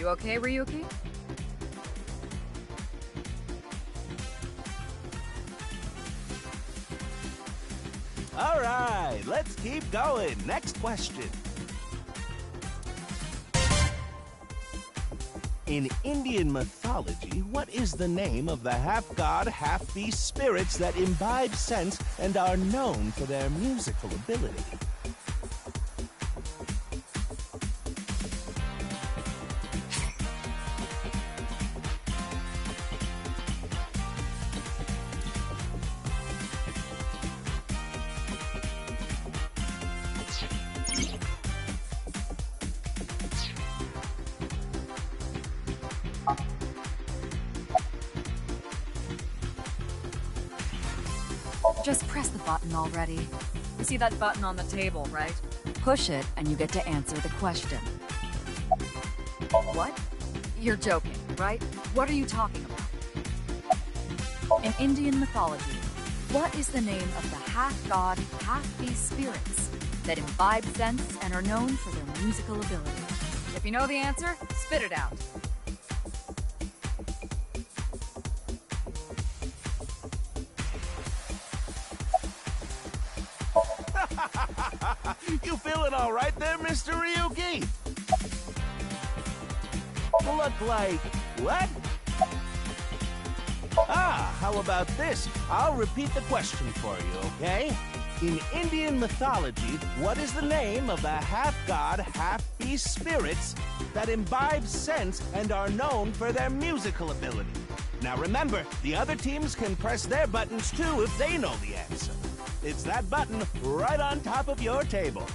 You okay, Ryuki? All right, let's keep going. Next question. In Indian mythology, what is the name of the half-god, half-beast spirits that imbibe sense and are known for their musical ability? Just press the button already. You see that button on the table, right? Push it and you get to answer the question. What? You're joking, right? What are you talking about? In Indian mythology, what is the name of the half-god, half-beast spirits that imbibe sense and are known for their musical ability? If you know the answer, spit it out. You feeling all right there, Mr. Ryuki? Look like what? Ah, how about this? I'll repeat the question for you, okay? In Indian mythology, what is the name of the half-god, half-beast spirits that imbibe sense and are known for their musical ability? Now remember, the other teams can press their buttons too if they know the answer. It's that button right on top of your table.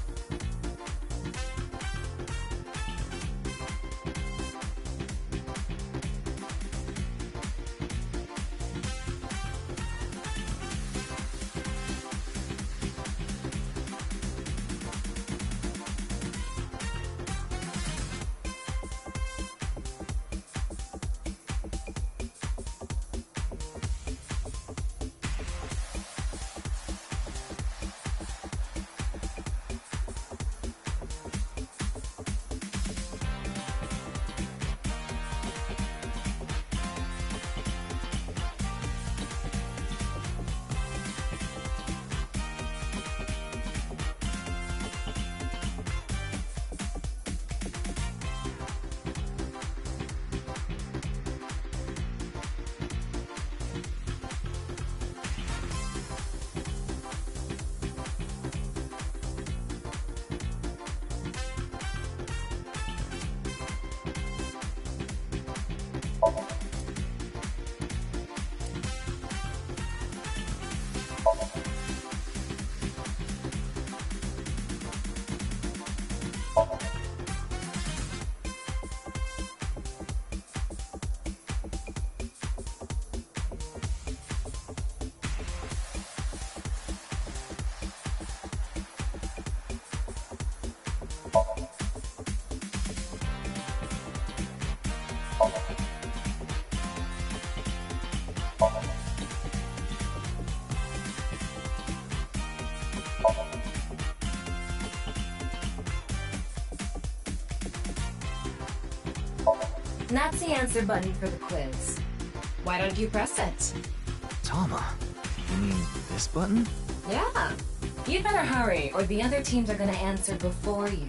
That's the answer button for the quiz. Why don't you press it? Tama, you mean this button? Yeah. You'd better hurry, or the other teams are gonna answer before you.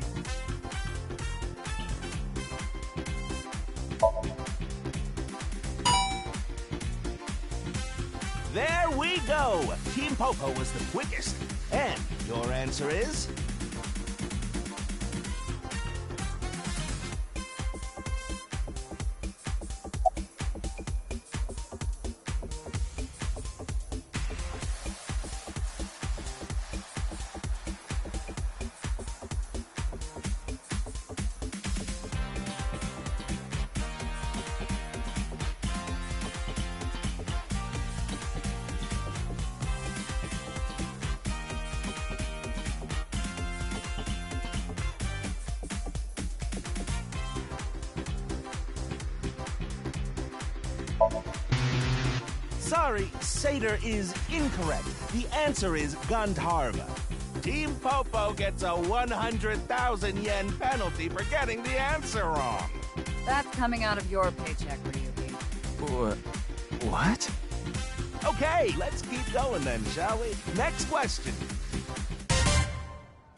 There we go! Team Popo was the quickest. And your answer is? Sorry, Seder is incorrect. The answer is Gandharva. Team Popo gets a 100,000 yen penalty for getting the answer wrong. That's coming out of your paycheck, Ryuki. What? Okay, let's keep going then, shall we? Next question.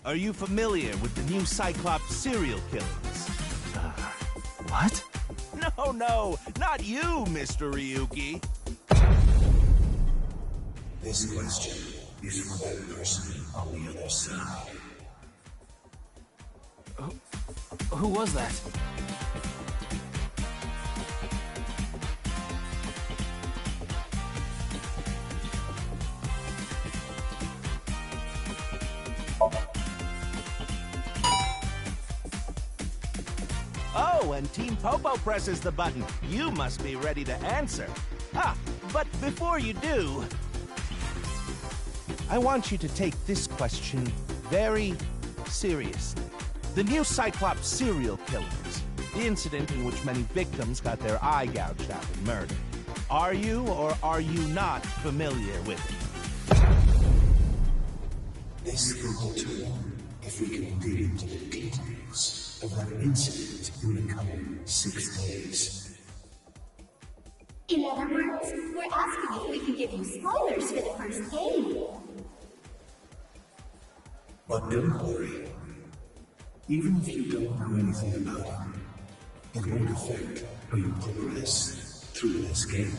Are you familiar with the new Cyclops serial killings? What? No, not you, Mr. Ryuki. This question is for that person on the other side. Who was that? Oh, and Team Popo presses the button. You must be ready to answer. But before you do, I want you to take this question very seriously. The new Cyclops serial killings, the incident in which many victims got their eye gouged out and murdered. Are you or are you not familiar with it? This can alter one if we can dig into the details of that incident in the coming 6 days. In other words, we're asking if we can give you spoilers for the first game. But don't worry. Even if you don't know anything about it, it won't affect how you progress through this game.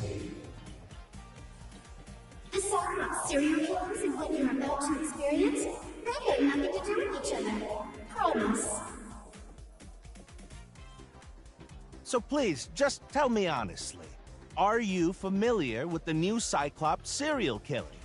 The Cyclops serial killers and what you're about to experience, they have nothing to do with each other. Promise. So please, just tell me honestly. Are you familiar with the new Cyclops serial killings?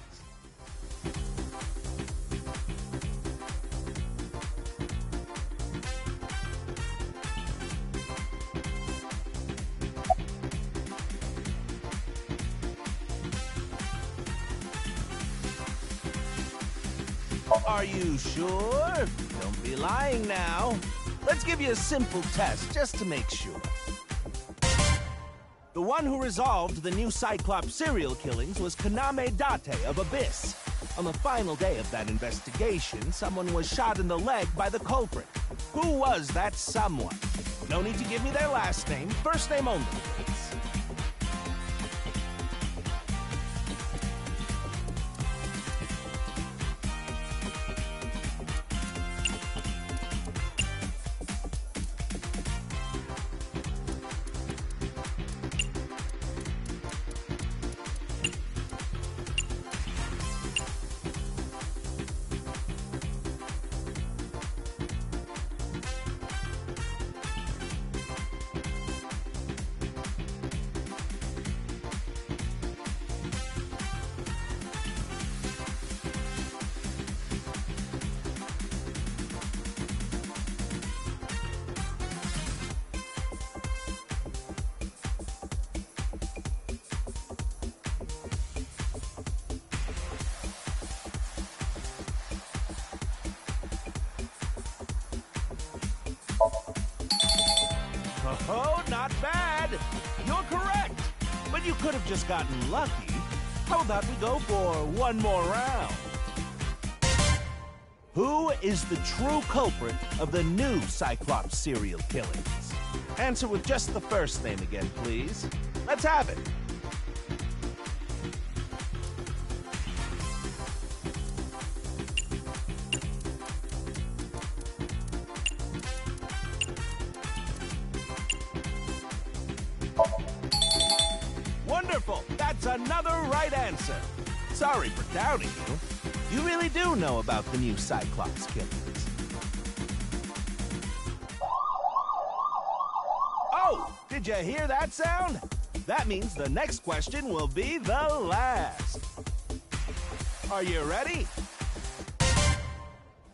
Are you sure? Don't be lying now. Let's give you a simple test just to make sure. The one who resolved the new Cyclops serial killings was Kaname Date of Abyss. On the final day of that investigation, someone was shot in the leg by the culprit. Who was that someone? No need to give me their last name, first name only, please. Oh, not bad. You're correct. But you could have just gotten lucky. How about we go for one more round? Who is the true culprit of the new Cyclops serial killings? Answer with just the first name again, please. Let's have it. Wonderful! That's another right answer. Sorry for doubting you. You really do know about the new Cyclops killings. Oh, did you hear that sound? That means the next question will be the last. Are you ready?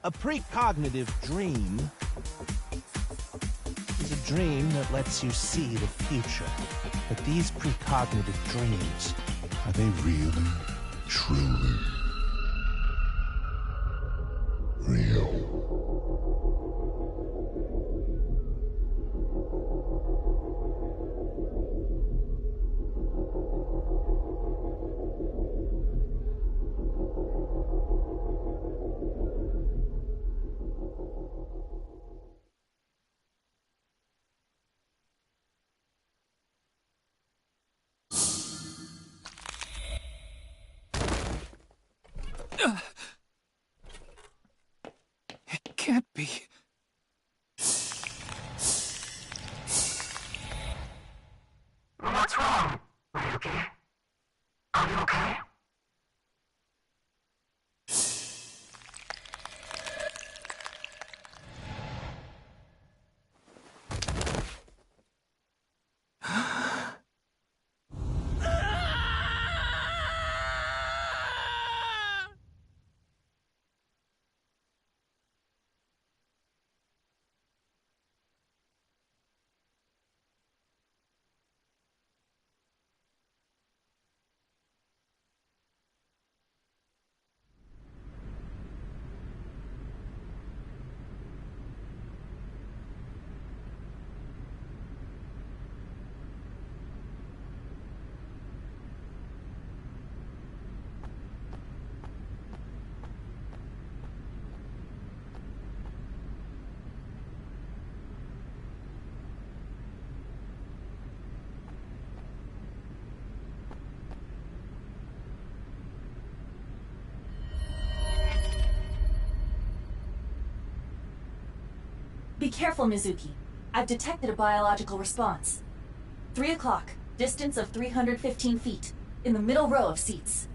A precognitive dream is a dream that lets you see the future. But these precognitive dreams, Are they really, truly real? can't be. What's wrong, Ryuki? Are you okay? Be careful, Mizuki. I've detected a biological response. 3 o'clock, distance of 315 feet, in the middle row of seats.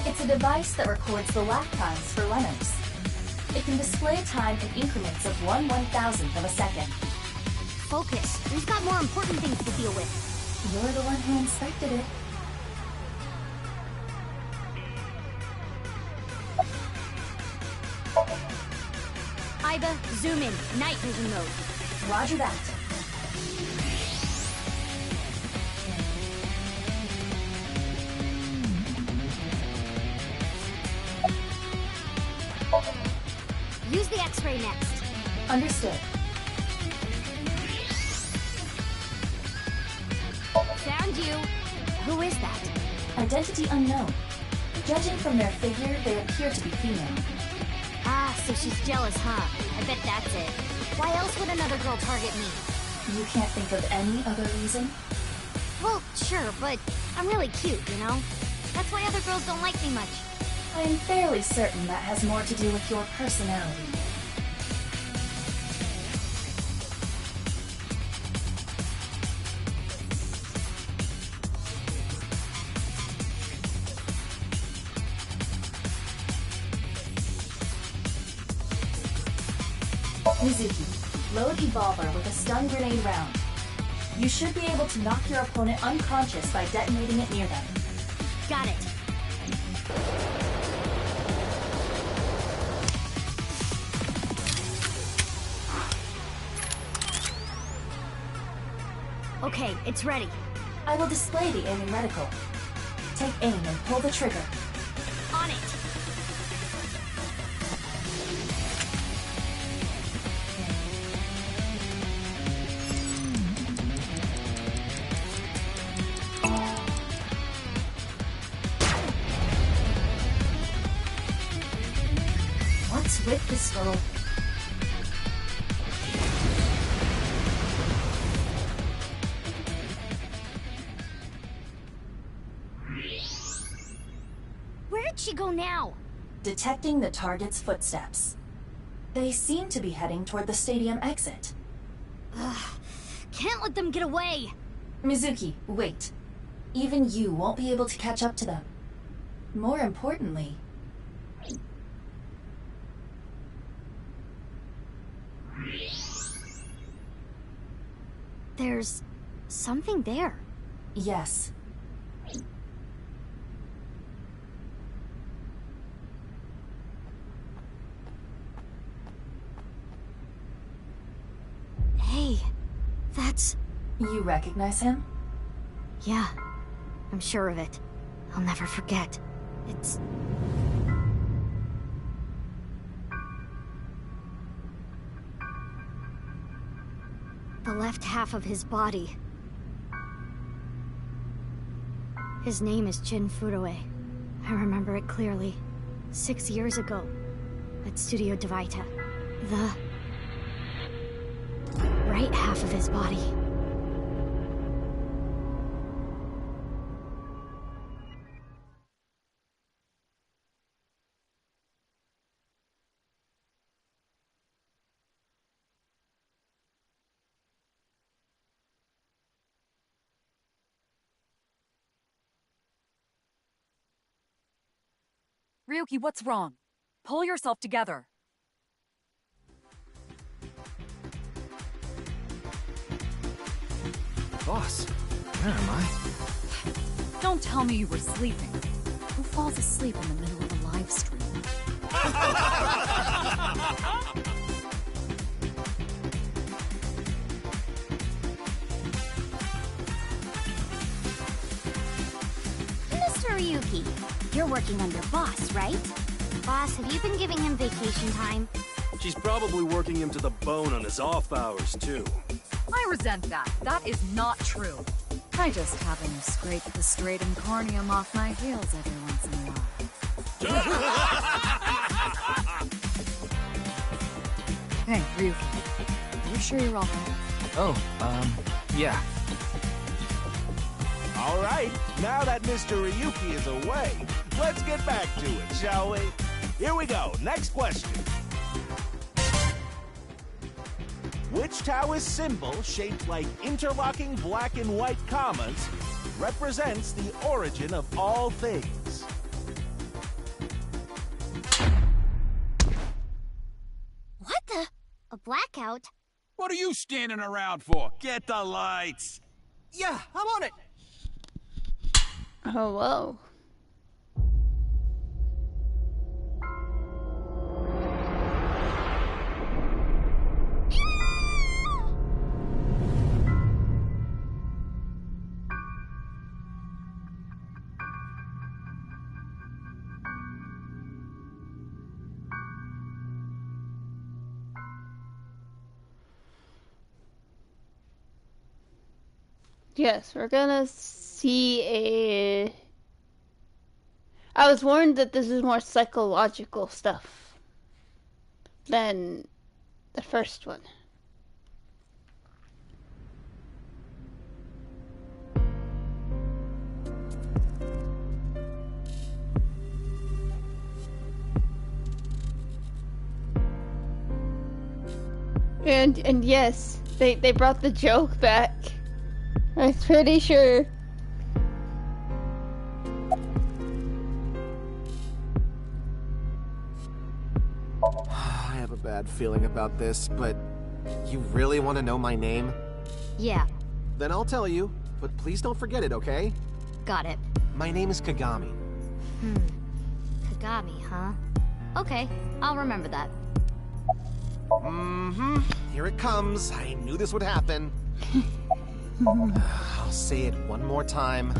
It's a device that records the lap times for runners. It can display time in increments of 1/1000th of a second. Focus. We've got more important things to deal with. You're the one who inspected it. Iba, zoom in. Night vision mode. Roger that. Use the X-ray next. Understood. Found you. Who is that? Identity unknown. Judging from their figure, they appear to be female. Ah, so she's jealous, huh? I bet that's it. Why else would another girl target me? You can't think of any other reason? Well, sure, but I'm really cute, you know? That's why other girls don't like me much. I'm fairly certain that has more to do with your personality. Mizuki, load Evolver with a stun grenade round. You should be able to knock your opponent unconscious by detonating it near them. Got it. Okay, it's ready. I will display the aiming reticle. Take aim and pull the trigger. On it. What's with this girl? Where did she go now? Detecting the target's footsteps. They seem to be heading toward the stadium exit. Can't let them get away. Mizuki, wait. Even you won't be able to catch up to them. More importantly... There's something there. Yes. Hey, that's... You recognize him? Yeah, I'm sure of it. I'll never forget. It's... left half of his body. His name is Jin Furue. I remember it clearly. 6 years ago, at Studio Devaita. The right half of his body. Ryuki, what's wrong? Pull yourself together. Boss, where am I? Don't tell me you were sleeping. Who falls asleep in the middle of a live stream? Mr. Ryuki, you're working under boss, right? Boss, have you been giving him vacation time? She's probably working him to the bone on his off hours, too. I resent that. That is not true. I just happen to scrape the stratum corneum off my heels every once in a while. Hey, Ryuki. Are you sure you're all right? Oh, yeah. All right, now that Mr. Ryuki is away, let's get back to it, shall we? Here we go, next question. Which Taoist symbol, shaped like interlocking black and white commas, represents the origin of all things? What the? A blackout? What are you standing around for? Get the lights! Yeah, I'm on it. Oh, whoa. Yes, we're gonna see a... I was warned that this is more psychological stuff than the first one. And yes, they brought the joke back. I'm pretty sure. I have a bad feeling about this, but you really want to know my name? Yeah. Then I'll tell you, but please don't forget it, okay? Got it. My name is Kagami. Kagami, huh? Okay, I'll remember that. Mm-hmm. Here it comes. I knew this would happen. I'll say it one more time.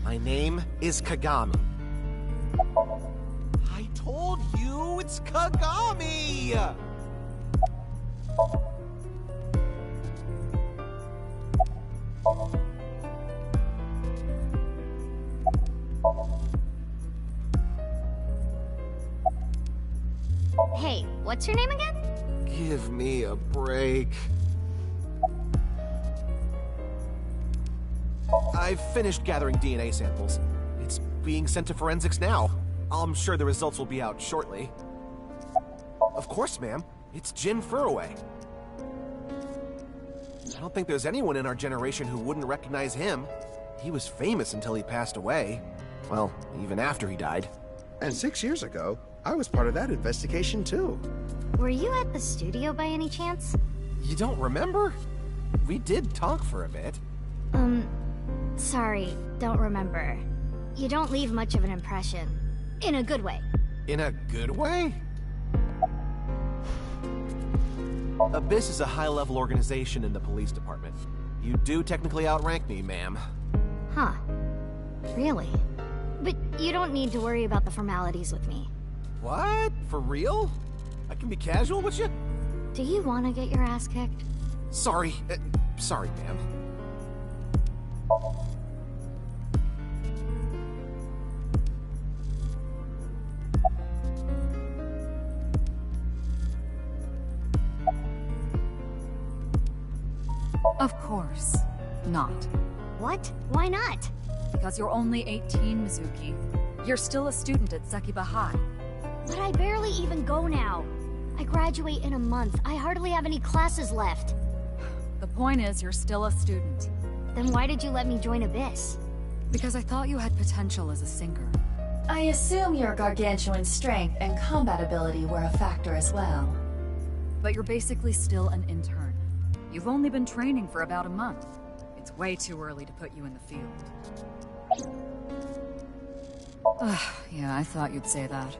My name is Kagami. I told you it's Kagami! Hey, what's your name again? Give me a break. I've finished gathering DNA samples. It's being sent to forensics now. I'm sure the results will be out shortly. Of course, ma'am. It's Jin Furue. I don't think there's anyone in our generation who wouldn't recognize him. He was famous until he passed away. Well, even after he died. And 6 years ago, I was part of that investigation too. Were you at the studio by any chance? You don't remember? We did talk for a bit. Sorry, don't remember. You don't leave much of an impression. In a good way. In a good way? Abyss is a high-level organization in the police department. You do technically outrank me, ma'am. Huh. Really? But you don't need to worry about the formalities with me. What? For real? I can be casual with you? Do you want to get your ass kicked? Sorry. Sorry, ma'am. Of course not. What? Why not? Because you're only 18, Mizuki. You're still a student at Sekiba High. But I barely even go now. I graduate in a month. I hardly have any classes left. The point is, you're still a student. Then why did you let me join Abyss? Because I thought you had potential as a singer. I assume your gargantuan strength and combat ability were a factor as well. But you're basically still an intern. You've only been training for about a month. It's way too early to put you in the field. Yeah, I thought you'd say that.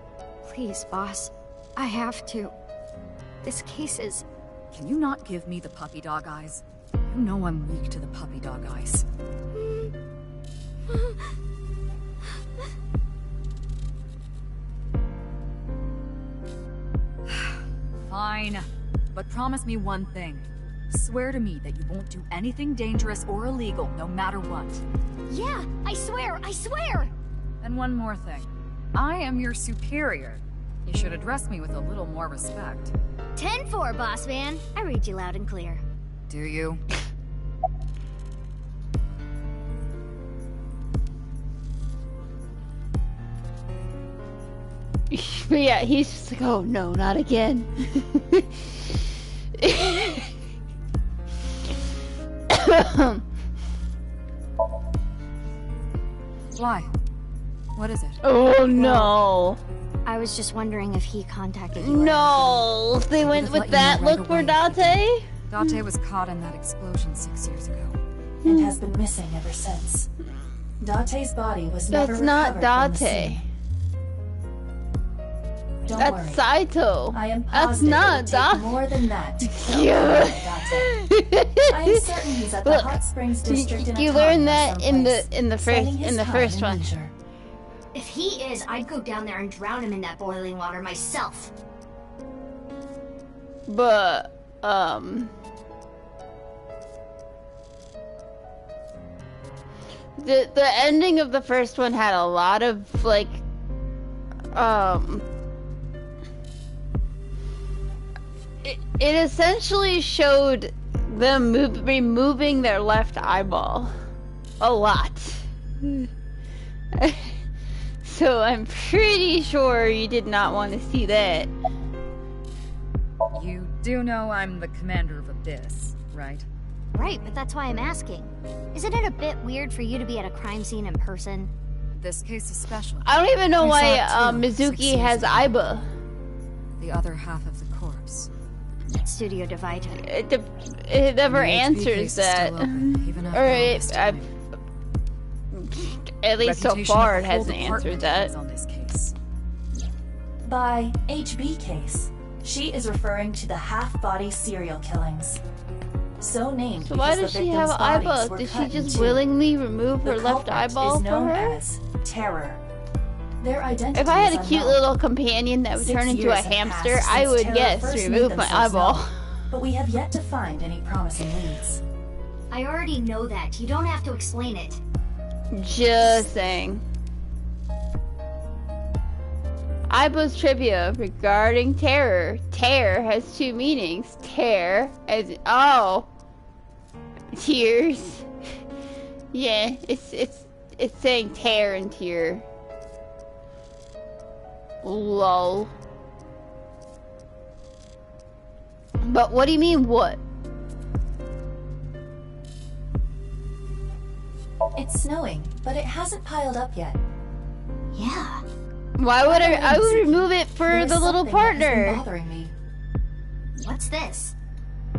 Please, boss. I have to. This case is... Can you not give me the puppy dog eyes? You know I'm weak to the puppy dog eyes. Fine. But promise me one thing. Swear to me that you won't do anything dangerous or illegal, no matter what. Yeah, I swear! I swear! And one more thing. I am your superior. You should address me with a little more respect. 10-4, boss man. I read you loud and clear. Do you? But yeah, he's just like, oh no, not again. Why? What is it? Oh no. I was just wondering if he contacted you. No, they went with that look for Date? Date was caught in that explosion 6 years ago. And has been missing ever since. Date's body was never That's not recovered from the Date. scene. Don't That's worry. Saito. I am That's positive not it would take Date. more than that to kill Yeah. Date. I am certain he's at the Look, Hot Springs district in you a learned tunnel that someplace, in the spending his time first in one. leisure. If he is, I'd go down there and drown him in that boiling water myself. But the ending of the first one had a lot of like it essentially showed them removing their left eyeball a lot. So I'm pretty sure you did not want to see that. You do know I'm the commander of Abyss, right? Right, but that's why I'm asking. Isn't it a bit weird for you to be at a crime scene in person? This case is special. I don't even know You why saw it too, 6 Mizuki years has ago. Aiba. The other half of the corpse. At Studio Divita. It never The HP answers case is that. still open, even after Or all this time. at least so Reputation far of it the whole hasn't answered department that. hangs on this case. By HB case, she is referring to the half-body serial killings. So named So why because does the she have victims' bodies Aiba? were Did she cut in just two. willingly remove her The left culprit eyeball is for known her? as Terror. Their identity If I had a is cute unknown. little companion that would 6 turn into a years have hamster, passed I since would Terror yes, first made remove my themselves eyeball. known, but we have yet to find any promising leads. I already know that. You don't have to explain it. Just saying. Aiba's trivia regarding terror. Terror has two meanings. Tear as in, oh, tears. Yeah, it's saying tear and tear. Lol. But what do you mean what? It's snowing, but it hasn't piled up yet. Yeah. Why would I would remove it for There is the little something that has been partner. bothering me. What's this?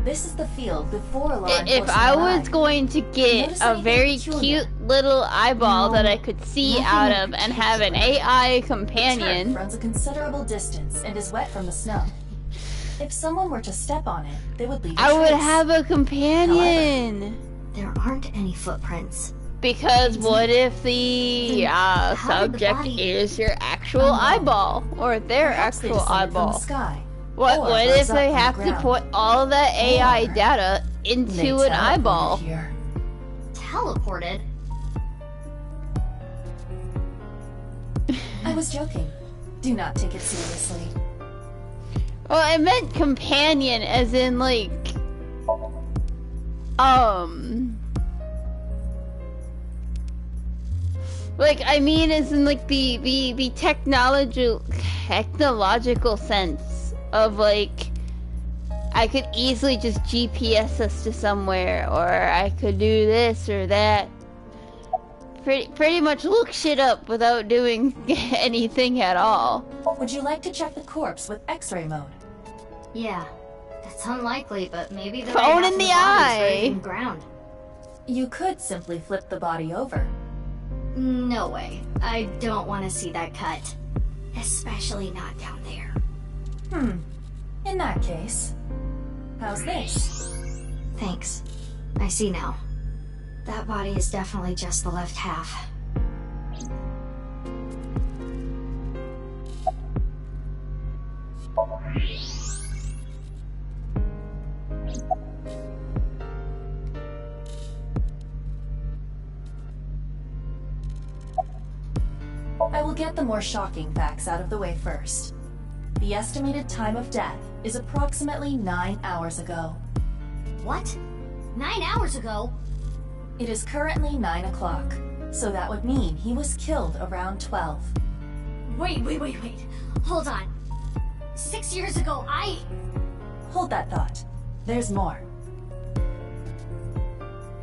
This is the field before law enforcement If I was arrived. going to get Notice a anything very peculiar? cute little eyeball No, that I could see nothing out in of and have an particular. AI The turf companion, runs a considerable distance and is wet from the snow. If someone were to step on it, they would leave a I would trace. have a companion. There aren't any footprints. Because what if the Then how did the subject body- is your actual Unknown. eyeball or their Perhaps they actual descended from eyeball? the sky, What or if rose they up have from to the put all that AI Or data they into an teleported eyeball? here. Teleported? I was joking. Do not take it seriously. Well, I meant companion as in like like I mean as in like the technological sense of like I could easily just GPS us to somewhere, or I could do this or that. Pretty much look shit up without doing anything at all. Would you like to check the corpse with X-ray mode? Yeah. That's unlikely, but maybe the Phone right in the half of body's eye. buried in the ground. You could simply flip the body over. No way. I don't want to see that cut. Especially not down there. In that case, how's this? Thanks. I see now. That body is definitely just the left half. I will get the more shocking facts out of the way first. The estimated time of death is approximately 9 hours ago. What? 9 hours ago? It is currently 9 o'clock, so that would mean he was killed around 12. Wait. Hold on. 6 years ago, Hold that thought. There's more.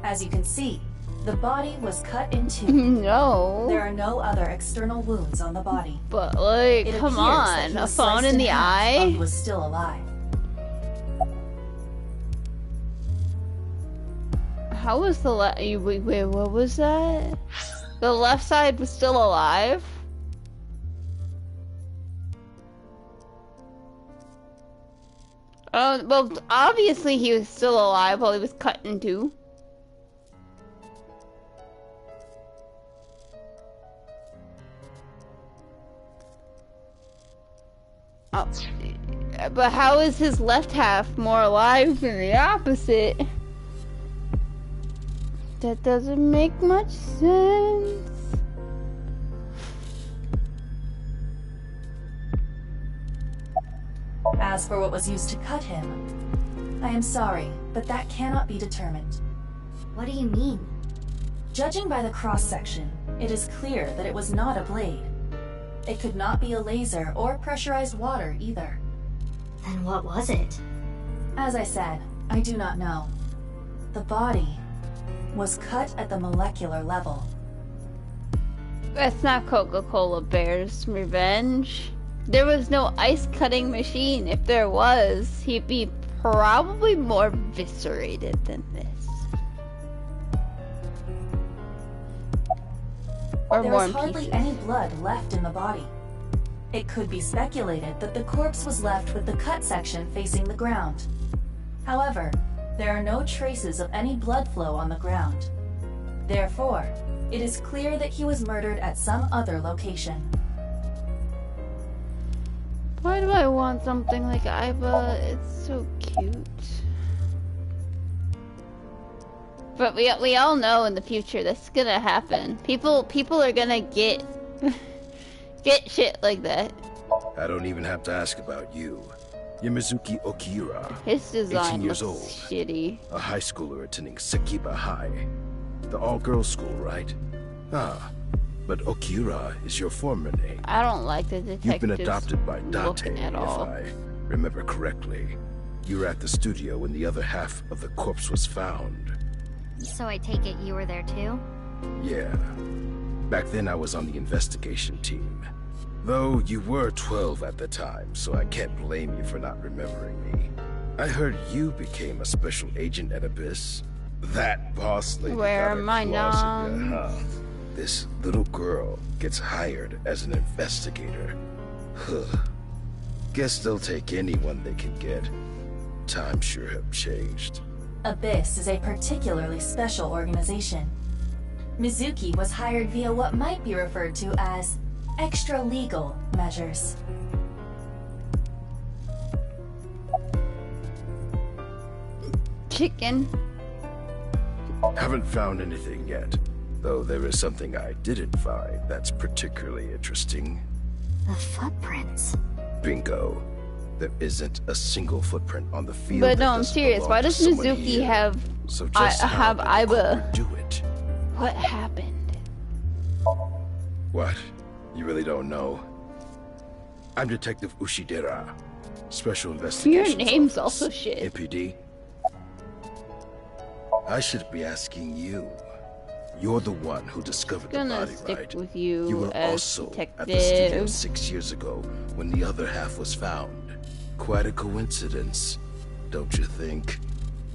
As you can see, the body was cut in two. No. There are no other external wounds on the body. But like, It come appears that he on, a was phone sliced in the half while he eye? was still alive. How was the wait, what was that? The left side was still alive? Oh, well, obviously he was still alive while he was cut in two. Oh, but how is his left half more alive than the opposite? That doesn't make much sense. As for what was used to cut him, I am sorry, but that cannot be determined. What do you mean? Judging by the cross-section, it is clear that it was not a blade. It could not be a laser or pressurized water either. Then what was it? As I said, I do not know. The body was cut at the molecular level. That's not Coca-Cola Bear's revenge. There was no ice cutting machine. If there was, he'd be probably more viscerated than this. Or There more is in hardly pieces. any blood left in the body. It could be speculated that the corpse was left with the cut section facing the ground. However, there are no traces of any blood flow on the ground. Therefore, it is clear that he was murdered at some other location. Why do I want something like Iba? It's so cute. But we all know in the future this is gonna happen. People are gonna get shit like that. I don't even have to ask about you. Yamazuki Okira, His 18 design years looks old, shitty. a high schooler attending Sekiba High. The all-girls school, right? Ah, but Okira is your former name. I don't like the detectives You've been adopted by Date, looking at if all. I remember correctly. You were at the studio when the other half of the corpse was found. So I take it you were there too? Yeah. Back then I was on the investigation team. Though you were 12 at the time, so I can't blame you for not remembering me. I heard you became a special agent at Abyss. That boss lady Where got her am I claws in now? ya, huh? This little girl gets hired as an investigator. Huh. Guess they'll take anyone they can get. Times sure have changed. Abyss is a particularly special organization. Mizuki was hired via what might be referred to as extra-legal measures. chicken. Haven't found anything yet, though there is something I didn't find that's particularly interesting. The footprints. Bingo. There isn't a single footprint on the field. But no, I'm serious. Why does Mizuki have have Aiba? Do it. What happened? What? You really don't know? I'm Detective Ushidera, Special Investigations Your name's Office, also shit. MPD. I should be asking you. You're the one who discovered the body, stick right? with you, You were as also detective. at the studio 6 years ago when the other half was found. Quite a coincidence, don't you think?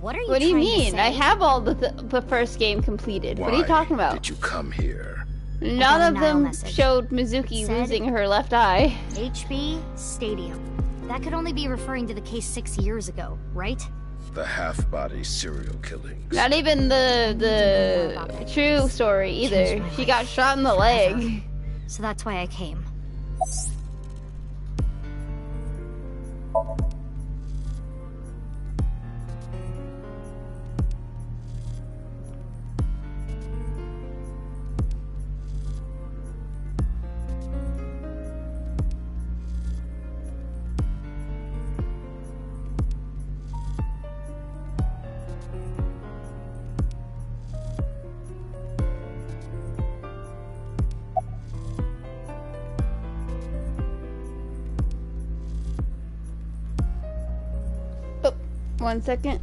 What are you What do you trying to mean? say? I have all the first game completed. Why What are you talking about? did you come here? None of them message. showed Mizuki Said losing her left eye. HB Stadium. That could only be referring to the case 6 years ago, right? The half-body serial killings. Not even the true story either. She got shot in the leg. So that's why I came. Oh, 1 second.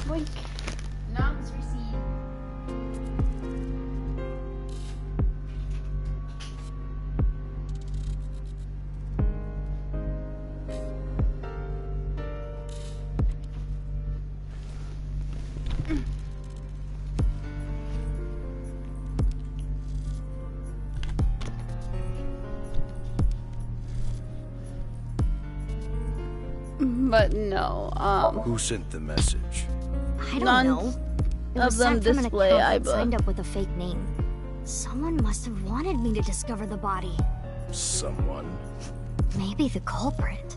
Boink. Noms received. But no, Who sent the message? I don't None know. It of was them sent from an display account that Aiba. signed up with a fake name. Someone must have wanted me to discover the body. Someone? Maybe the culprit.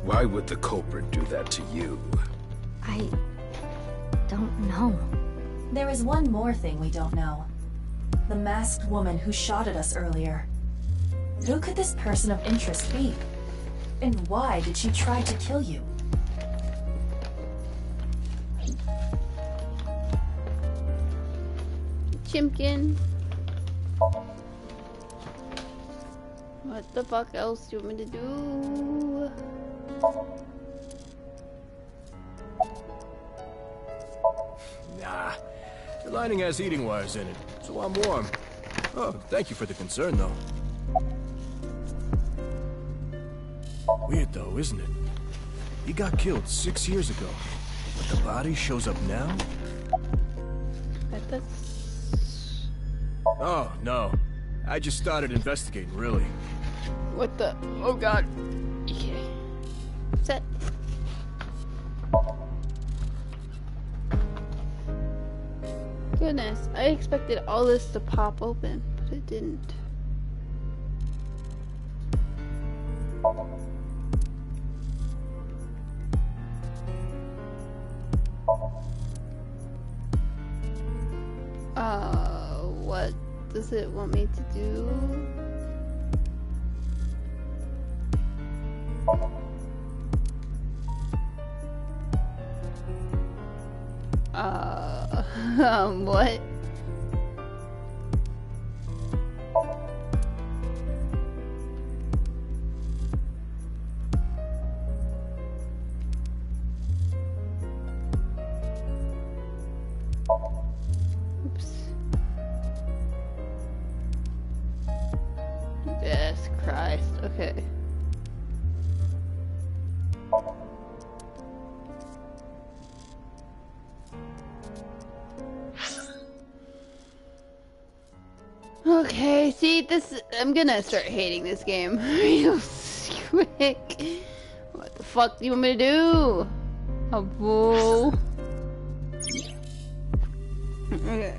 Why would the culprit do that to you? I don't know. There is one more thing we don't know. The masked woman who shot at us earlier. Who could this person of interest be? And why did she try to kill you? Chimkin. What the fuck else do you want me to do? Nah. The lining has heating wires in it, so I'm warm. Oh, thank you for the concern, though. Weird, though, isn't it? He got killed 6 years ago, but the body shows up now? That's... Oh, no. I just started investigating, really. What the... Oh god. Okay. Set. Goodness, I expected all this to pop open, but it didn't. What does it want me to do? What? Okay. Okay, see, this, I'm gonna start hating this game real quick. What the fuck do you want me to do? Oh, bull. Okay.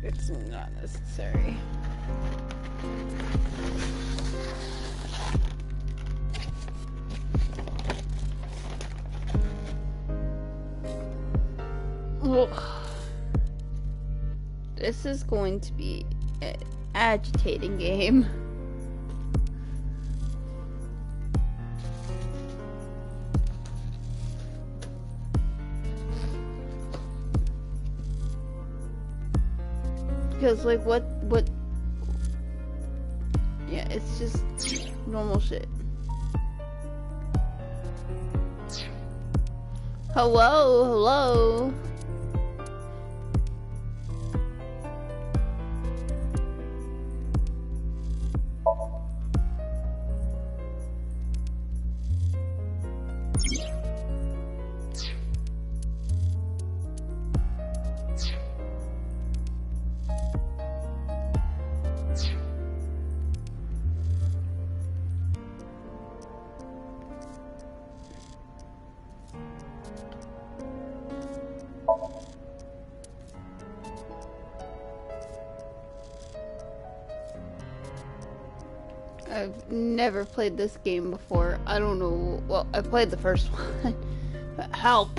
It's not necessary. Ugh. This is going to be an agitating game. Because, like, what, yeah, it's just normal shit. Hello? I've never played this game before. I don't know. Well, I played the first one. But help.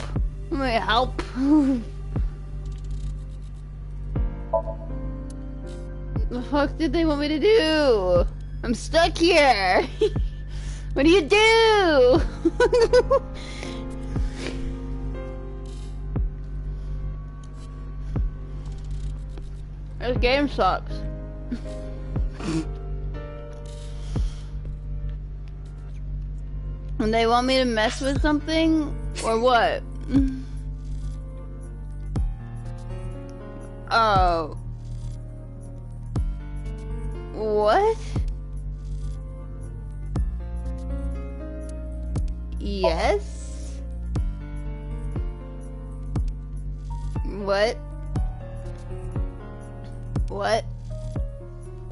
Help. What the fuck did they want me to do? I'm stuck here. What do you do? This game sucks. And they want me to mess with something? Or what? Oh. What? Yes? What? What?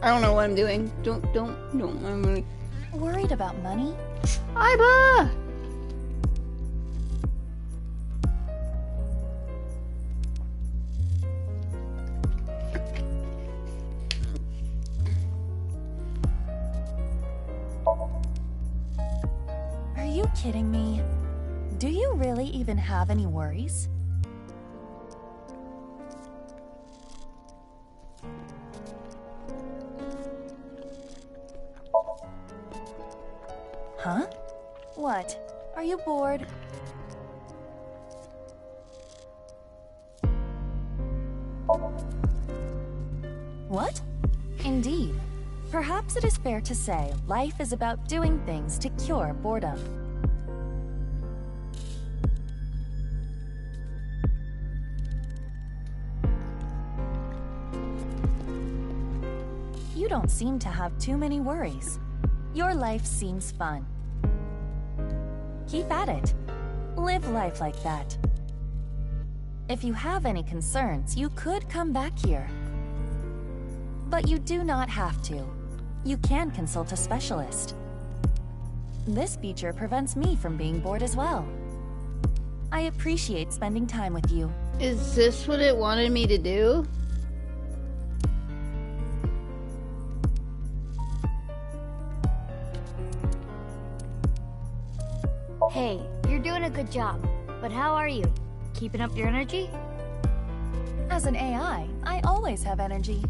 I don't know what I'm doing. Don't, I'm really... Worried about money? Iba! Are you kidding me? Do you really even have any worries? Huh? What? Are you bored? What? Indeed. Perhaps it is fair to say life is about doing things to cure boredom. You don't seem to have too many worries. Your life seems fun. Keep at it. Live life like that. If you have any concerns, you could come back here. But you do not have to. You can consult a specialist. This feature prevents me from being bored as well. I appreciate spending time with you. Is this what it wanted me to do? Hey, you're doing a good job. But how are you? Keeping up your energy? As an AI, I always have energy.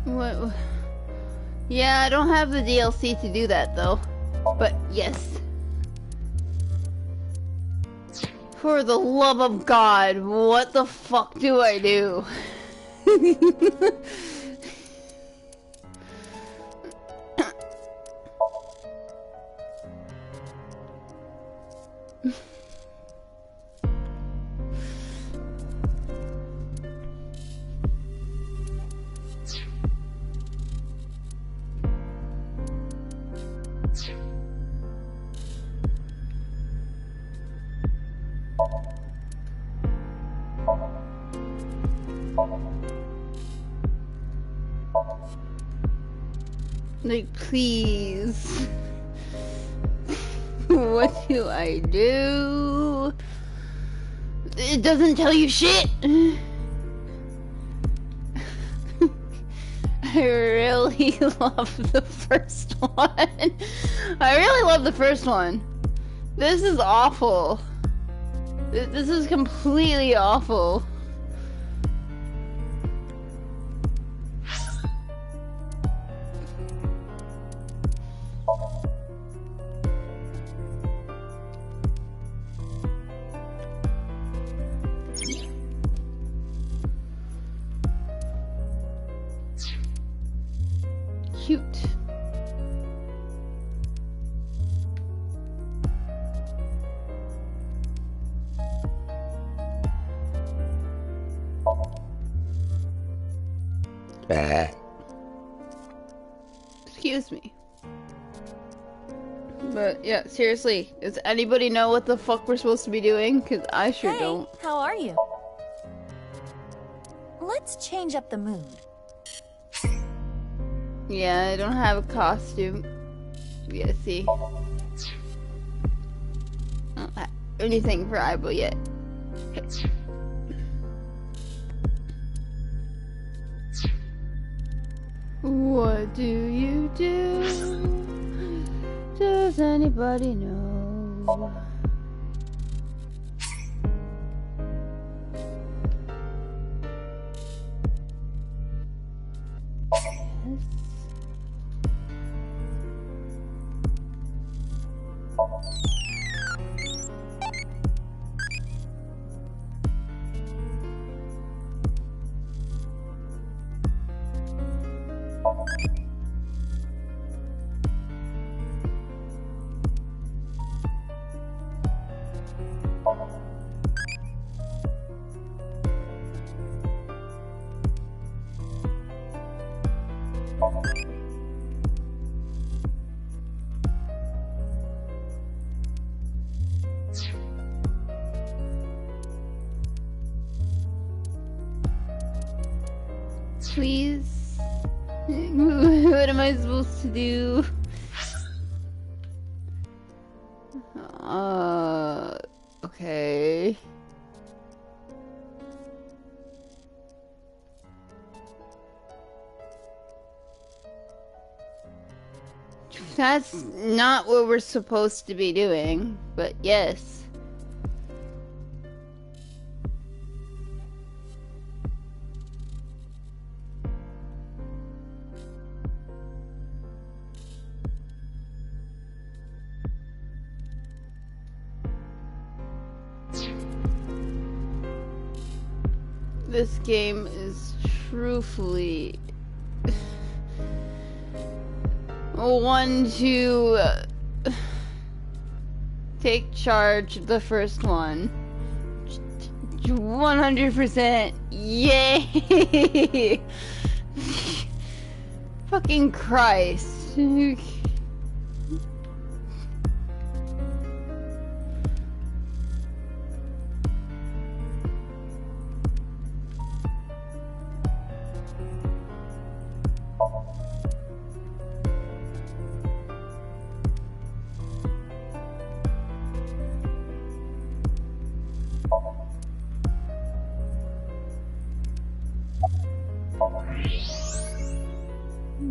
What? Yeah, I don't have the DLC to do that though. But yes. For the love of God, what the fuck do I do? Like, please. What do I do? It doesn't tell you shit. I really love the first one. I really love the first one. This is awful. This is completely awful. Cute. Excuse me. But yeah, seriously, does anybody know what the fuck we're supposed to be doing? Because I sure don't. How are you? Let's change up the mood. Yeah, I don't have a costume. Yeah, see. I don't have anything for eyeball yet. Okay. What do you do? Does anybody know? Please? What am I supposed to do? Okay. That's not what we're supposed to be doing, but yes. This game is truthfully one to take charge the first one. 100%. Yay! Fucking Christ. Do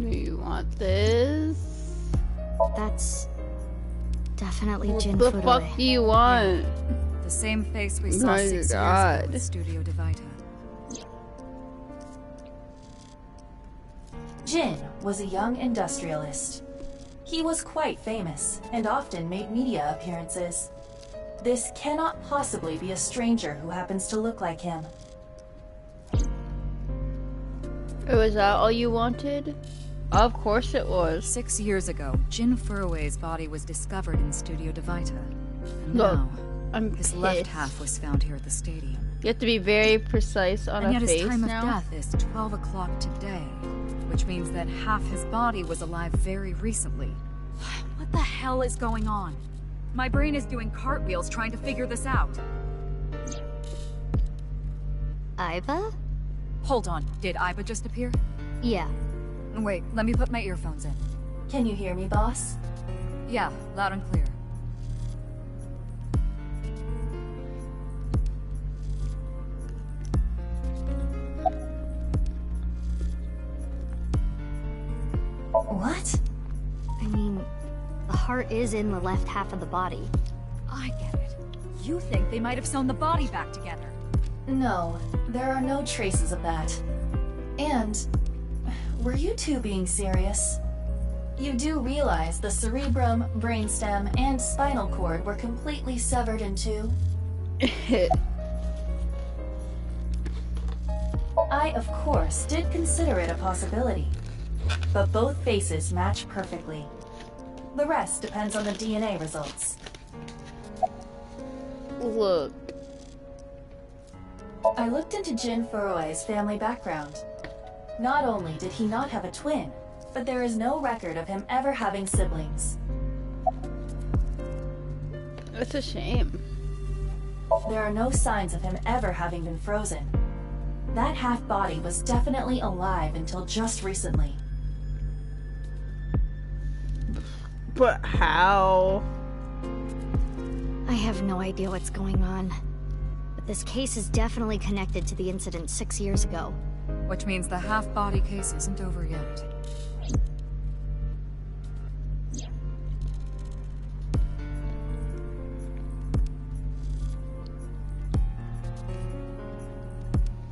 you want this? That's definitely Jin What the fuck do you want? The same face we saw My 6 years God. ago at Studio Divita. Jin was a young industrialist. He was quite famous and often made media appearances. This cannot possibly be a stranger who happens to look like him. Oh, is that all you wanted? Of course it was. 6 years ago, Jin Furue's body was discovered in Studio Divita. And Look, now, I'm his left pissed. half was found here at the stadium. You have to be very precise on And a yet face his time now. of death is 12 o'clock today, which means that half his body was alive very recently. What the hell is going on? My brain is doing cartwheels trying to figure this out. Iva? Hold on, did Iva just appear? Yeah. Wait, let me put my earphones in. Can you hear me, boss? Yeah, loud and clear. What? I mean, the heart is in the left half of the body. I get it. You think they might have sewn the body back together. No, there are no traces of that. And, were you two being serious? You do realize the cerebrum, brainstem, and spinal cord were completely severed in two? I, of course, did consider it a possibility. But both faces match perfectly. The rest depends on the DNA results. Look. I looked into Jin Furue's family background. Not only did he not have a twin, but there is no record of him ever having siblings. It's a shame. There are no signs of him ever having been frozen. That half-body was definitely alive until just recently. But how? I have no idea what's going on. But this case is definitely connected to the incident 6 years ago. Which means the half-body case isn't over yet.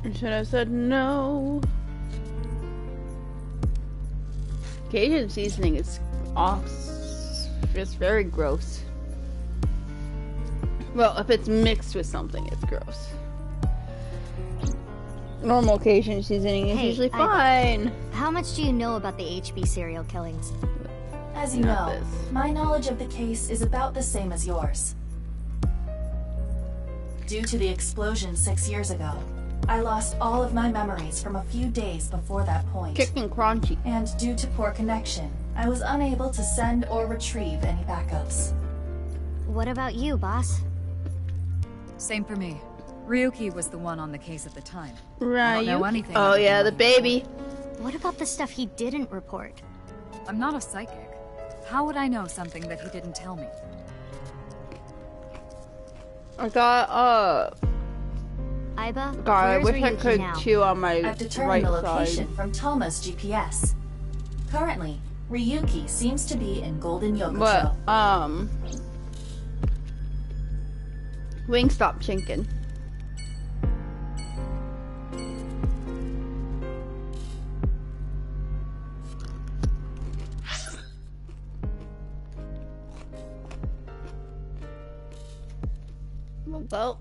I should have said no. Cajun seasoning is off. It's very gross. Well, if it's mixed with something, it's gross. Normal Cajun seasoning is usually fine. How much do you know about the HB serial killings? As you know, my knowledge of the case is about the same as yours. Due to the explosion 6 years ago, I lost all of my memories from a few days before that point. Chicken crunchy. And due to poor connection, I was unable to send or retrieve any backups. What about you, boss? Same for me. Ryuki was the one on the case at the time. Right. I don't know anything. Oh yeah, the baby. What about the stuff he didn't report? I'm not a psychic. How would I know something that he didn't tell me? I got Iba, God, I where's wish I Ryuki could now? chew on my I've determined right the location side. from Toma's GPS. Currently, Ryuki seems to be in Golden Yokocho. But Wingstop chicken. Well.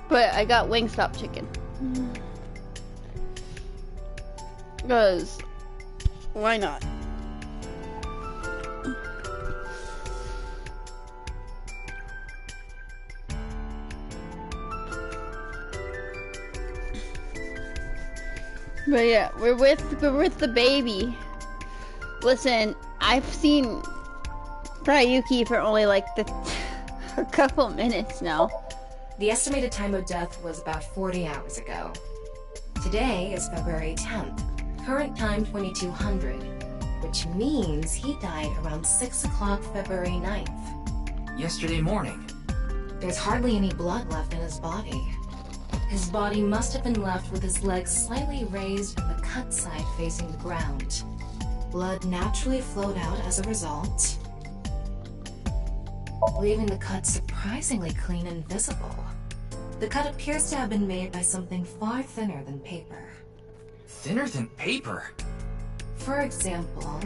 But I got Wingstop chicken. Because, why not? But yeah, we're with the baby. Listen, I've seen Ryuki for only like a couple minutes now. The estimated time of death was about 40 hours ago. Today is February 10th. Current time 2200, which means he died around 6 o'clock February 9th. Yesterday morning. There's hardly any blood left in his body. His body must have been left with his legs slightly raised and the cut side facing the ground. Blood naturally flowed out as a result, leaving the cut surprisingly clean and visible. The cut appears to have been made by something far thinner than paper. Thinner than paper? For example,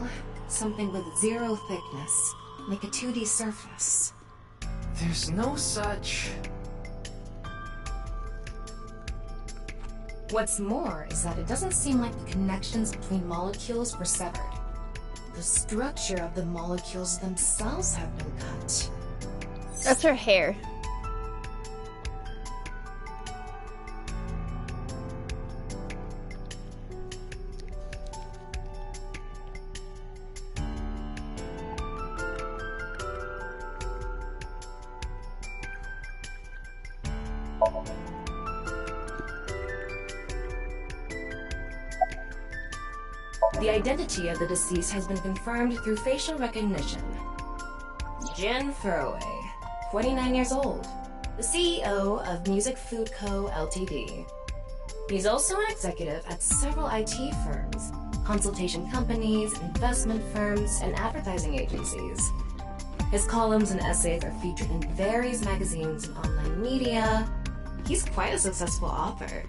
something with 0 thickness, like a 2D surface. There's no such... What's more is that it doesn't seem like the connections between molecules were severed. The structure of the molecules themselves have been cut. That's her hair. The identity of the deceased has been confirmed through facial recognition. Jin Furroway, 29 years old, the CEO of Music Food Co., Ltd. He's also an executive at several IT firms, consultation companies, investment firms, and advertising agencies. His columns and essays are featured in various magazines and online media. He's quite a successful author.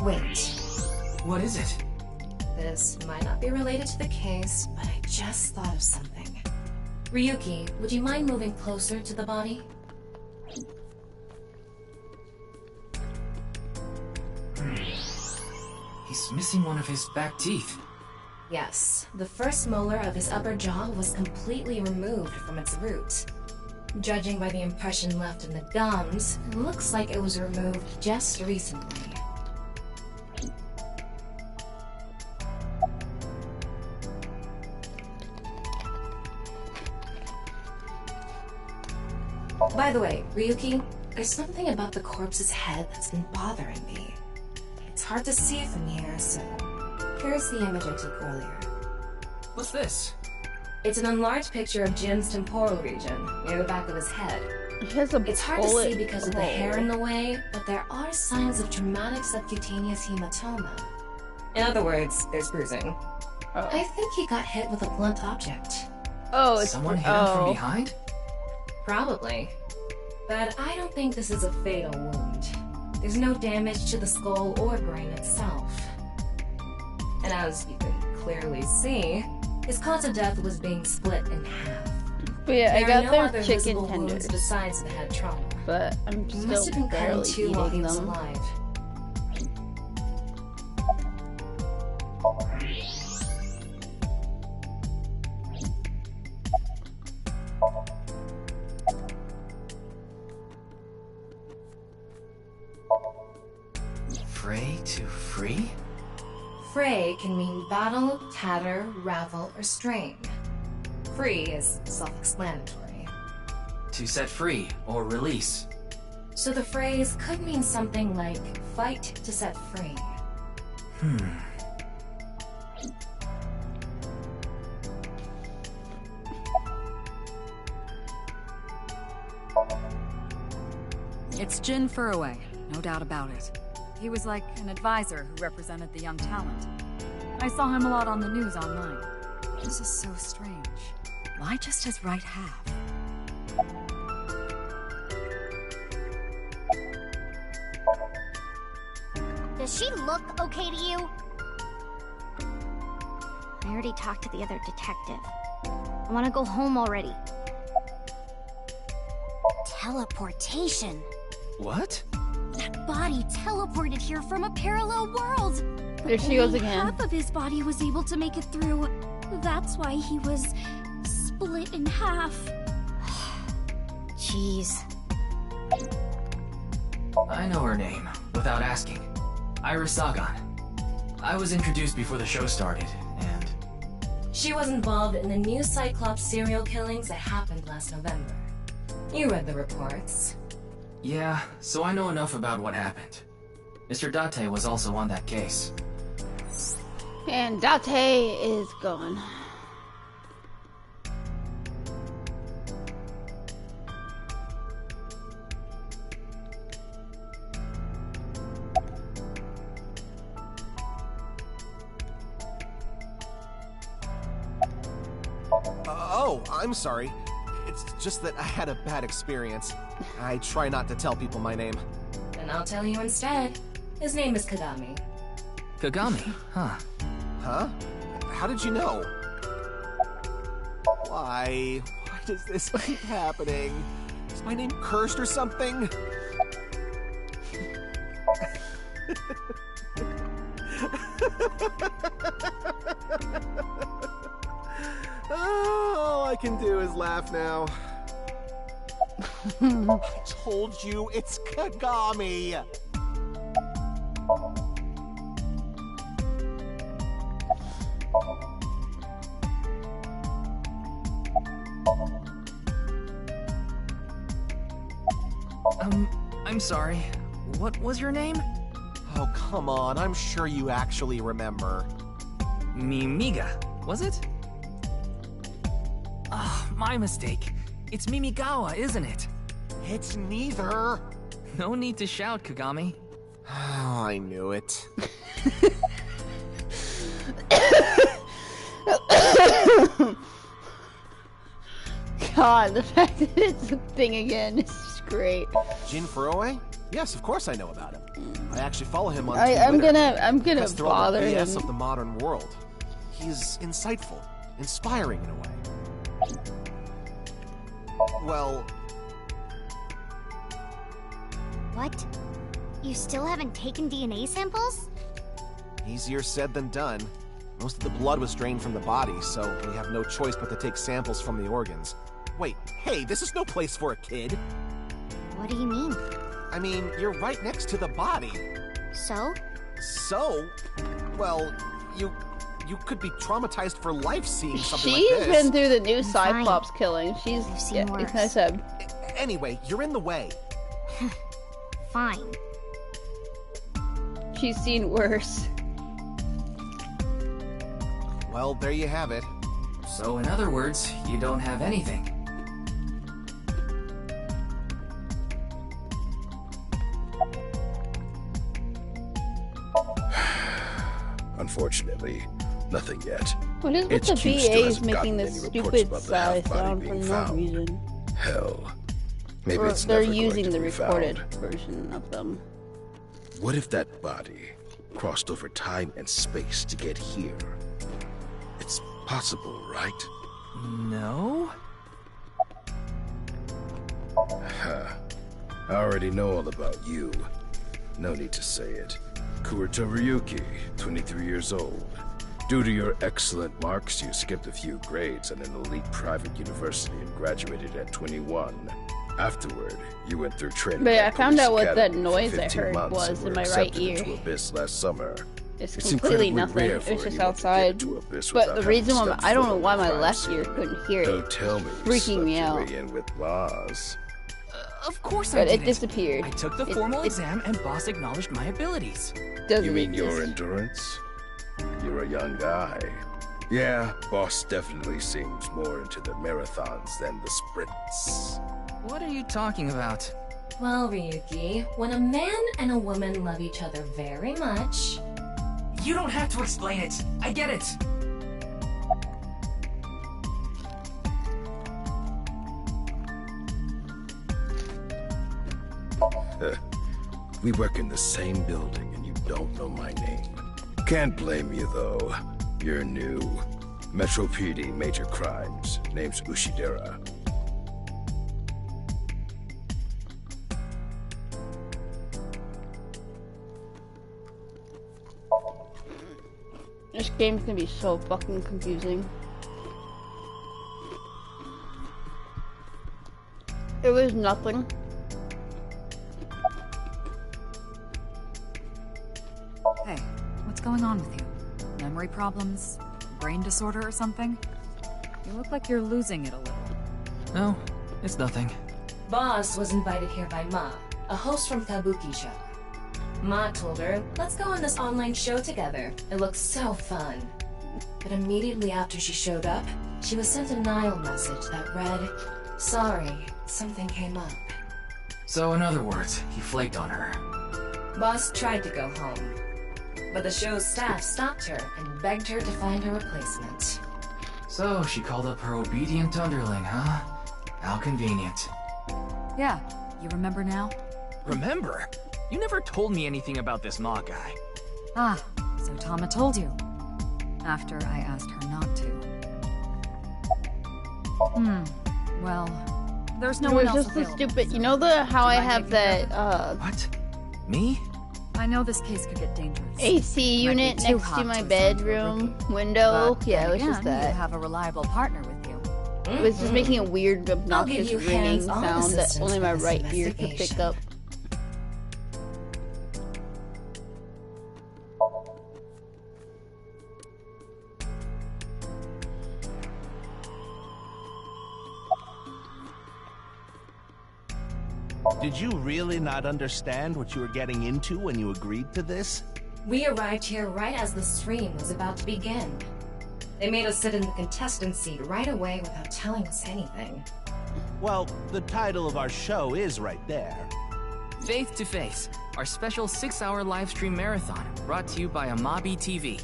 Wait. What is it? This might not be related to the case, but I just thought of something. Ryuki, would you mind moving closer to the body? He's missing one of his back teeth. Yes, the first molar of his upper jaw was completely removed from its root. Judging by the impression left in the gums, it looks like it was removed just recently. By the way, Ryuki, there's something about the corpse's head that's been bothering me. It's hard to see from here, so here's the image I took earlier. What's this? It's an enlarged picture of Jin's temporal region, near the back of his head. It's hard to see because of the hair in the way, but there are signs of traumatic subcutaneous hematoma. In other words, there's bruising. I think he got hit with a blunt object. Oh, it's someone hit him from behind? Probably. But I don't think this is a fatal wound. There's no damage to the skull or brain itself. And as you can clearly see, his cause of death was being split in half. But yeah, I got There are no their other chicken visible tenders, wounds besides the head trauma. but I'm He must still have been cutting barely too while he eating was them. alive. Fray to free? Fray can mean battle, tatter, ravel, or strain. Free is self-explanatory. To set free or release. So the phrase could mean something like fight to set free. It's Jin Furroway, no doubt about it. He was like an advisor who represented the young talent. I saw him a lot on the news online. This is so strange. Why just his right half? Does she look okay to you? I already talked to the other detective. I want to go home already. Teleportation. What? That body teleported here from a parallel world. There she goes Only again. half of his body was able to make it through. That's why he was split in half. Jeez. I know her name, without asking. Iris Sagan. I was introduced before the show started, and... She was involved in the new Cyclops serial killings that happened last November. You read the reports. Yeah, so I know enough about what happened. Mr. Date was also on that case. And Date is gone. Oh, I'm sorry. It's just that I had a bad experience. I try not to tell people my name. Then I'll tell you instead. His name is Kagami. Kagami, huh? Huh? How did you know? Why? Why does this keep happening? Is my name cursed or something? All I can do is laugh now. I told you, it's Kagami! I'm sorry. What was your name? Oh, come on. I'm sure you actually remember. Mimiga, was it? Ah, my mistake. It's Mimigawa, isn't it? It's neither. No need to shout, Kagami. Oh, I knew it. God, the fact that it's a thing again is just great. Jin Furue? Yes, of course I know about him. I actually follow him on I'm Twitter. gonna Because they're all bother the him. BS of the modern world. He's insightful, inspiring in a way. Well... What? You still haven't taken DNA samples? Easier said than done. Most of the blood was drained from the body, so we have no choice but to take samples from the organs. Wait, hey, this is no place for a kid. What do you mean? I mean, you're right next to the body. So? So? Well, you could be traumatized for life seeing something She's like this. been through the new I'm fine. Cyclops killing. She's I've seen yeah, worse. it's nice to Anyway, you're in the way. Fine. she's seen worse. Well, there you have it. So in other words, you don't have anything. Unfortunately, nothing yet. What is with the HQ still BAs hasn't making gotten this any reports stupid about the sigh half-body sound for being no found. reason? Hell, maybe Or it's they're never going using to the be recorded found. version of them. What if that body crossed over time and space to get here? It's possible, right? No? Huh. I already know all about you. No need to say it. Kurito Ryuki, 23 years old. Due to your excellent marks, you skipped a few grades at an elite private university and graduated at 21. Afterward, you went through training But at I found Police out what that Academy for noise I 15 heard months was and in were my right accepted ear. into Abyss last summer. It's It's completely incredibly nothing. rare for It's just anyone to outside. get into Abyss But without the having reason why stepped I don't know foot on why the my crime left ear scene. couldn't hear it. Don't tell me you Freaking slept me your out. way in with Laz. Of course I But did. it disappeared. I took the It- formal it exam and boss acknowledged my abilities. Doesn't You mean exist. your endurance? You're a young guy. Yeah, boss definitely seems more into the marathons than the sprints. What are you talking about? Well, Ryuki, when a man and a woman love each other very much... You don't have to explain it. I get it. We work in the same building and you don't know my name. Can't blame you though. You're new. Metro PD, major crimes. Name's Ushidera. This game's gonna be so fucking confusing. It was nothing. Hey, what's going on with you? Memory problems? Brain disorder or something? You look like you're losing it a little. No, it's nothing. Boss was invited here by Ma. a host from Kabuki-cho. Ma told her, let's go on this online show together. It looks so fun. But immediately after she showed up, she was sent a denial message that read, sorry, something came up. So in other words, he flaked on her. Boss tried to go home, but the show's staff stopped her and begged her to find a replacement. So she called up her obedient underling, huh? How convenient. Yeah, you remember now? Remember? You never told me anything about this Ma guy. Ah, so Tama told you. After I asked her not to. Well, there's no one else just the available. stupid, you know how I have that, What? Me? I know this case could get dangerous. AC Might be unit too next hot to my assign bedroom window? But Yeah, it then was just again, you that. have a reliable partner with you. It was just making a weird, obnoxious you ringing hands-on sound that assistance only my for this right ear could pick investigation. up. Did you really not understand what you were getting into when you agreed to this? We arrived here right as the stream was about to begin. They made us sit in the contestant seat right away without telling us anything. Well, the title of our show is right there. Faith to Face, our special 6-hour live stream marathon, brought to you by Amabi TV.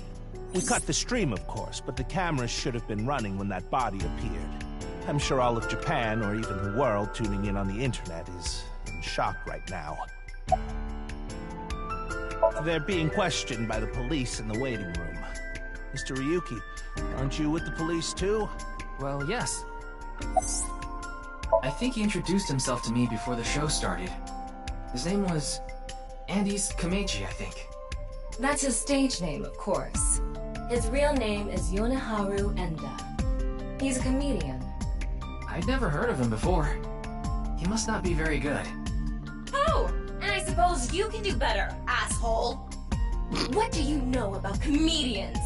We cut the stream, of course, but the cameras should have been running when that body appeared. I'm sure all of Japan, or even the world tuning in on the internet, is in shock right now. They're being questioned by the police in the waiting room. Mr. Ryuki, aren't you with the police too? Well, yes. I think he introduced himself to me before the show started. His name was Andes Kameji, I think. That's his stage name, of course. His real name is Yoneharu Enda. He's a comedian. I'd never heard of him before. He must not be very good. Oh, and I suppose you can do better, asshole. What do you know about comedians?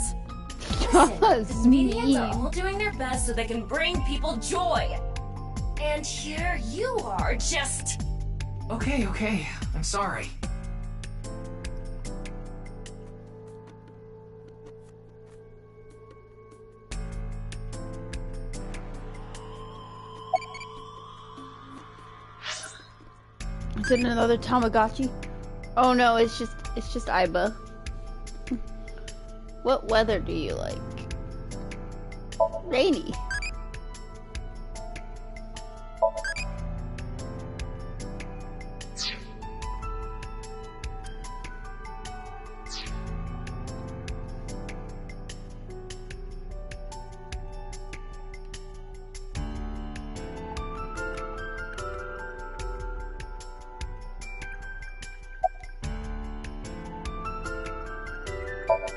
Listen, comedians are all doing their best so they can bring people joy. And here you are, just... Okay, I'm sorry. Is it another Tamagotchi? Oh no, it's just Aiba. What weather do you like? Rainy.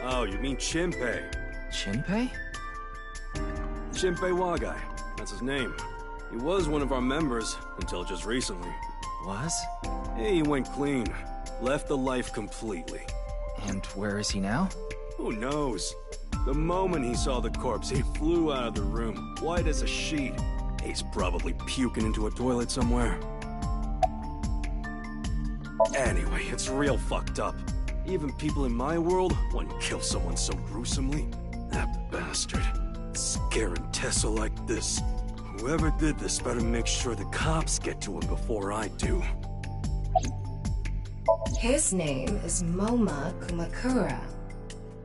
Oh, you mean Shinpei? Shinpei? Shinpei Wagai. That's his name. He was one of our members until just recently. Was? Yeah, he went clean. Left the life completely. And where is he now? Who knows? The moment he saw the corpse, he flew out of the room, white as a sheet. He's probably puking into a toilet somewhere. Anyway, it's real fucked up. Even people in my world wouldn't kill someone so gruesomely. That bastard. Scaring Tessa like this. Whoever did this better make sure the cops get to him before I do. His name is Moma Kumakura.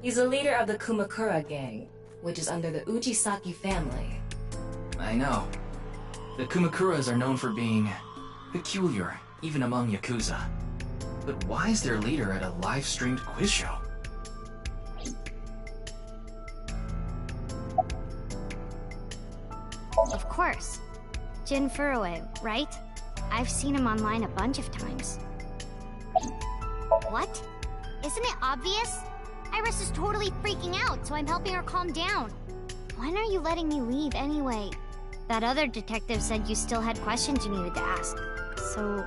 He's a leader of the Kumakura gang, which is under the Ujisaki family. I know. The Kumakuras are known for being peculiar, even among Yakuza. But why is their leader at a live-streamed quiz show? Of course. Jin Furue, right? I've seen him online a bunch of times. What? Isn't it obvious? Iris is totally freaking out, so I'm helping her calm down. When are you letting me leave anyway? That other detective said you still had questions you needed to ask. So...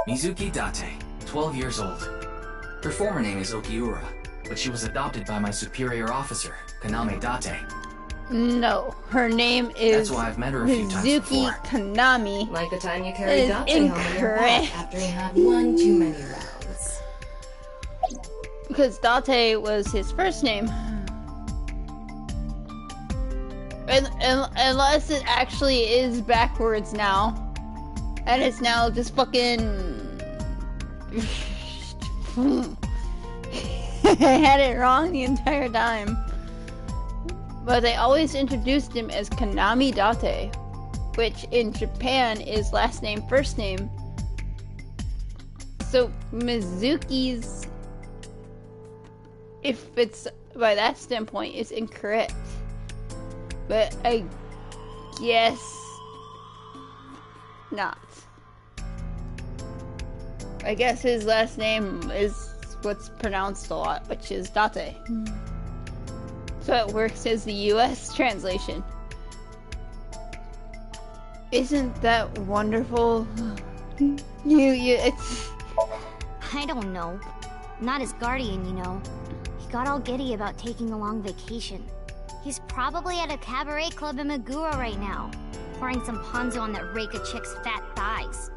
Mizuki Date, 12 years old. Her former name is Okiura, but she was adopted by my superior officer, Kaname Date. No, her name is That's why I've met her a few times Mizuki before. Kanami. Like the time you That carried is Date home in your incorrect. back after he had one too many rounds. Because Date was his first name. And unless it actually is backwards now. And it's now just fucking... I had it wrong the entire time. But they always introduced him as Kanami Date, which in Japan is last name, first name. So Mizuki's, if it's by that standpoint, is incorrect. But I guess not. I guess his last name is what's pronounced a lot, which is Date. So it works as the US translation. Isn't that wonderful? It's... I don't know. Not his guardian, you know. He got all giddy about taking a long vacation. He's probably at a cabaret club in Meguro right now, pouring some ponzu on that Reika chick's fat thighs.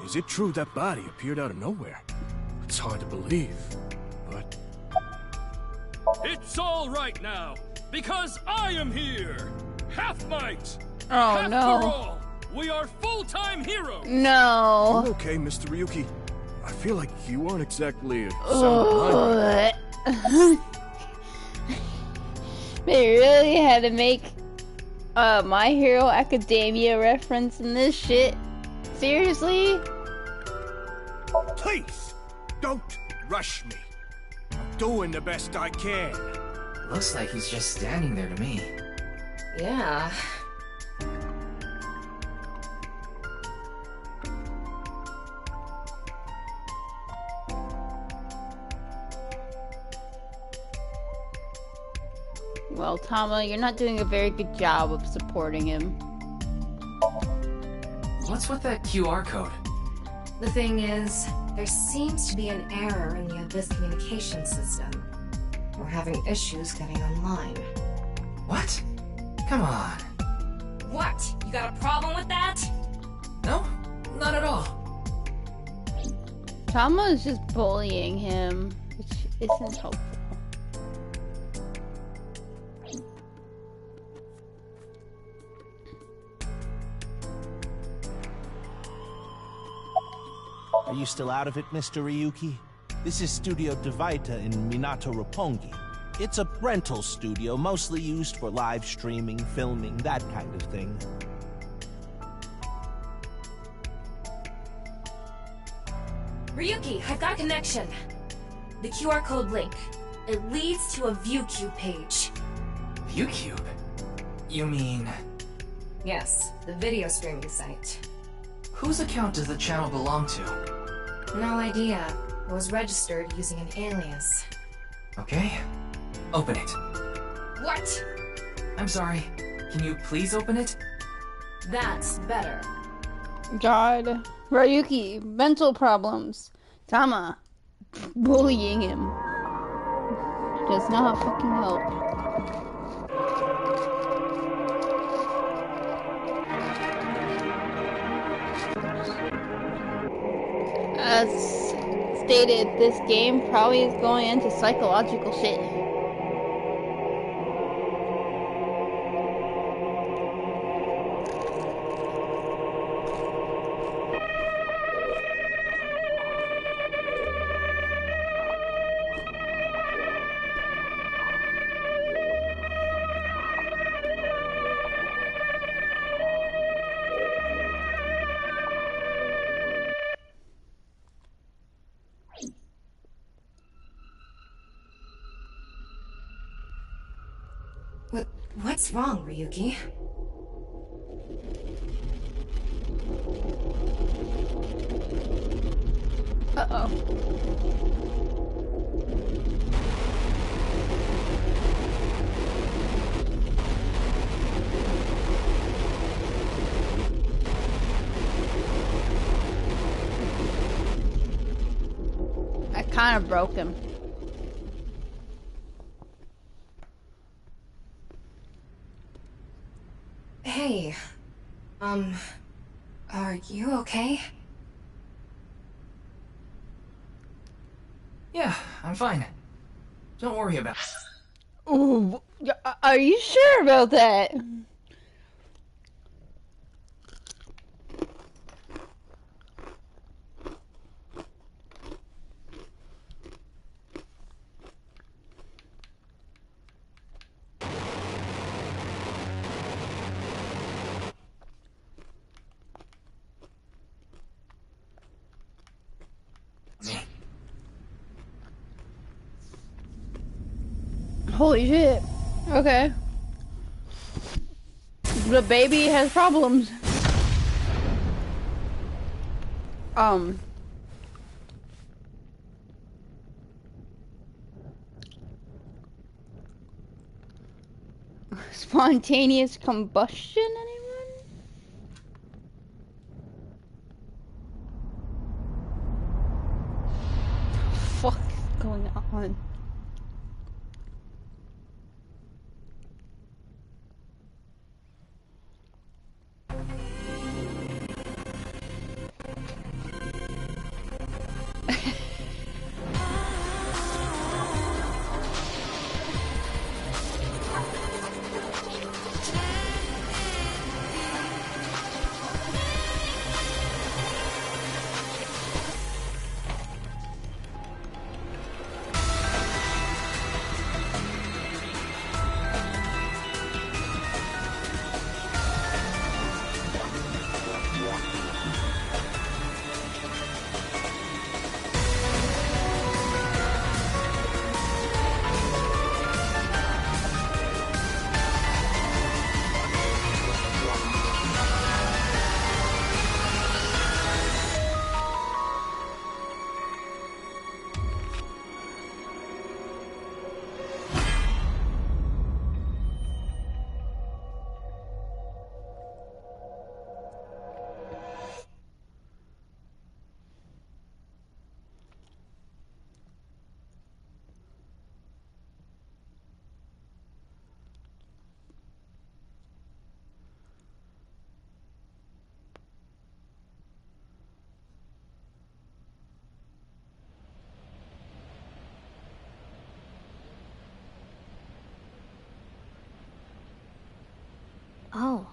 Is it true that body appeared out of nowhere? It's hard to believe, but... It's all right now, because I am here! Half might! Oh, half no. for all! We are full-time heroes! No. You okay, Mr. Ryuki? I feel like you aren't exactly a sound mind. They really had to make My Hero Academia reference in this shit. Seriously? Please, don't rush me. I'm doing the best I can. Looks like he's just standing there to me. Yeah. Well, Tama, you're not doing a very good job of supporting him. What's with that QR code? The thing is, there seems to be an error in the Abyss communication system. We're having issues getting online. What? Come on. What? You got a problem with that? No, not at all. Tama is just bullying him, which isn't helpful. Are you still out of it, Mr. Ryuki? This is Studio Devaita in Minato Roppongi. It's a rental studio mostly used for live streaming, filming, that kind of thing. Ryuki, I've got a connection. The QR code link. It leads to a ViewCube page. ViewCube? You mean... Yes, the video streaming site. Whose account does the channel belong to? No idea. It was registered using an alias. Okay. Open it. What? I'm sorry. Can you please open it? That's better. God. Ryuki, mental problems. Tama, bullying him. Does not fucking help. As stated, this game probably is going into psychological shit. What's wrong, Ryuki? Uh-oh. I kind of broke him. Hey, are you okay? Yeah, I'm fine. Don't worry about it. Ooh, are you sure about that? Holy shit. Okay. The baby has problems. Spontaneous combustion, anyone? What the fuck is going on? Oh,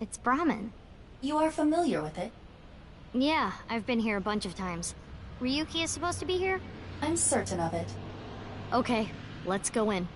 it's Brahmin. You are familiar with it? Yeah, I've been here a bunch of times. Ryuki is supposed to be here? I'm certain of it. Okay, let's go in.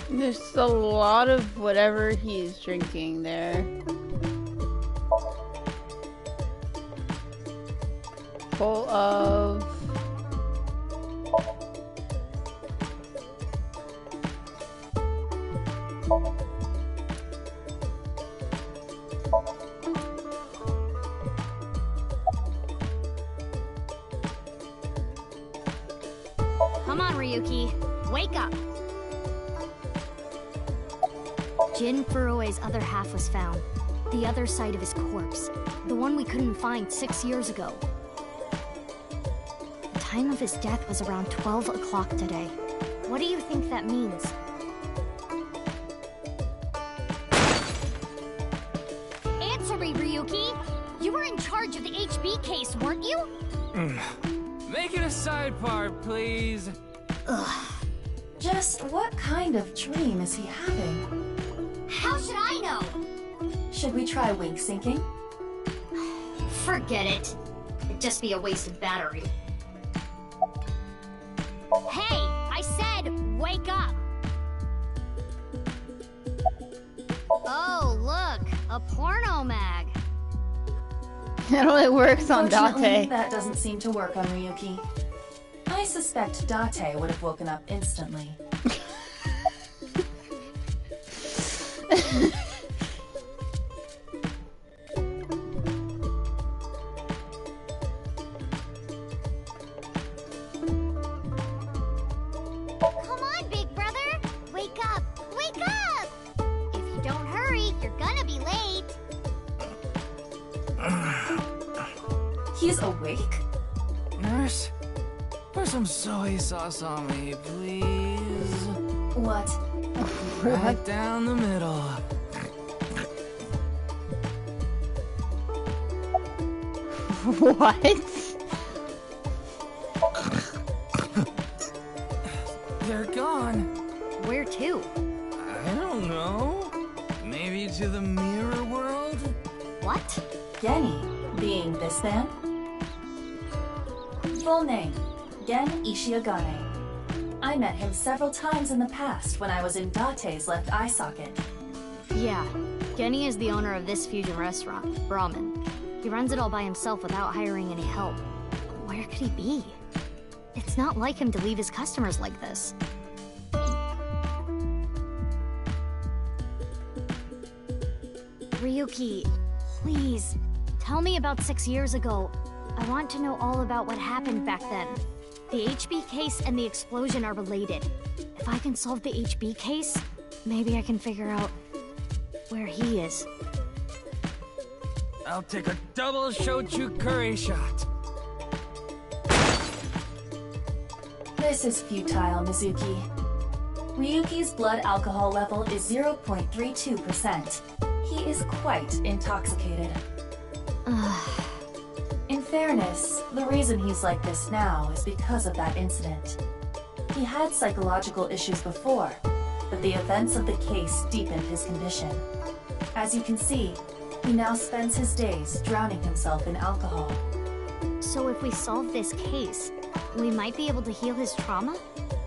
There's a lot of whatever he's drinking there. Full of... Come on, Ryuki. Wake up! Jin Furue's other half was found. The other side of his corpse. The one we couldn't find 6 years ago. The time of his death was around 12 o'clock today. What do you think that means? Answer me, Ryuki! You were in charge of the HB case, weren't you? Make it a side part, please. Ugh. Just what kind of dream is he having? How should I know? Should we try wink syncing? Forget it. It'd just be a wasted battery. Hey, I said wake up! Oh, look, a porno mag. It only works on Unfortunately, Date. that doesn't seem to work on Ryuki. I suspect Date would have woken up instantly. Come on, big brother! Wake up! Wake up! If you don't hurry, you're gonna be late. He's awake? Nurse, pour some soy sauce on me, please. What? Right down the middle. What? They're gone. Where to? I don't know. Maybe to the mirror world? What? Genny, being this man? Full name, Gen Ishiagane. I met him several times in the past when I was in Date's left eye socket. Yeah, Genny is the owner of this fusion restaurant, Brahmin. He runs it all by himself without hiring any help. Where could he be? It's not like him to leave his customers like this. Ryuki, please, tell me about 6 years ago. I want to know all about what happened back then. The HB case and the explosion are related. If I can solve the HB case, maybe I can figure out where he is. I'll take a double shochu curry shot. This is futile, Mizuki. Ryuki's blood alcohol level is 0.32%. He is quite intoxicated. In fairness, the reason he's like this now is because of that incident. He had psychological issues before, but the events of the case deepened his condition. As you can see, he now spends his days drowning himself in alcohol. So if we solve this case, we might be able to heal his trauma?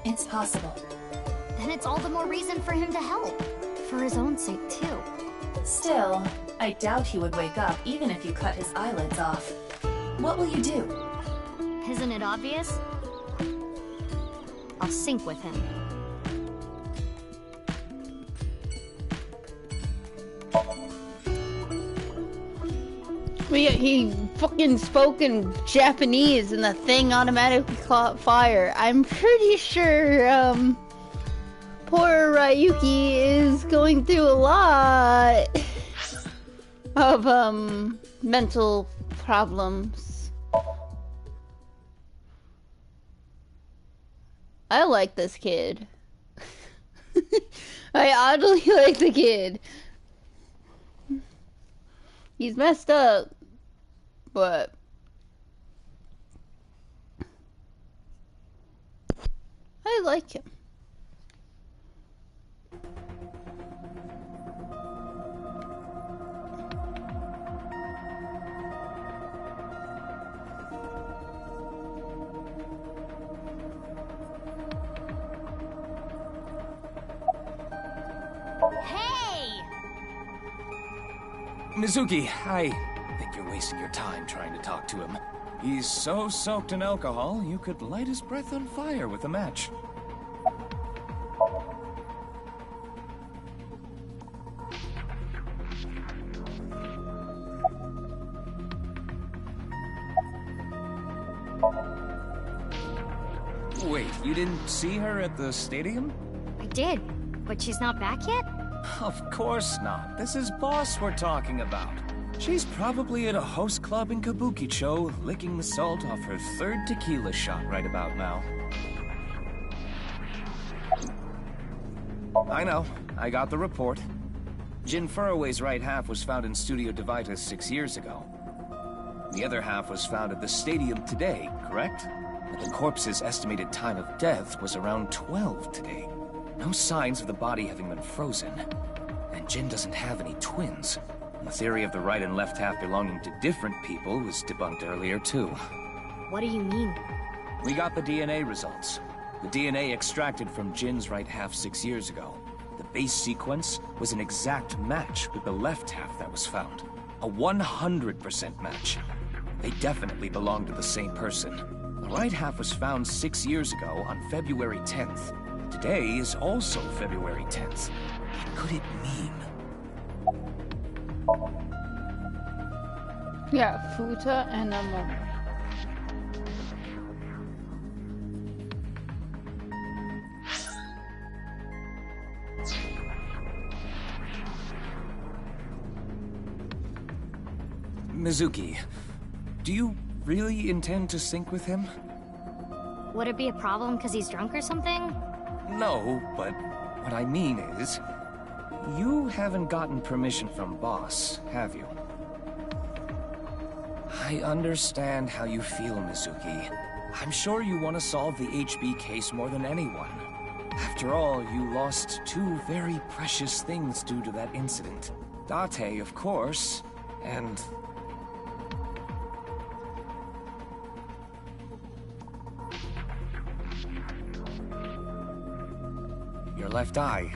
It's possible. Then it's all the more reason for him to help. For his own sake, too. Still, I doubt he would wake up even if you cut his eyelids off. What will you do? Isn't it obvious? I'll sync with him. He fucking spoke in Japanese and the thing automatically caught fire. I'm pretty sure, poor Ryuki is going through a lot of, mental problems. I like this kid. I oddly like the kid. He's messed up, but I like him. Hey! Mizuki, I think you're wasting your time trying to talk to him. He's so soaked in alcohol, you could light his breath on fire with a match. Wait, you didn't see her at the stadium? I did, but she's not back yet? Of course not. This is Boss we're talking about. She's probably at a host club in Kabukicho, licking the salt off her third tequila shot right about now. I know. I got the report. Jin Furroway's right half was found in Studio Devitas 6 years ago. The other half was found at the stadium today, correct? But the corpse's estimated time of death was around 12 today. No signs of the body having been frozen. And Jin doesn't have any twins. The theory of the right and left half belonging to different people was debunked earlier, too. What do you mean? We got the DNA results. The DNA extracted from Jin's right half 6 years ago. The base sequence was an exact match with the left half that was found. A 100% match. They definitely belong to the same person. The right half was found 6 years ago on February 10th. Today is also February 10th. What could it mean? Yeah, Futa and a moment. Mizuki, do you really intend to sync with him? Would it be a problem because he's drunk or something? No, but what I mean is, you haven't gotten permission from Boss, have you? I understand how you feel, Mizuki. I'm sure you want to solve the HB case more than anyone. After all, you lost two very precious things due to that incident. Date, of course, and... your left eye.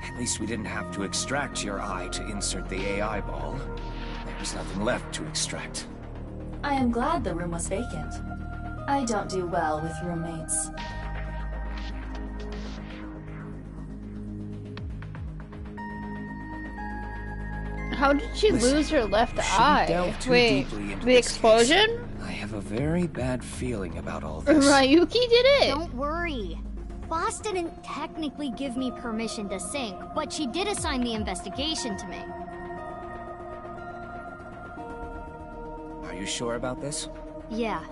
At least we didn't have to extract your eye to insert the AI ball. There was nothing left to extract. I am glad the room was vacant. I don't do well with roommates. How did she lose her left eye? Wait, the explosion? I have a very bad feeling about all this. Ryuki did it! Don't worry. Boss didn't technically give me permission to sync, but she did assign the investigation to me. Are you sure about this? Yeah.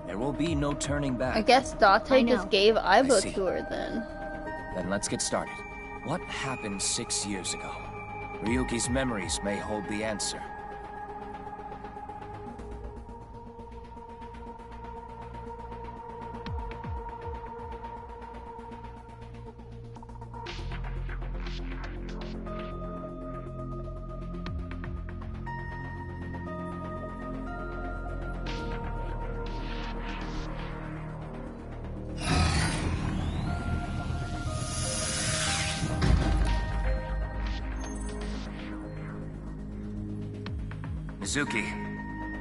There will be no turning back. I guess Date just gave Aiba to her then. Then let's get started. What happened 6 years ago? Ryuki's memories may hold the answer. Mizuki,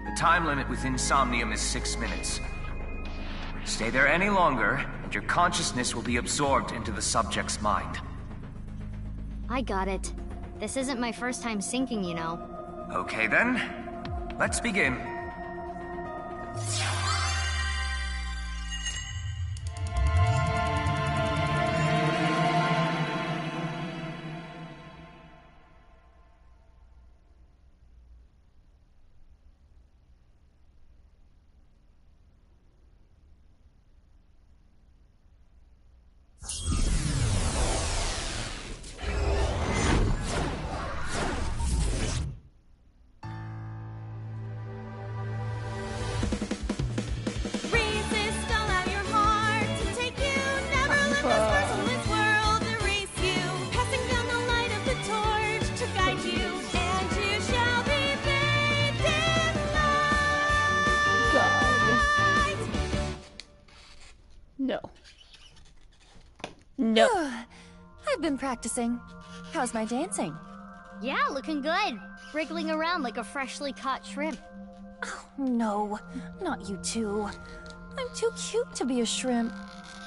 the time limit within Somnium is 6 minutes. Stay there any longer, and your consciousness will be absorbed into the subject's mind. I got it. This isn't my first time syncing, you know. Okay then, let's begin. No. No. I've been practicing. How's my dancing? Yeah, looking good. Wriggling around like a freshly caught shrimp. Oh, no. Not you two. I'm too cute to be a shrimp.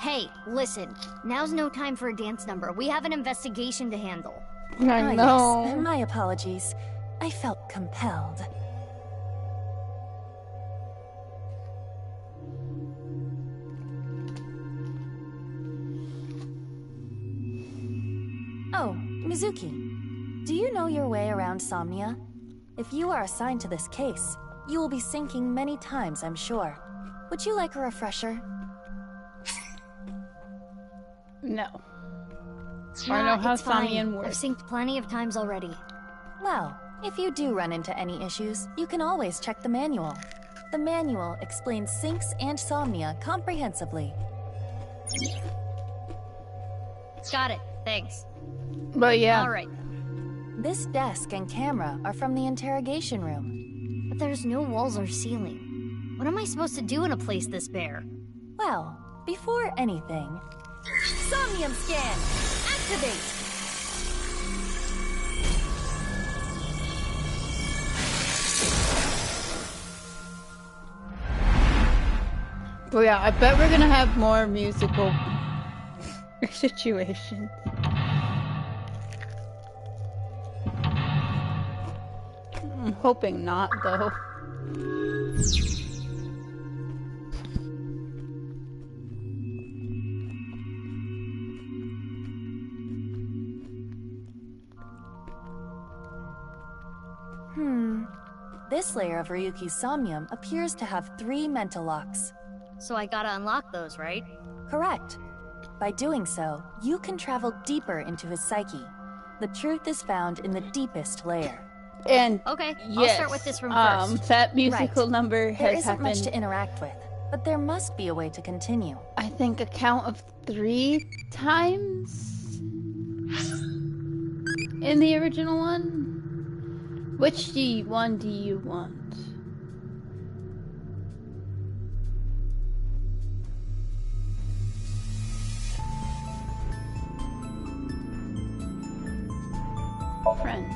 Hey, listen. Now's no time for a dance number. We have an investigation to handle. I know. Yes. My apologies. I felt compelled. Oh, Mizuki, do you know your way around Somnia? If you are assigned to this case, you will be syncing many times, I'm sure. Would you like a refresher? No. I know how Somnian I've works. synced plenty of times already. Well, if you do run into any issues, you can always check the manual. The manual explains syncs and Somnia comprehensively. Got it. Thanks. But yeah. All right. This desk and camera are from the interrogation room. But there's no walls or ceiling. What am I supposed to do in a place this bare? Well, before anything, Somnium scan! Activate! But yeah, I bet we're gonna have more musical situations. I'm hoping not, though. This layer of Ryuki's Somnium appears to have 3 mental locks. So I gotta unlock those, right? Correct. By doing so, you can travel deeper into his psyche. The truth is found in the deepest layer. And okay, yes, I'll start with this room first. That musical number has There isn't happened. much to interact with, but there must be a way to continue. I think a count of 3 times in the original one. Which one do you want? Friends.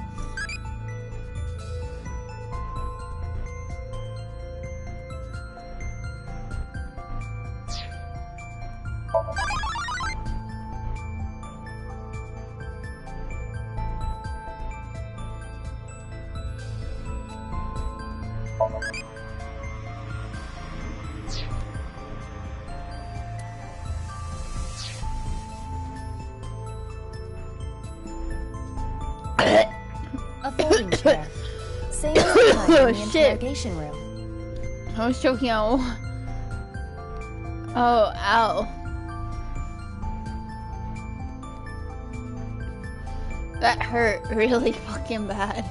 A folding chair. Same as the kind in the interrogation room. I was choking out. Oh, ow. That hurt really fucking bad.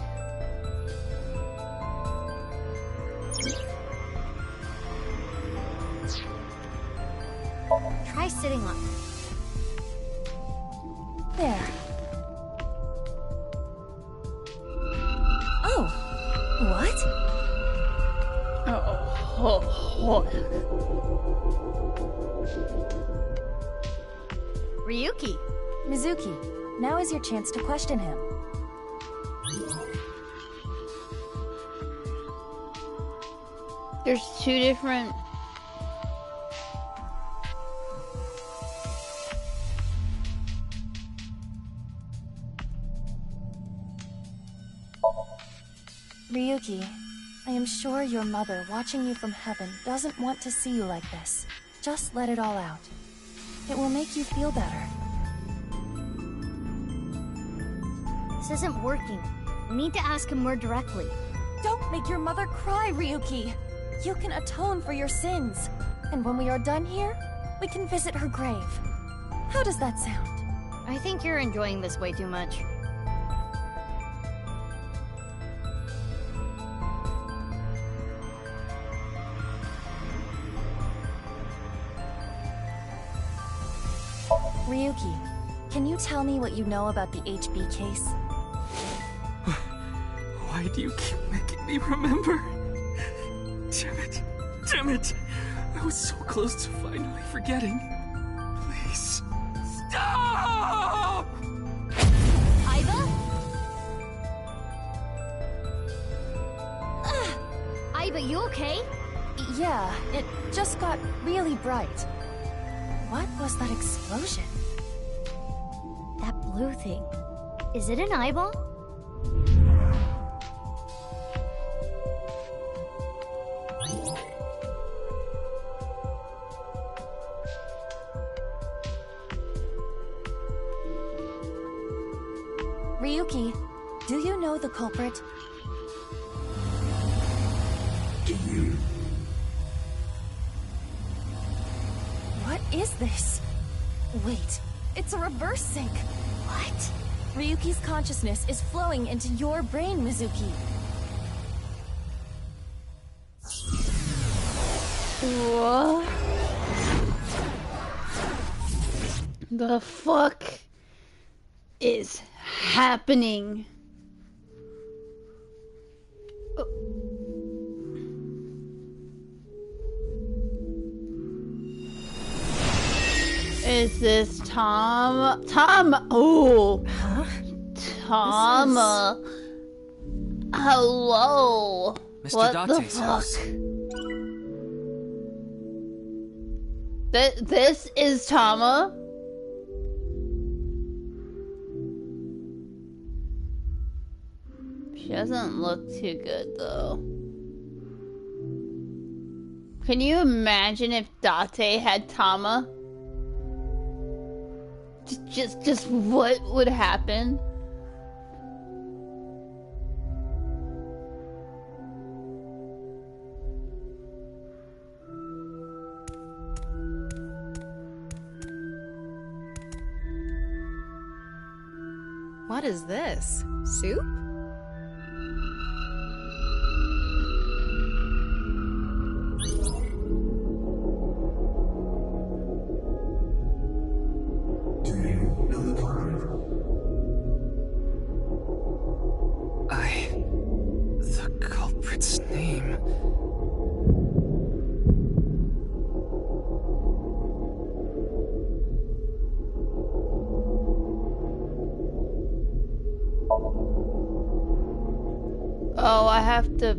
Try sitting on it. There. Oh. What? Ryuki. Mizuki, now is your chance to question him. There's 2 different... Ryuki, I am sure your mother, watching you from heaven, doesn't want to see you like this. Just let it all out. It will make you feel better. This isn't working. We need to ask him more directly. Don't make your mother cry, Ryuki! You can atone for your sins. And when we are done here, we can visit her grave. How does that sound? I think you're enjoying this way too much. Ryuki, can you tell me what you know about the HB case? Why do you keep making me remember? Damn it. Damn it. I was so close to finally forgetting. Please. Stop! Aiba? Aiba, you okay? Yeah, it just got really bright. What was that explosion? That blue thing. Is it an eyeball? Ryuki, do you know the culprit? Do you? What is this? Wait, it's a reverse sync. What? Ryuki's consciousness is flowing into your brain, Mizuki. What the fuck is happening? Is this Tom? Oh. Huh? Tom. Hello. Mr. What the Date's fuck? house. This is Tama? She doesn't look too good though. Can you imagine if Date had Tama? Just what would happen? What is this? Soup? Do you know the culprit? The culprit's name. Oh, I have to...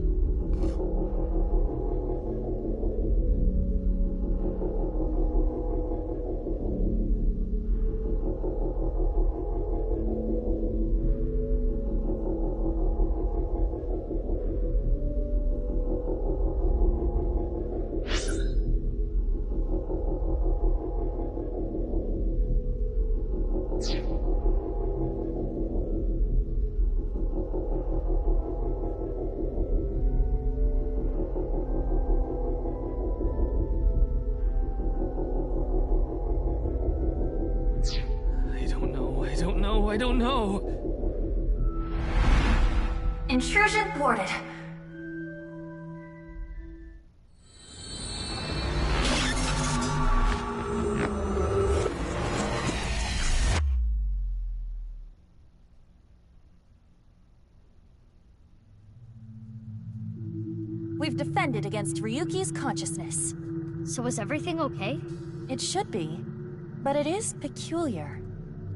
I don't know. Intrusion thwarted. We've defended against Ryuki's consciousness. So is everything okay? It should be, but it is peculiar.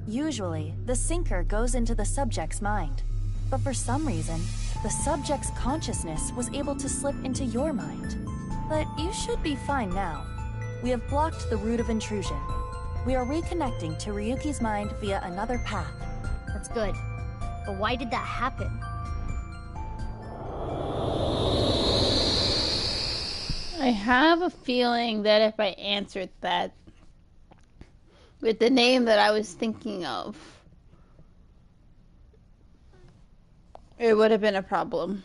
Usually, the sinker goes into the subject's mind, but for some reason, the subject's consciousness was able to slip into your mind. But you should be fine now. We have blocked the route of intrusion. We are reconnecting to Ryuki's mind via another path. That's good. But why did that happen? I have a feeling that if I answered that with the name that I was thinking of, it would have been a problem.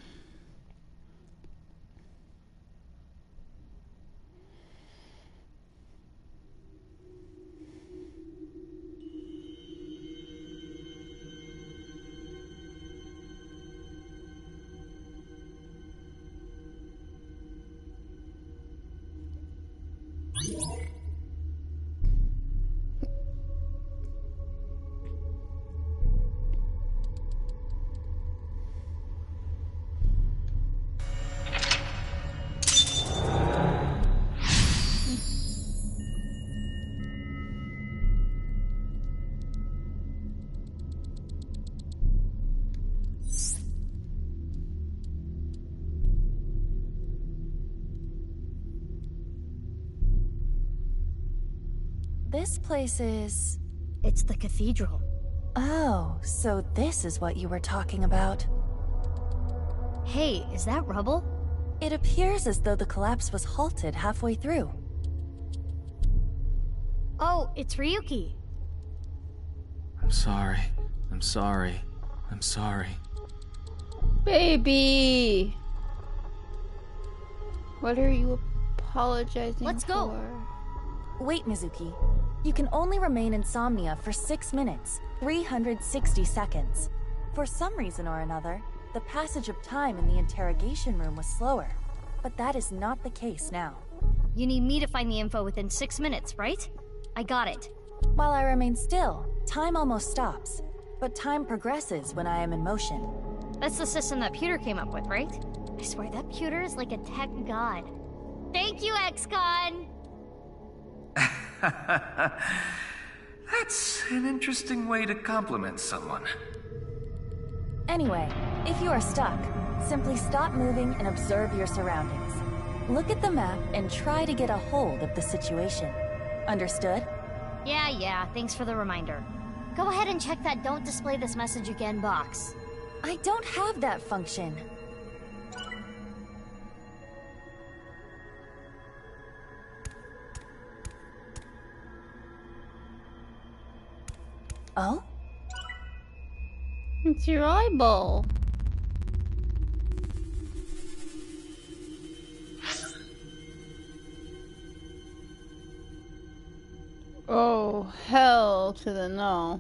This place is... It's the cathedral. Oh, so this is what you were talking about. Hey, is that rubble? It appears as though the collapse was halted halfway through. Oh, it's Ryuki. I'm sorry. I'm sorry. I'm sorry. Baby! What are you apologizing Let's for? go. Wait, Mizuki. You can only remain insomnia for 6 minutes, 360 seconds. For some reason or another, the passage of time in the interrogation room was slower. But that is not the case now. You need me to find the info within 6 minutes, right? I got it. While I remain still, time almost stops. But time progresses when I am in motion. That's the system that Peter came up with, right? I swear that pewter is like a tech god. Thank you, ex-con! That's an interesting way to compliment someone. Anyway, if you are stuck, simply stop moving and observe your surroundings. Look at the map and try to get a hold of the situation. Understood? Yeah, thanks for the reminder. Go ahead and check that don't display this message again box. I don't have that function. Oh? It's your eyeball. Oh, hell to the no.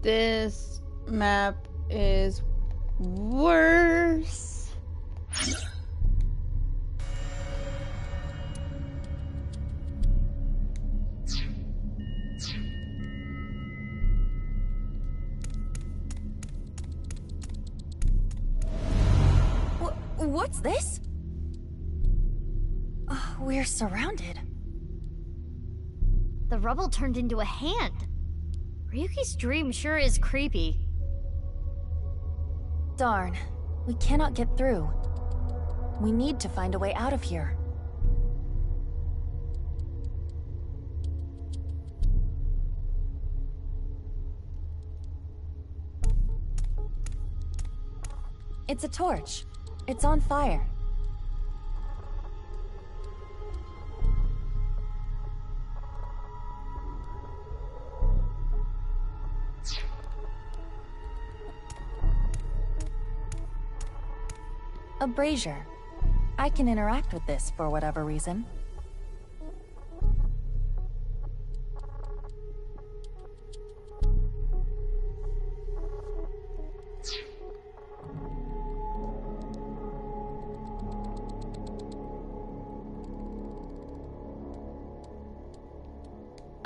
This map is worse. What's this? We're surrounded. The rubble turned into a hand. Ryuki's dream sure is creepy. Darn. We cannot get through. We need to find a way out of here. It's a torch. It's on fire. A brazier. I can interact with this for whatever reason.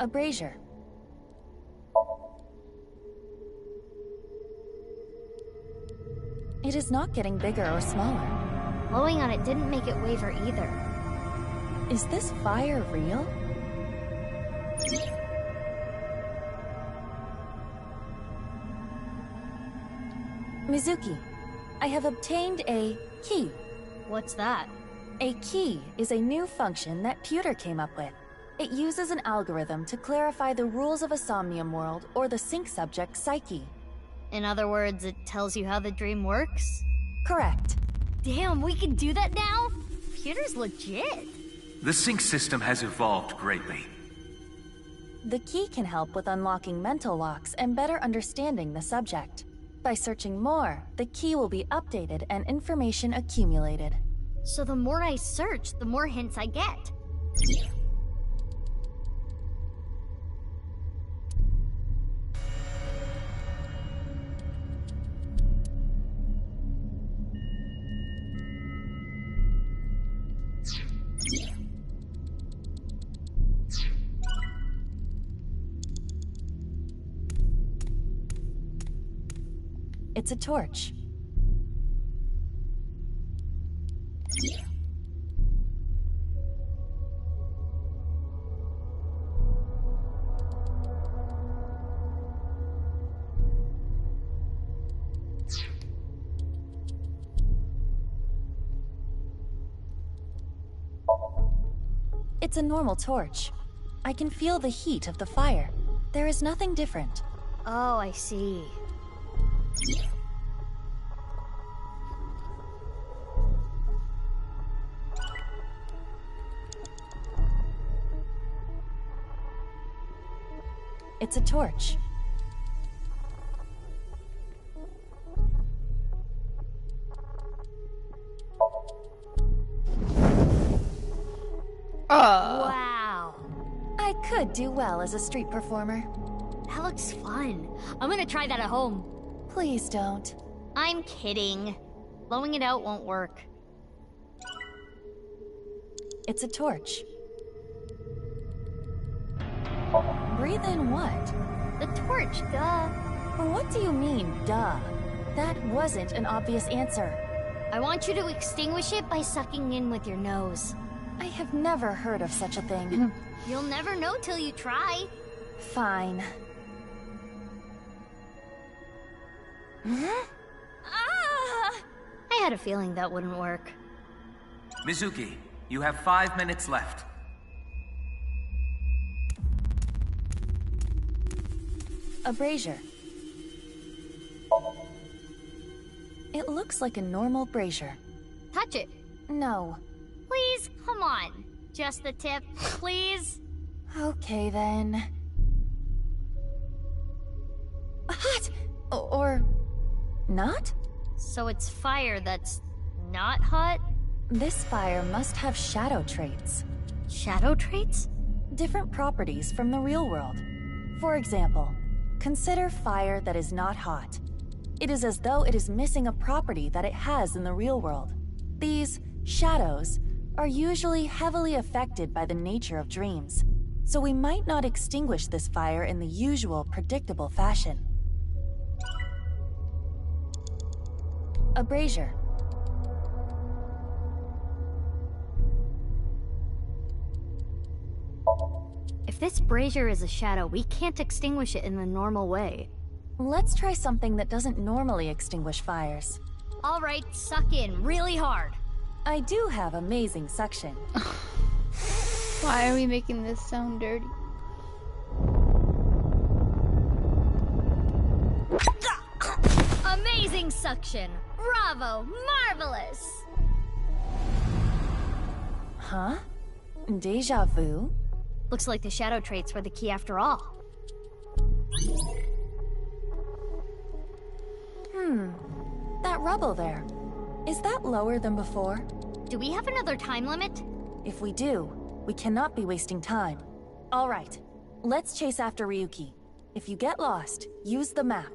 A brazier. It is not getting bigger or smaller. Blowing on it didn't make it waver either. Is this fire real? Mizuki, I have obtained a key. What's that? A key is a new function that Pewter came up with. It uses an algorithm to clarify the rules of a Somnium world or the sync subject's psyche. In other words, it tells you how the dream works? Correct. Damn, we can do that now? Pewter's legit. The sync system has evolved greatly. The key can help with unlocking mental locks and better understanding the subject. By searching more, the key will be updated and information accumulated. So the more I search, the more hints I get. It's a torch. It's a normal torch. I can feel the heat of the fire. There is nothing different. Oh, I see. It's a torch. Wow. I could do well as a street performer. That looks fun. I'm gonna try that at home. Please don't. I'm kidding. Blowing it out won't work. It's a torch. Breathe in what? The torch, duh. What do you mean, duh? That wasn't an obvious answer. I want you to extinguish it by sucking in with your nose. I have never heard of such a thing. You'll never know till you try. Fine. Ah! I had a feeling that wouldn't work. Mizuki, you have 5 minutes left. A brazier. It looks like a normal brazier. Touch it. No. Please, come on. Just the tip, please. Okay then. Hot! Or not? So it's fire that's not hot? This fire must have shadow traits. Shadow traits? Different properties from the real world. For example, consider fire that is not hot. It is as though it is missing a property that it has in the real world. These shadows are usually heavily affected by the nature of dreams, so we might not extinguish this fire in the usual predictable fashion. A brazier. If this brazier is a shadow, we can't extinguish it in the normal way. Let's try something that doesn't normally extinguish fires. All right, suck in really hard. I do have amazing suction. Why are we making this sound dirty? Amazing suction! Bravo! Marvelous! Huh? Deja vu? Looks like the shadow traits were the key after all. That rubble there. Is that lower than before? Do we have another time limit? If we do, we cannot be wasting time. All right, let's chase after Ryuki. If you get lost, use the map.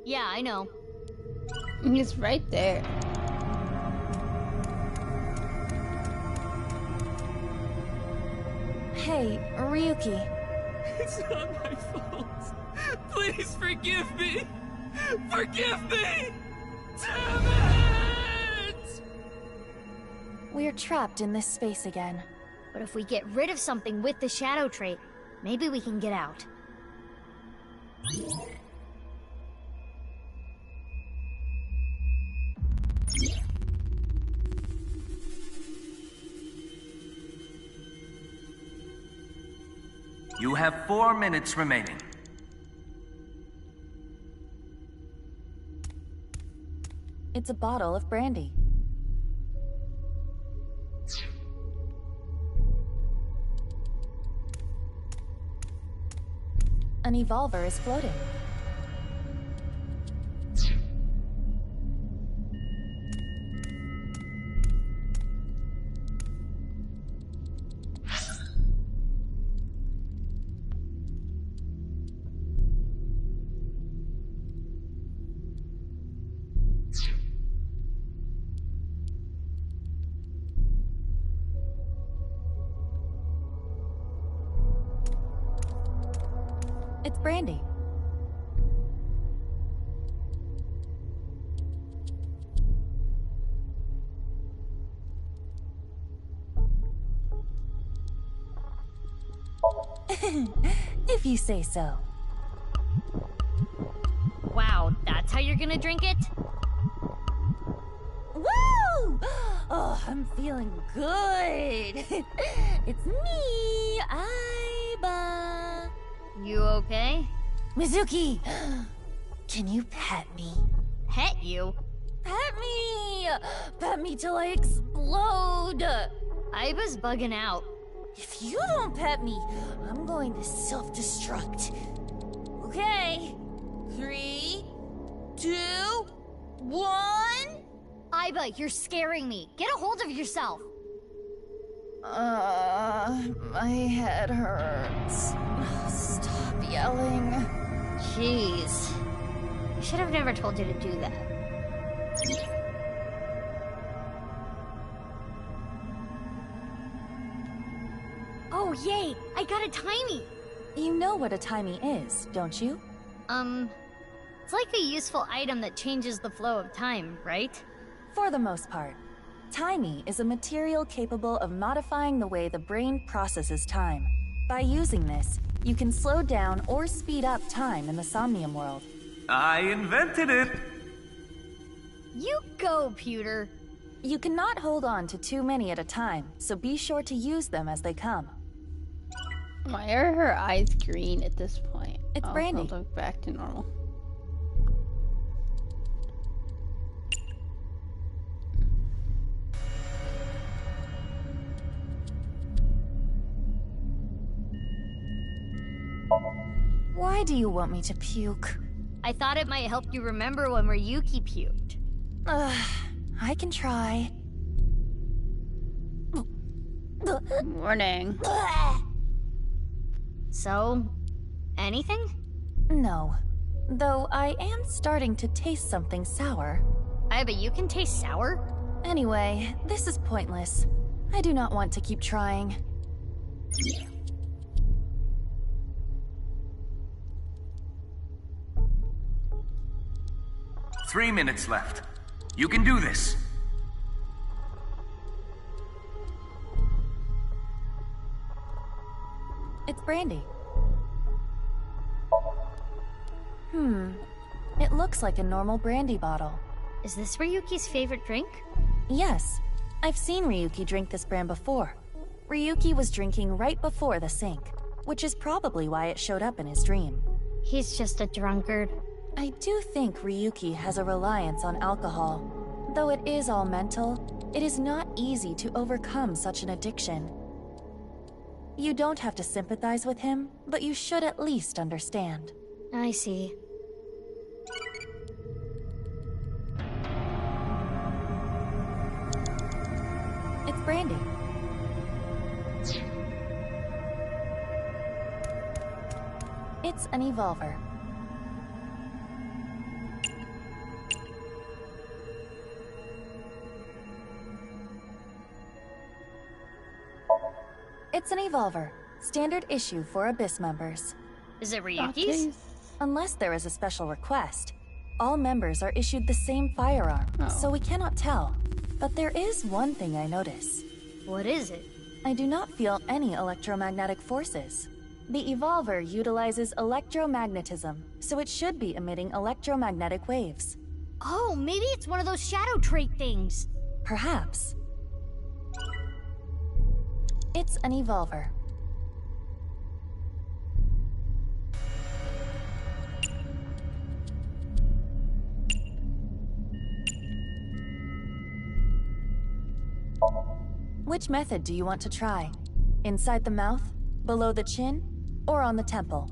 Yeah, I know. It's right there. Hey, Ryuki. It's not my fault. Please forgive me. Forgive me! Damn it! We're trapped in this space again. But if we get rid of something with the shadow trait, maybe we can get out. You have 4 minutes remaining. It's a bottle of brandy. An evolver is floating. It's brandy. If you say so. Wow, that's how you're gonna drink it? Woo! Oh, I'm feeling good. It's me, Aiba. You okay? Mizuki, can you pet me? Pet you? Pet me! Pet me till I explode! Aiba's bugging out. If you don't pet me, I'm going to self-destruct. Okay. 3, 2, 1... Aiba, you're scaring me. Get a hold of yourself. My head hurts. Stop yelling. Jeez. I should have never told you to do that. Oh, yay! I got a timey! You know what a timey is, don't you? It's like a useful item that changes the flow of time, right? For the most part. Timey is a material capable of modifying the way the brain processes time. By using this, you can slow down or speed up time in the Somnium world. I invented it! You go, Pewter! You cannot hold on to too many at a time, so be sure to use them as they come. Why are her eyes green at this point? It's Brandy. I'll look back to normal. Why do you want me to puke? I thought it might help you remember when Ryuki puked. I can try. Morning. So, anything? No. Though I am starting to taste something sour. I bet you can taste sour? Anyway, this is pointless. I do not want to keep trying. 3 minutes left. You can do this. It's Brandy. It looks like a normal brandy bottle. Is this Ryuki's favorite drink? Yes. I've seen Ryuki drink this brand before. Ryuki was drinking right before the sink, which is probably why it showed up in his dream. He's just a drunkard. I do think Ryuki has a reliance on alcohol. Though it is all mental, it is not easy to overcome such an addiction. You don't have to sympathize with him, but you should at least understand. I see. It's Brandy. It's an evolver. It's an evolver. Standard issue for Abyss members. Is it Ryuki's? Unless there is a special request. All members are issued the same firearm, so we cannot tell. But there is one thing I notice. What is it? I do not feel any electromagnetic forces. The evolver utilizes electromagnetism, so it should be emitting electromagnetic waves. Oh, maybe it's one of those shadow trait things. Perhaps. It's an evolver. Which method do you want to try? Inside the mouth, below the chin, or on the temple?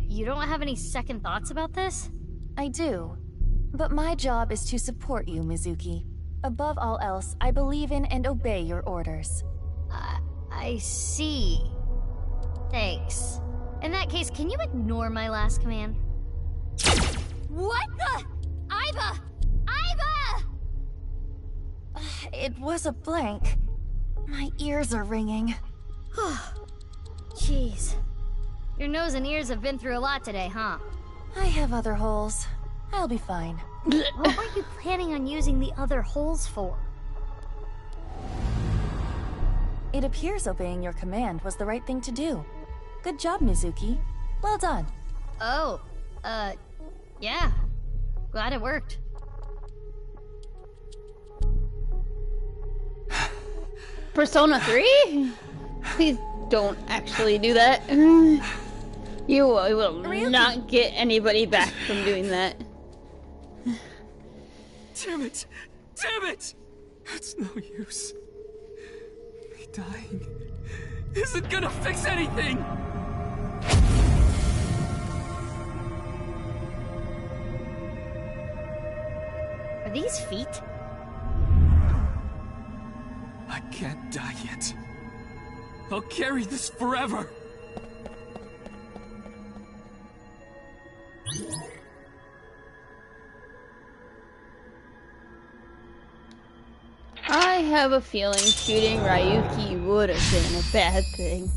You don't have any second thoughts about this? I do. But my job is to support you, Mizuki. Above all else, I believe in and obey your orders. I see. Thanks. In that case, can you ignore my last command? What the? Aiba! Aiba! It was a blank. My ears are ringing. Jeez. Your nose and ears have been through a lot today, huh? I have other holes. I'll be fine. What were you planning on using the other holes for? It appears obeying your command was the right thing to do. Good job, Mizuki. Well done. Oh, yeah. Glad it worked. Persona 3? Please don't actually do that. You will not get anybody back from doing that. Damn it! Damn it! It's no use. Me dying isn't gonna fix anything! Are these feet? I can't die yet. I'll carry this forever! I have a feeling shooting Ryuki would have been a bad thing.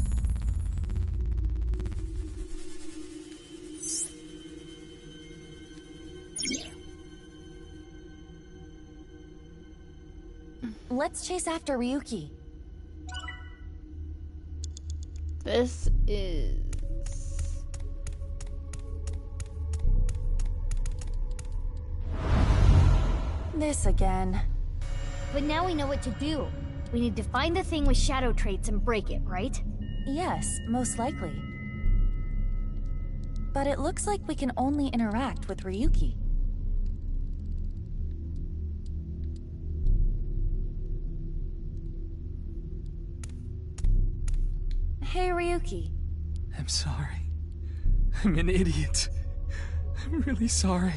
Let's chase after Ryuki. This is... This again. But now we know what to do. We need to find the thing with shadow traits and break it, right? Yes, most likely. But it looks like we can only interact with Ryuki. Hey, Ryuki. I'm sorry. I'm an idiot. I'm really sorry.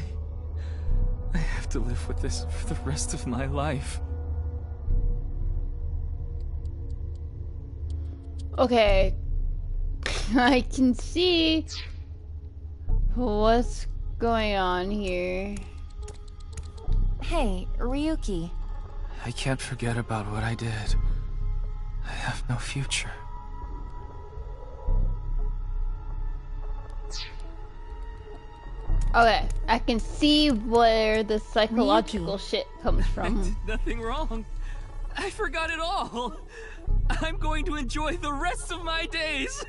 I have to live with this for the rest of my life. Okay. I can see what's going on here. Hey, Ryuki. I can't forget about what I did. I have no future. Okay, I can see where the psychological shit comes from. I did nothing wrong. I forgot it all. I'm going to enjoy the rest of my days.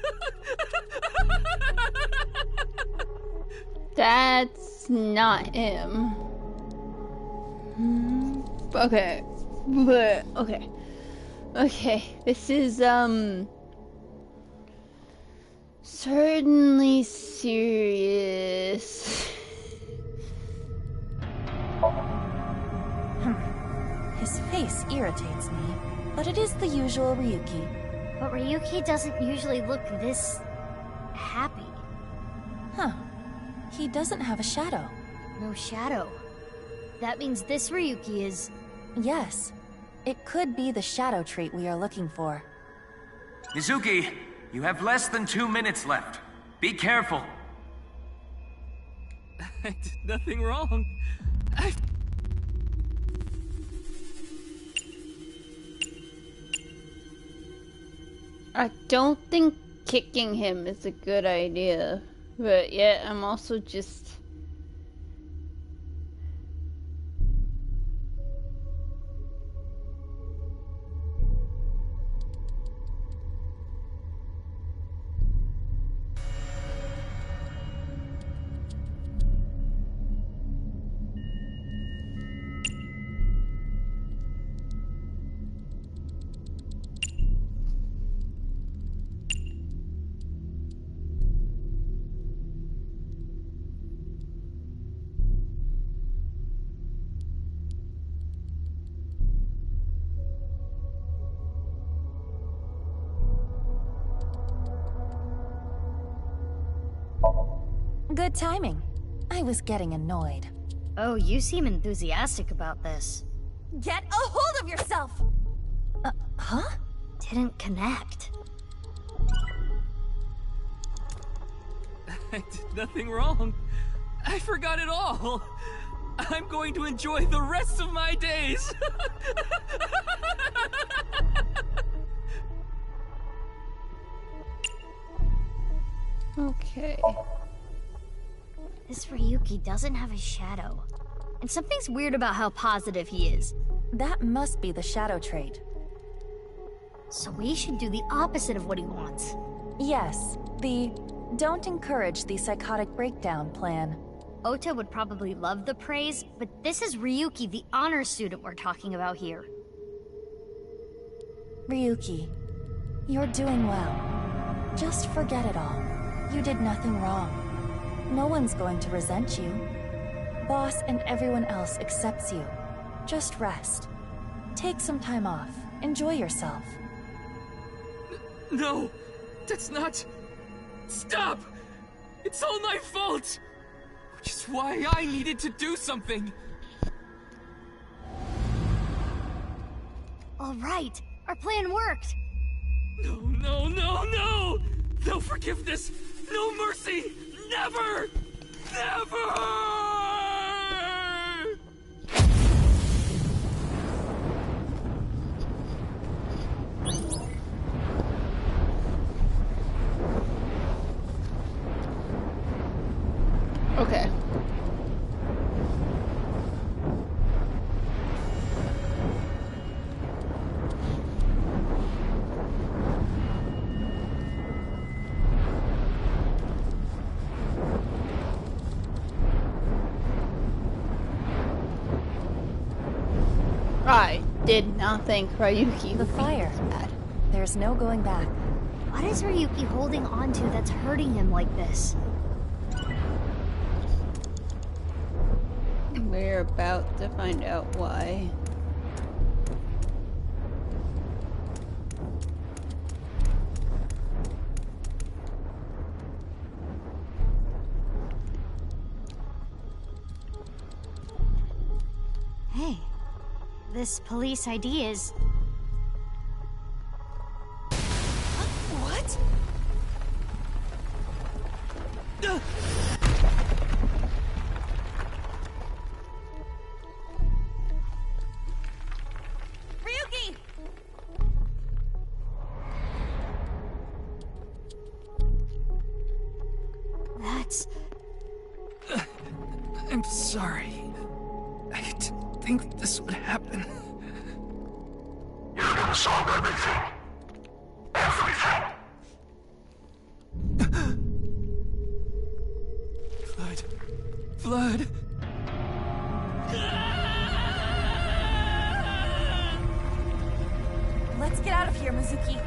That's not him. Okay. Okay. Okay. This is, certainly serious. His face irritates me, but it is the usual Ryuki. But Ryuki doesn't usually look this... happy. Huh. He doesn't have a shadow. No shadow. That means this Ryuki is... Yes. It could be the shadow trait we are looking for. Mizuki, you have less than 2 minutes left. Be careful. I did nothing wrong. I don't think kicking him is a good idea, but yet I'm also just... Good timing. I was getting annoyed. Oh, you seem enthusiastic about this. Get a hold of yourself! Huh? Didn't connect. I did nothing wrong. I forgot it all. I'm going to enjoy the rest of my days. Okay. This Ryuki doesn't have a shadow. And something's weird about how positive he is. That must be the shadow trait. So we should do the opposite of what he wants. Yes, the don't encourage the psychotic breakdown plan. Ota would probably love the praise, but this is Ryuki, the honor student we're talking about here. Ryuki, you're doing well. Just forget it all. You did nothing wrong. No one's going to resent you. Boss and everyone else accepts you. Just rest. Take some time off. Enjoy yourself. No, that's not... Stop! It's all my fault! Which is why I needed to do something. All right, our plan worked. No, no, no, no! No forgiveness! No mercy! Never! Never! Okay. did not think Ryuki The fire. There's no going back. What is Ryuki holding on to that's hurting him like this? We're about to find out why. Hey, this police ID is... What? Ryuki! That's... I'm sorry. I didn't think this would happen. You're gonna solve everything. Everything. Blood. Let's get out of here, Mizuki.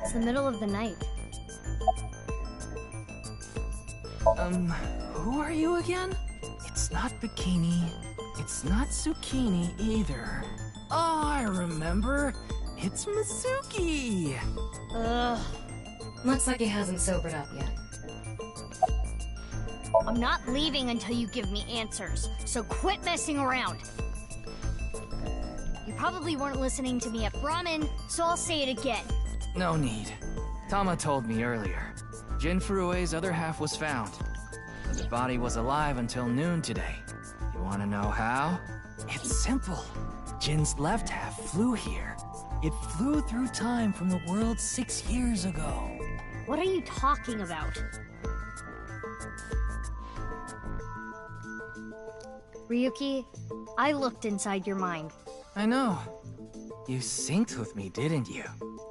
It's the middle of the night. Who are you again? It's not bikini. It's not zucchini either. Oh, I remember. It's Mizuki! Ugh. Looks like he hasn't sobered up yet. I'm not leaving until you give me answers, so quit messing around. You probably weren't listening to me at Brahmin, so I'll say it again. No need. Tama told me earlier. Jin Furue's other half was found. But the body was alive until noon today. You wanna know how? It's simple. Jin's left half flew here. It flew through time from the world 6 years ago. What are you talking about? Ryuki, I looked inside your mind. I know. You synced with me, didn't you?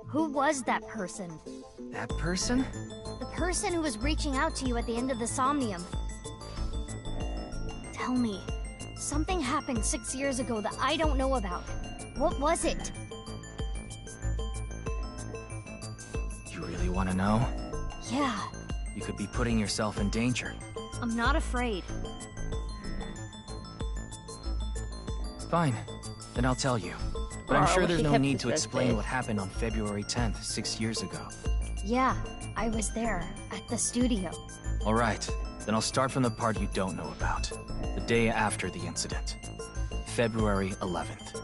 Who was that person? That person? The person who was reaching out to you at the end of the Somnium. Tell me, something happened 6 years ago that I don't know about. What was it? You really want to know? Yeah, You could be putting yourself in danger. I'm not afraid. Fine. Then I'll tell you. But Oh, I'm I sure wish there's he no kept need his to red explain face. what happened on February 10th, 6 years ago. Yeah, I was there, at the studio. Alright, then I'll start from the part you don't know about. The day after the incident. February 11th.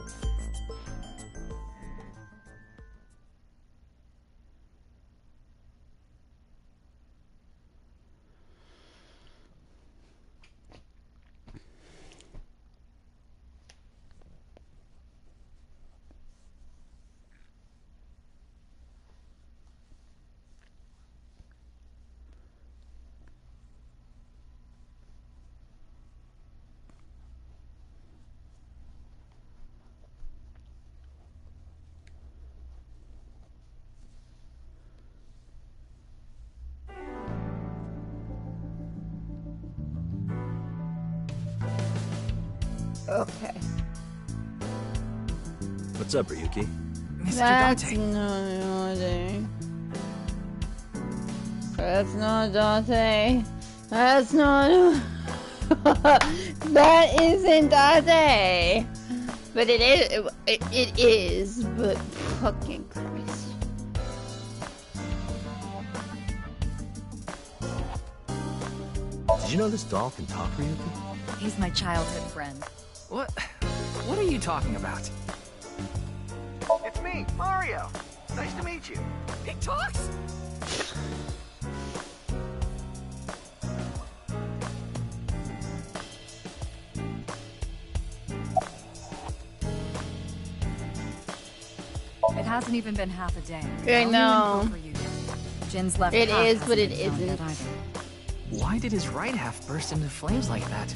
Okay. What's up, Ryuki? Mr. That's Dante. not Dante. That's not Dante. That's not. That isn't Dante. But it is. It is. But fucking Christ. Did you know this doll can talk, Ryuki? He's my childhood friend. What are you talking about? It's me, Mario. Nice to meet you. He talks? It hasn't even been half a day. I know. For you yet. Jin's left It half is, but hasn't it been found yet isn't. either. Why did his right half burst into flames like that?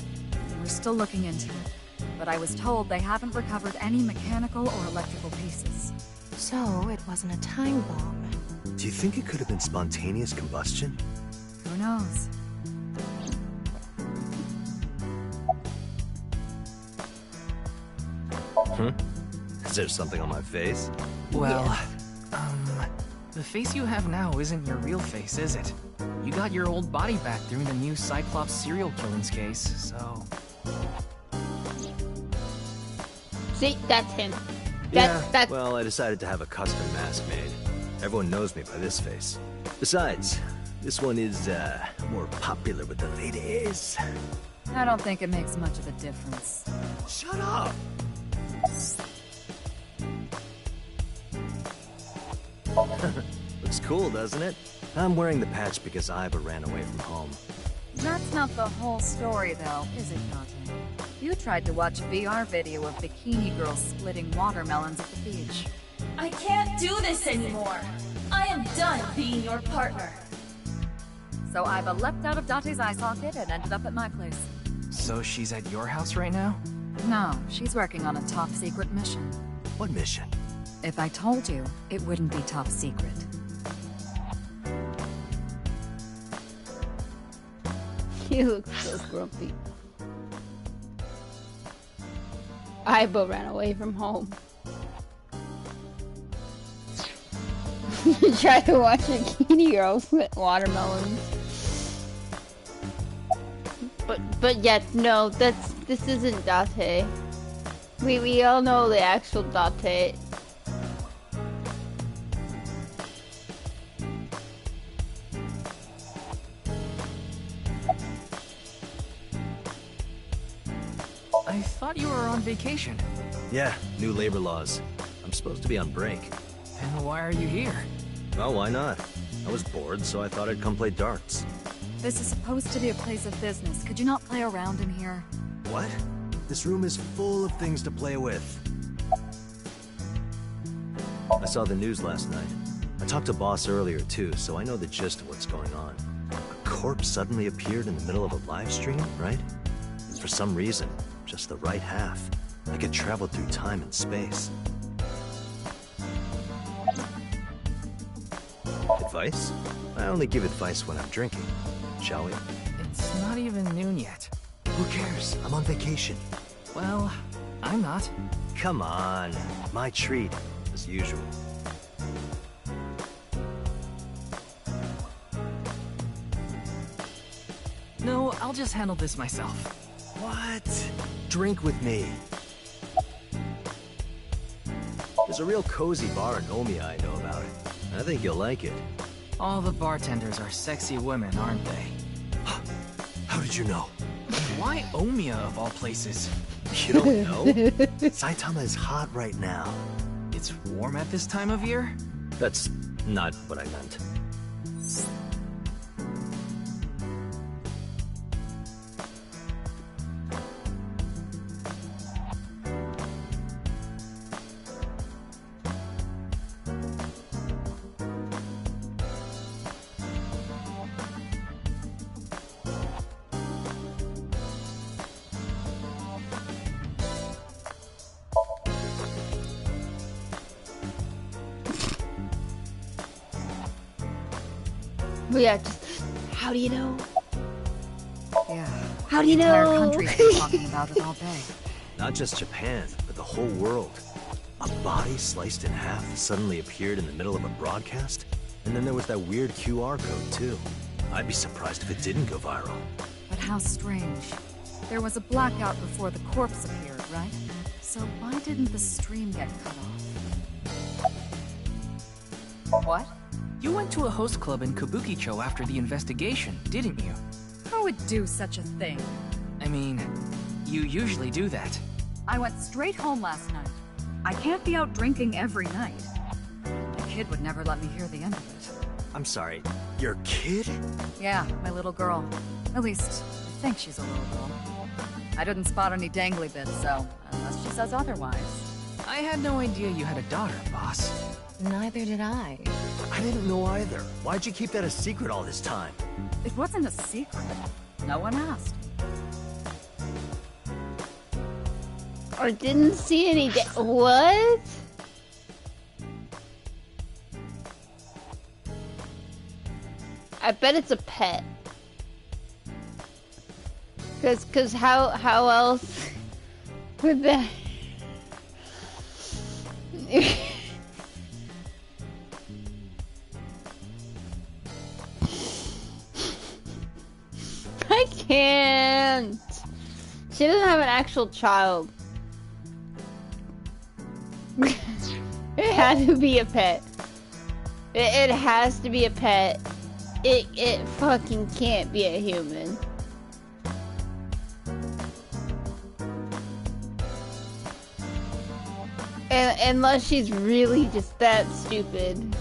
We're still looking into it, but I was told they haven't recovered any mechanical or electrical pieces. So it wasn't a time bomb. Do you think it could have been spontaneous combustion? Who knows? Is there something on my face? Well, the face you have now isn't your real face, is it? You got your old body back during the new Cyclops serial killings case, so... See, that's him. That's... Well, I decided to have a custom mask made. Everyone knows me by this face. Besides, this one is, more popular with the ladies. I don't think it makes much of a difference. Shut up! Looks cool, doesn't it? I'm wearing the patch because Iva ran away from home. That's not the whole story, though, is it, Dante? You tried to watch a VR video of bikini girls splitting watermelons at the beach. I can't do this anymore. I am done being your partner. So Iva leapt out of Dante's eye socket and ended up at my place. So she's at your house right now? No, she's working on a top-secret mission. What mission? If I told you, it wouldn't be top secret. He looks so grumpy. Iba ran away from home. You tried to watch a bikini girl split watermelons. But yet, no, this isn't Dante. We all know the actual Dante. I thought you were on vacation. Yeah, new labor laws. I'm supposed to be on break. And why are you here? Well, why not? I was bored, so I thought I'd come play darts. This is supposed to be a place of business. Could you not play around in here? What? This room is full of things to play with. I saw the news last night. I talked to Boss earlier too, so I know the gist of what's going on. A corpse suddenly appeared in the middle of a live stream, right? For some reason, just the right half. Like it traveled through time and space. Advice? I only give advice when I'm drinking. Shall we? It's not even noon yet. Who cares? I'm on vacation. Well, I'm not. Come on. My treat, as usual. No, I'll just handle this myself. What? Drink with me. There's a real cozy bar in Omiya I know about. I think you'll like it. All the bartenders are sexy women, aren't they? How did you know? Why Omiya of all places? You don't know? Saitama is hot right now. It's warm at this time of year? That's not what I meant. But yeah, just, how do you know? Yeah. How do you the entire know? country's been talking about it all day. Not just Japan, but the whole world. A body sliced in half suddenly appeared in the middle of a broadcast? And then there was that weird QR code, too. I'd be surprised if it didn't go viral. But how strange. There was a blackout before the corpse appeared, right? So why didn't the stream get cut off? What? You went to a host club in Kabukicho after the investigation, didn't you? Who would do such a thing? I mean, you usually do that. I went straight home last night. I can't be out drinking every night. The kid would never let me hear the end of it. I'm sorry, your kid? Yeah, my little girl. At least, I think she's a little girl. I didn't spot any dangly bits, so unless she says otherwise. I had no idea you had a daughter, boss. Neither did I. I didn't know either. Why'd you keep that a secret all this time? It wasn't a secret. No one asked. Or didn't see any what? I bet it's a pet. Cause how else would that? I can't. She doesn't have an actual child. It had to be a pet. It has to be a pet. It fucking can't be a human. Unless she's really just that stupid.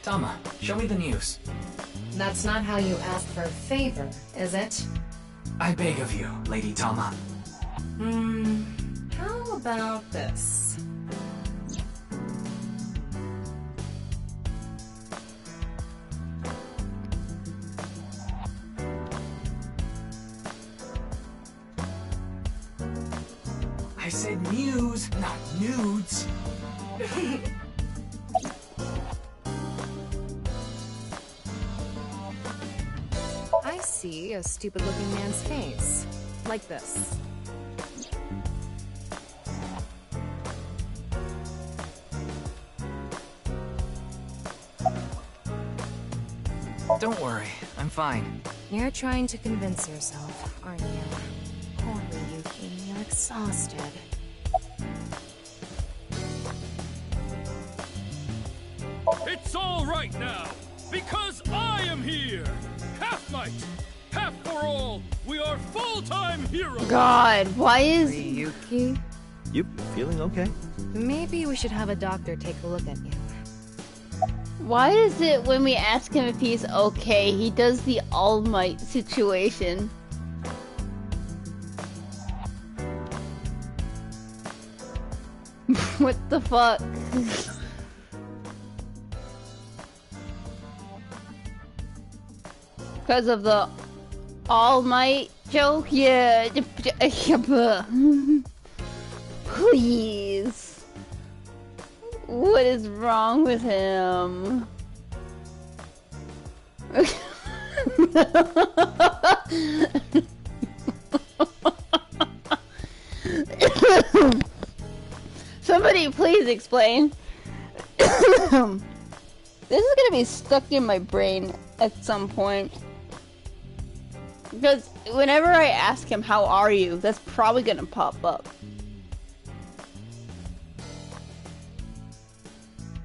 Tama, show me the news. That's not how you ask for a favor, is it? I beg of you, Lady Tama. How about this? I said news, not nudes. I see a stupid-looking man's face. Like this. Don't worry, I'm fine. You're trying to convince yourself, aren't you? Poor Yuki, you're exhausted. It's all right now, because I am here! Half might, half for all, we are full-time heroes! God, why is... Yuki? You feeling okay? Maybe we should have a doctor take a look at you. Why is it when we ask him if he's okay, he does the All Might situation? What the fuck? Because of the All Might joke? Yeah. Please. What is wrong with him? Somebody please explain. This is gonna be stuck in my brain at some point. Because whenever I ask him, how are you? That's probably gonna pop up.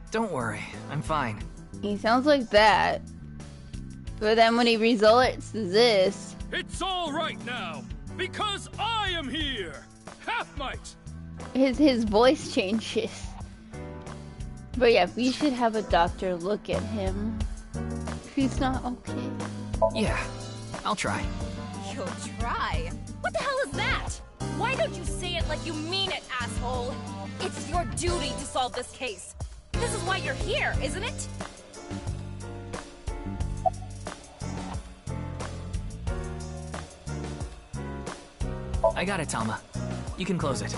Don't worry, I'm fine. He sounds like that. But then when he resorts to this... It's all right now, because I am here! Half might! His voice changes. But yeah, we should have a doctor look at him. If he's not okay. Yeah, I'll try. You'll try. What the hell is that? Why don't you say it like you mean it, asshole? It's your duty to solve this case. This is why you're here, isn't it? I got it, Tama. You can close it.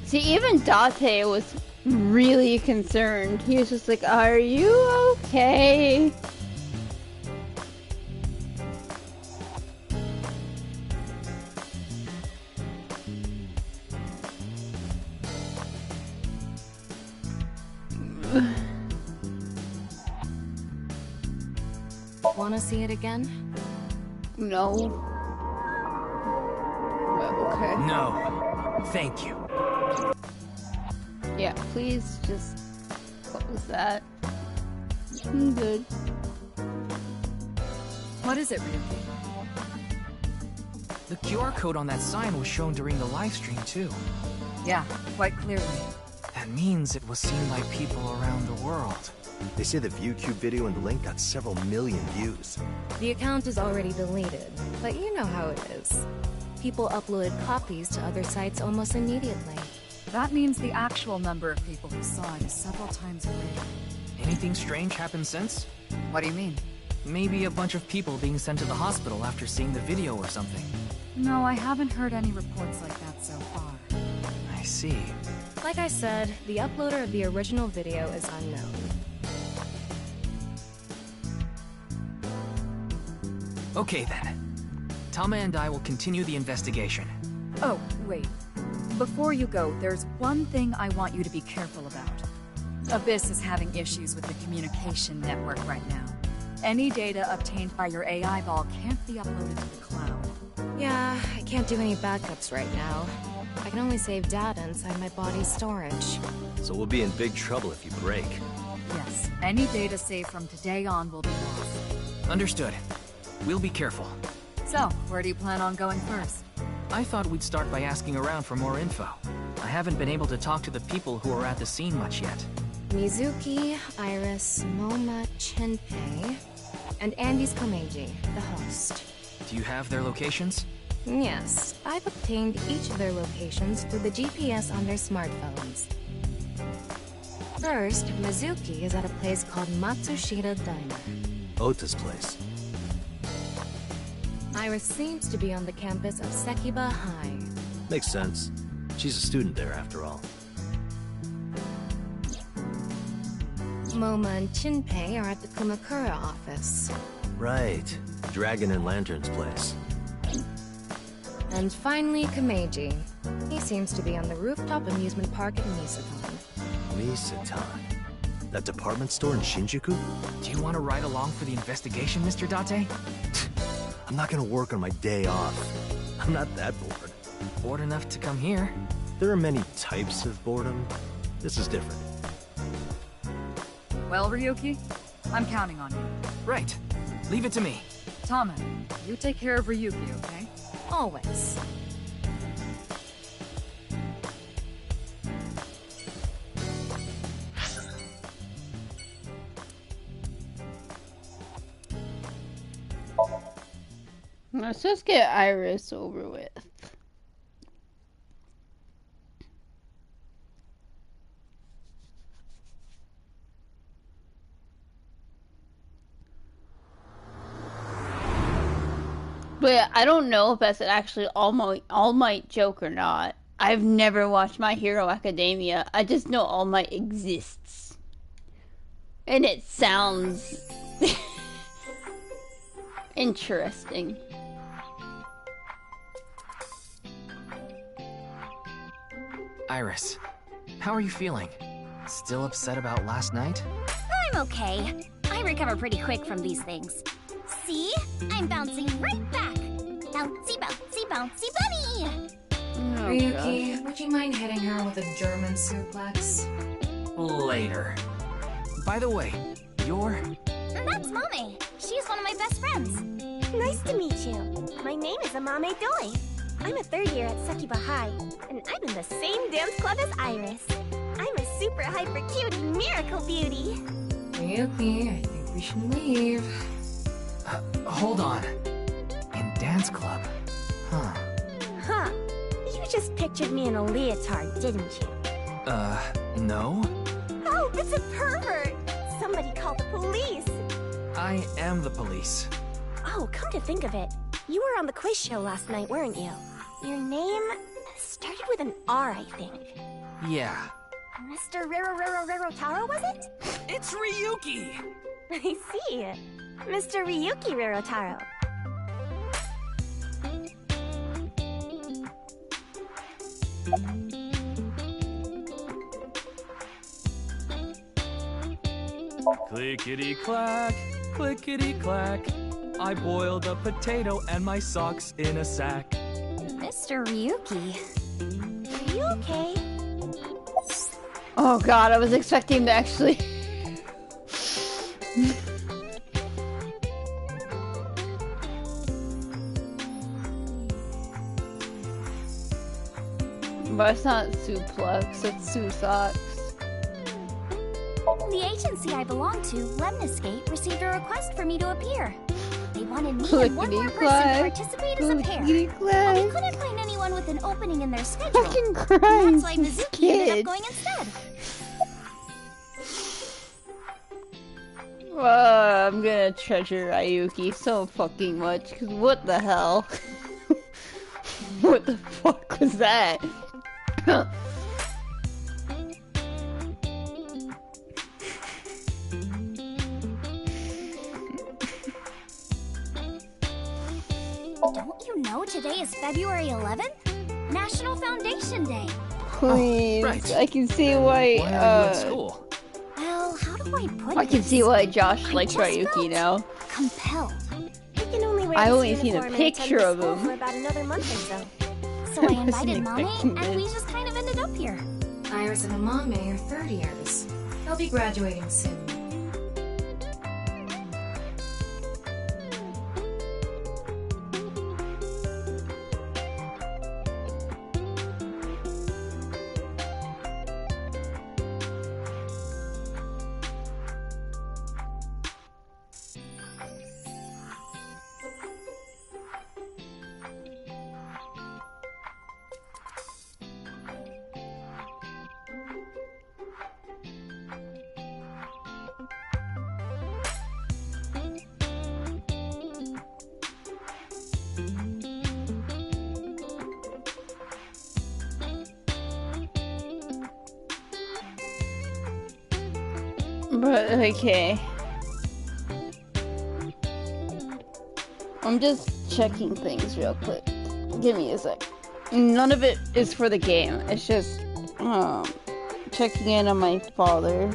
See, even Date was really concerned. He was just like, are you okay? Wanna see it again? No. Well, okay. No. Thank you. Yeah, please just close that. I'm good. What is it, Ryuki? The QR code on that sign was shown during the live stream, too. Yeah, quite clearly. That means it was seen by people around the world. They say the ViewCube video and the link got several million views. The account is already deleted, but you know how it is. People uploaded copies to other sites almost immediately. That means the actual number of people who saw it is several times greater. Anything strange happened since? What do you mean? Maybe a bunch of people being sent to the hospital after seeing the video or something. No, I haven't heard any reports like that so far. I see. Like I said, the uploader of the original video is unknown. Okay then. Tama and I will continue the investigation. Oh, wait. Before you go, there's one thing I want you to be careful about. Abyss is having issues with the communication network right now. Any data obtained by your AI ball can't be uploaded to the cloud. Yeah, I can't do any backups right now. I can only save data inside my body's storage. So we'll be in big trouble if you break. Yes, any data saved from today on will be lost. Understood. We'll be careful. So, where do you plan on going first? I thought we'd start by asking around for more info. I haven't been able to talk to the people who are at the scene much yet. Mizuki, Iris, Moma, Chinpei, and Andy's Komeiji, the host. Do you have their locations? Yes, I've obtained each of their locations through the GPS on their smartphones. First, Mizuki is at a place called Matsushita Diner. Ota's place. Iris seems to be on the campus of Sekiba High. Makes sense. She's a student there, after all. Moma and Chinpei are at the Kumakura office. Right. Dragon and Lantern's place. And finally, Komeiji. He seems to be on the rooftop amusement park at Misatan. Misatan? That department store in Shinjuku? Do you want to ride along for the investigation, Mr. Date? I'm not gonna work on my day off. I'm not that bored. Bored enough to come here? There are many types of boredom. This is different. Well, Ryuki, I'm counting on you. Right. Leave it to me. Tama, you take care of Ryuki, okay? Always. Let's just get Iris over with. But I don't know if that's actually All Might joke or not. I've never watched My Hero Academia. I just know All Might exists. And it sounds interesting. Iris, how are you feeling? Still upset about last night? I'm okay. I recover pretty quick from these things. See? I'm bouncing right back. Bouncy, bouncy, bouncy bunny! Oh, Ryuki, would you mind hitting her with a German suplex? Later. By the way, you're... That's Mame. She's one of my best friends. Nice to meet you. My name is Amame Doi. I'm a third year at Sekiba High, and I'm in the same dance club as Iris. I'm a super hyper cutie miracle beauty. Ryuki, I think We should leave. Hold on. In dance club? Huh. Huh. You just pictured me in a leotard, didn't you? No? Oh, it's a pervert! Somebody call the police! I am the police. Oh, come to think of it, you were on the quiz show last night, weren't you? Your name started with an R, I think. Yeah. Mr. Rarotaro, was it? It's Ryuki! I see. Mr. Ryuki Rarotaro. Clickety-clack, clickety-clack. I boiled a potato and my socks in a sack. Mr. Ryuki. Are you okay? Oh god, I was expecting to actually... But it's not suplex, it's Susocks. The agency I belong to, Lemniscape, received a request for me to appear. They wanted me and one more person to participate as a pair. But we couldn't find anyone with an opening in their schedule. Fucking That's Christ, why this Mizuki ended kid. up going instead. I'm gonna treasure Ryuki so fucking much, cause what the hell? What the fuck was that? Don't you know today is February 11th? National Foundation Day. Please, right. I can see why, Why are you at school? Well, how do I put I can this? see why Josh I likes just Ryuki felt now. compelled. You can only wear I this only seen a uniform and picture attend of school him. for about another month or so. So I wasn't invited Mame, expecting and we this. just kind of ended up here. Iris and Amame are third years. They'll be graduating soon. But, okay. I'm just checking things real quick. Give me a sec. None of it is for the game. It's just, checking in on my father.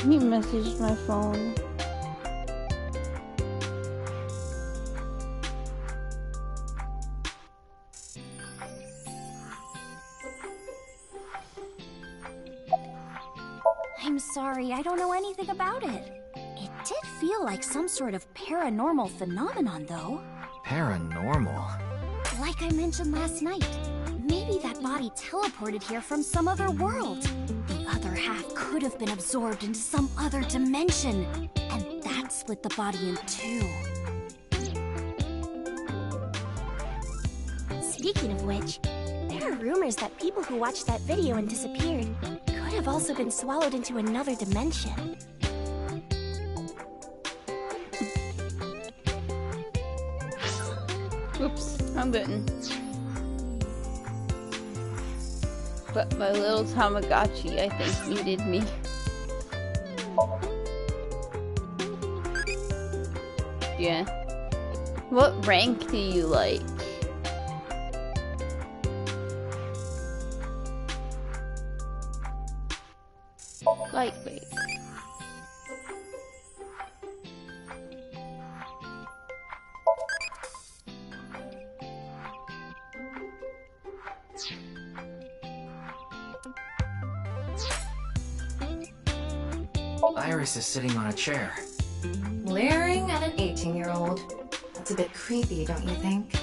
He messaged my phone. I'm sorry, I don't know anything about it. It did feel like some sort of paranormal phenomenon, though. Paranormal? Like I mentioned last night, maybe that body teleported here from some other world. The other half could have been absorbed into some other dimension, and that split the body in two. Speaking of which, there are rumors that people who watched that video and disappeared could have also been swallowed into another dimension. Oops, I'm bitten. But my little Tamagotchi, I think, needed me. Yeah. What rank do you like? Lightweight. Iris is sitting on a chair. Leering at an 18-year-old? That's a bit creepy, don't you think?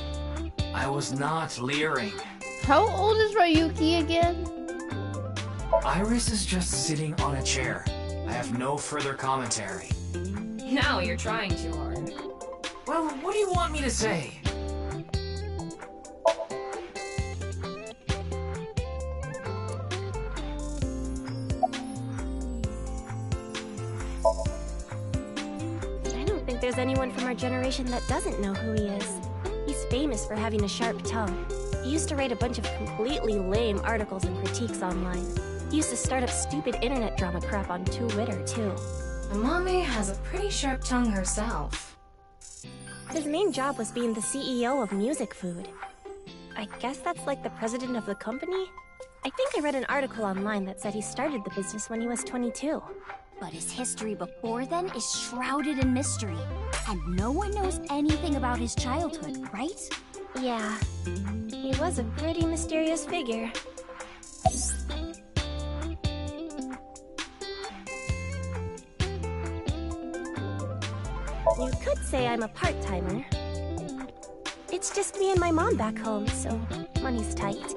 I was not leering. How old is Ryuki again? Iris is just sitting on a chair. I have no further commentary. Now you're trying too hard. Well, what do you want me to say? I don't think there's anyone from our generation that doesn't know who he is. He's famous for having a sharp tongue. He used to write a bunch of completely lame articles and critiques online. He used to start up stupid internet drama crap on Twitter, too. Amame has a pretty sharp tongue herself. His main job was being the CEO of Music Food. I guess that's like the president of the company? I think I read an article online that said he started the business when he was 22. But his history before then is shrouded in mystery, and no one knows anything about his childhood, right? Yeah, he was a pretty mysterious figure. You could say I'm a part-timer. It's just me and my mom back home, so money's tight.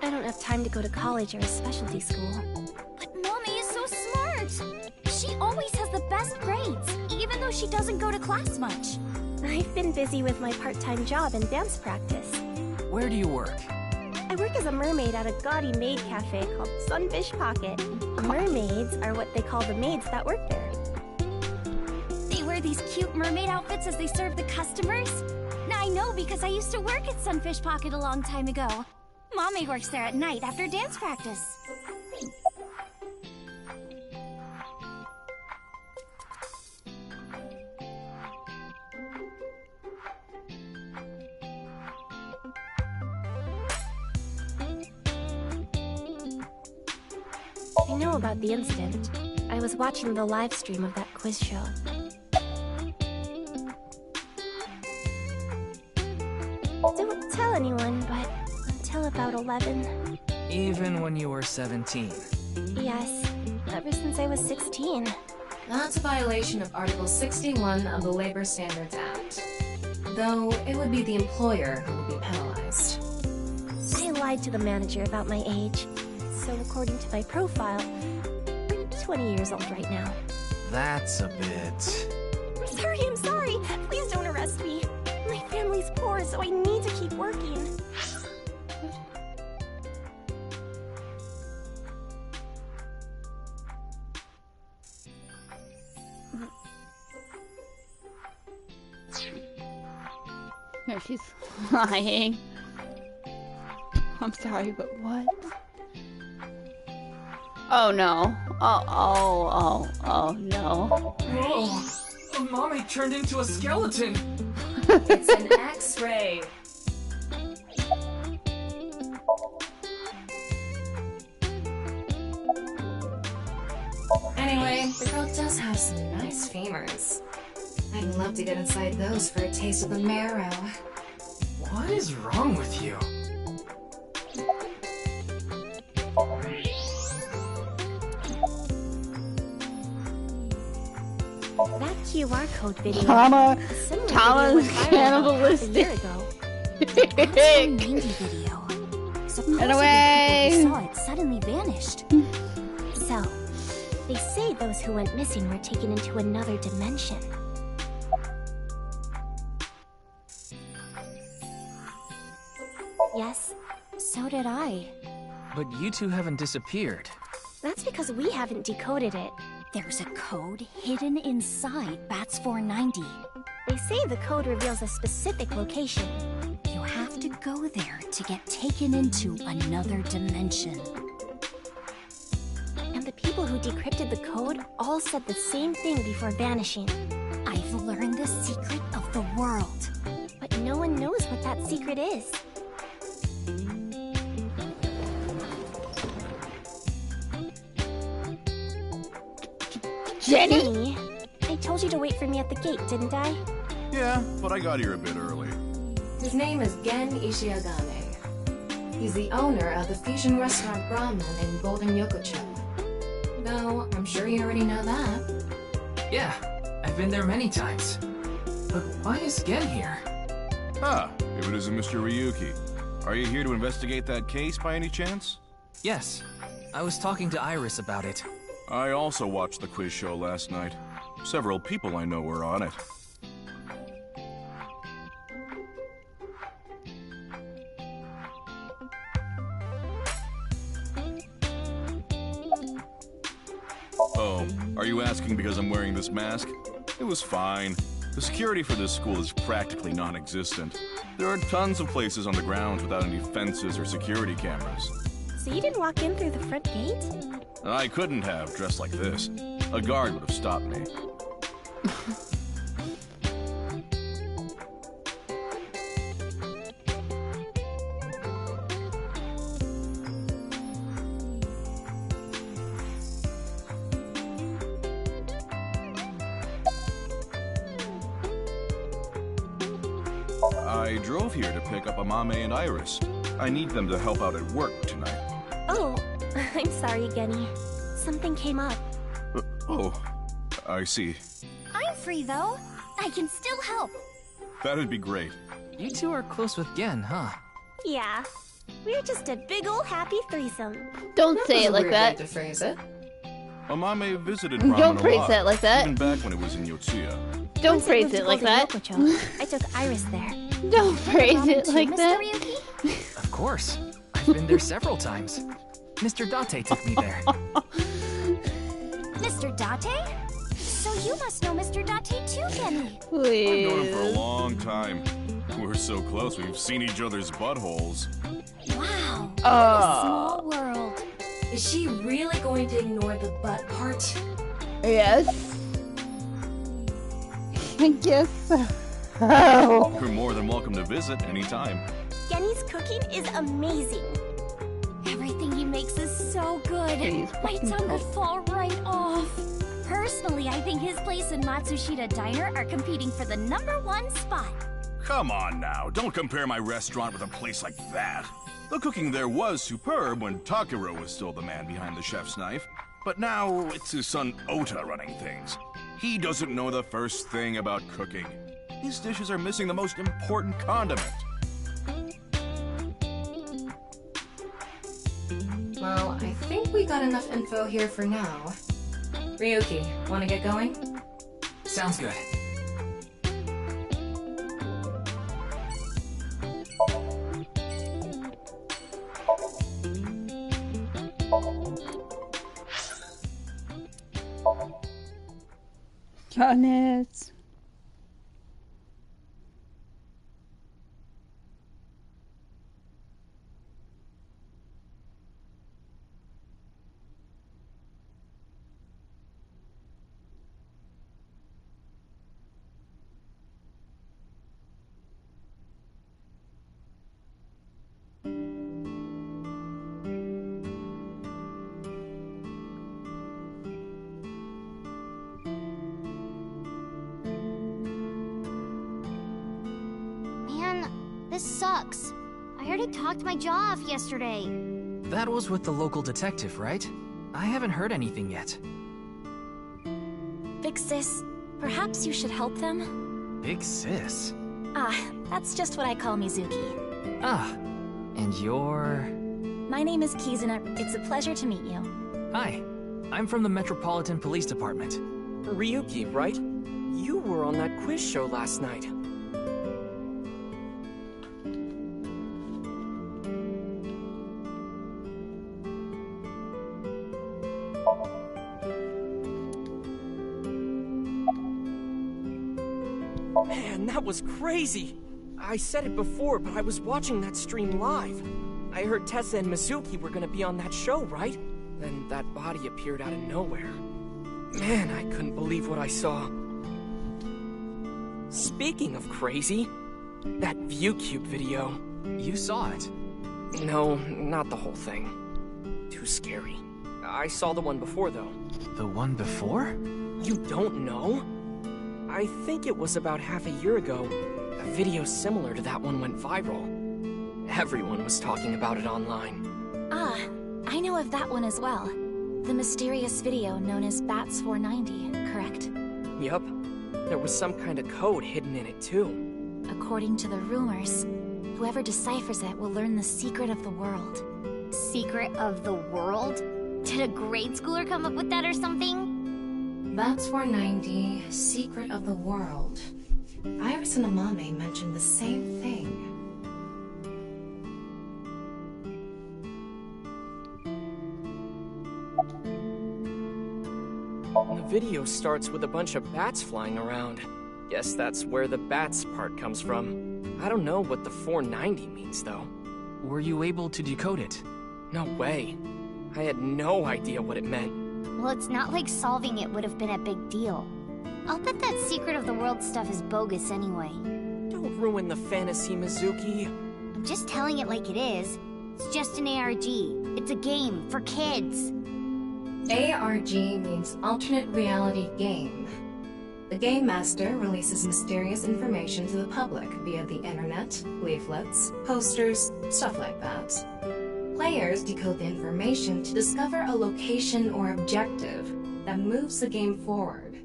I don't have time to go to college or a specialty school. But Mommy is so smart! She always has the best grades, even though she doesn't go to class much. I've been busy with my part-time job and dance practice. Where do you work? I work as a mermaid at a gaudy maid cafe called Sunfish Pocket. Mermaids are what they call the maids that work there. They wear these cute mermaid outfits as they serve the customers? Now I know because I used to work at Sunfish Pocket a long time ago. Mommy works there at night after dance practice. I know about the incident. I was watching the live stream of that quiz show. Don't tell anyone, but until about 11. Even when you were 17? Yes, ever since I was 16. That's a violation of Article 61 of the Labor Standards Act. Though, it would be the employer who would be penalized. I lied to the manager about my age. So according to my profile, I'm 20 years old right now. That's a bit... I'm sorry! Please don't arrest me! My family's poor, so I need to keep working. No, she's lying. I'm sorry, but what? Oh no. Oh no. Whoa! Mommy turned into a skeleton! It's an X-ray! Anyway, the girl does have some nice femurs. I'd love to get inside those for a taste of the marrow. What is wrong with you? That QR code video. Tama's cannibalistic. Video. Supposedly, away. the people who saw it suddenly vanished. So, they say those who went missing were taken into another dimension. Yes, so did I. But you two haven't disappeared. That's because we haven't decoded it. There's a code hidden inside Bats 490. They say the code reveals a specific location. You have to go there to get taken into another dimension. And the people who decrypted the code all said the same thing before vanishing. I've learned the secret of the world. But no one knows what that secret is. Jenny! I told you to wait for me at the gate, didn't I? Yeah, but I got here a bit early. His name is Gen Ishiagane. He's the owner of the fusion restaurant Brahman in Golden Yokocho. Though, I'm sure you already know that. Yeah, I've been there many times. But why is Gen here? Ah, if it isn't Mr. Ryuki. Are you here to investigate that case by any chance? Yes. I was talking to Iris about it. I also watched the quiz show last night. Several people I know were on it. Oh, are you asking because I'm wearing this mask? It was fine. The security for this school is practically non-existent. There are tons of places on the grounds without any fences or security cameras. So you didn't walk in through the front gate? I couldn't have, dressed like this. A guard would have stopped me. I drove here to pick up Amame and Iris. I need them to help out at work tonight. Oh, I'm sorry, Genny. Something came up. Oh, I see. I'm free, though. I can still help. That'd be great. You two are close with Gen, huh? Yeah. We're just a big ol' happy threesome. Don't say it like that. To phrase it. Amame visited Ramen Don't a phrase lot, that like that. even back when it was in Yotsuya. Don't Once I phrase moved it to like Golden that. Yokocho, I took Iris there. Don't phrase it like Mr. that. Ryuki? Of course. I've been there several times. Mr. Date took me there. Mr. Date? So you must know Mr. Date too, Genny. I've known him for a long time. We're so close, we've seen each other's buttholes. Wow. What a small world. Is she really going to ignore the butt part? Yes. I guess so. Oh. You're more than welcome to visit anytime. Genny's cooking is amazing. Everything he makes is so good. My tongue could fall right off. Personally, I think his place and Matsushita Diner are competing for the #1 spot. Come on now, don't compare my restaurant with a place like that. The cooking there was superb when Takiro was still the man behind the chef's knife, but now it's his son Ota running things. He doesn't know the first thing about cooking. His dishes are missing the most important condiment. Well, I think we got enough info here for now. Ryuki, wanna get going? Sounds good. Honest. This sucks. I already talked my jaw off yesterday. That was with the local detective, right? I haven't heard anything yet. Big sis, perhaps you should help them? Big sis? Ah, that's just what I call Mizuki. Ah, and you're... My name is Kizuna. It's a pleasure to meet you. Hi, I'm from the Metropolitan Police Department. Ryuki, right? You were on that quiz show last night. Man, that was crazy! I said it before, but I was watching that stream live. I heard Tessa and Mizuki were gonna be on that show, right? Then that body appeared out of nowhere. Man, I couldn't believe what I saw. Speaking of crazy, that ViewCube video. You saw it? No, not the whole thing. Too scary. I saw the one before, though. The one before? You don't know? I think it was about half a year ago. A video similar to that one went viral. Everyone was talking about it online. Ah, I know of that one as well. The mysterious video known as Bats 490, correct? Yup. There was some kind of code hidden in it, too. According to the rumors, whoever deciphers it will learn the secret of the world. Secret of the world? Did a grade schooler come up with that or something? That's 490, Secret of the World. Iris and Amame mentioned the same thing. The video starts with a bunch of bats flying around. Guess that's where the bats part comes from. I don't know what the 490 means, though. Were you able to decode it? No way. I had no idea what it meant. Well, it's not like solving it would have been a big deal. I'll bet that Secret of the World stuff is bogus anyway. Don't ruin the fantasy, Mizuki. I'm just telling it like it is. It's just an ARG. It's a game for kids. ARG means Alternate Reality Game. The Game Master releases mysterious information to the public via the internet, leaflets, posters, stuff like that. Players decode the information to discover a location or objective that moves the game forward.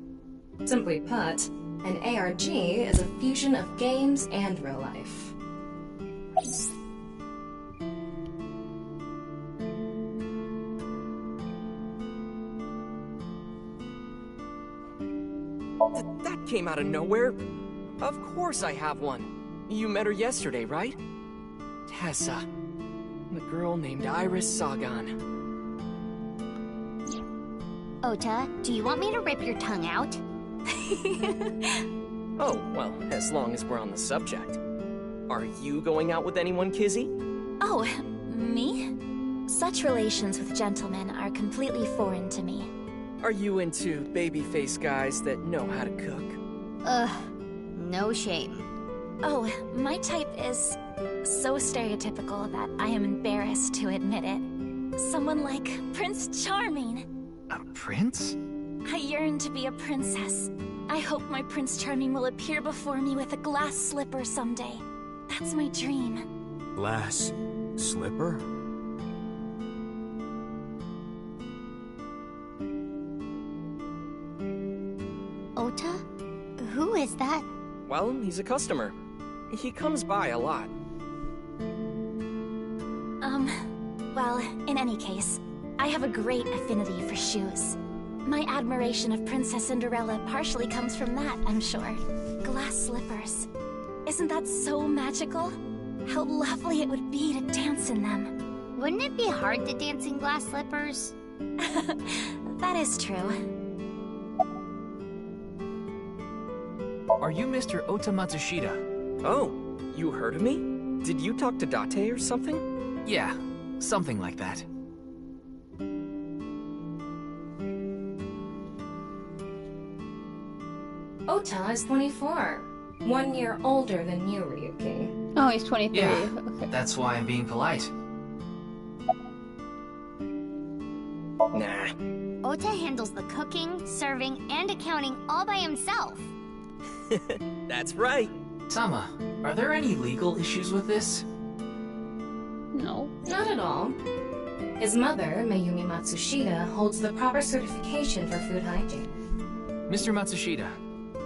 Simply put, an ARG is a fusion of games and real life. That came out of nowhere. Of course I have one. You met her yesterday, right? Tessa. The girl named Iris Sagan. Ota, do you want me to rip your tongue out? Oh, well, as long as we're on the subject. Are you going out with anyone, Kizzy? Oh, me? Such relations with gentlemen are completely foreign to me. Are you into baby-face guys that know how to cook? Ugh, no shame. Oh, my type is so stereotypical that I am embarrassed to admit it. Someone like Prince Charming. A prince? I yearn to be a princess. I hope my Prince Charming will appear before me with a glass slipper someday. That's my dream. Glass slipper? Ota? Who is that? Well, he's a customer. He comes by a lot. Well, in any case, I have a great affinity for shoes. My admiration of Princess Cinderella partially comes from that, I'm sure. Glass slippers. Isn't that so magical? How lovely it would be to dance in them. Wouldn't it be hard to dance in glass slippers? That is true. Are you Mr. Ota Matsushita? Oh, you heard of me? Did you talk to Date or something? Yeah, something like that. Ota is 24. 1 year older than you, Ryuki. Oh, he's 23. Yeah, okay. That's why I'm being polite. Nah. Ota handles the cooking, serving, and accounting all by himself. That's right. Sama, are there any legal issues with this? No. Not at all. His mother, Mayumi Matsushita, holds the proper certification for food hygiene. Mr. Matsushita,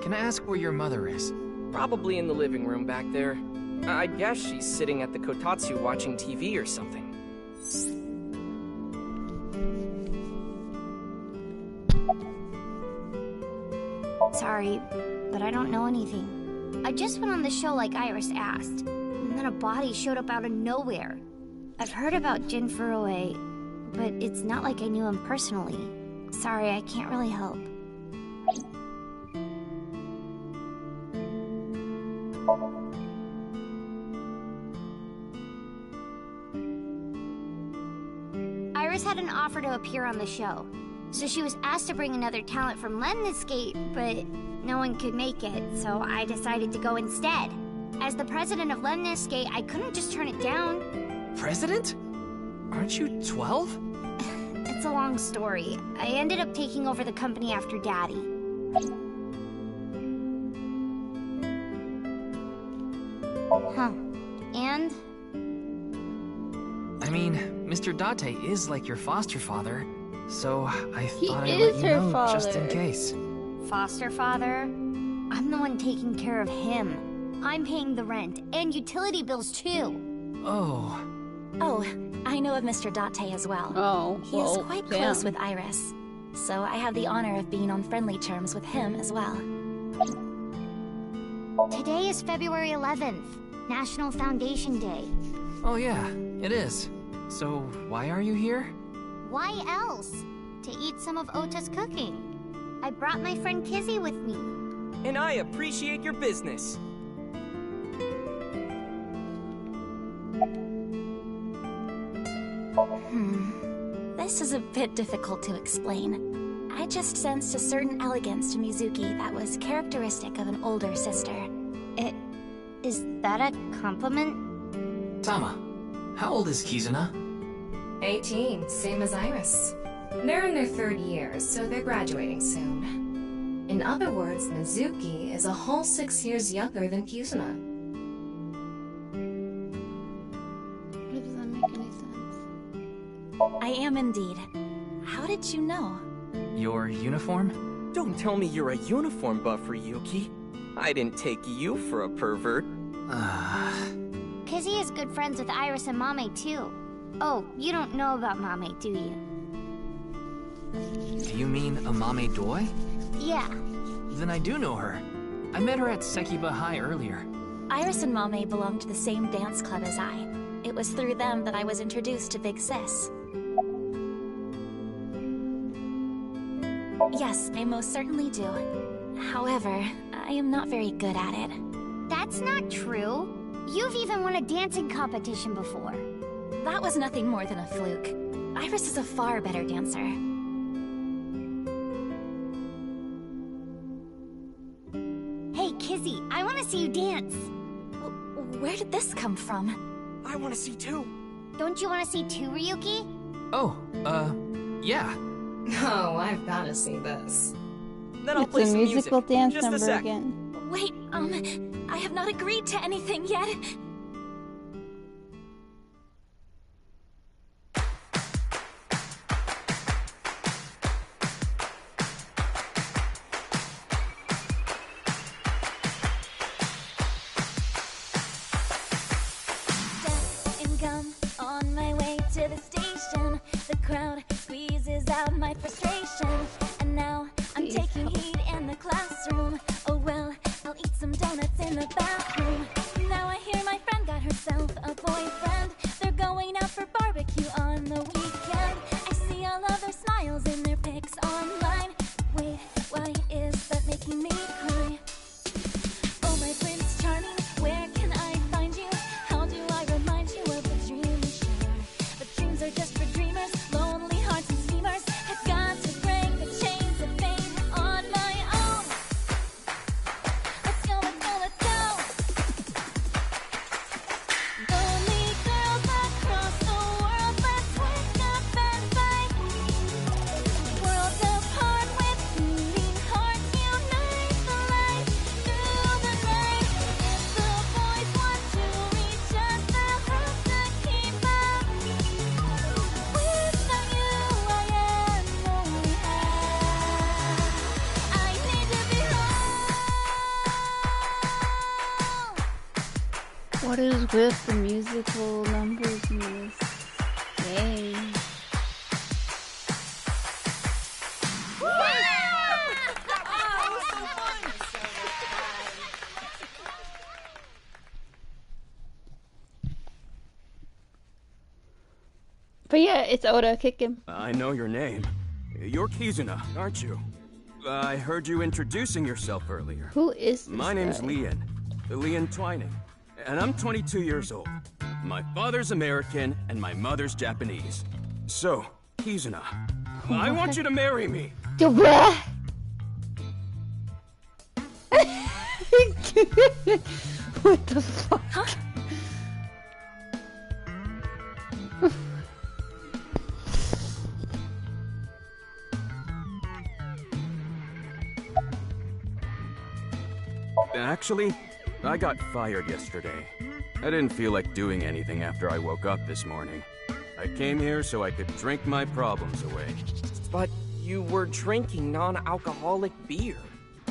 can I ask where your mother is? Probably in the living room back there. I guess she's sitting at the kotatsu watching TV or something. Sorry, but I don't know anything. I just went on the show like Iris asked, and then a body showed up out of nowhere. I've heard about Jin Furue, but it's not like I knew him personally. Sorry, I can't really help. Iris had an offer to appear on the show, so she was asked to bring another talent from Lemniscate, but no one could make it, so I decided to go instead. As the president of Lemniscate, I couldn't just turn it down. President? Aren't you 12? It's a long story. I ended up taking over the company after Daddy. Huh. And? I mean, Mr. Date is like your foster father, so I He thought I'd is let you her know just in father. case. Foster father? I'm the one taking care of him. I'm paying the rent and utility bills too. Oh. Oh, I know of Mr. Date as well. Oh, He is quite close with Iris, so I have the honor of being on friendly terms with him as well. Today is February 11th, National Foundation Day. Oh yeah, it is. So, why are you here? Why else? To eat some of Ota's cooking. I brought my friend Kizzy with me. And I appreciate your business. This is a bit difficult to explain. I just sensed a certain elegance to Mizuki that was characteristic of an older sister. Is that a compliment? Tama, how old is Kizuna? 18, same as Iris. They're in their third years, so they're graduating soon. In other words, Mizuki is a whole 6 years younger than Kizuna. Doesn't make any sense. I am indeed. How did you know? Your uniform? Don't tell me you're a uniform buff, Ryuki. I didn't take you for a pervert. Kizzy is good friends with Iris and Mame too. Oh, you don't know about Mame, do you? Do you mean Amame Doi? Yeah. Then I do know her. I met her at Sekiba High earlier. Iris and Mame belonged to the same dance club as I. It was through them that I was introduced to Big Sis. Yes, I most certainly do. However, I am not very good at it. That's not true. You've even won a dancing competition before. That was nothing more than a fluke. Iris is a far better dancer. Hey, Kizzy, I want to see you dance. Where did this come from? I want to see too. Don't you want to see too, Ryuki? Oh, yeah. Oh, I've got to see this. Then I'll It's play a some musical music. dance Just number a sec. again. Wait, I have not agreed to anything yet. And gum on my way to the station. The crowd squeezes out my frustration. And now I'm taking heat in the classroom. Oh well, I'll eat some donuts in the bathroom. Now I hear my friend got herself a boyfriend. They're going out for barbecue on the weekend. I see all of their smiles in their pics online. Wait, why is that making me cry? Oh my Prince Charming, where can I find you? How do I remind you of the dream we share? But dreams are just for dreamers, lonely hearts and schemers. I've got to break the chains of fame on my own. Let's go, let's go, let's go. Lonely girls across the world, let's wake up and fight. Worlds apart with beating hearts, unite the light through the night. If the boys want to reach us, they'll have to keep up. Without you, I am only half. I need to be whole. What is with the musical numbers in this game? But yeah, it's Oda. Kick him. I know your name. You're Kizuna, aren't you? I heard you introducing yourself earlier. Who is this My name's guy? Leon Twining, and I'm 22 years old. My father's American, and my mother's Japanese. So, Kizuna, I want you to marry me. What the fuck? Actually, I got fired yesterday. I didn't feel like doing anything after I woke up this morning. I came here so I could drink my problems away. But you were drinking non-alcoholic beer.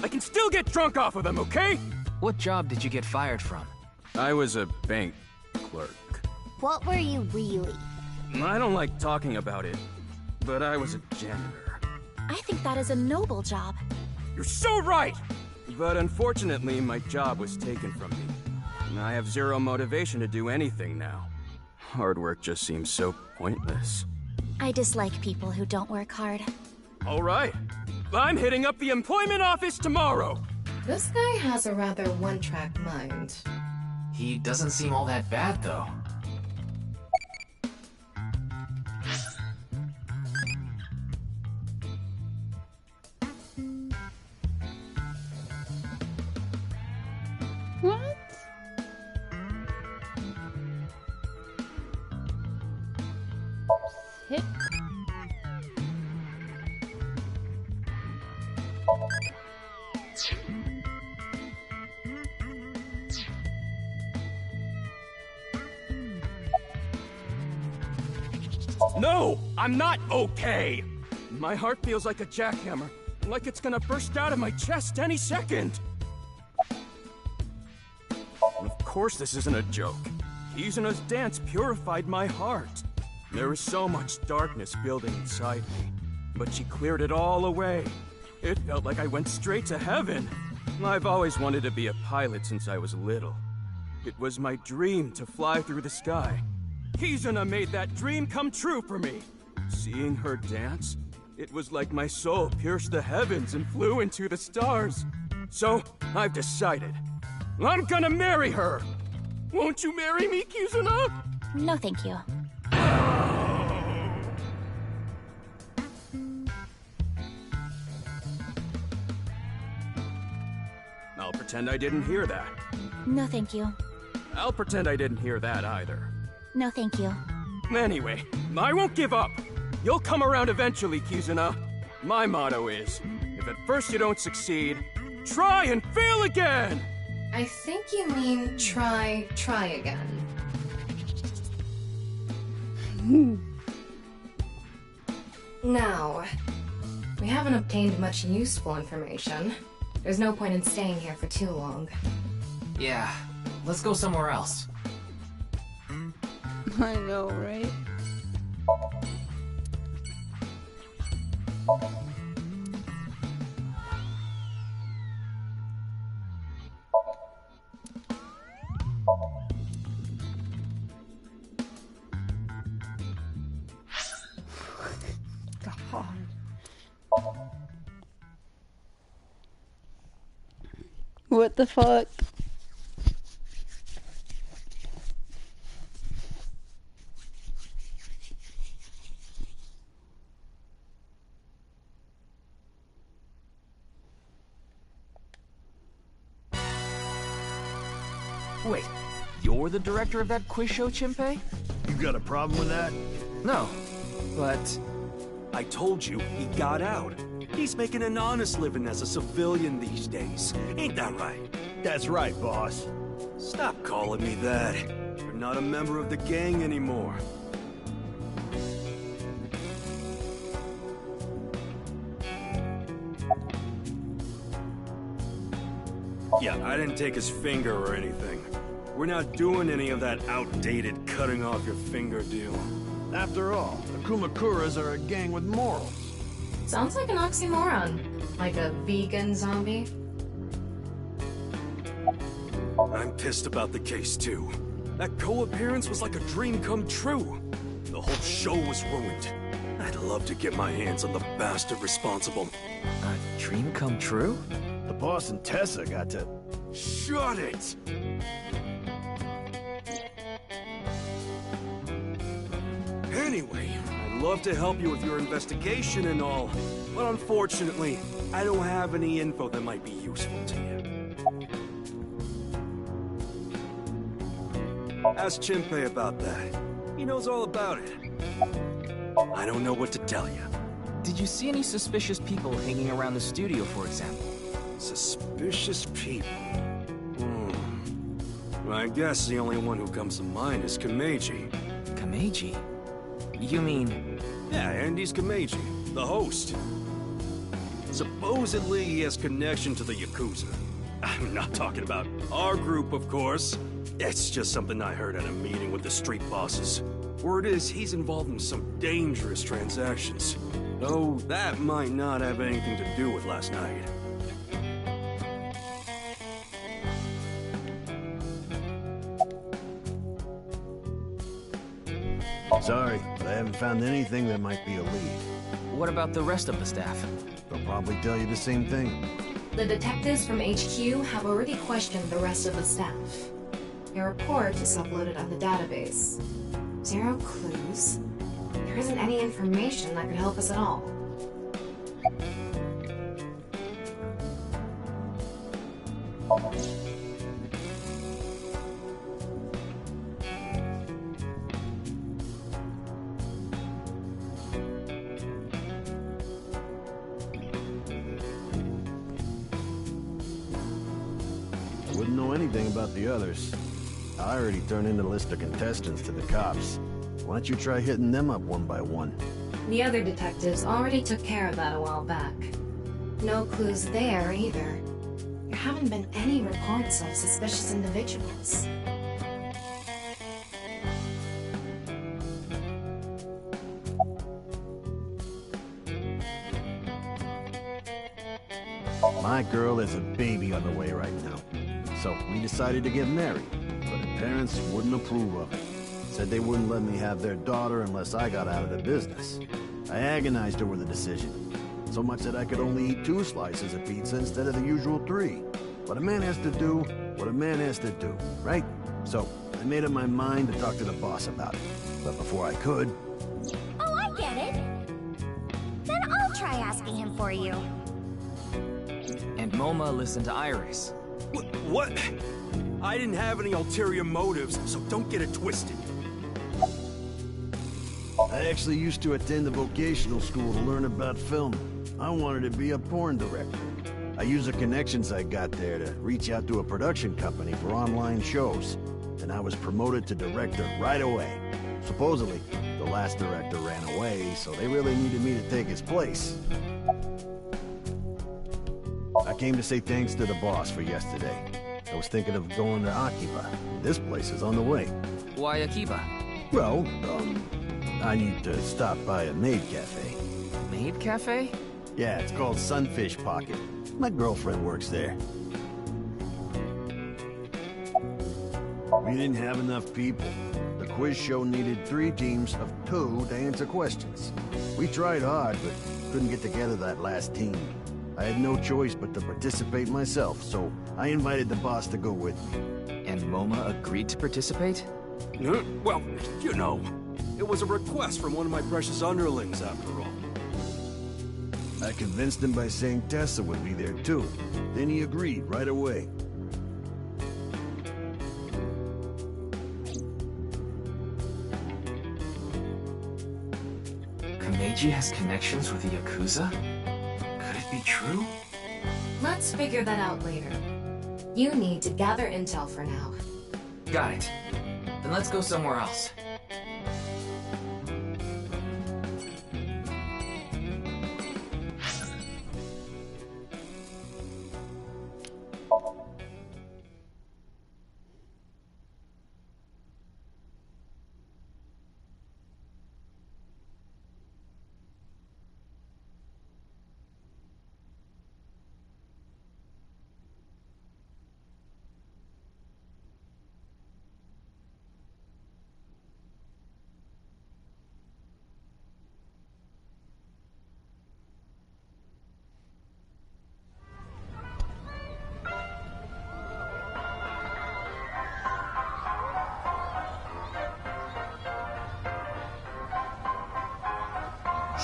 I can still get drunk off of them, okay? What job did you get fired from? I was a bank clerk. What were you really? I don't like talking about it, but I was a janitor. I think that is a noble job. You're so right! But unfortunately, my job was taken from me. And I have zero motivation to do anything now. Hard work just seems so pointless. I dislike people who don't work hard. All right. I'm hitting up the employment office tomorrow! This guy has a rather one-track mind. He doesn't seem all that bad, though. What? Hit. No! I'm not okay! My heart feels like a jackhammer, like it's gonna burst out of my chest any second! Of course this isn't a joke. Kizuna's dance purified my heart. There was so much darkness building inside me, but she cleared it all away. It felt like I went straight to heaven. I've always wanted to be a pilot since I was little. It was my dream to fly through the sky. Kizuna made that dream come true for me. Seeing her dance, it was like my soul pierced the heavens and flew into the stars. So, I've decided. I'm gonna marry her! Won't you marry me, Kizuna? No, thank you. I'll pretend I didn't hear that. No, thank you. I'll pretend I didn't hear that either. No, thank you. Anyway, I won't give up. You'll come around eventually, Kizuna. My motto is, if at first you don't succeed, try and fail again! I think you mean try again. Now, we haven't obtained much useful information. There's no point in staying here for too long. Yeah, let's go somewhere else. I know, right? God. What the fuck? Wait, you're the director of that quiz show, Chimpei? You got a problem with that? No, but... I told you, he got out. He's making an honest living as a civilian these days. Ain't that right? That's right, boss. Stop calling me that. You're not a member of the gang anymore. Yeah, I didn't take his finger or anything. We're not doing any of that outdated cutting off your finger deal. After all, the Kumakuras are a gang with morals. Sounds like an oxymoron. Like a vegan zombie. I'm pissed about the case, too. That co-appearance was like a dream come true. The whole show was ruined. I'd love to get my hands on the bastard responsible. A dream come true? The boss and Tessa got to... Shut it! Anyway, I'd love to help you with your investigation and all, but unfortunately, I don't have any info that might be useful to you. Ask Chimpei about that. He knows all about it. I don't know what to tell you. Did you see any suspicious people hanging around the studio, for example? Suspicious people? I guess the only one who comes to mind is Kameji. Kameji? You mean... Yeah, Andy's Kameji, the host. Supposedly, he has connection to the Yakuza. I'm not talking about our group, of course. It's just something I heard at a meeting with the street bosses. Word is, he's involved in some dangerous transactions. Though that might not have anything to do with last night. Sorry, but I haven't found anything that might be a lead. What about the rest of the staff? They'll probably tell you the same thing. The detectives from HQ have already questioned the rest of the staff. Your report is uploaded on the database. 0 clues. There isn't any information that could help us at all. Wouldn't know anything about the others. I already turned in the list of contestants to the cops. Why don't you try hitting them up one by one? The other detectives already took care of that a while back. No clues there either. There haven't been any reports of suspicious individuals. My girl is a baby on the way right now. So we decided to get married, but her parents wouldn't approve of it. Said they wouldn't let me have their daughter unless I got out of the business. I agonized over the decision, so much that I could only eat 2 slices of pizza instead of the usual 3. But a man has to do what a man has to do, right? So I made up my mind to talk to the boss about it. But before I could... Oh, I get it. Then I'll try asking him for you. And MoMA listened to Iris. What? I didn't have any ulterior motives, so don't get it twisted. I actually used to attend a vocational school to learn about film. I wanted to be a porn director. I used the connections I got there to reach out to a production company for online shows. And I was promoted to director right away. Supposedly, the last director ran away, so they really needed me to take his place. I came to say thanks to the boss for yesterday. I was thinking of going to Akiba. This place is on the way. Why Akiba? Well, I need to stop by a maid cafe. Maid cafe? Yeah, it's called Sunfish Pocket. My girlfriend works there. We didn't have enough people. The quiz show needed 3 teams of 2 to answer questions. We tried hard, but couldn't get together that last team. I had no choice but to participate myself, so I invited the boss to go with me. And MoMA agreed to participate? Well, you know, it was a request from one of my precious underlings, after all. I convinced him by saying Tessa would be there too. Then he agreed right away. Kameji has connections with the Yakuza? Could it be true? Let's figure that out later. You need to gather intel for now. Got it. Then let's go somewhere else.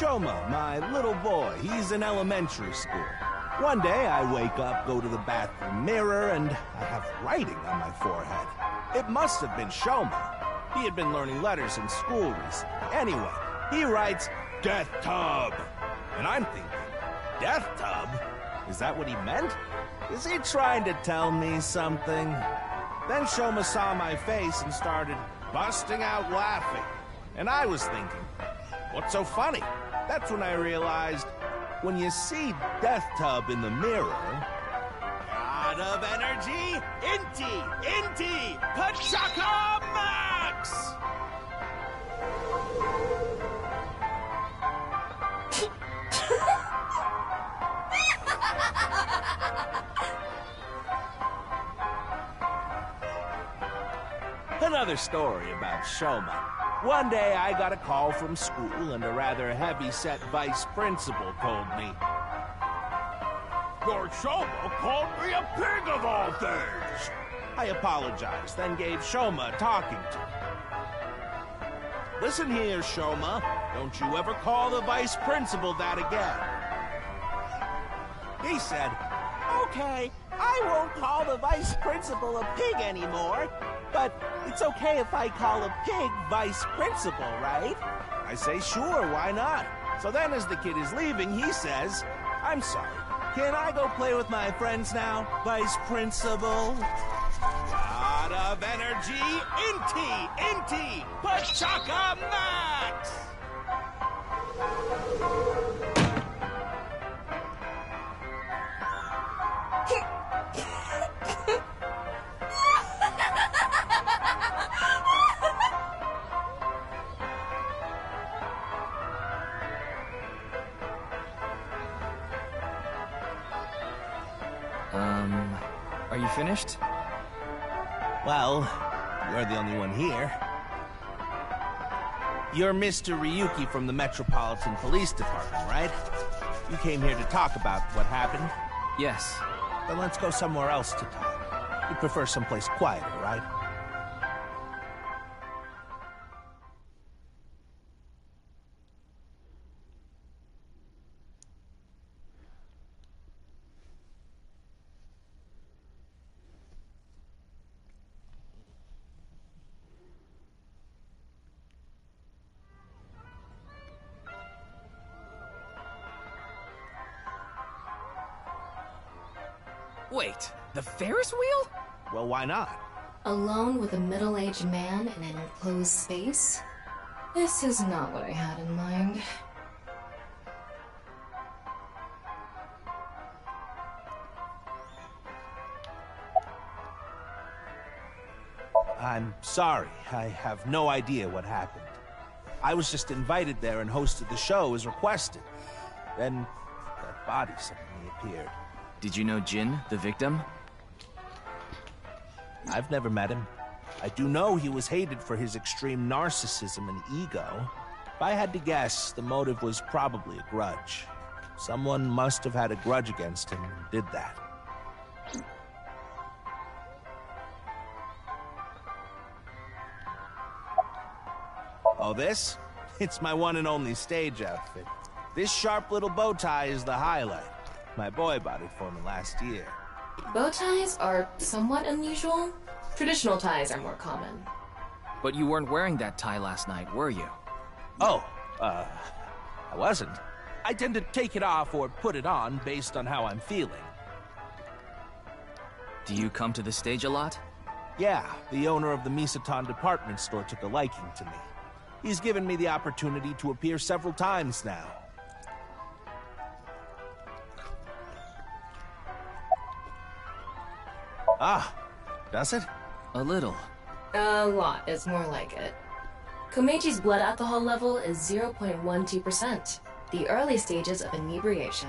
Shoma, my little boy, he's in elementary school. One day I wake up, go to the bathroom mirror, and I have writing on my forehead. It must have been Shoma. He had been learning letters in school recently. Anyway, he writes, Death Tub. And I'm thinking, Death Tub? Is that what he meant? Is he trying to tell me something? Then Shoma saw my face and started busting out laughing. And I was thinking, what's so funny? That's when I realized when you see Death Tub in the mirror... God of energy, Inti, Pachaka Max! Another story about Shoma. One day I got a call from school and a rather heavy-set vice principal told me, "Your Shoma called me a pig of all things!" I apologized, then gave Shoma a talking to. "Listen here, Shoma. Don't you ever call the vice principal that again." He said, "Okay, I won't call the vice principal a pig anymore, but it's okay if I call a pig vice principal, right?" I say, "Sure, why not?" So then as the kid is leaving, he says, "I'm sorry, can I go play with my friends now, vice principal?" God of energy, Inti, Pachaka Max! Are you finished? Well, you're the only one here. You're Mr. Ryuki from the Metropolitan Police Department, right? You came here to talk about what happened? Yes. Then let's go somewhere else to talk. You prefer someplace quieter, right? Wait, the Ferris wheel? Well, why not? Alone with a middle-aged man in an enclosed space? This is not what I had in mind. I'm sorry. I have no idea what happened. I was just invited there and hosted the show as requested. Then that body suddenly appeared. Did you know Jin, the victim? I've never met him. I do know he was hated for his extreme narcissism and ego. If I had to guess, the motive was probably a grudge. Someone must have had a grudge against him and did that. Oh, this? It's my one and only stage outfit. This sharp little bow tie is the highlight. My boy bought it for me last year. Bow ties are somewhat unusual. Traditional ties are more common. But you weren't wearing that tie last night, were you? Oh, I wasn't. I tend to take it off or put it on based on how I'm feeling. Do you come to the stage a lot? Yeah, the owner of the Misatan department store took a liking to me. He's given me the opportunity to appear several times now. Ah, does it? A little. A lot is more like it. Komeji's blood alcohol level is 0.12%, the early stages of inebriation.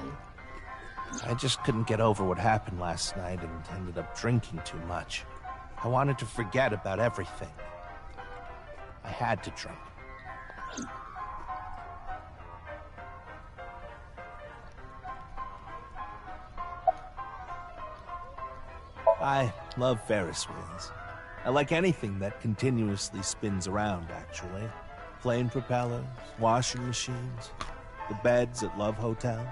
I just couldn't get over what happened last night and ended up drinking too much. I wanted to forget about everything. I had to drink. I love Ferris wheels. I like anything that continuously spins around, actually. Plane propellers, washing machines, the beds at love hotels.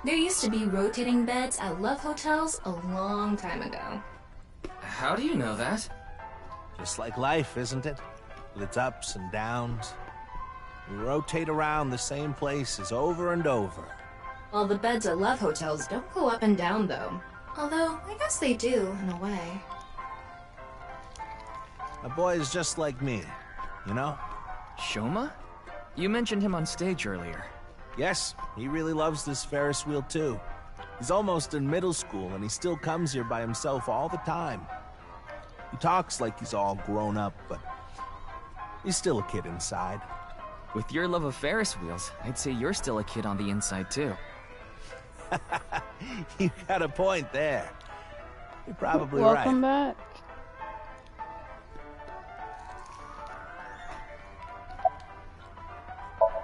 There used to be rotating beds at love hotels a long time ago. How do you know that? Just like life, isn't it? With its ups and downs. We rotate around the same places over and over. Well, the beds at love hotels don't go up and down, though. Although, I guess they do, in a way. My boy is just like me, you know? Shoma? You mentioned him on stage earlier. Yes, he really loves this Ferris wheel too. He's almost in middle school and he still comes here by himself all the time. He talks like he's all grown up, but he's still a kid inside. With your love of Ferris wheels, I'd say you're still a kid on the inside too. You got a point there. You're probably Welcome right. back.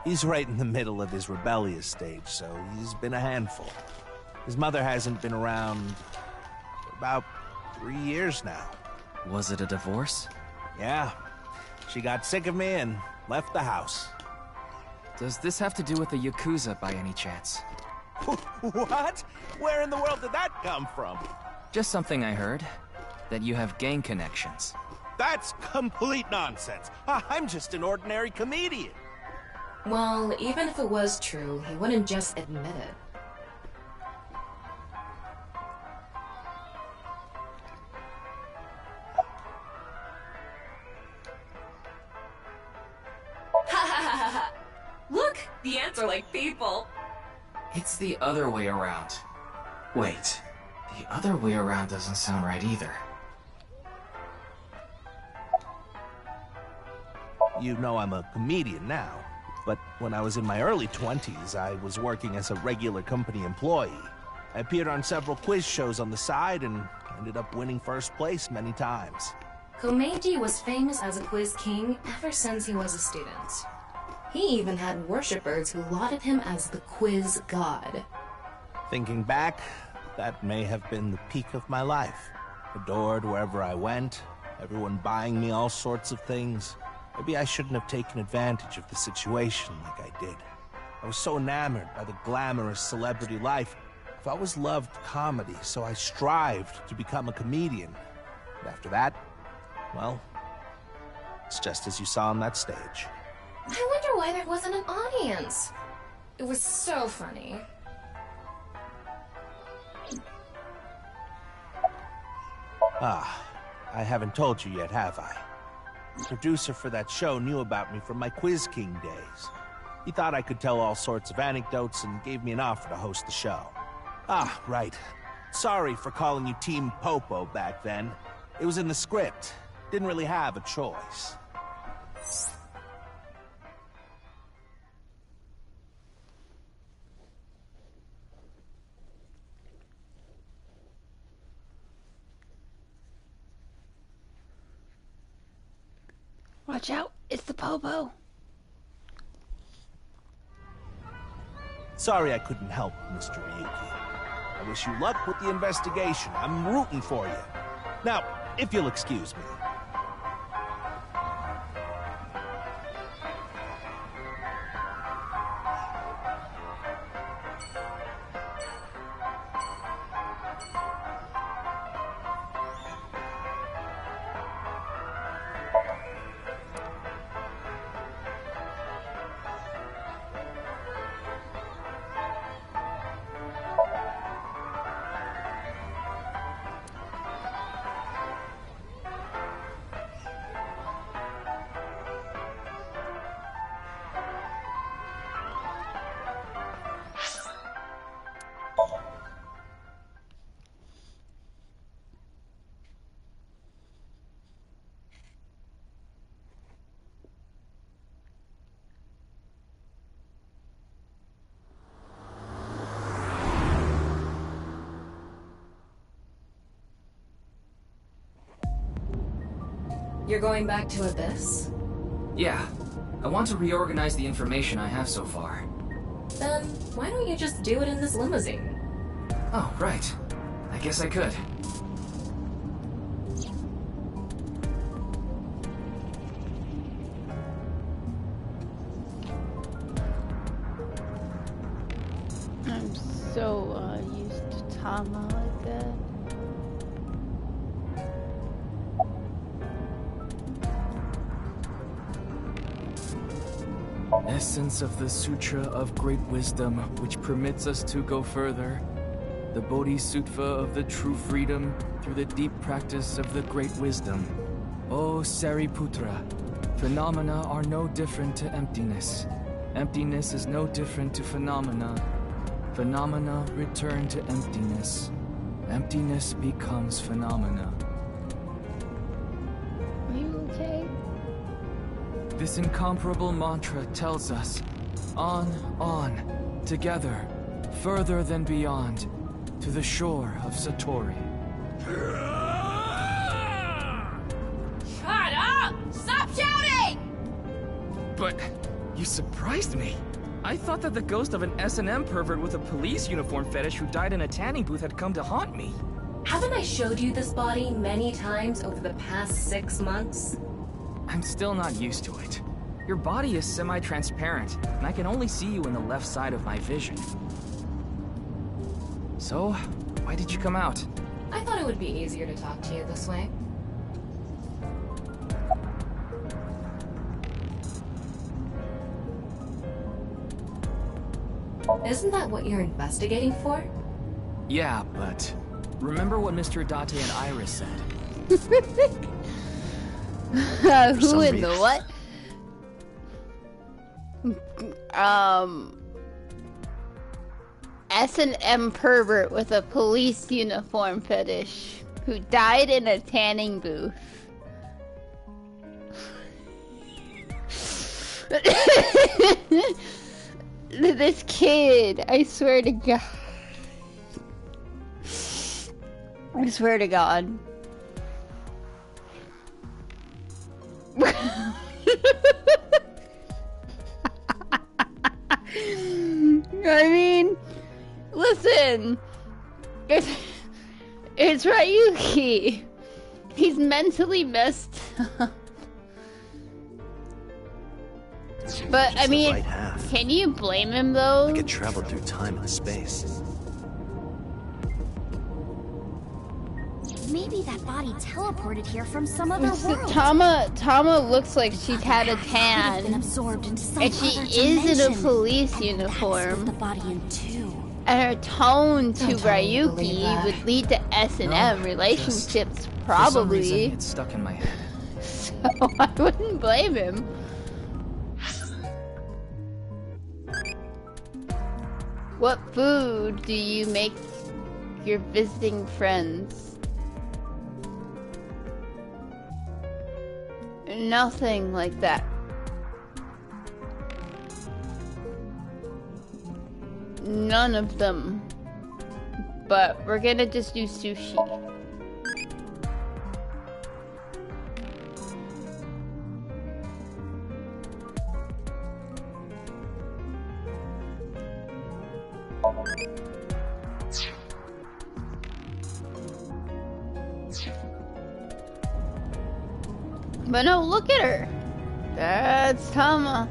He's right in the middle of his rebellious stage, so he's been a handful. His mother hasn't been around for about 3 years now. Was it a divorce? Yeah. She got sick of me and left the house. Does this have to do with the Yakuza by any chance? What? Where in the world did that come from? Just something I heard. That you have gang connections. That's complete nonsense. I'm just an ordinary comedian. Well, even if it was true, he wouldn't just admit it. Look! The ants are like people! It's the other way around. Wait, the other way around doesn't sound right either. You know I'm a comedian now, but when I was in my early 20s, I was working as a regular company employee. I appeared on several quiz shows on the side and ended up winning first place many times. Komeiji was famous as a quiz king ever since he was a student. He even had worshippers who lauded him as the quiz god. Thinking back, that may have been the peak of my life. Adored wherever I went, everyone buying me all sorts of things. Maybe I shouldn't have taken advantage of the situation like I did. I was so enamored by the glamorous celebrity life. I've always loved comedy, so I strived to become a comedian. And after that, well, it's just as you saw on that stage. I wonder why there wasn't an audience. It was so funny. Ah, I haven't told you yet, have I? The producer for that show knew about me from my Quiz King days. He thought I could tell all sorts of anecdotes and gave me an offer to host the show. Ah, right. Sorry for calling you Team Popo back then. It was in the script. Didn't really have a choice. Watch out, it's the Popo. Sorry I couldn't help, Mr. Ryuki. I wish you luck with the investigation. I'm rooting for you. Now, if you'll excuse me. You're going back to Abyss? Yeah. I want to reorganize the information I have so far. Then, why don't you just do it in this limousine? Oh, right. I guess I could. I'm so used to Tama like that. Essence of the Sutra of Great Wisdom, which permits us to go further. The Bodhisattva of the true freedom through the deep practice of the Great Wisdom. O Sariputra, phenomena are no different to emptiness. Emptiness is no different to phenomena. Phenomena return to emptiness. Emptiness becomes phenomena. Are you okay? This incomparable mantra tells us, on, together, further than beyond, to the shore of Satori. Shut up! Stop shouting! But you surprised me. I thought that the ghost of an S&M pervert with a police uniform fetish who died in a tanning booth had come to haunt me. Haven't I showed you this body many times over the past 6 months? I'm still not used to it. Your body is semi-transparent, and I can only see you in the left side of my vision. So, why did you come out? I thought it would be easier to talk to you this way. Isn't that what you're investigating for? Yeah, but remember what Mr. Date and Iris said? Who in the what? S&M pervert with a police uniform fetish who died in a tanning booth. This kid, I swear to God. I swear to God. I mean, listen, it's Ryuki. He's mentally messed up. But I mean, right half. Can you blame him though? I could travel through time and space. Maybe that body teleported here from some other world. Tama looks like she's had a tan, Been absorbed into some and she other is in a dimension. police And uniform. the body in two. And her tone to Don't tell me you believe Ryuki that. would lead to S&M No, relationships, For some reason, probably. it's stuck in my head. So I wouldn't blame him. What food do you make your visiting friends? Nothing like that. None of them. But we're gonna just do sushi. But no, look at her. That's Tama.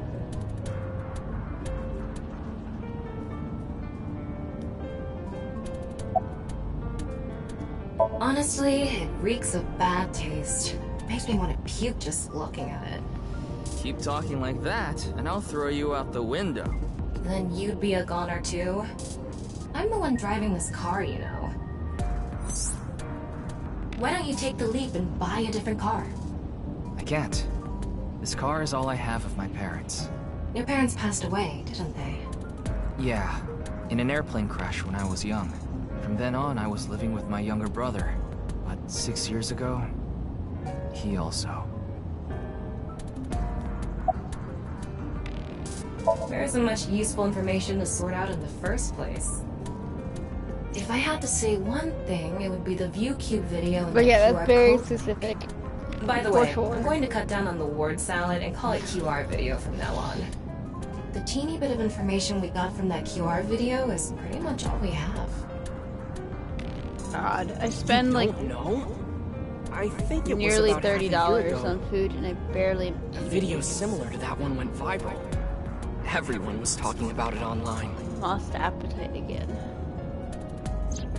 Honestly, it reeks of bad taste. Makes me want to puke just looking at it. Keep talking like that, and I'll throw you out the window. Then you'd be a goner too? I'm the one driving this car, you know. Why don't you take the leap and buy a different car? I can't. This car is all I have of my parents. Your parents passed away, didn't they? Yeah, in an airplane crash when I was young. From then on, I was living with my younger brother. But 6 years ago, he also. There isn't much useful information to sort out in the first place. If I had to say one thing, it would be the ViewCube video and But the yeah, QR that's very code. specific. By the For way, sure. I'm going to cut down on the word salad and call it QR video from now on. The teeny bit of information we got from that QR video is pretty much all we have. God, I spend like No? I think it nearly was about half a year $30 ago. on food, and I barely. A video similar to that one went viral. Everyone was talking about it online. Lost appetite again.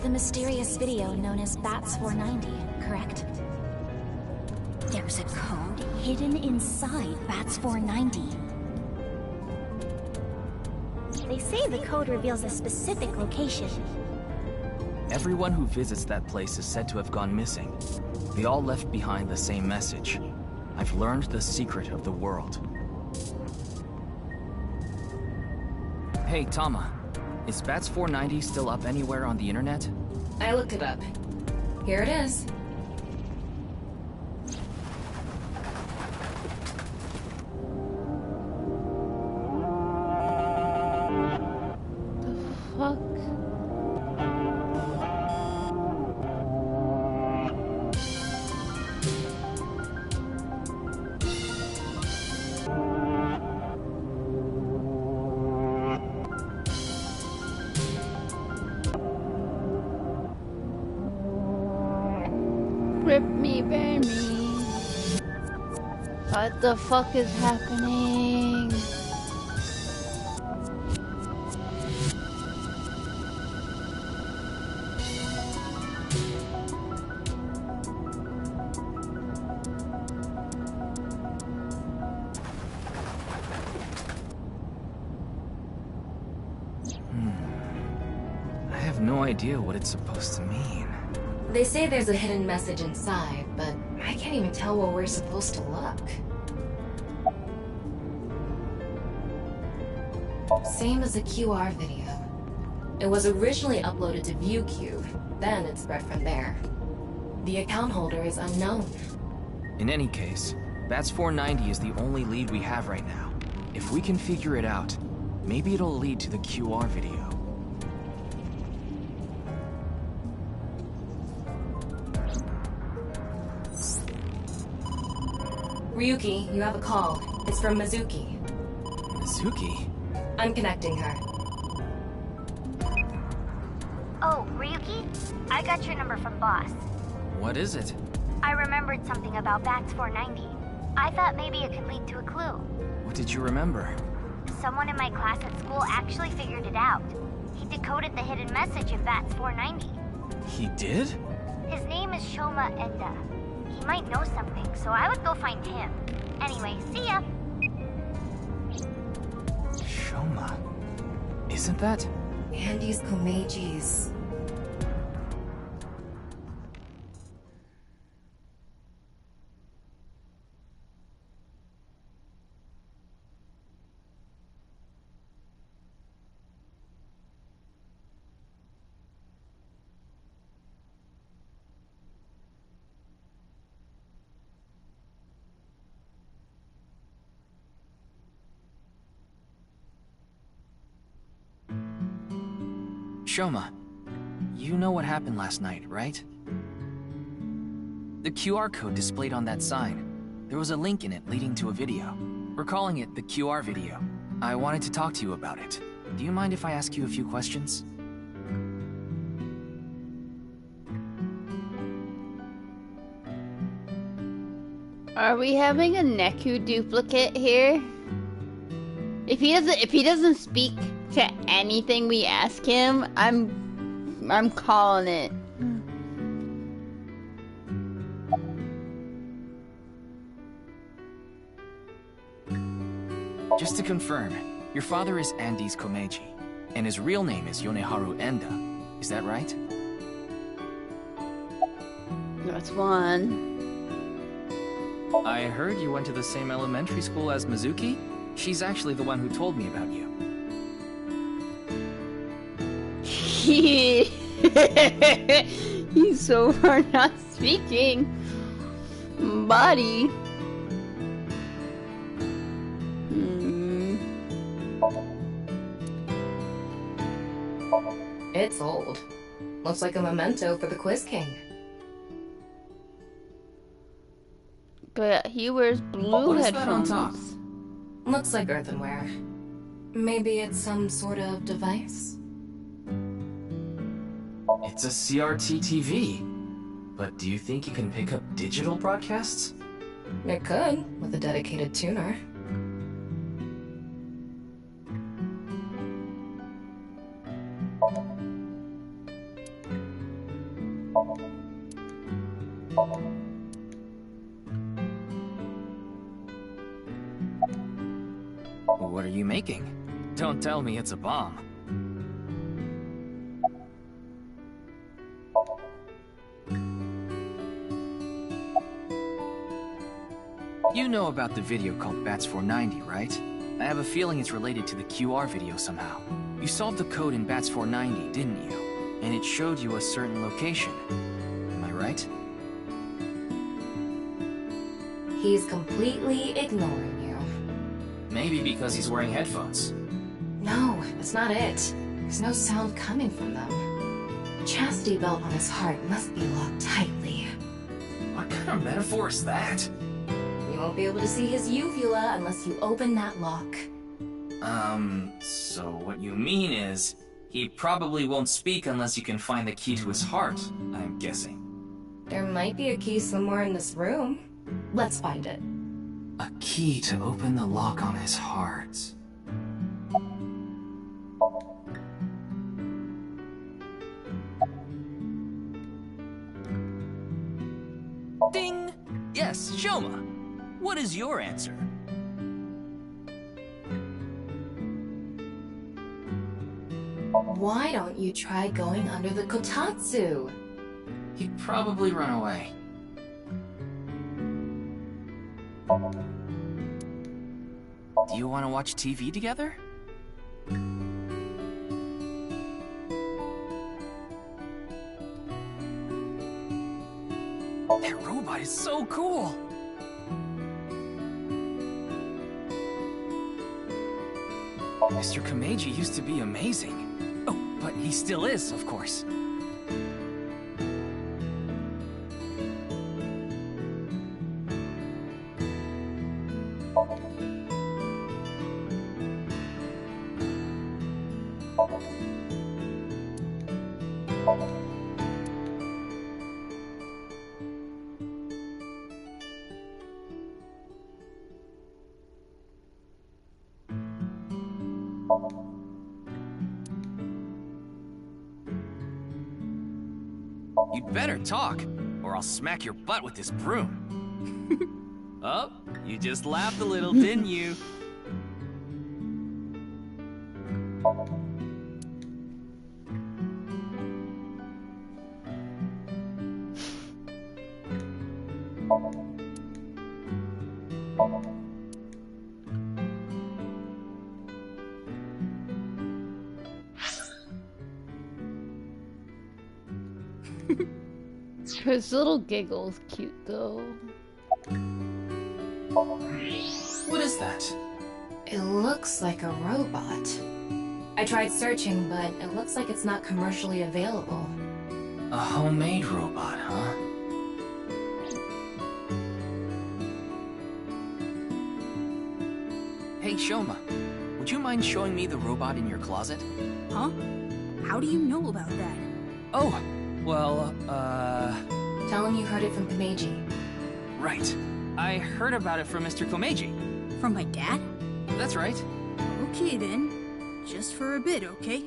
The mysterious video known as Bats 490, correct? There's a code hidden inside Bats 490. They say the code reveals a specific location. Everyone who visits that place is said to have gone missing. They all left behind the same message. I've learned the secret of the world. Hey, Tama. Is Bats 490 still up anywhere on the internet? I looked it up. Here it is. Fuck. Rip me, bear me. What the fuck is happening? I have no idea what it's supposed to mean. They say there's a hidden message inside, but I can't even tell where we're supposed to look. Same as the QR video. It was originally uploaded to ViewCube, then it spread from there. The account holder is unknown. In any case, Bats 490 is the only lead we have right now. If we can figure it out, maybe it'll lead to the QR video. Ryuki, you have a call. It's from Mizuki. Mizuki? I'm connecting her. Oh, Ryuki? I got your number from Boss. What is it? I remembered something about Bats 490. I thought maybe it could lead to a clue. What did you remember? Someone in my class at school actually figured it out. He decoded the hidden message in Bats 490. He did? His name is Shoma Enda. He might know something, so I would go find him. Anyway, see ya! Shoma. Isn't that? Andy's Komeiji's. Shoma, you know what happened last night, right? The QR code displayed on that sign. There was a link in it leading to a video. We're calling it the QR video. I wanted to talk to you about it. Do you mind if I ask you a few questions? Are we having a Neku duplicate here? If he doesn't speak to anything we ask him, I'm calling it. Just to confirm, your father is Andy's Komeiji, and his real name is Yoneharu Enda. Is that right? That's one. I heard you went to the same elementary school as Mizuki? She's actually the one who told me about you. He's so far not speaking. Body. It's old. Looks like a memento for the Quiz King. But he wears blue What is headphones. that on top? Looks like earthenware. Maybe it's some sort of device? It's a CRT TV. But do you think you can pick up digital broadcasts? It could, with a dedicated tuner. What are you making? Don't tell me it's a bomb. You know about the video called Bats 490, right? I have a feeling it's related to the QR video somehow. You solved the code in BATS 490, didn't you? And it showed you a certain location. Am I right? He's completely ignoring you. Maybe because he's wearing headphones. No, that's not it. There's no sound coming from them. The chastity belt on his heart must be locked tightly. What kind of metaphor is that? You won't be able to see his uvula unless you open that lock. So what you mean is, he probably won't speak unless you can find the key to his heart, I'm guessing. There might be a key somewhere in this room. Let's find it. A key to open the lock on his heart. Ding! Yes, Shoma. What is your answer? Why don't you try going under the kotatsu? He'd probably run away. Do you want to watch TV together? That robot is so cool! Mr. Komeiji used to be amazing. Oh, but he still is, of course. You'd better talk, or I'll smack your butt with this broom. Oh, you just laughed a little, didn't you? His little giggle's cute though. What is that? It looks like a robot. I tried searching, but it looks like it's not commercially available. A homemade robot, huh? Hey, Shoma. Would you mind showing me the robot in your closet? Huh? How do you know about that? Oh, well, Tell him you heard it from Komeiji. Right. I heard about it from Mr. Komeiji. From my dad? That's right. Okay then. Just for a bit, okay?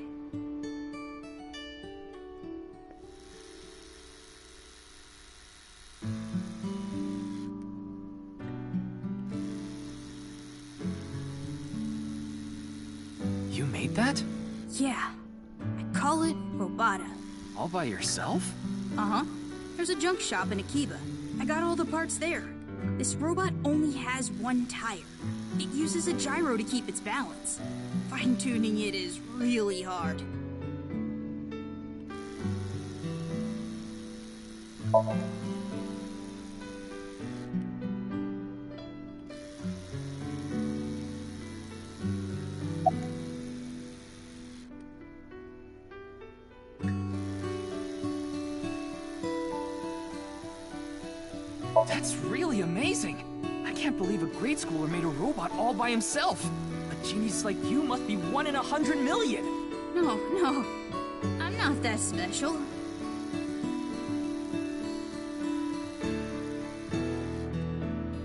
You made that? Yeah. I call it Robota. All by yourself? Uh-huh. There's a junk shop in Akiba. I got all the parts there. This robot only has one tire. It uses a gyro to keep its balance. Fine-tuning it is really hard. That's really amazing! I can't believe a grade schooler made a robot all by himself! A genius like you must be 1 in 100 million! No, I'm not that special.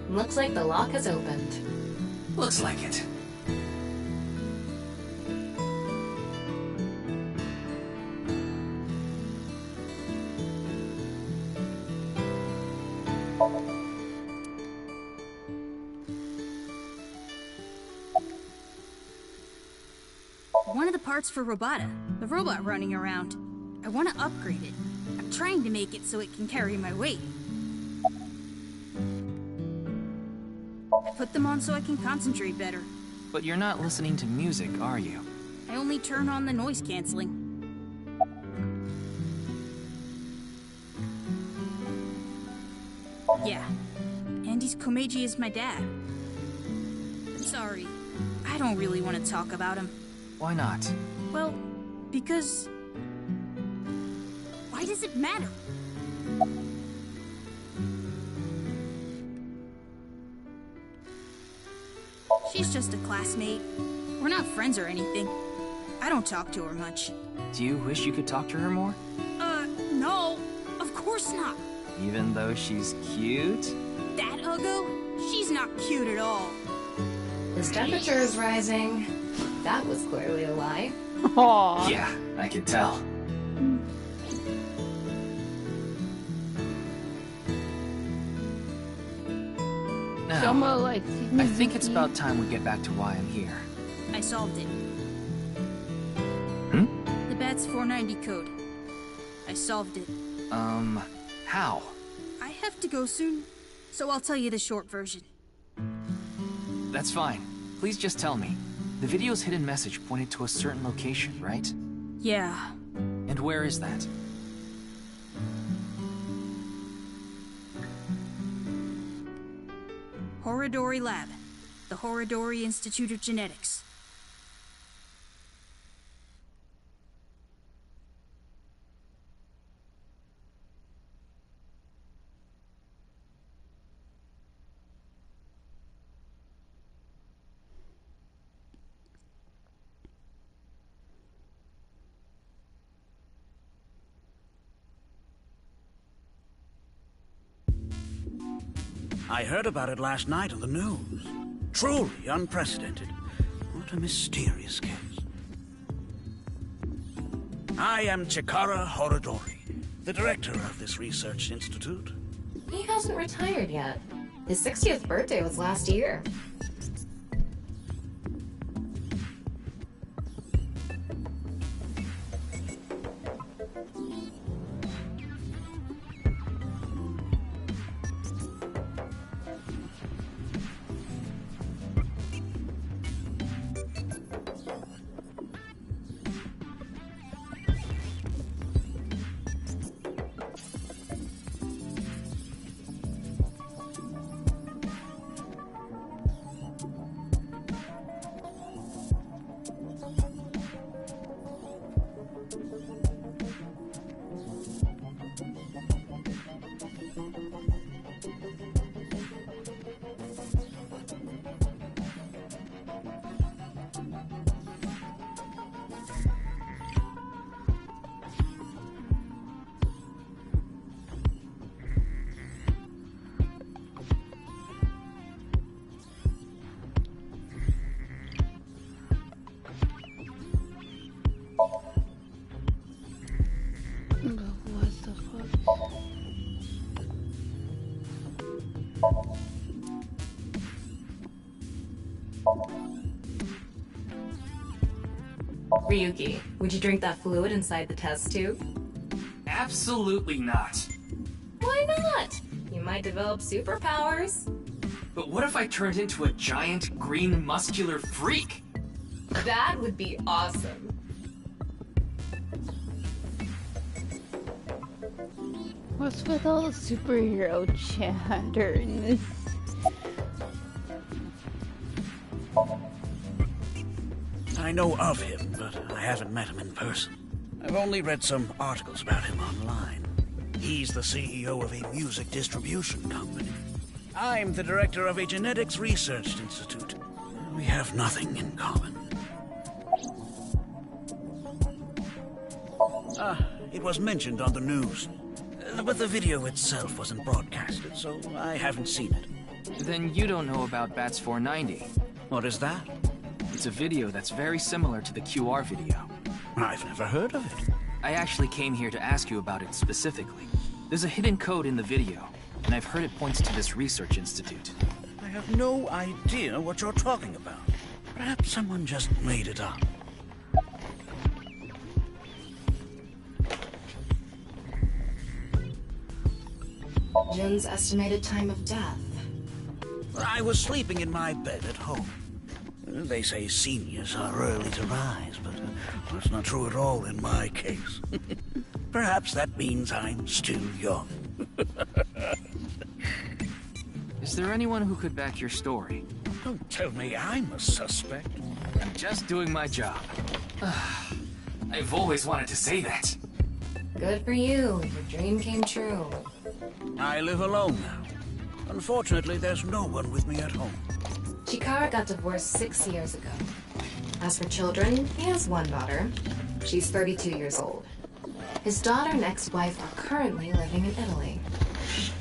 Looks like the lock has opened. Looks like it. One of the parts for Robota, the robot running around. I want to upgrade it. I'm trying to make it so it can carry my weight. I put them on so I can concentrate better. But you're not listening to music, are you? I only turn on the noise canceling. Yeah. Andy's Komeiji is my dad. Sorry. I don't really want to talk about him. Why not? Well, because... Why does it matter? She's just a classmate. We're not friends or anything. I don't talk to her much. Do you wish you could talk to her more? No. Of course not. Even though she's cute? That Uggo? She's not cute at all. His temperature is rising. That was clearly a lie. Aww. Yeah, I can tell. Now, Soma likes I think it's about time we get back to why I'm here. I solved it. Hmm? The BATS 490 code. I solved it. How? I have to go soon, so I'll tell you the short version. That's fine. Please just tell me. The video's hidden message pointed to a certain location, right? Yeah. And where is that? Horodori Lab. The Horodori Institute of Genetics. I heard about it last night on the news. Truly unprecedented. What a mysterious case. I am Chikara Horodori, the director of this research institute. He hasn't retired yet. His 60th birthday was last year. Ryuki, would you drink that fluid inside the test tube? Absolutely not. Why not? You might develop superpowers. But what if I turned into a giant, green, muscular freak? That would be awesome. What's with all the superhero chatter in this? I know of him, but I haven't met him in person. I've only read some articles about him online. He's the CEO of a music distribution company. I'm the director of a genetics research institute. We have nothing in common. It was mentioned on the news. But the video itself wasn't broadcasted, so I haven't seen it. Then you don't know about BATS 490. What is that? It's a video that's very similar to the QR video. I've never heard of it. I actually came here to ask you about it specifically. There's a hidden code in the video, and I've heard it points to this research institute. I have no idea what you're talking about. Perhaps someone just made it up. Jin's estimated time of death. I was sleeping in my bed at home. They say seniors are early to rise, but that's not true at all in my case. Perhaps that means I'm still young. Is there anyone who could back your story? Don't tell me I'm a suspect. I'm just doing my job. I've always wanted to say that. Good for you. Your dream came true. I live alone now. Unfortunately, there's no one with me at home. Chikara got divorced 6 years ago. As for children, he has one daughter. She's 32 years old. His daughter and ex-wife are currently living in Italy.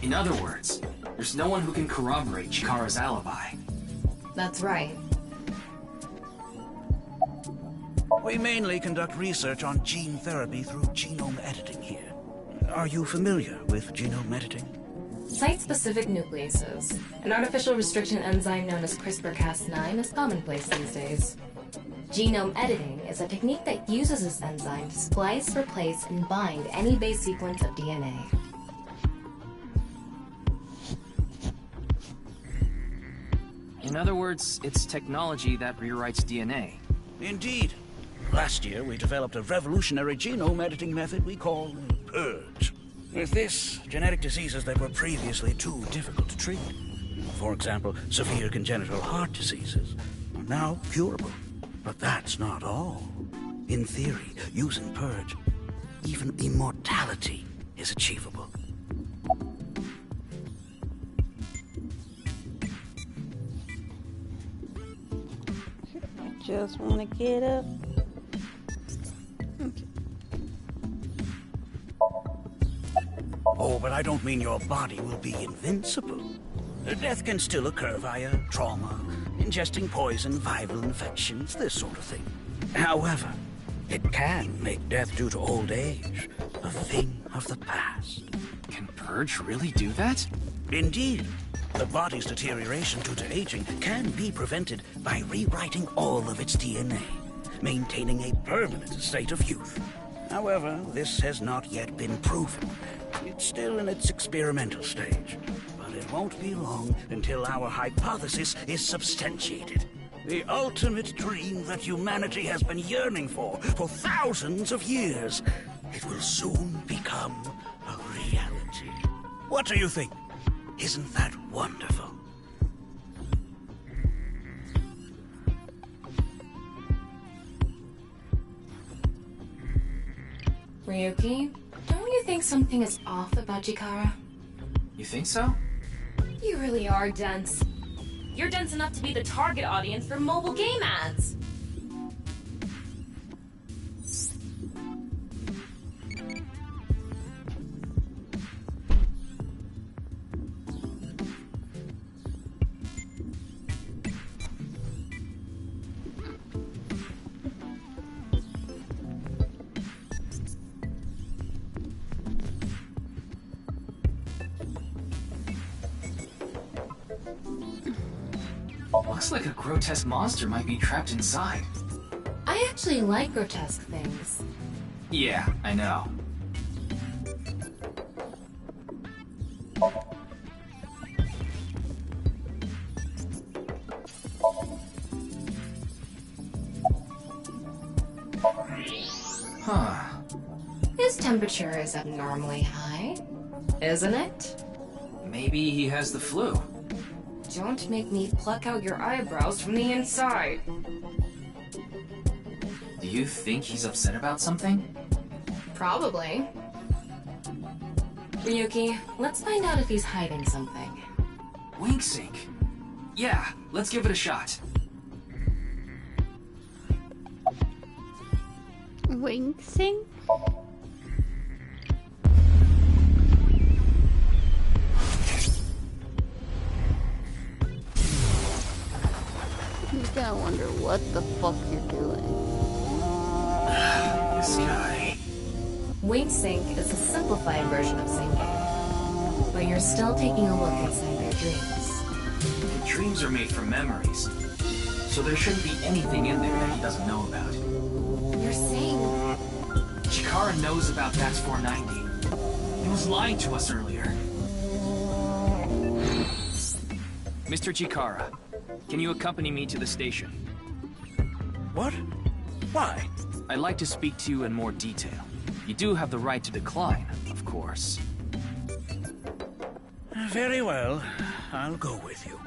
In other words, there's no one who can corroborate Chikara's alibi. That's right. We mainly conduct research on gene therapy through genome editing here. Are you familiar with genome editing? Site-specific nucleases, an artificial restriction enzyme known as CRISPR-Cas9, is commonplace these days. Genome editing is a technique that uses this enzyme to splice, replace, and bind any base sequence of DNA. In other words, it's technology that rewrites DNA. Indeed. Last year, we developed a revolutionary genome editing method we call Purge. With this, genetic diseases that were previously too difficult to treat, for example, severe congenital heart diseases, are now curable. But that's not all. In theory, using Purge, even immortality is achievable. I just want to get up. Oh, but I don't mean your body will be invincible. Death can still occur via trauma, ingesting poison, viral infections, this sort of thing. However, it can make death due to old age a thing of the past. Can Purge really do that? Indeed. The body's deterioration due to aging can be prevented by rewriting all of its DNA, maintaining a permanent state of youth. However, this has not yet been proven. It's still in its experimental stage, but it won't be long until our hypothesis is substantiated. The ultimate dream that humanity has been yearning for thousands of years. It will soon become a reality. What do you think? Isn't that wonderful? Ryuki, don't you think something is off about Chikara? You think so? You really are dense. You're dense enough to be the target audience for mobile game ads. Looks like a grotesque monster might be trapped inside. I actually like grotesque things. Yeah, I know. Huh. His temperature is abnormally high, isn't it? Maybe he has the flu. Don't make me pluck out your eyebrows from the inside. Do you think he's upset about something? Probably. Ryuki, let's find out if he's hiding something. Wink sync. Yeah, let's give it a shot. Wink sync? You're gonna wonder what the fuck you're doing. This guy. Wink sync is a simplified version of syncing, but you're still taking a look inside their dreams. The dreams are made from memories, so there shouldn't be anything in there that he doesn't know about. You're saying... Chikara knows about Dax 490. He was lying to us earlier. Mr. Chikara, can you accompany me to the station? What? Why? I'd like to speak to you in more detail. You do have the right to decline, of course. Very well. I'll go with you.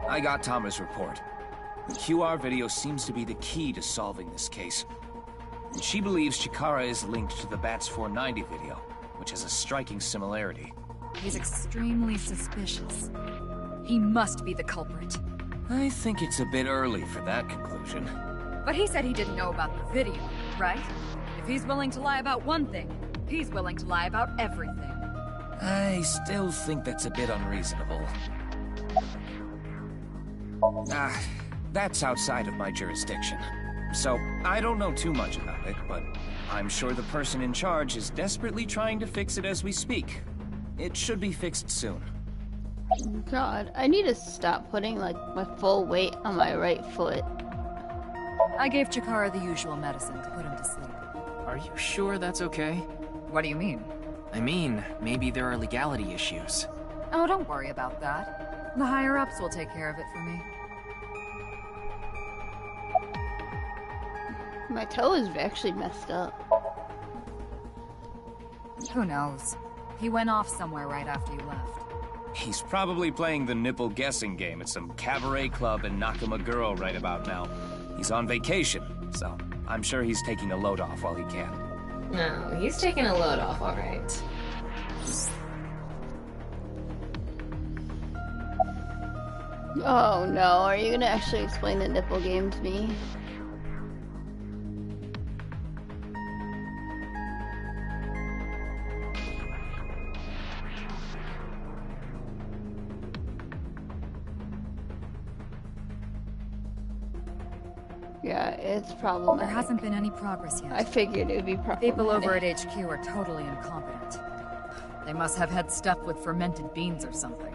I got Tama's report. The QR video seems to be the key to solving this case. And she believes Chikara is linked to the Bats 490 video, which has a striking similarity. He's extremely suspicious. He must be the culprit. I think it's a bit early for that conclusion. But he said he didn't know about the video, right? If he's willing to lie about one thing, he's willing to lie about everything. I still think that's a bit unreasonable. That's outside of my jurisdiction. So, I don't know too much about it, but I'm sure the person in charge is desperately trying to fix it as we speak. It should be fixed soon. God, I need to stop putting, like, my full weight on my right foot. I gave Chikara the usual medicine to put him to sleep. Are you sure that's okay? What do you mean? I mean, maybe there are legality issues. Oh, don't worry about that. The higher-ups will take care of it for me. My toe is actually messed up. Who knows? He went off somewhere right after you left. He's probably playing the nipple guessing game at some cabaret club in Nakamaguro right about now. He's on vacation, so I'm sure he's taking a load off while he can. No, he's taking a load off, alright. Oh no, are you gonna actually explain the nipple game to me? Yeah, it's problematic. There hasn't been any progress yet. I figured it would be problematic. People over at HQ are totally incompetent. They must have had stuff with fermented beans or something.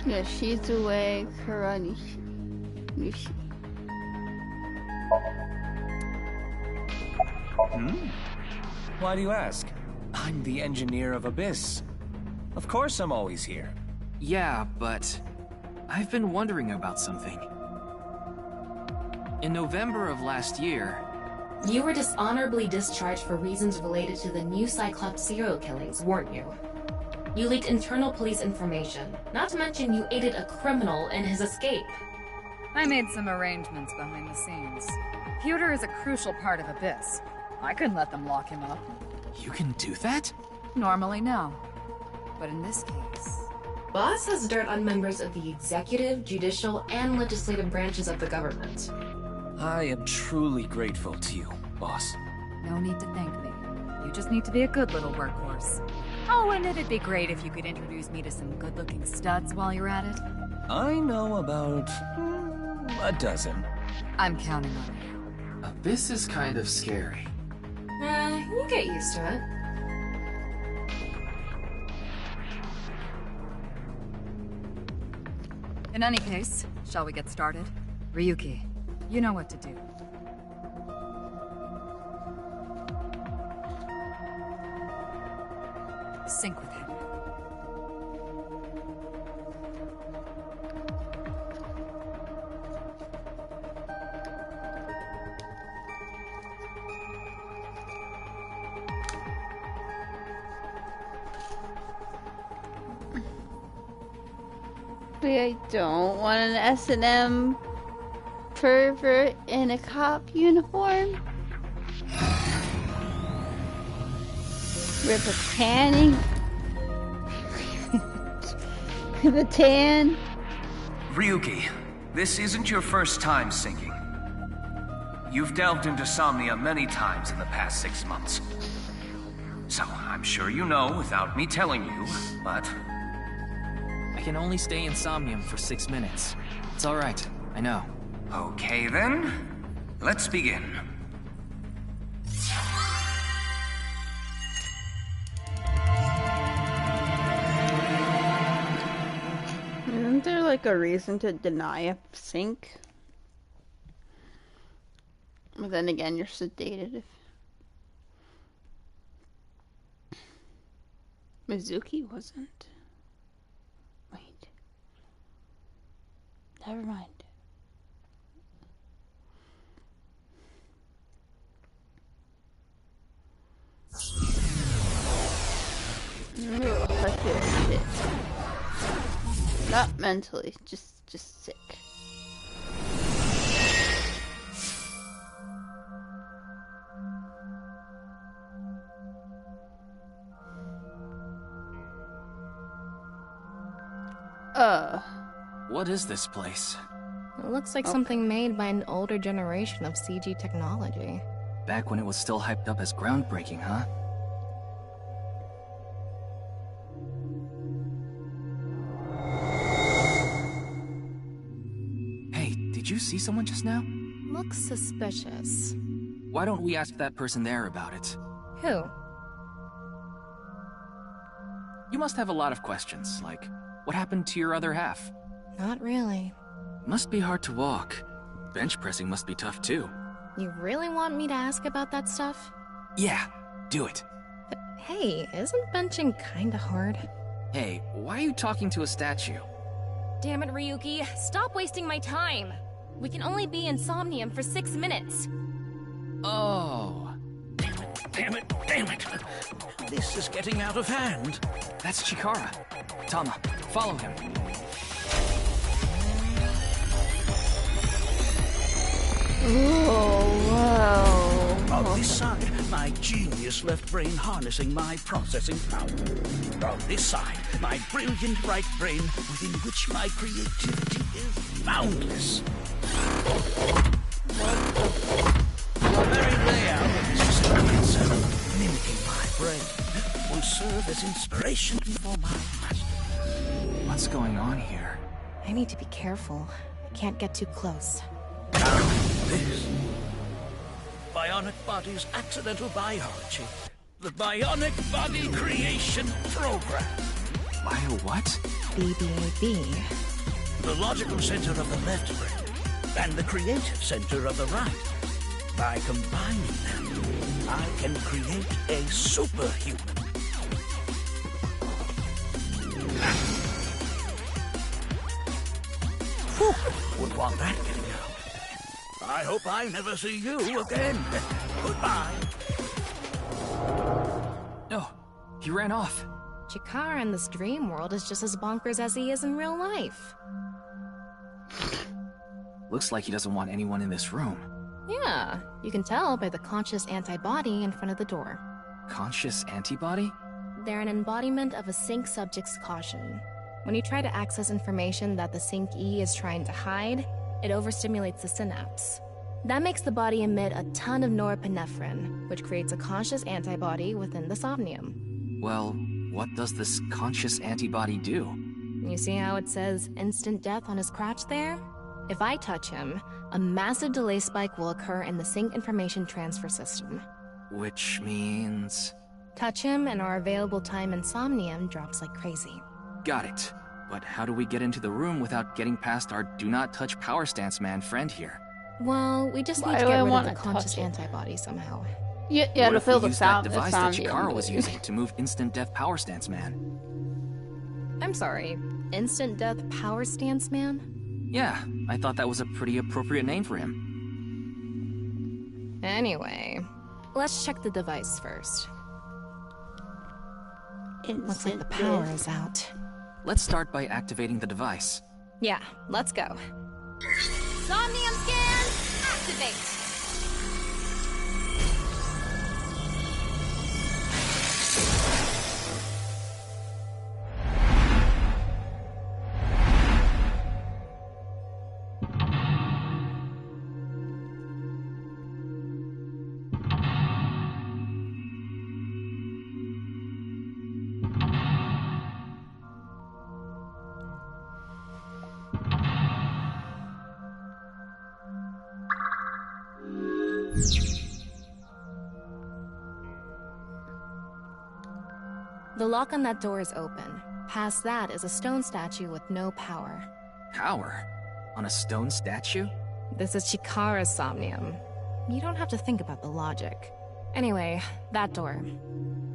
Yeah, Shizue Kuranishi. Why do you ask? I'm the engineer of Abyss. Of course I'm always here. Yeah, but I've been wondering about something. In November of last year... You were dishonorably discharged for reasons related to the new Cyclops serial killings, weren't you? You leaked internal police information, not to mention you aided a criminal in his escape. I made some arrangements behind the scenes. Pewter is a crucial part of Abyss. I couldn't let them lock him up. You can do that? Normally, no. But in this case... Boss has dirt on members of the executive, judicial, and legislative branches of the government. I am truly grateful to you, boss. No need to thank me. You just need to be a good little workhorse. Oh, and it'd be great if you could introduce me to some good-looking studs while you're at it. I know about... a dozen. I'm counting on you. This is kind of scary. You get used to it. In any case, shall we get started? Ryuki, you know what to do. Sync with him. But I don't want an S&M pervert in a cop uniform. Rip a tanning. The tan. Ryuki, this isn't your first time singing. You've delved into Somnia many times in the past 6 months. So, I'm sure you know without me telling you, but... I can only stay in Somnium for 6 minutes. It's alright, I know. Okay then, let's begin. Isn't there like a reason to deny a sync? But then again, you're sedated. Mizuki wasn't. Wait. Never mind. Ugh, I feel shit. Not mentally, just sick. What is this place? It looks like something made by an older generation of CG technology. Back when it was still hyped up as groundbreaking, huh? Hey, did you see someone just now? Looks suspicious. Why don't we ask that person there about it? Who? You must have a lot of questions, like, what happened to your other half? Not really. Must be hard to walk. Bench pressing must be tough too. You really want me to ask about that stuff? Yeah, do it. But hey, isn't benching kinda hard? Hey, why are you talking to a statue? Damn it, Ryuki. Stop wasting my time. We can only be in Somnium for 6 minutes. Oh. Damn it, damn it. This is getting out of hand. That's Chikara. Tama, follow him. Oh, wow. On this side, my genius left brain harnessing my processing power. On this side, my brilliant right brain within which my creativity is boundless. The very layout of this experiment, sir, mimicking my brain, will serve as inspiration for my master. What's going on here? I need to be careful. I can't get too close. This. Bionic Body's accidental biology. The Bionic Body Creation Program. Bio what? BBAB. The logical center of the left brain and the creative center of the right. By combining them, I can create a superhuman. Whew, would want that getting out. I hope I never see you again. Goodbye. No, he ran off. Chikara in this dream world is just as bonkers as he is in real life. Looks like he doesn't want anyone in this room. Yeah, you can tell by the conscious antibody in front of the door. Conscious antibody? They're an embodiment of a sync subject's caution. When you try to access information that the sync E is trying to hide, it overstimulates the synapse. That makes the body emit a ton of norepinephrine, which creates a conscious antibody within the somnium. Well, what does this conscious antibody do? You see how it says instant death on his crotch there? If I touch him, a massive delay spike will occur in the sync information transfer system. Which means... Touch him and our available time in Somnium drops like crazy. Got it. But how do we get into the room without getting past our do not touch power stance man friend here? Well, we just need to get rid of the conscious antibody somehow. Yeah, to fill the sound. That device that Chikara was using to move instant death power stance man. I'm sorry, instant death power stance man? Yeah, I thought that was a pretty appropriate name for him. Anyway, let's check the device first. Looks like the power is out. Let's start by activating the device. Yeah, let's go. Somnium scan, activate! The lock on that door is open. Past that is a stone statue with no power. Power? On a stone statue? This is Chikara's Somnium. You don't have to think about the logic. Anyway, that door.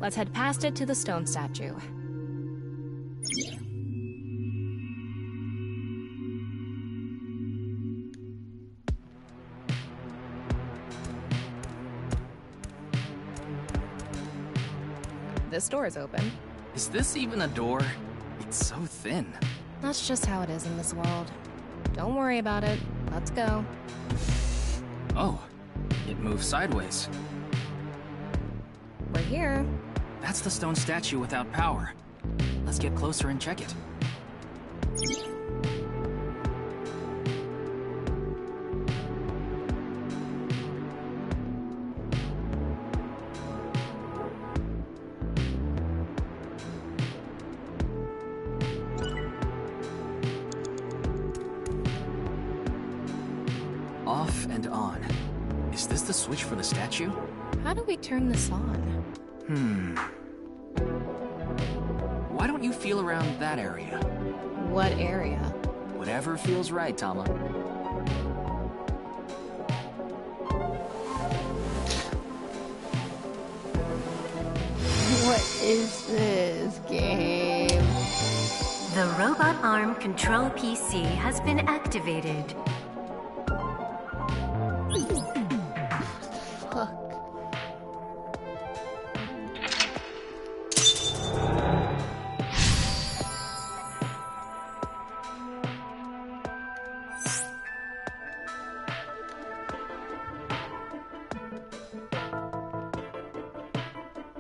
Let's head past it to the stone statue. This door is open. Is this even a door? It's so thin. That's just how it is in this world. Don't worry about it. Let's go. Oh, it moves sideways. We're here. That's the stone statue without power. Let's get closer and check it. Off and on. Is this the switch for the statue? How do we turn this on? Why don't you feel around that area? What area? Whatever feels right, Tama. What is this game? The robot arm control PC has been activated. Fuck.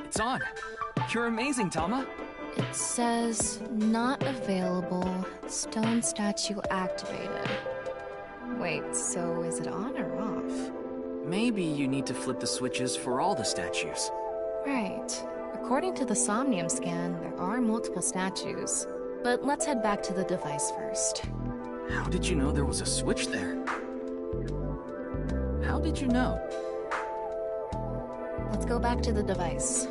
It's on. You're amazing, Tama. It says, not available, stone statue activated. Wait, so is it on or off? Maybe you need to flip the switches for all the statues. Right. According to the Somnium scan, there are multiple statues. But let's head back to the device first. How did you know there was a switch there? How did you know? Let's go back to the device.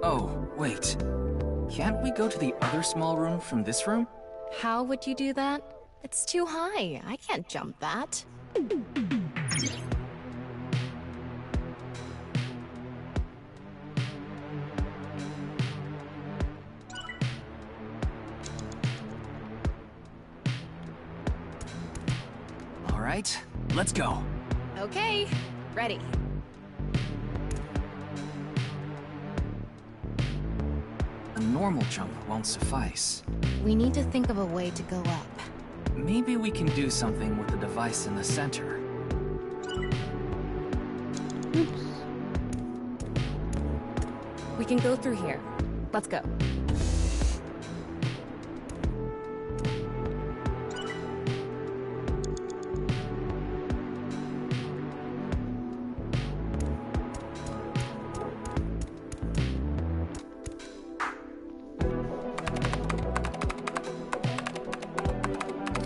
Oh, wait. Can't we go to the other small room from this room? How would you do that? It's too high. I can't jump that. All right, let's go. Okay, ready. A normal jump won't suffice. We need to think of a way to go up. Maybe we can do something with the device in the center. Oops. We can go through here. Let's go.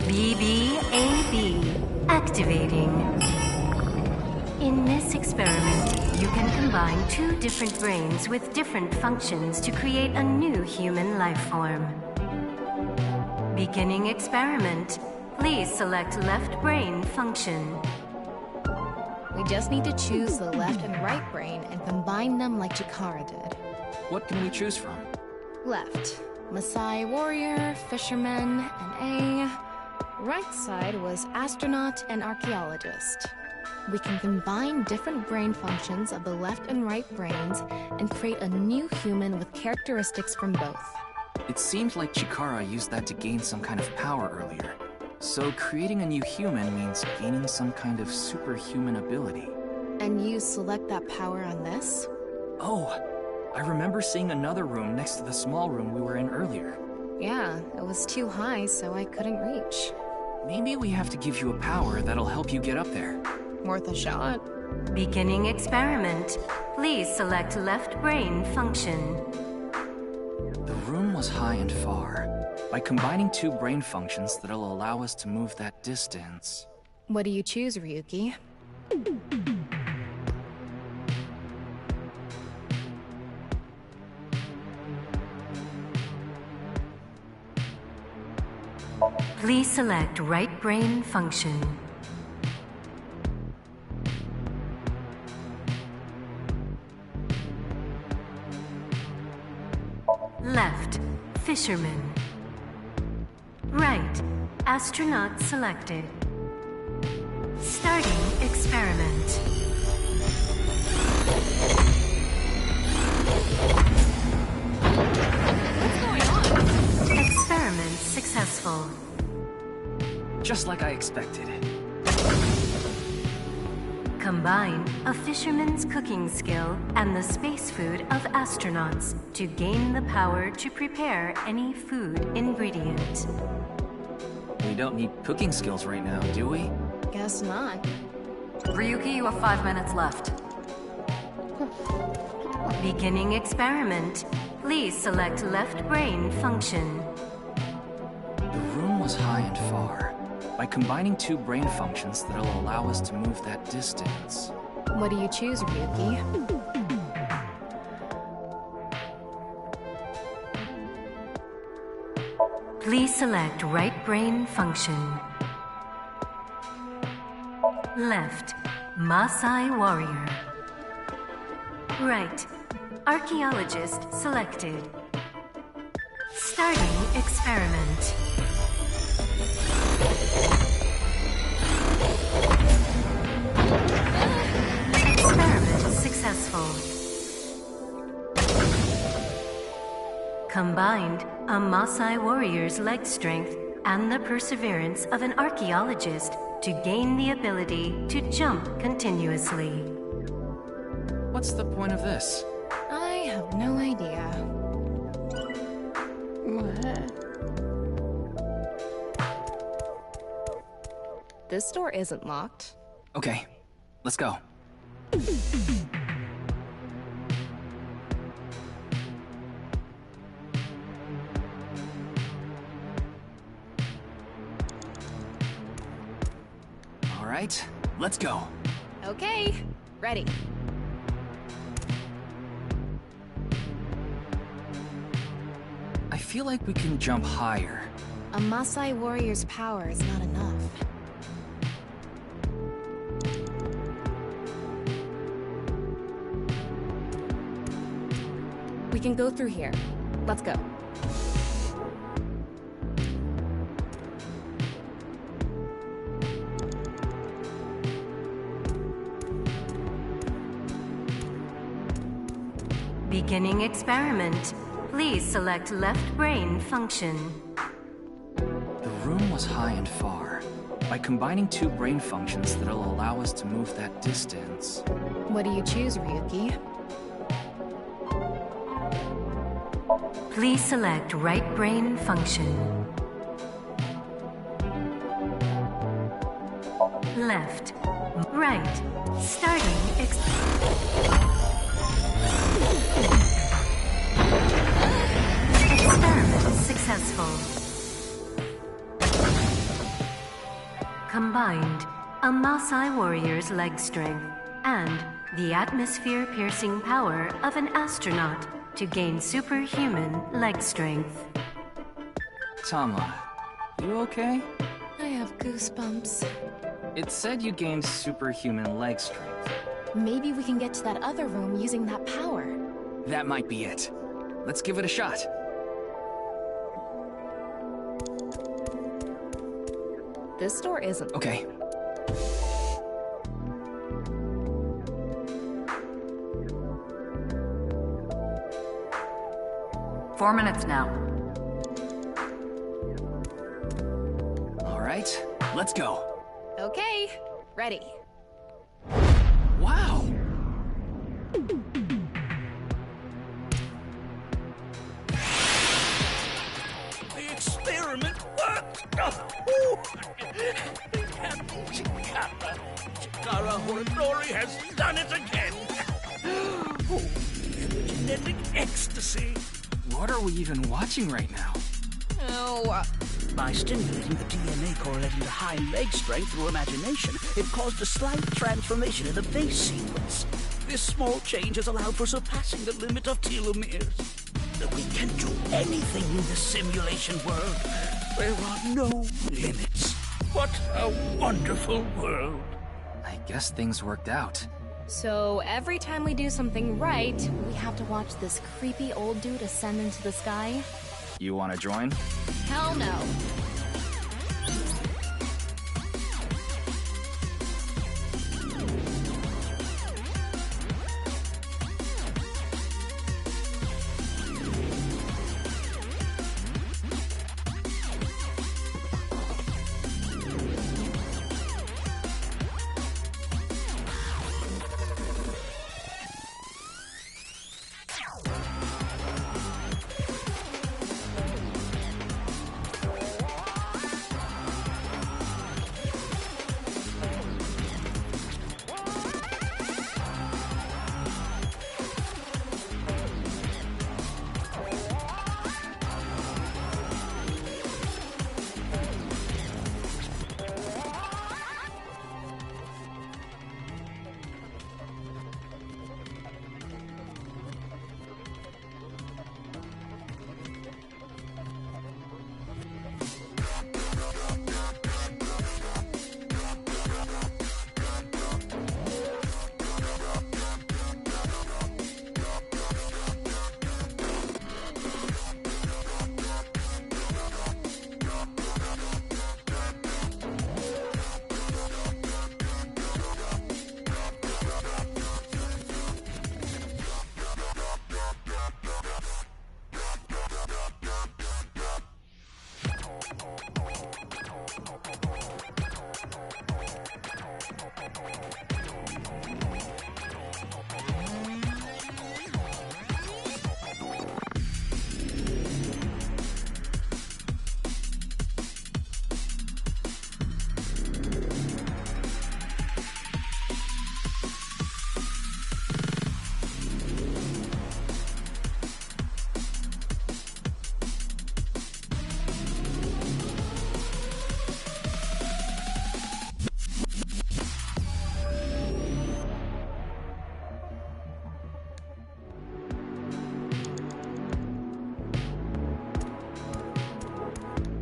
BBAB activating. In this experiment, you can combine two different brains with different functions to create a new human life form. Beginning experiment. Please select left brain function. We just need to choose the left and right brain and combine them like Chikara did. What can we choose from? Left, Maasai warrior, fisherman, and A. Right side was astronaut and archaeologist. We can combine different brain functions of the left and right brains and create a new human with characteristics from both. It seemed like Chikara used that to gain some kind of power earlier. So creating a new human means gaining some kind of superhuman ability. And you select that power on this? Oh, I remember seeing another room next to the small room we were in earlier. Yeah, it was too high, so I couldn't reach. Maybe we have to give you a power that'll help you get up there. Worth a shot. Beginning experiment. Please select left brain function. The room was high and far. By combining two brain functions that'll allow us to move that distance. What do you choose, Ryuki? Please select right brain function. Left, fisherman. Right, astronaut selected. Starting experiment. What's going on? Experiment successful. Just like I expected. Combine a fisherman's cooking skill and the space food of astronauts to gain the power to prepare any food ingredient. We don't need cooking skills right now, do we? Guess not. Ryuki, you have 5 minutes left. Beginning experiment. Please select left brain function. The room was high and far. By combining two brain functions that'll allow us to move that distance. What do you choose, Ryuki? Please select right brain function. Left, Maasai warrior. Right, archaeologist selected. Starting experiment. Experiment successful. Combined a Maasai warrior's leg strength and the perseverance of an archaeologist to gain the ability to jump continuously. What's the point of this? I have no idea. This door isn't locked. Okay, let's go. All right, let's go. Okay, ready. I feel like we can jump higher. A Maasai warrior's power is not enough. We can go through here. Let's go. Beginning experiment. Please select left brain function. The room was high and far. By combining two brain functions that'll allow us to move that distance. What do you choose, Ryuki? Please select right brain function. Left, right, starting experiment successful. Combined a Maasai warrior's leg strength and the atmosphere-piercing power of an astronaut to gain superhuman leg strength. Tama, you okay? I have goosebumps. It said you gained superhuman leg strength. Maybe we can get to that other room using that power. That might be it. Let's give it a shot. This door isn't. Okay. right, let's go. Okay, ready. Wow! The experiment worked! Chikara Horidori has done it again! Oh, epigenetic ecstasy! What are we even watching right now? Oh, By stimulating the DNA correlating to high leg strength through imagination, it caused a slight transformation in the base sequence. This small change has allowed for surpassing the limit of telomeres. We can do anything in this simulation world. There are no limits. What a wonderful world. I guess things worked out. so every time we do something right, we have to watch this creepy old dude ascend into the sky? You wanna join? Hell no.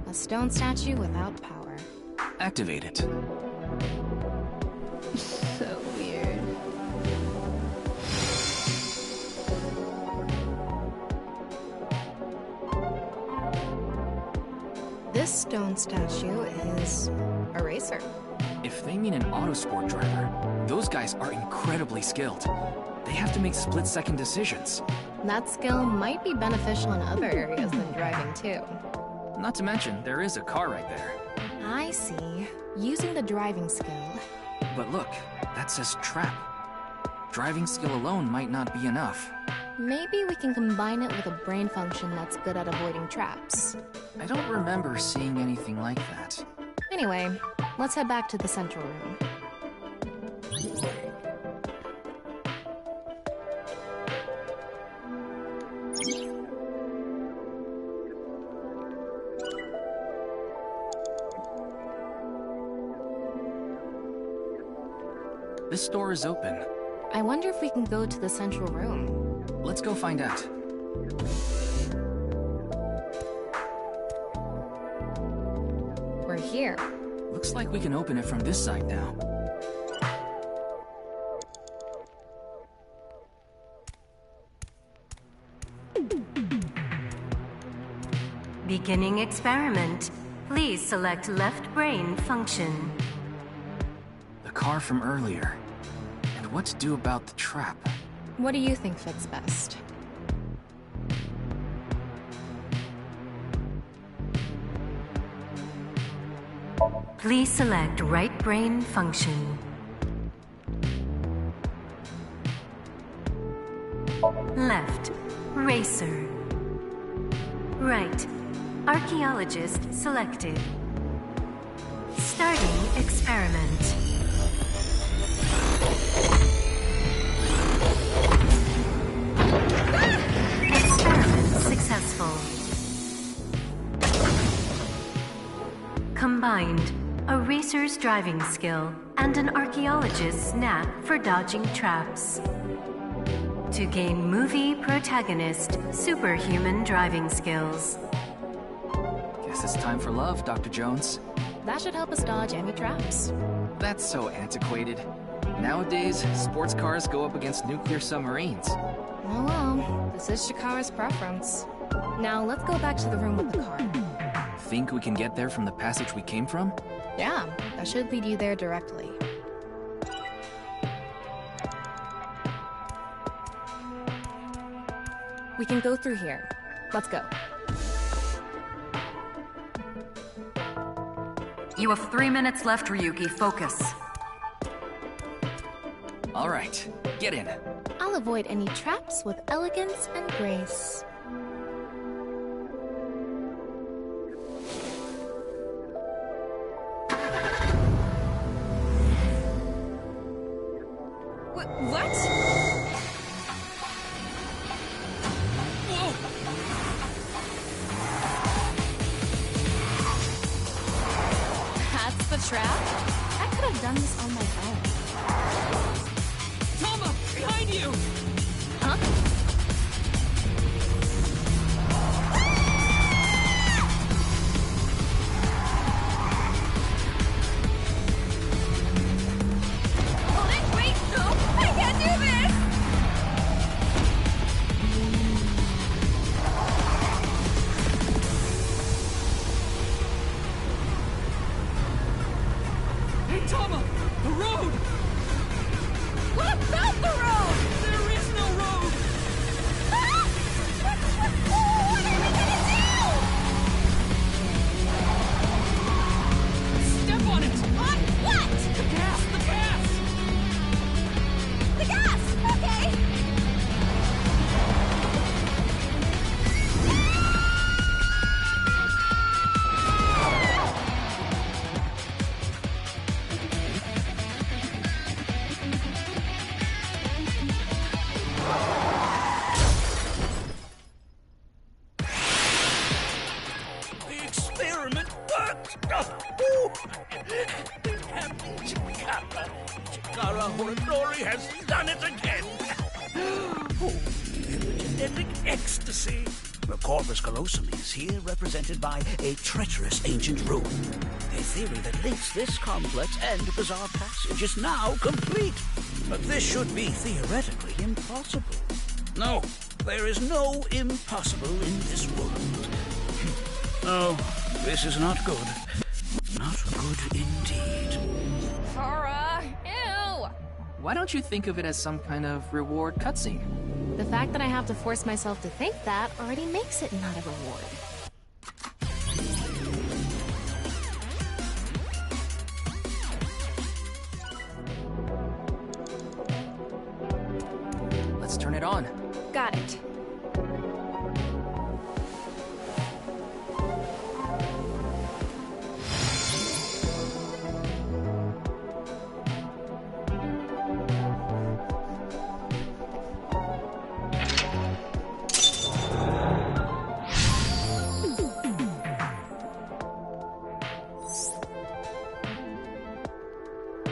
A stone statue without power. Activate it. So weird. This stone statue is a racer. If they mean an autosport driver, those guys are incredibly skilled. They have to make split-second decisions. That skill might be beneficial in other areas than driving too. Not to mention, there is a car right there. I see. Using the driving skill. But look, that says trap. Driving skill alone might not be enough. Maybe we can combine it with a brain function that's good at avoiding traps. I don't remember seeing anything like that. Anyway, let's head back to the central room. This door is open. I wonder if we can go to the central room. Let's go find out. We're here. Looks like we can open it from this side now. Beginning experiment. Please select left brain function. The car from earlier. And what to do about the trap? What do you think fits best? Please select right brain function. Left, racer. Right, archaeologist selected. Starting experiment. Experiment successful. Combined, a racer's driving skill and an archaeologist's knack for dodging traps. To gain movie protagonist superhuman driving skills. Guess it's time for love, Dr. Jones. That should help us dodge any traps. That's so antiquated. Nowadays, sports cars go up against nuclear submarines. Oh well, this is Shikara's preference. Now let's go back to the room with the car. Think we can get there from the passage we came from? Yeah, that should lead you there directly. We can go through here. Let's go. You have 3 minutes left, Ryuki. Focus. All right, get in. I'll avoid any traps with elegance and grace. What? That's the trap? I could have done this on my own. Tama, behind you! Huh? Wait, no! I can't do this! Hey, Tama! The road! What about the road? There is no road! Ah! What are we gonna do? Step on it! On what? The gas! The gas! The gas! Okay! The experiment worked! Chikara Horodori has done it again! Genetic ecstasy! The corpus callosum is here represented by a treacherous ancient rune. A theory that links this complex and bizarre passage is now complete. But this should be theoretically impossible. No, there is no impossible in this world. No, this is not good. Not good indeed. Kara! Ew! Why don't you think of it as some kind of reward cutscene? The fact that I have to force myself to think that already makes it not a reward. Let's turn it on. Got it.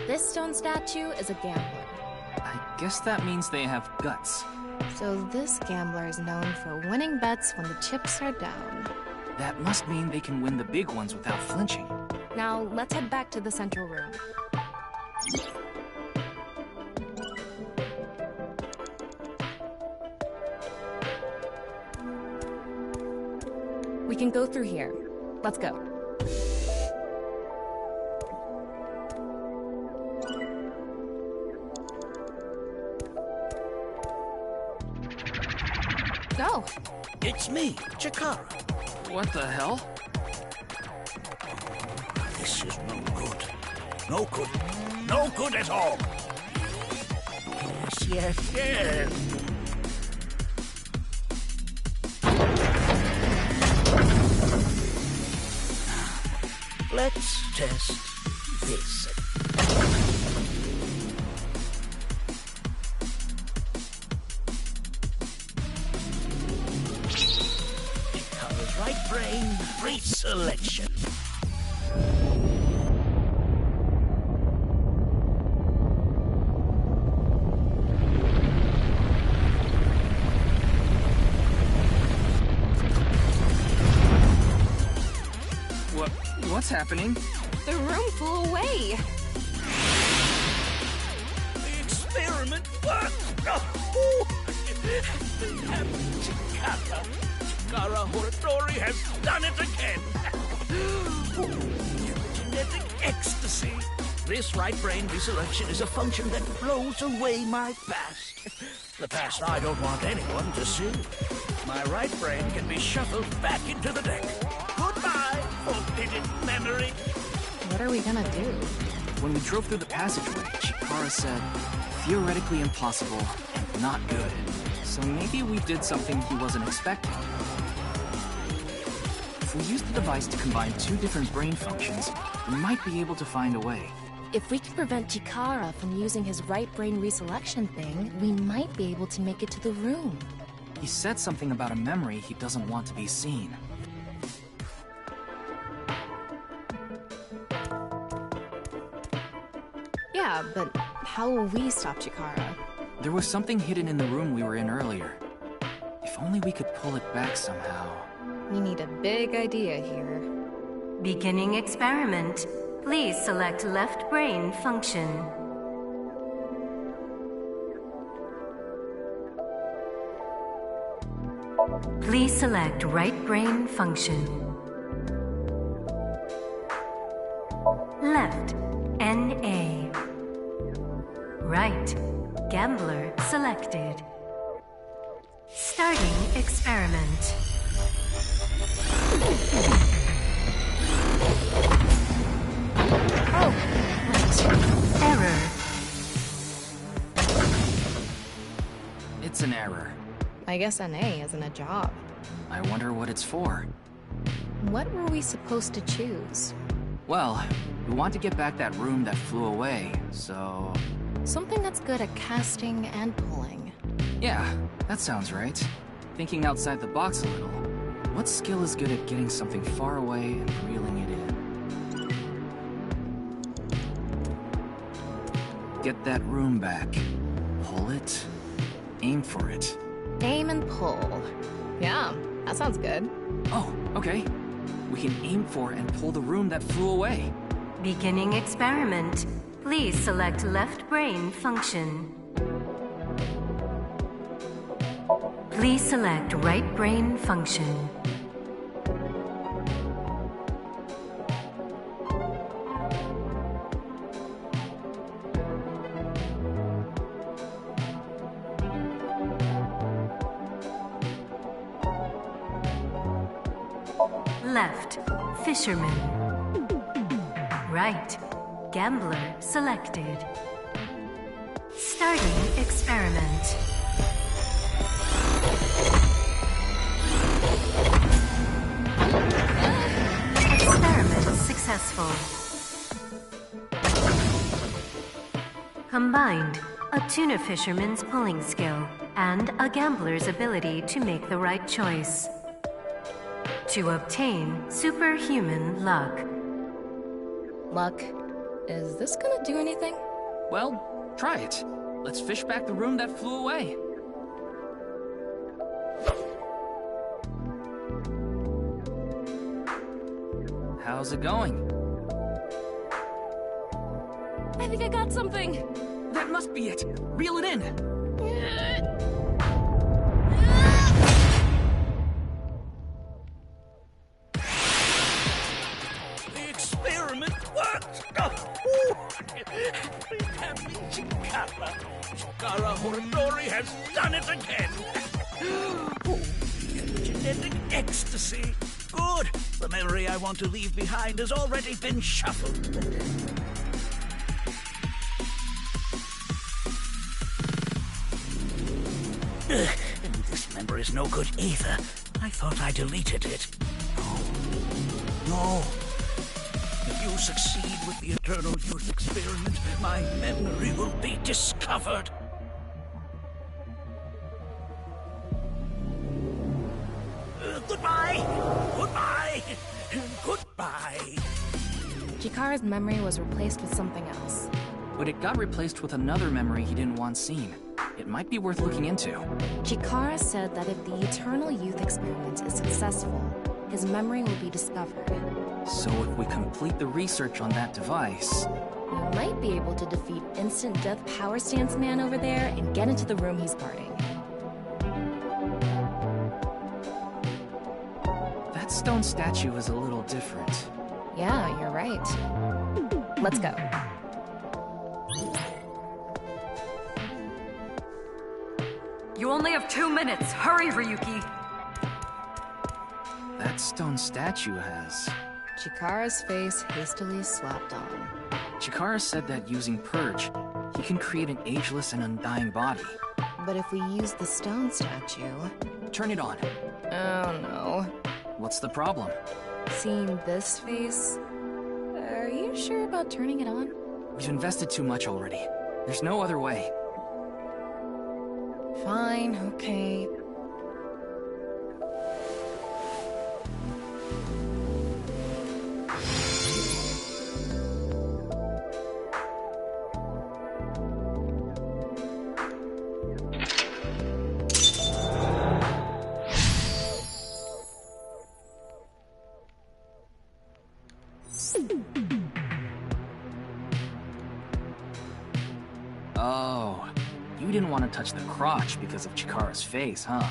This stone statue is a gambler. I guess that means they have guts. So this gambler is known for winning bets when the chips are down. That must mean they can win the big ones without flinching. Now, let's head back to the central room. We can go through here. Let's go. Go. It's me, Chikara. What the hell? This is no good. No good. No good at all. Yes. Let's test this. Covers right brain reselection. What's happening? The room flew away. The experiment worked! Chikara Horatori has done it again! Genetic ecstasy! This right brain reselection is a function that blows away my past. The past I don't want anyone to see. My right brain can be shuffled back into the deck. Goodbye, forbidden memory. What are we gonna do? When we drove through the passageway, Chikara said, theoretically impossible and not good. So maybe we did something he wasn't expecting. If we use the device to combine two different brain functions, we might be able to find a way. If we can prevent Chikara from using his right brain reselection thing, we might be able to make it to the room. He said something about a memory he doesn't want to be seen. Yeah, but how will we stop Chikara? There was something hidden in the room we were in earlier. If only we could pull it back somehow. We need a big idea here. Beginning experiment. Please select left brain function. Please select right brain function. Left, NA. Right, gambler selected. Starting experiment. Oh, right. Error. It's an error. I guess NA isn't a job. I wonder what it's for. What were we supposed to choose? Well, we want to get back that room that flew away, so... Something that's good at casting and pulling. Yeah, that sounds right. Thinking outside the box a little. What skill is good at getting something far away and reeling it in? Get that room back. Pull it. Aim for it. Aim and pull. Yeah, that sounds good. Oh, okay. We can aim for and pull the room that flew away. Beginning experiment. Please select left brain function. Please select right brain function. Left, fisherman. Right, gambler selected. Starting experiment. Experiment successful. Combined, a tuna fisherman's pulling skill and a gambler's ability to make the right choice. To obtain superhuman luck. Luck. Is this gonna do anything? Well, try it. Let's fish back the room that flew away. How's it going? I think I got something. That must be it. Reel it in. The experiment worked! Chikara Horatori has done it again! Genetic ecstasy! Good. The memory I want to leave behind has already been shuffled. This memory's no good either. I thought I deleted it. No. If you succeed with the Eternal Youth experiment, my memory will be discovered. Goodbye! Goodbye! Goodbye! Chikara's memory was replaced with something else. But it got replaced with another memory he didn't want seen. It might be worth looking into. Chikara said that if the Eternal Youth experiment is successful, his memory will be discovered. So if we complete the research on that device... we might be able to defeat Instant Death Power Stance Man over there and get into the room he's guarding. That stone statue is a little different. Yeah, you're right. Let's go. You only have 2 minutes. Hurry, Ryuki. That stone statue has... Chikara's face hastily slapped on. Chikara said that using Purge, he can create an ageless and undying body. But if we use the stone statue... Turn it on. Oh no. What's the problem? Seeing this face... Are you sure about turning it on? We've invested too much already. There's no other way. Fine, okay. Oh, you didn't want to touch the crotch because of Chikara's face, huh?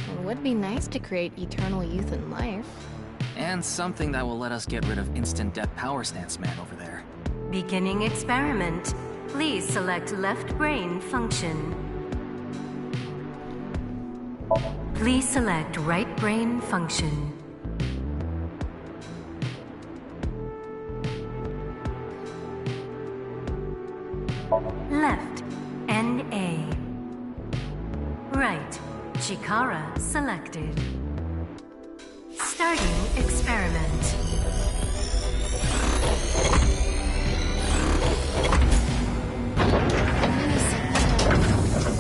It would be nice to create eternal youth and life. And something that will let us get rid of Instant Death Power Stance Man over there. Beginning experiment. Please select left brain function. Please select right brain function. Left, NA. Right, Chikara selected. Starting experiment.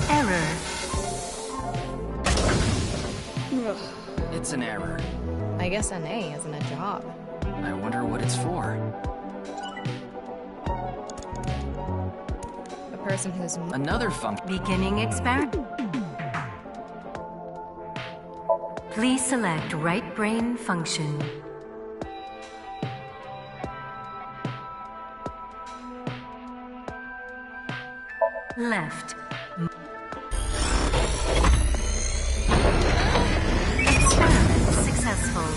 Error. It's an error. I guess NA isn't a job. I wonder what it's for. A person who's... Another function. Beginning experiment. Please select right brain function. Left. Experiment successful.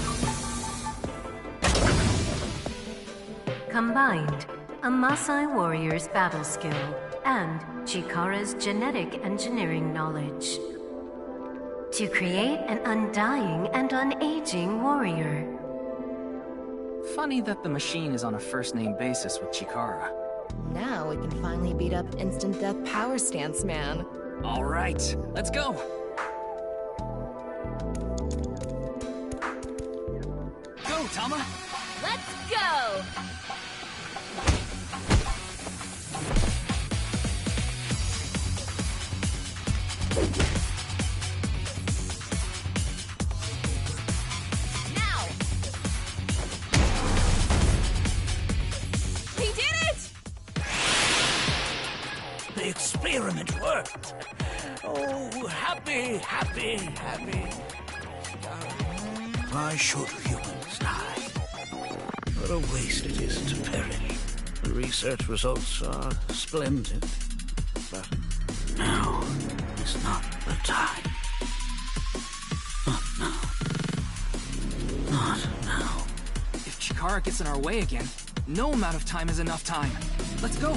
Combined, a Maasai warrior's battle skill and Chikara's genetic engineering knowledge to create an undying and unaging warrior. Funny that the machine is on a first-name basis with Chikara. Now we can finally beat up Instant Death Power Stance Man. All right, let's go. Go, Tama. Let's go! The experiment worked. Oh, happy, happy, happy. Why should humans die? What a waste it is to perish. The research results are splendid. But now is not the time. Not now. Not now. If Chikara gets in our way again, No amount of time is enough time. Let's go.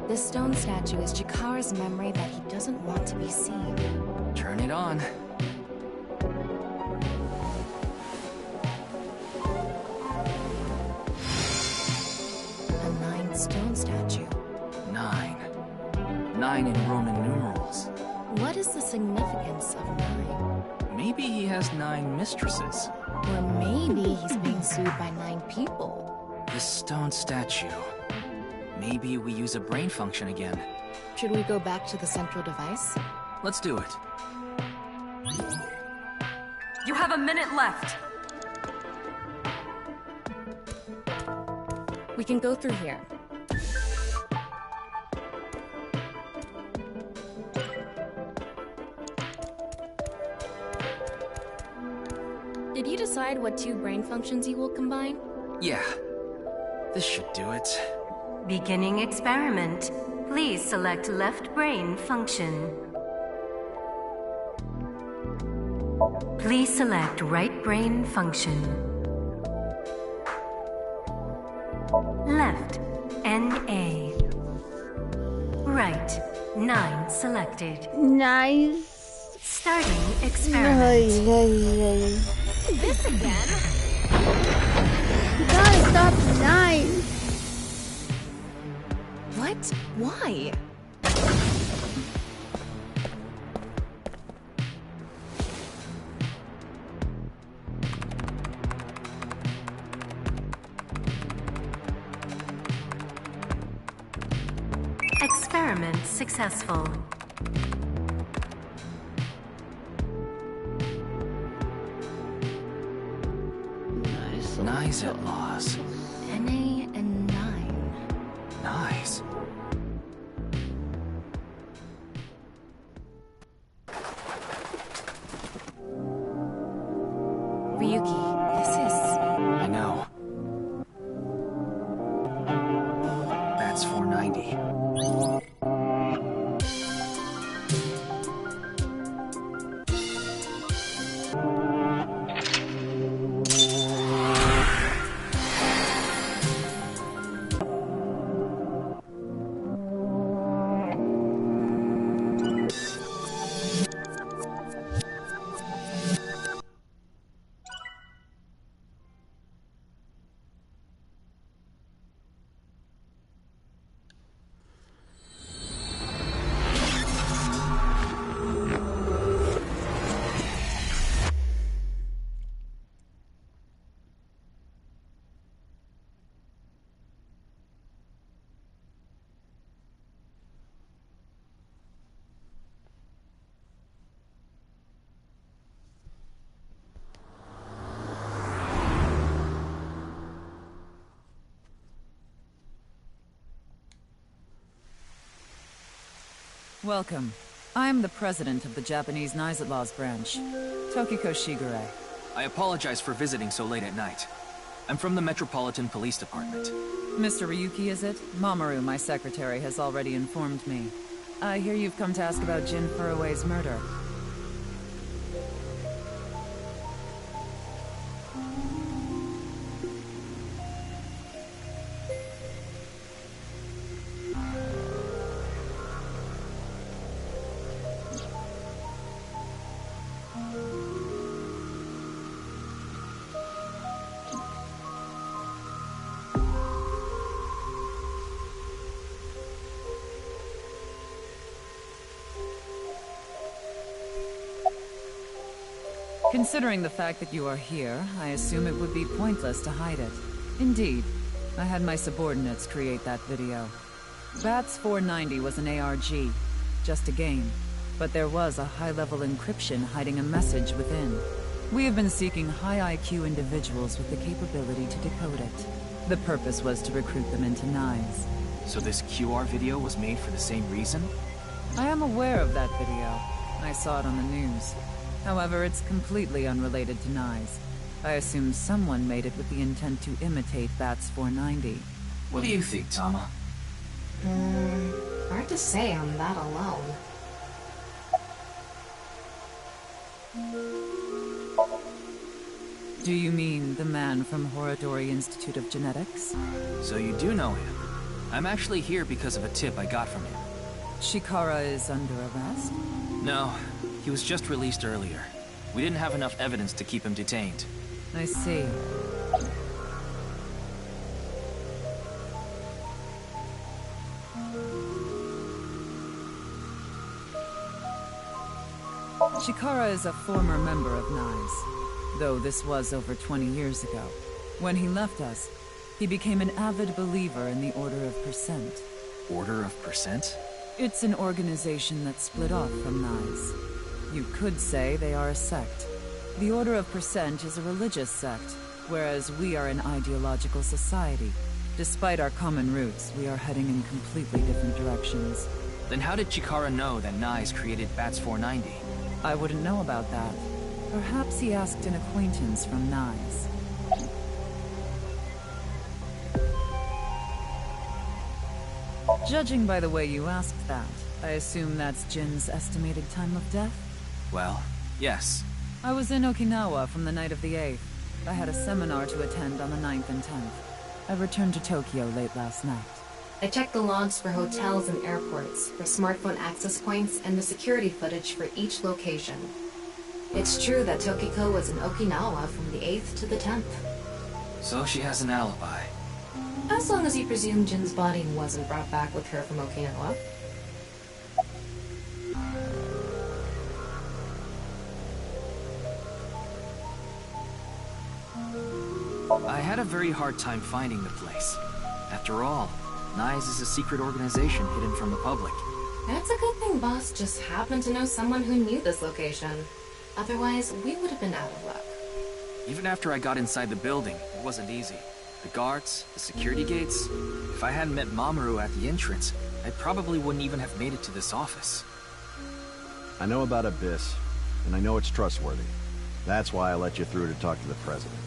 This stone statue is Jakara's memory that he doesn't want to be seen. Turn it on. A 9 stone statue. 9. 9 in Roman numerals. What is the significance of 9? Maybe he has 9 mistresses. Or maybe he's being sued by 9 people. This stone statue. Maybe we use a brain function again. Should we go back to the central device? Let's do it. You have a minute left. We can go through here. Did you decide what 2 brain functions you will combine? Yeah. This should do it. Beginning experiment. Please select left brain function. Please select right brain function. Left, NA. Right, 9 selected. Nice. Starting experiment. This again? You gotta stop 9. What? Why? Experiment successful. Nice outlaws. NA and 9. Nice. Ryuki, this is... I know. That's 490. Welcome. I'm the president of the Japanese Knives Laws branch, Tokiko Shigure. I apologize for visiting so late at night. I'm from the Metropolitan Police Department. Mr. Ryuki, is it? Mamoru, my secretary, has already informed me. I hear you've come to ask about Jin Furue's murder. Considering the fact that you are here, I assume it would be pointless to hide it. Indeed, I had my subordinates create that video. Bats 490 was an ARG, just a game, but there was a high-level encryption hiding a message within. We have been seeking high IQ individuals with the capability to decode it. The purpose was to recruit them into knives. So this QR video was made for the same reason? I am aware of that video. I saw it on the news. However, it's completely unrelated to knives. I assume someone made it with the intent to imitate Bats 490. What do you think, Tama? Hard to say on that alone. Do you mean the man from Horodori Institute of Genetics? So you do know him. I'm actually here because of a tip I got from him. Chikara is under arrest? No, he was just released earlier. We didn't have enough evidence to keep him detained. I see. Chikara is a former member of NICE, though this was over 20 years ago. When he left us, he became an avid believer in the Order of Percent. Order of Percent? It's an organization that split off from NICE. You could say they are a sect. The Order of Percent is a religious sect, whereas we are an ideological society. Despite our common roots, we are heading in completely different directions. Then how did Chikara know that NICE created Bats 490? I wouldn't know about that. Perhaps he asked an acquaintance from NICE. Judging by the way you asked that, I assume that's Jin's estimated time of death? Well, yes. I was in Okinawa from the night of the 8th. I had a seminar to attend on the 9th and 10th. I returned to Tokyo late last night. I checked the logs for hotels and airports, for smartphone access points, and the security footage for each location. It's true that Tokiko was in Okinawa from the 8th to the 10th. So she has an alibi. As long as you presume Jin's body wasn't brought back with her from Okinawa. I had a very hard time finding the place. After all, NICE is a secret organization hidden from the public. That's a good thing Boss just happened to know someone who knew this location. Otherwise, we would have been out of luck. Even after I got inside the building, it wasn't easy. The guards, the security gates. If I hadn't met Mamoru at the entrance, I probably wouldn't even have made it to this office. I know about Abyss, and I know it's trustworthy. That's why I let you through to talk to the president.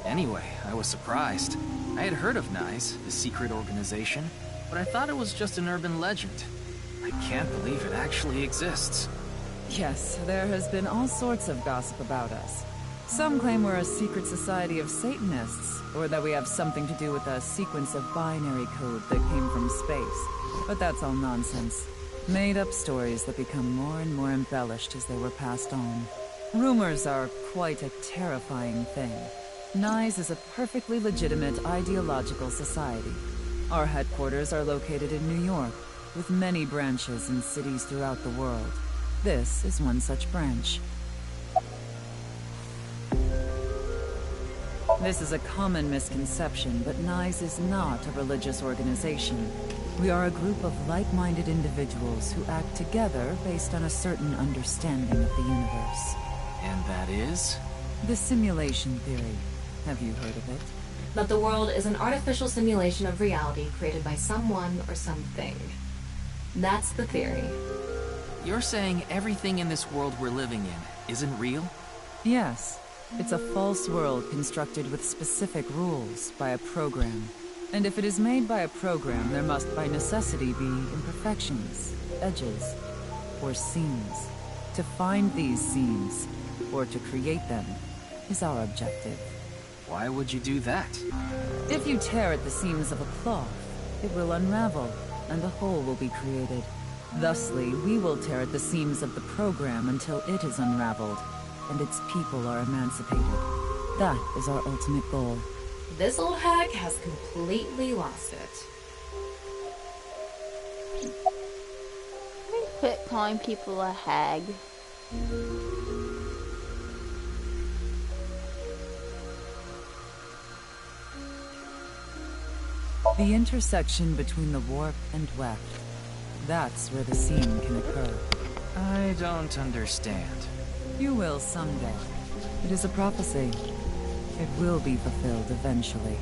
Anyway, I was surprised. I had heard of NICE, the secret organization, but I thought it was just an urban legend. I can't believe it actually exists. Yes, there has been all sorts of gossip about us. Some claim we're a secret society of Satanists, or that we have something to do with a sequence of binary code that came from space. But that's all nonsense. Made-up stories that become more and more embellished as they were passed on. Rumors are quite a terrifying thing. NICE is a perfectly legitimate ideological society. Our headquarters are located in New York, with many branches in cities throughout the world. This is one such branch. This is a common misconception, but NICE is not a religious organization. We are a group of like-minded individuals who act together based on a certain understanding of the universe. And that is? The simulation theory. Have you heard of it? That the world is an artificial simulation of reality created by someone or something. That's the theory. You're saying everything in this world we're living in isn't real? Yes. It's a false world constructed with specific rules by a program. And if it is made by a program, there must by necessity be imperfections, edges, or seams. To find these seams, or to create them, is our objective. Why would you do that? If you tear at the seams of a cloth, it will unravel, and a hole will be created. Thusly, we will tear at the seams of the program until it is unraveled, and its people are emancipated. That is our ultimate goal. This old hag has completely lost it. Quit calling people a hag. The intersection between the warp and weft. That's where the seam can occur. I don't understand. You will someday. It is a prophecy. It will be fulfilled eventually.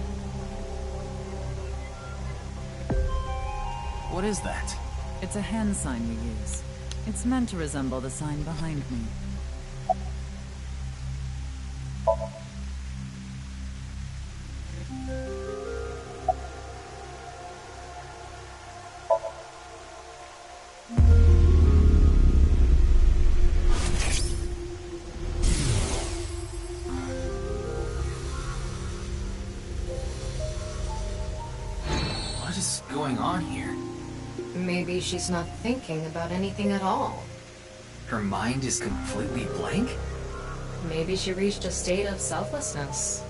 What is that? It's a hand sign we use. It's meant to resemble the sign behind me. What is going on here? Maybe she's not thinking about anything at all. Her mind is completely blank? Maybe she reached a state of selflessness.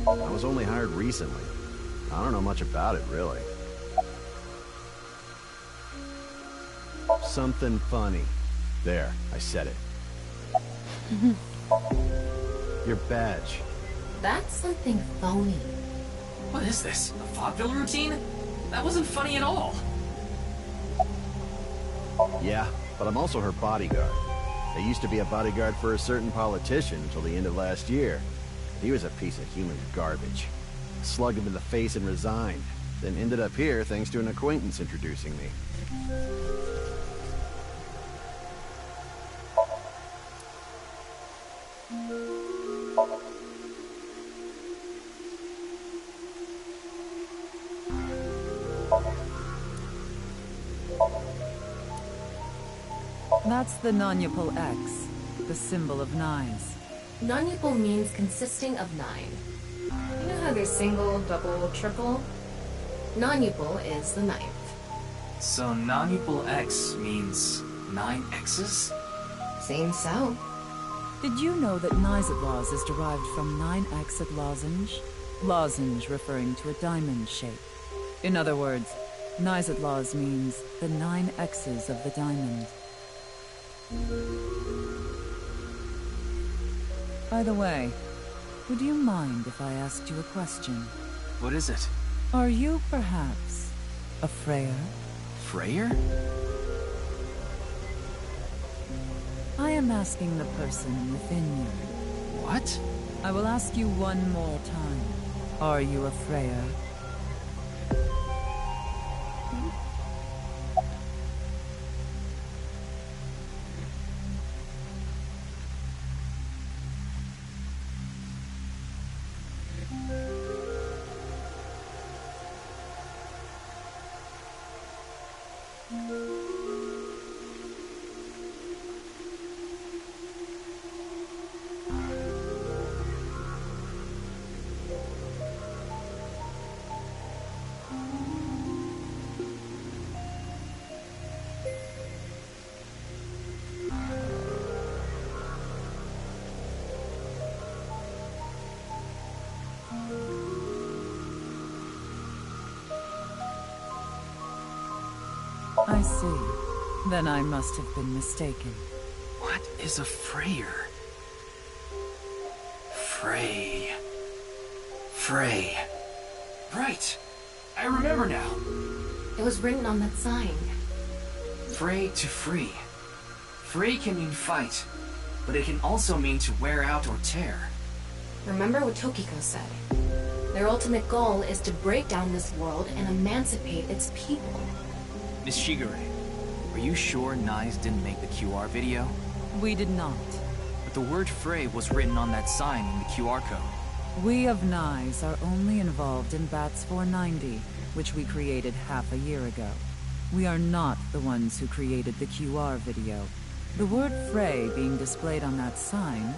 I was only hired recently. I don't know much about it, really. Something funny. There, I said it. Your badge. That's something phony. What is this? A vaudeville routine? That wasn't funny at all. Yeah, but I'm also her bodyguard. I used to be a bodyguard for a certain politician until the end of last year. He was a piece of human garbage. Slugged him in the face and resigned. Then ended up here thanks to an acquaintance introducing me. That's the non-Nupal X, the symbol of nines. Non-Nupal means consisting of 9. You know how there's single, double, triple? Non-Nupal is the 9th. So non-Nupal X means 9 X's? Seems so. Did you know that Nizatlaws is derived from 9-exit lozenge? Lozenge referring to a diamond shape. In other words, Nizatlaws means the 9 X's of the diamond. By the way, would you mind if I asked you a question? What is it? Are you perhaps a Freyer? Freyer? I am asking the person within you. What? I will ask you one more time. Are you a Freyer? I see. Then I must have been mistaken. What is a Freyer? Frey. Frey. Right! I remember now. It was written on that sign. Frey to free. Frey can mean fight, but it can also mean to wear out or tear. Remember what Tokiko said. Their ultimate goal is to break down this world and emancipate its people. Miss Shigure, are you sure Nyes didn't make the QR video? We did not. But the word Frey was written on that sign in the QR code. We of Nyes are only involved in Bats 490, which we created half a year ago. We are not the ones who created the QR video. The word Frey being displayed on that sign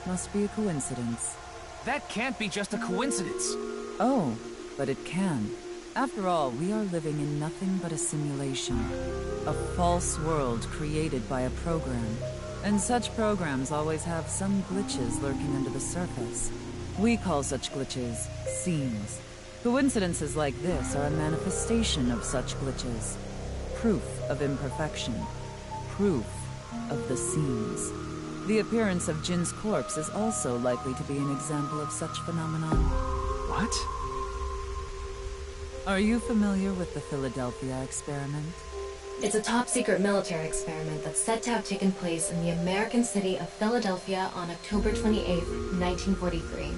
must be a coincidence. That can't be just a coincidence. Oh, but it can. After all, we are living in nothing but a simulation. A false world created by a program. And such programs always have some glitches lurking under the surface. We call such glitches seams. Coincidences like this are a manifestation of such glitches. Proof of imperfection. Proof of the seams. The appearance of Jin's corpse is also likely to be an example of such phenomenon. What? Are you familiar with the Philadelphia experiment? It's a top-secret military experiment that's said to have taken place in the American city of Philadelphia on October 28, 1943.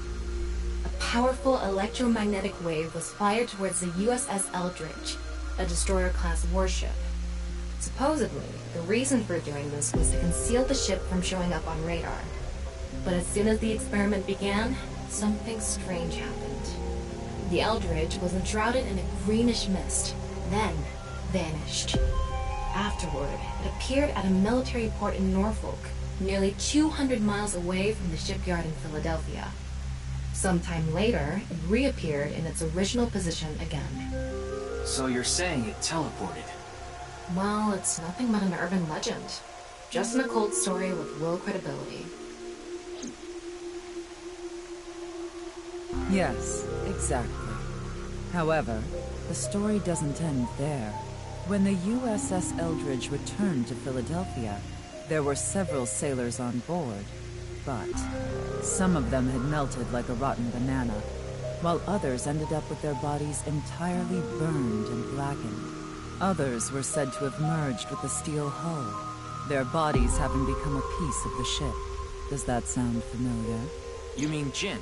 A powerful electromagnetic wave was fired towards the USS Eldridge, a destroyer-class warship. Supposedly, the reason for doing this was to conceal the ship from showing up on radar. But as soon as the experiment began, something strange happened. The Eldridge was enshrouded in a greenish mist, then vanished. Afterward, it appeared at a military port in Norfolk, nearly 200 miles away from the shipyard in Philadelphia. Sometime later, it reappeared in its original position again. So you're saying it teleported? Well, it's nothing but an urban legend. Just an occult story with low credibility. Yes, exactly. However, the story doesn't end there. When the USS Eldridge returned to Philadelphia, there were several sailors on board, but some of them had melted like a rotten banana, while others ended up with their bodies entirely burned and blackened. Others were said to have merged with the steel hull, their bodies having become a piece of the ship. Does that sound familiar? You mean Jin?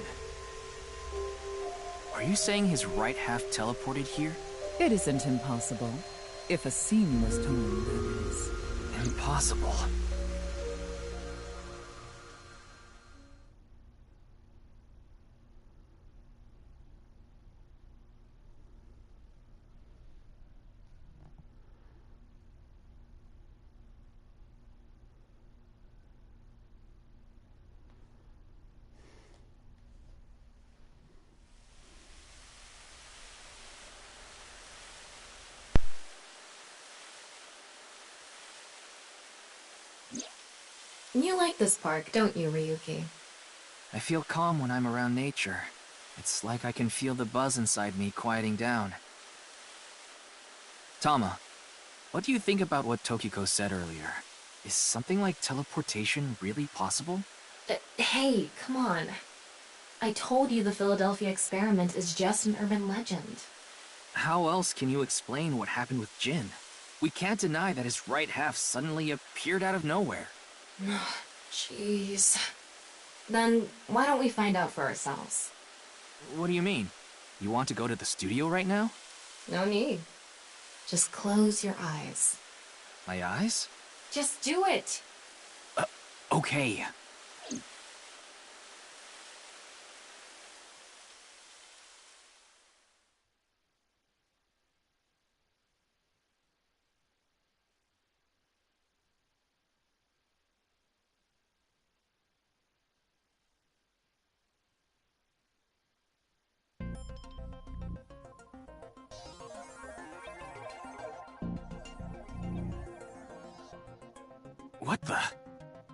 Are you saying his right half teleported here? It isn't impossible. If a seam was torn, that is. Impossible. You like this park, don't you, Ryuki? I feel calm when I'm around nature. It's like I can feel the buzz inside me quieting down. Tama, what do you think about what Tokiko said earlier? Is something like teleportation really possible? Hey, come on. I told you the Philadelphia experiment is just an urban legend. How else can you explain what happened with Jin? We can't deny that his right half suddenly appeared out of nowhere. Jeez. Then why don't we find out for ourselves? What do you mean? You want to go to the studio right now? No need. Just close your eyes. My eyes? Just do it! Okay. What the?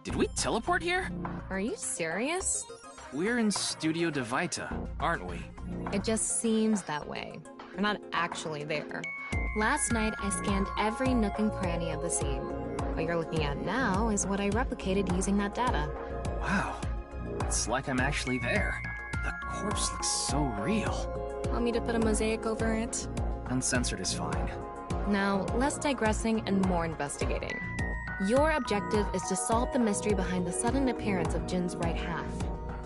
Did we teleport here? Are you serious? We're in Studio Devita, aren't we? It just seems that way. We're not actually there. Last night, I scanned every nook and cranny of the scene. What you're looking at now is what I replicated using that data. Wow. It's like I'm actually there. The corpse looks so real. Want me to put a mosaic over it? Uncensored is fine. Now, less digressing and more investigating. Your objective is to solve the mystery behind the sudden appearance of Jin's right half.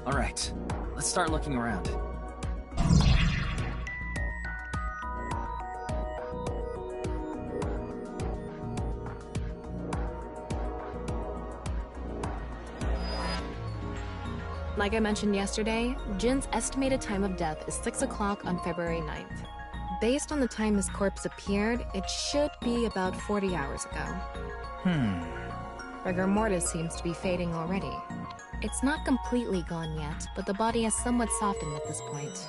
All right, let's start looking around. Like I mentioned yesterday, Jin's estimated time of death is 6 o'clock on February 9th. Based on the time his corpse appeared, it should be about 40 hours ago. Rigor mortis seems to be fading already. It's not completely gone yet, but the body has somewhat softened at this point.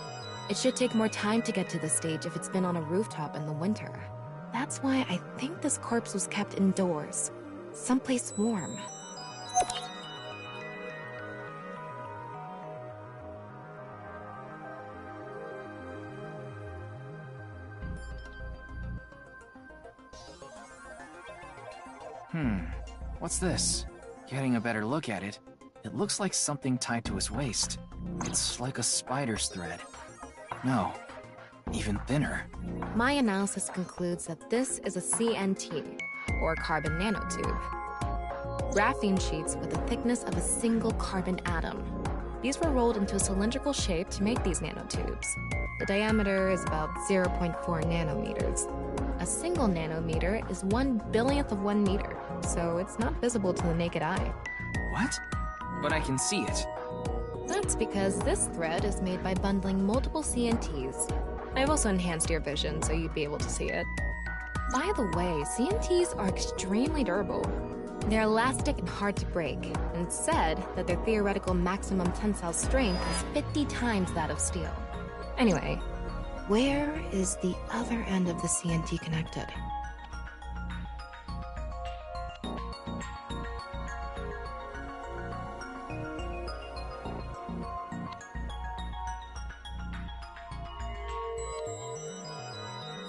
It should take more time to get to this stage if it's been on a rooftop in the winter. That's why I think this corpse was kept indoors, someplace warm. What's this? Getting a better look at it, it looks like something tied to his waist. It's like a spider's thread. No, even thinner. My analysis concludes that this is a CNT, or carbon nanotube. Graphene sheets with the thickness of a single carbon atom. These were rolled into a cylindrical shape to make these nanotubes. The diameter is about 0.4 nanometers. A single nanometer is 1/1000th of 1 meter, so it's not visible to the naked eye. What? But I can see it. That's because this thread is made by bundling multiple CNTs. I've also enhanced your vision so you'd be able to see it. By the way, CNTs are extremely durable. They're elastic and hard to break, and it's said that their theoretical maximum tensile strength is 50 times that of steel. Anyway, where is the other end of the CNT connected?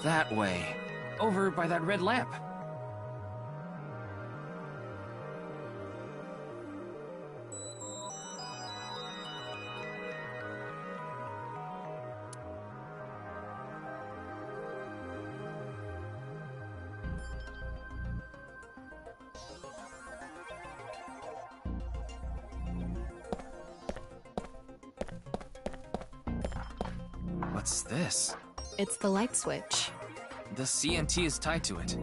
That way. Over by that red lamp. What's this? It's the light switch. The CNT is tied to it.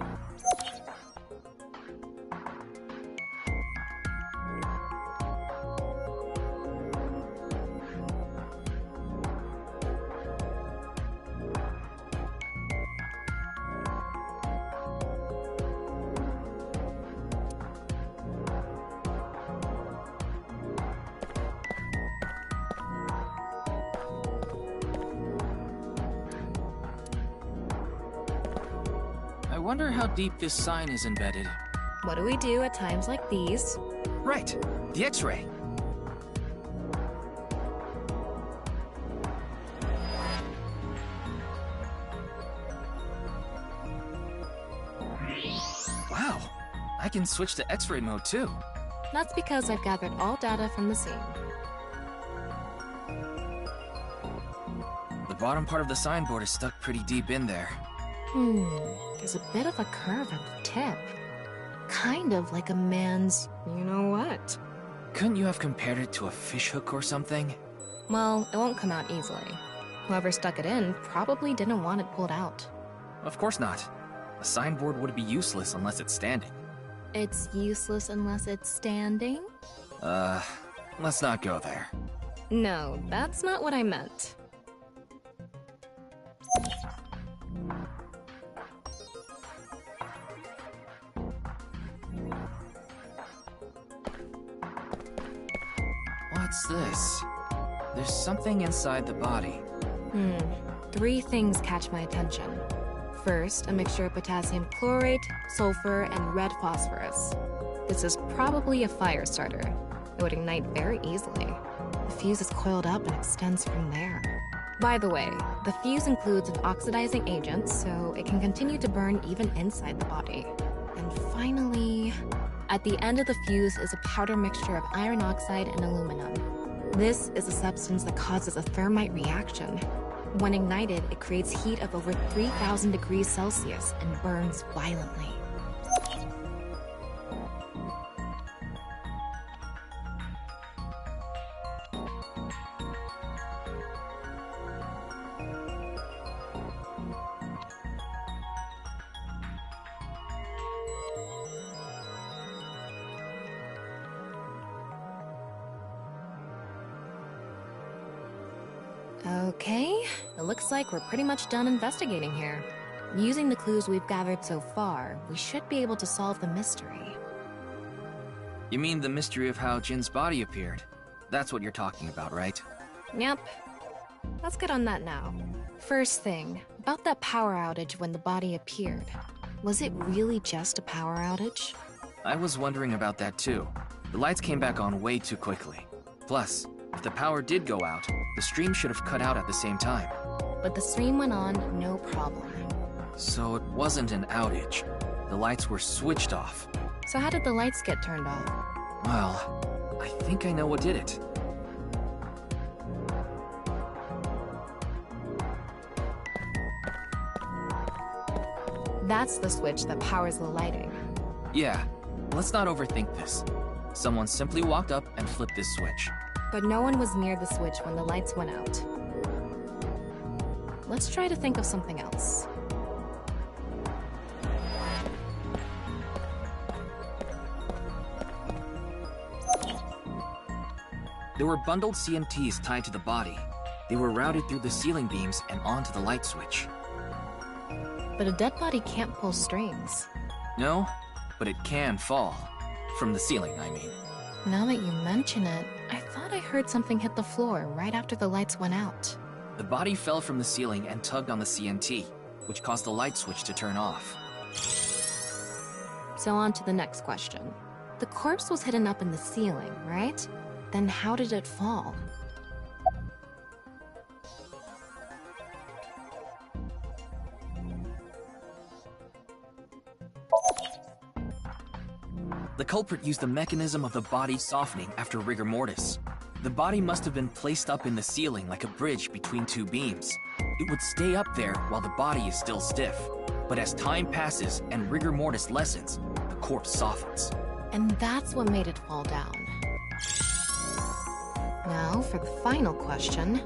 I wonder how deep this sign is embedded. What do we do at times like these? Right, the X-ray. Wow, I can switch to X-ray mode too. That's because I've gathered all data from the scene. The bottom part of the signboard is stuck pretty deep in there. There's a bit of a curve at the tip. Kind of like a man's you-know-what. Couldn't you have compared it to a fishhook or something? Well, it won't come out easily. Whoever stuck it in probably didn't want it pulled out. Of course not. A signboard would be useless unless it's standing. It's useless unless it's standing? Let's not go there. No, that's not what I meant. What's this? There's something inside the body. 3 things catch my attention. First, a mixture of potassium chlorate, sulfur, and red phosphorus. This is probably a fire starter. It would ignite very easily. The fuse is coiled up and extends from there. By the way, the fuse includes an oxidizing agent, so it can continue to burn even inside the body. And finally, at the end of the fuse is a powder mixture of iron oxide and aluminum. This is a substance that causes a thermite reaction. When ignited, it creates heat of over 3,000 degrees Celsius and burns violently. Okay, it looks like we're pretty much done investigating here. Using the clues we've gathered so far, we should be able to solve the mystery. You mean the mystery of how Jin's body appeared? That's what you're talking about, right? Yep. Let's get on that now. First thing, about that power outage when the body appeared. Was it really just a power outage? I was wondering about that too. The lights came back on way too quickly. Plus, if the power did go out, the stream should have cut out at the same time. But the stream went on, no problem. So it wasn't an outage. The lights were switched off. So how did the lights get turned off? Well, I think I know what did it. That's the switch that powers the lighting. Yeah, let's not overthink this. Someone simply walked up and flipped this switch. But no one was near the switch when the lights went out. Let's try to think of something else. There were bundled CMTs tied to the body. They were routed through the ceiling beams and onto the light switch. But a dead body can't pull strings. No, but it can fall. From the ceiling, I mean. Now that you mention it, I thought I heard something hit the floor right after the lights went out. The body fell from the ceiling and tugged on the CMT, which caused the light switch to turn off. So on to the next question. The corpse was hidden up in the ceiling, right? Then how did it fall? The culprit used the mechanism of the body softening after rigor mortis. The body must have been placed up in the ceiling like a bridge between two beams. It would stay up there while the body is still stiff. But as time passes and rigor mortis lessens, the corpse softens. And that's what made it fall down. Now, for the final question.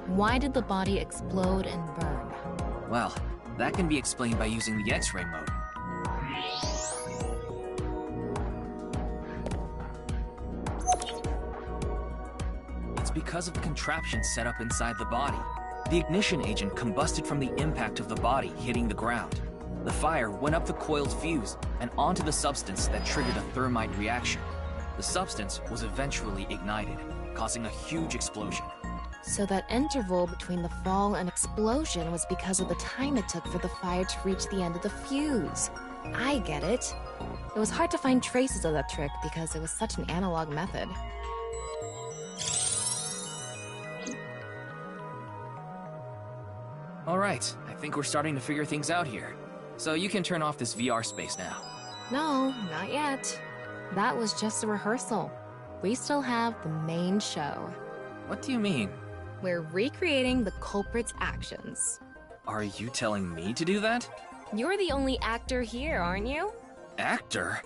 Why did the body explode and burn? Well, that can be explained by using the X-ray mode. It's because of the contraption set up inside the body. The ignition agent combusted from the impact of the body hitting the ground. The fire went up the coiled fuse and onto the substance that triggered a thermite reaction. The substance was eventually ignited, causing a huge explosion. So that interval between the fall and explosion was because of the time it took for the fire to reach the end of the fuse. I get it. It was hard to find traces of that trick because it was such an analog method. All right, I think we're starting to figure things out here. So you can turn off this VR space now. No, not yet. That was just a rehearsal. We still have the main show. What do you mean? We're recreating the culprit's actions. Are you telling me to do that? You're the only actor here, aren't you? Actor?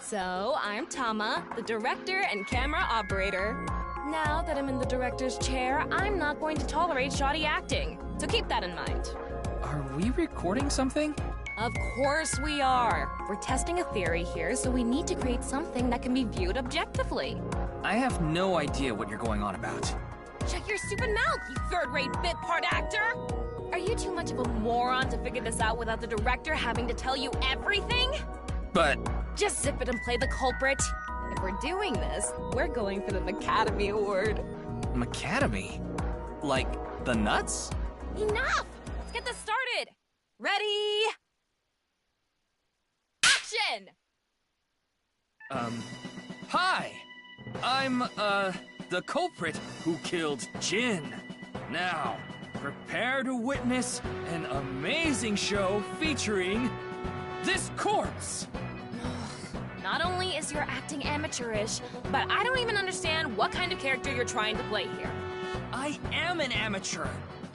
So, I'm Tama, the director and camera operator. Now that I'm in the director's chair, I'm not going to tolerate shoddy acting. So keep that in mind. Are we recording something? Of course we are. We're testing a theory here, so we need to create something that can be viewed objectively. I have no idea what you're going on about. Shut your stupid mouth, you third-rate bit part actor! Are you too much of a moron to figure this out without the director having to tell you everything? But... Just zip it and play the culprit. If we're doing this, we're going for the Macademy Award. Macademy? Like, the nuts? Enough! Let's get this started! Ready? Action! Hi! I'm, the culprit who killed Jin. Now, prepare to witness an amazing show featuring this corpse! Not only is your acting amateurish, but I don't even understand what kind of character you're trying to play here. I am an amateur!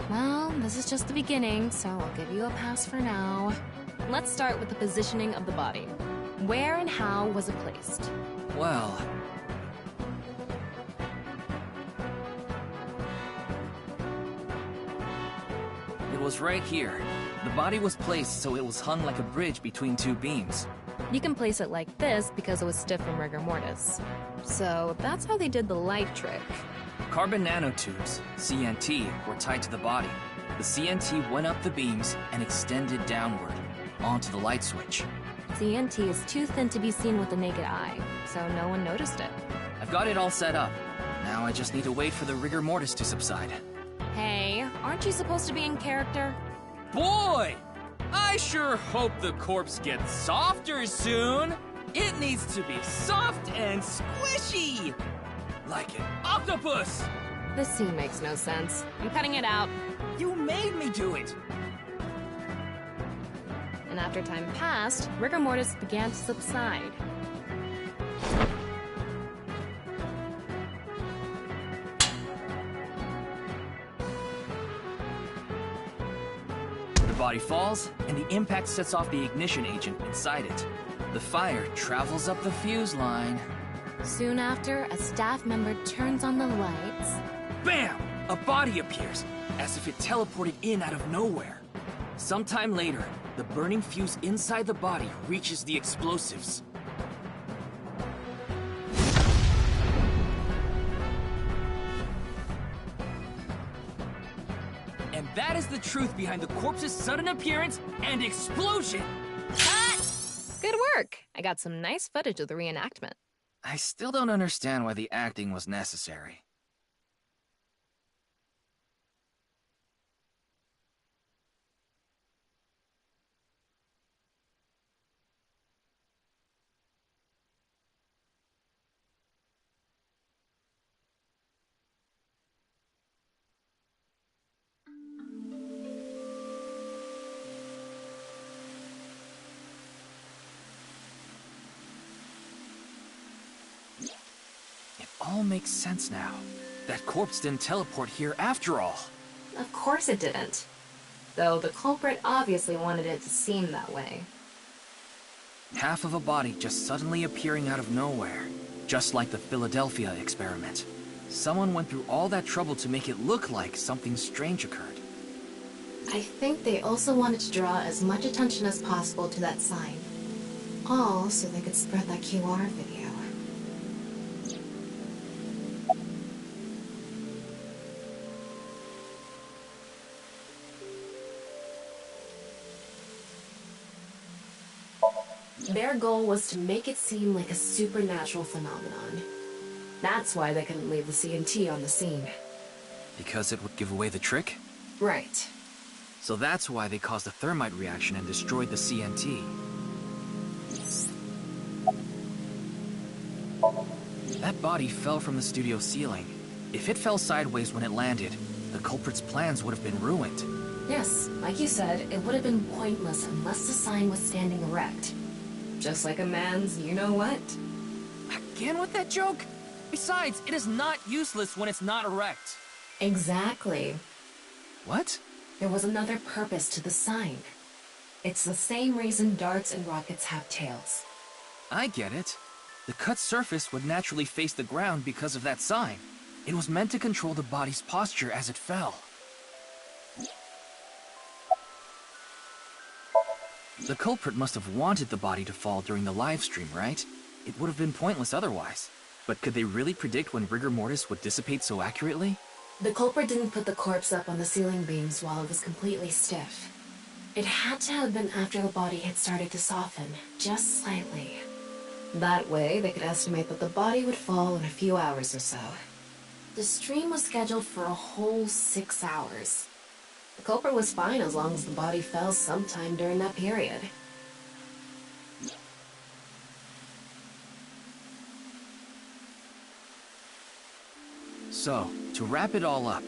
Well, this is just the beginning, so I'll give you a pass for now. Let's start with the positioning of the body. Where and how was it placed? Well... it was right here. The body was placed so it was hung like a bridge between two beams. You can place it like this because it was stiff from rigor mortis. So that's how they did the light trick. Carbon nanotubes, CNT, were tied to the body. The CNT went up the beams and extended downward, onto the light switch. CNT is too thin to be seen with the naked eye, so no one noticed it. I've got it all set up. Now I just need to wait for the rigor mortis to subside. Hey, aren't you supposed to be in character? Boy! I sure hope the corpse gets softer soon! It needs to be soft and squishy! Like an octopus! This scene makes no sense. I'm cutting it out. You made me do it! And after time passed, rigor mortis began to subside. The body falls, and the impact sets off the ignition agent inside it. The fire travels up the fuse line. Soon after, a staff member turns on the lights. Bam! A body appears, as if it teleported in out of nowhere. Sometime later, the burning fuse inside the body reaches the explosives. And that is the truth behind the corpse's sudden appearance and explosion! Cut! Good work! I got some nice footage of the reenactment. I still don't understand why the acting was necessary. All makes sense now. That corpse didn't teleport here after all. Of course it didn't. Though the culprit obviously wanted it to seem that way. Half of a body just suddenly appearing out of nowhere. Just like the Philadelphia experiment. Someone went through all that trouble to make it look like something strange occurred. I think they also wanted to draw as much attention as possible to that sign. All so they could spread that QR video. Their goal was to make it seem like a supernatural phenomenon. That's why they couldn't leave the CNT on the scene. Because it would give away the trick? Right. So that's why they caused a thermite reaction and destroyed the CNT. That body fell from the studio ceiling. If it fell sideways when it landed, the culprit's plans would have been ruined. Yes, like you said, it would have been pointless unless the sign was standing erect. Just like a man's you-know-what. Again with that joke? Besides, it is not useless when it's not erect. Exactly. What? There was another purpose to the sign. It's the same reason darts and rockets have tails. I get it. The cut surface would naturally face the ground because of that sign. It was meant to control the body's posture as it fell. The culprit must have wanted the body to fall during the live stream, right? It would have been pointless otherwise. But could they really predict when rigor mortis would dissipate so accurately? The culprit didn't put the corpse up on the ceiling beams while it was completely stiff. It had to have been after the body had started to soften, just slightly. That way, they could estimate that the body would fall in a few hours or so. The stream was scheduled for a whole 6 hours. The culprit was fine as long as the body fell sometime during that period. So, to wrap it all up,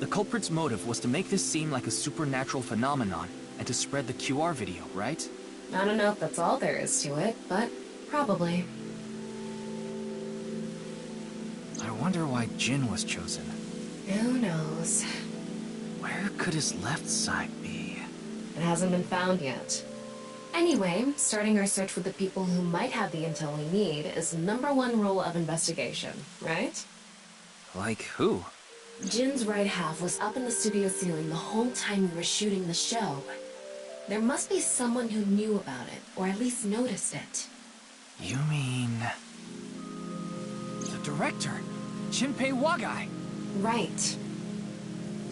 the culprit's motive was to make this seem like a supernatural phenomenon and to spread the QR video, right? I don't know if that's all there is to it, but probably. I wonder why Jin was chosen. Who knows? Where could his left side be? It hasn't been found yet. Anyway, starting our search with the people who might have the intel we need is #1 rule of investigation, right? Like who? Jin's right half was up in the studio ceiling the whole time we were shooting the show. There must be someone who knew about it, or at least noticed it. You mean... the director, Jinpei Wagai? Right.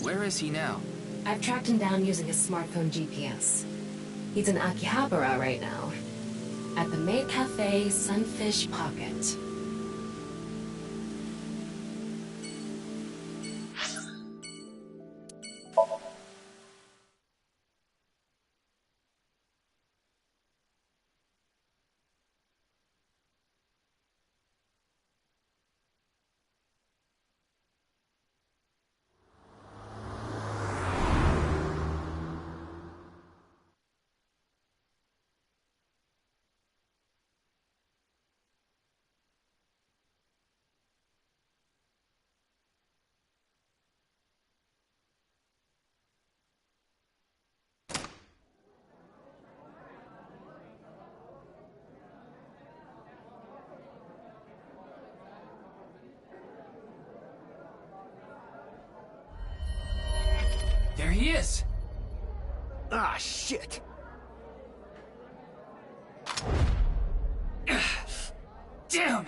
Where is he now? I've tracked him down using his smartphone GPS. He's in Akihabara right now, at the Maid Cafe Sunfish Pocket. There he is! Ah, shit! Damn!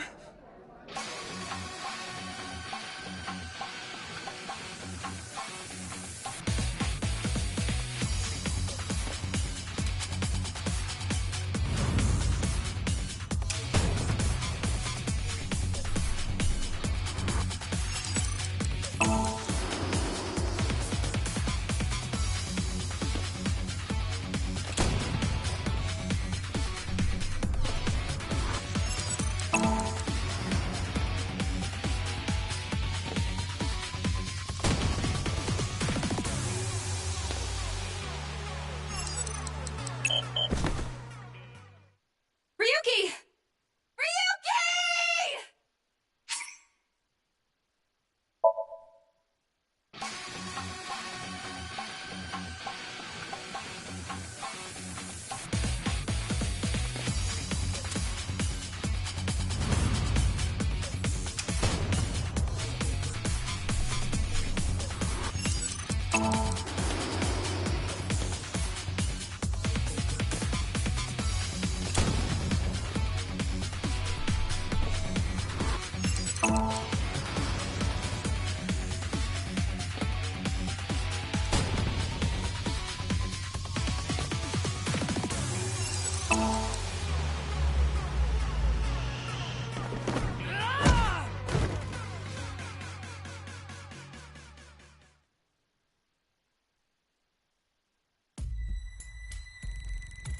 Ryuki! Ryuki!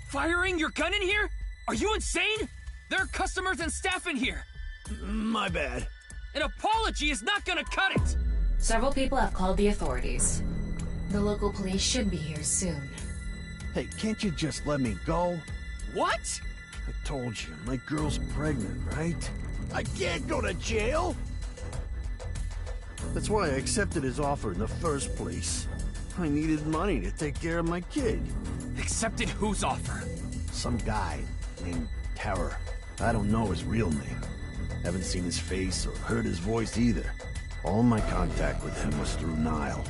Firing your gun in here? Are you insane? There are customers and staff in here. My bad. An apology is not gonna cut it! Several people have called the authorities. The local police should be here soon. Hey, can't you just let me go? What? I told you, my girl's pregnant, right? I can't go to jail! That's why I accepted his offer in the first place. I needed money to take care of my kid. Accepted whose offer? Some guy named Terror. I don't know his real name. Haven't seen his face or heard his voice either. All my contact with him was through Nile.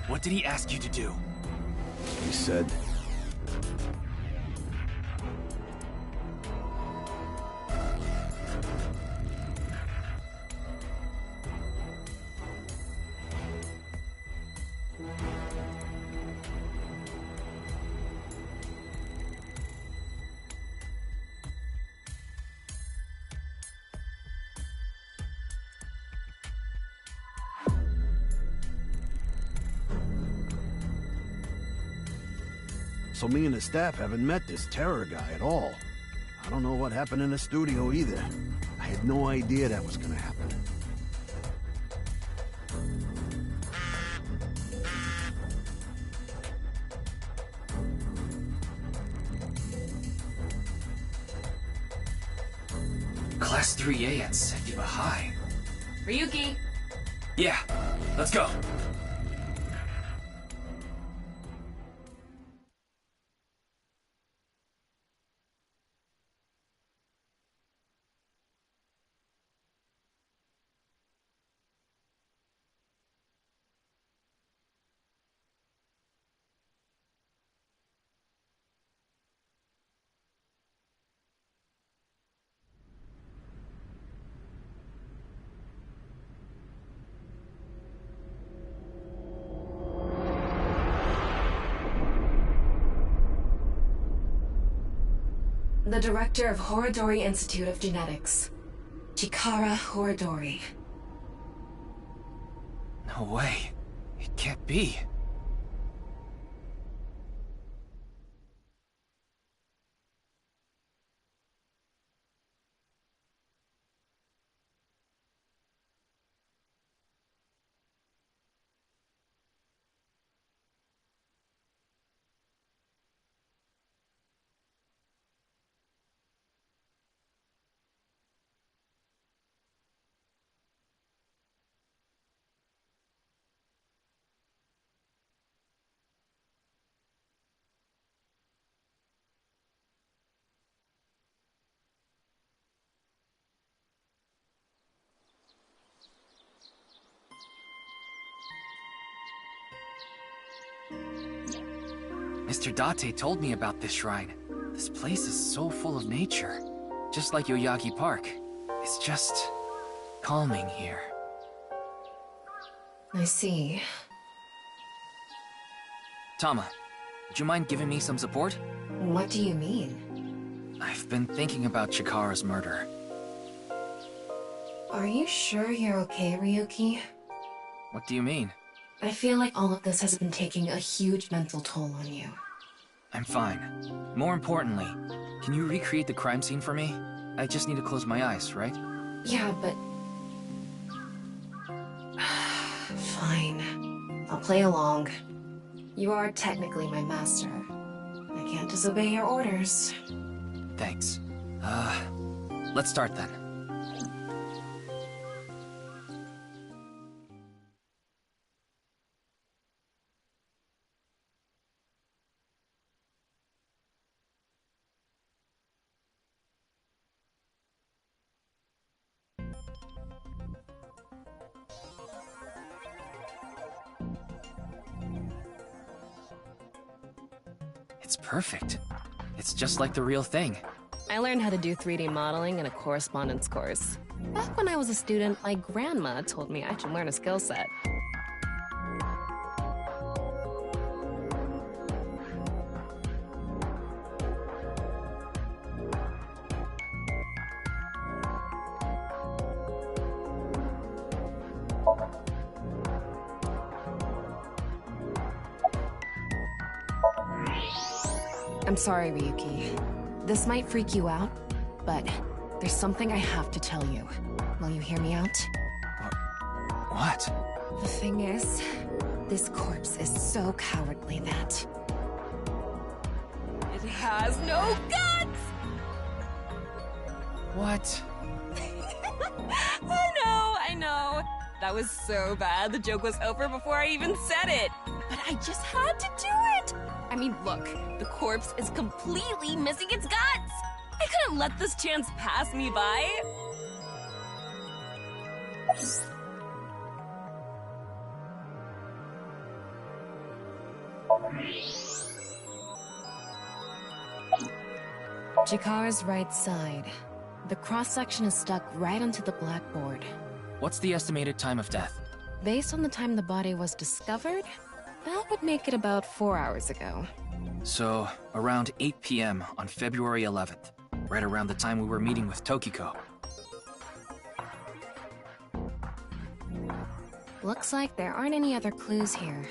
What did he ask you to do? He said... So me and the staff haven't met this Terror guy at all. I don't know what happened in the studio either. I had no idea that was gonna happen. Class 3A at Sekiba High. Ryuki! Yeah, let's go. The director of Horodori Institute of Genetics, Chikara Horodori. No way. It can't be. Mr. Date told me about this shrine. This place is so full of nature. Just like Yoyagi Park. It's just calming here. I see. Tama, would you mind giving me some support? What do you mean? I've been thinking about Chikara's murder. Are you sure you're okay, Ryuki? What do you mean? I feel like all of this has been taking a huge mental toll on you. I'm fine. More importantly, can you recreate the crime scene for me? I just need to close my eyes, right? Yeah, but... Fine. I'll play along. You are technically my master. I can't disobey your orders. Thanks. Let's start then. It's perfect. It's just like the real thing. I learned how to do 3D modeling in a correspondence course. Back when I was a student, my grandma told me I should learn a skill set. I'm sorry, Ryuki. This might freak you out, but there's something I have to tell you. Will you hear me out? What? The thing is, this corpse is so cowardly that... it has no guts! What? I know. That was so bad, the joke was over before I even said it. But I just had to do it! I mean, look, the corpse is completely missing its guts! I couldn't let this chance pass me by! Chikara's right side. The cross-section is stuck right onto the blackboard. What's the estimated time of death? Based on the time the body was discovered, that would make it about 4 hours ago. So, around 8 p.m. on February 11th. Right around the time we were meeting with Tokiko. Looks like there aren't any other clues here.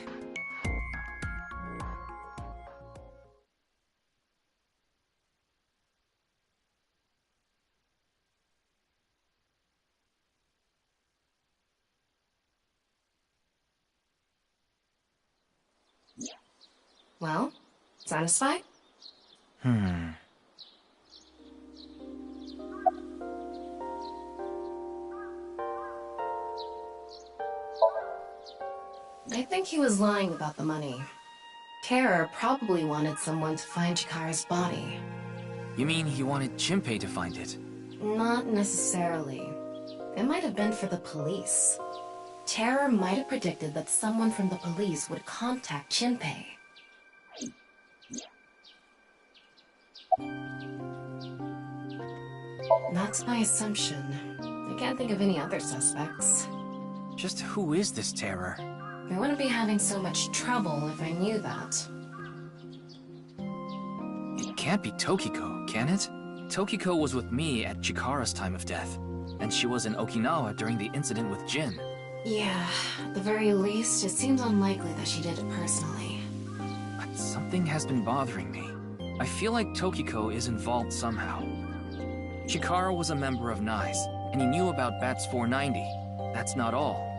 Well, satisfied? I think he was lying about the money. Terror probably wanted someone to find Chikara's body. You mean he wanted Chimpei to find it? Not necessarily. It might have been for the police. Terror might have predicted that someone from the police would contact Chimpei. That's my assumption. I can't think of any other suspects. Just who is this Terror? I wouldn't be having so much trouble if I knew that. It can't be Tokiko, can it? Tokiko was with me at Chikara's time of death, and she was in Okinawa during the incident with Jin. Yeah, at the very least, it seems unlikely that she did it personally. But something has been bothering me. I feel like Tokiko is involved somehow. Chikara was a member of NICE, and he knew about Bats 490. That's not all.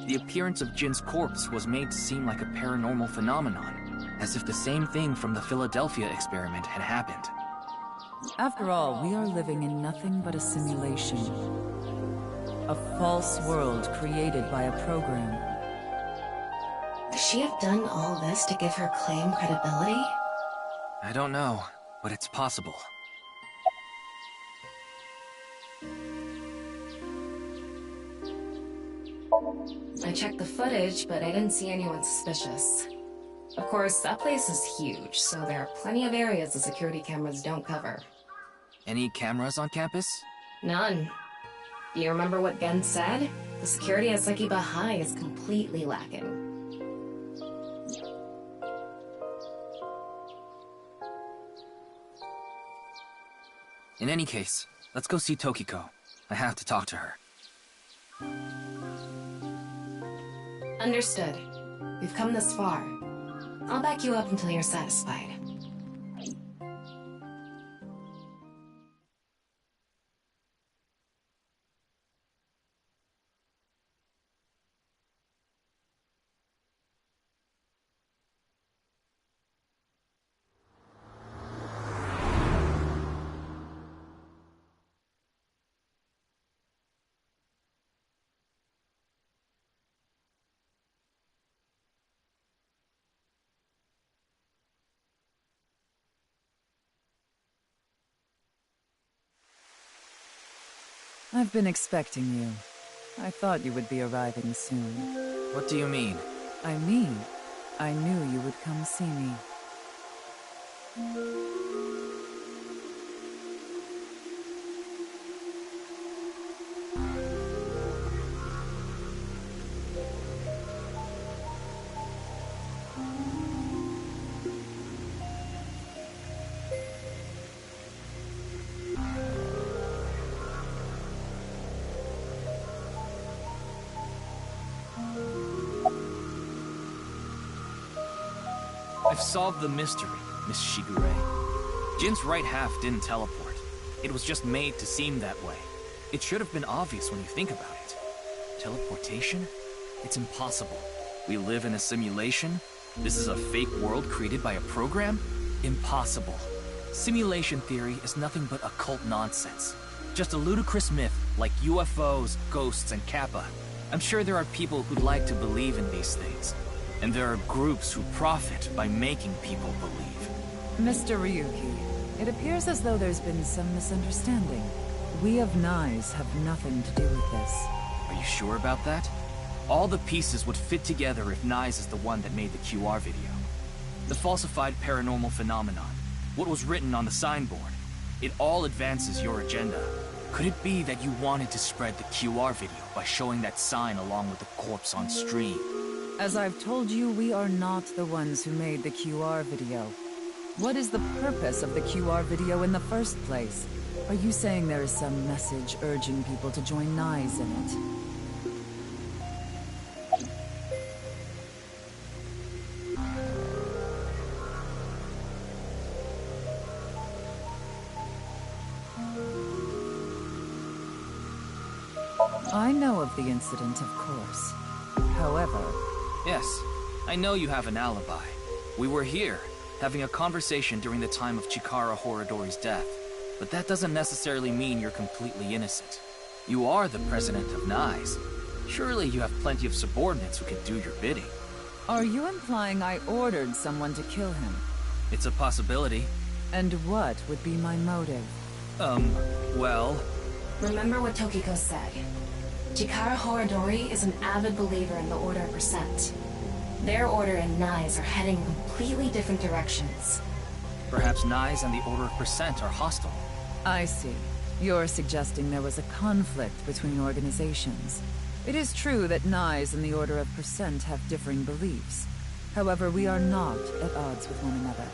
The appearance of Jin's corpse was made to seem like a paranormal phenomenon, as if the same thing from the Philadelphia experiment had happened. After all, we are living in nothing but a simulation. A false world created by a program. Could she have done all this to give her claim credibility? I don't know, but it's possible. I checked the footage, but I didn't see anyone suspicious. Of course, that place is huge, so there are plenty of areas the security cameras don't cover. Any cameras on campus? None. Do you remember what Gen said? The security at Sekiba High is completely lacking. In any case, let's go see Tokiko. I have to talk to her. Understood. We've come this far. I'll back you up until you're satisfied. I've been expecting you. I thought you would be arriving soon. What do you mean? I mean, I knew you would come see me. I've solved the mystery, Miss Shigure. Jin's right half didn't teleport. It was just made to seem that way. It should have been obvious when you think about it. Teleportation? It's impossible. We live in a simulation? This is a fake world created by a program? Impossible. Simulation theory is nothing but occult nonsense. Just a ludicrous myth like UFOs, ghosts, and Kappa. I'm sure there are people who'd like to believe in these things. And there are groups who profit by making people believe. Mr. Ryuki, it appears as though there's been some misunderstanding. We of NICE have nothing to do with this. Are you sure about that? All the pieces would fit together if NICE is the one that made the QR video. The falsified paranormal phenomenon, what was written on the signboard, it all advances your agenda. Could it be that you wanted to spread the QR video by showing that sign along with the corpse on stream? As I've told you, we are not the ones who made the QR video. What is the purpose of the QR video in the first place? Are you saying there is some message urging people to join NICE in it? I know of the incident, of course. However... Yes, I know you have an alibi. We were here, having a conversation during the time of Chikara Horadori's death. But that doesn't necessarily mean you're completely innocent. You are the president of NICE. Surely you have plenty of subordinates who can do your bidding. Are you implying I ordered someone to kill him? It's a possibility. And what would be my motive? Well... Remember what Tokiko said. Chikara Horadori is an avid believer in the Order of Percent. Their order and Nai's are heading in completely different directions. Perhaps Nai's and the Order of Percent are hostile. I see. You're suggesting there was a conflict between organizations. It is true that Nai's and the Order of Percent have differing beliefs. However, we are not at odds with one another.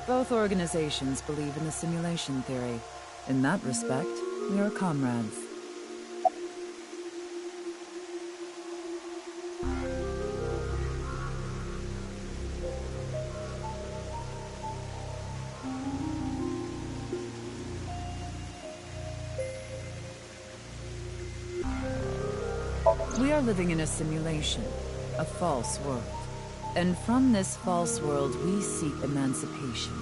Both organizations believe in the simulation theory. In that respect, we are comrades. We are living in a simulation, a false world. And from this false world, we seek emancipation.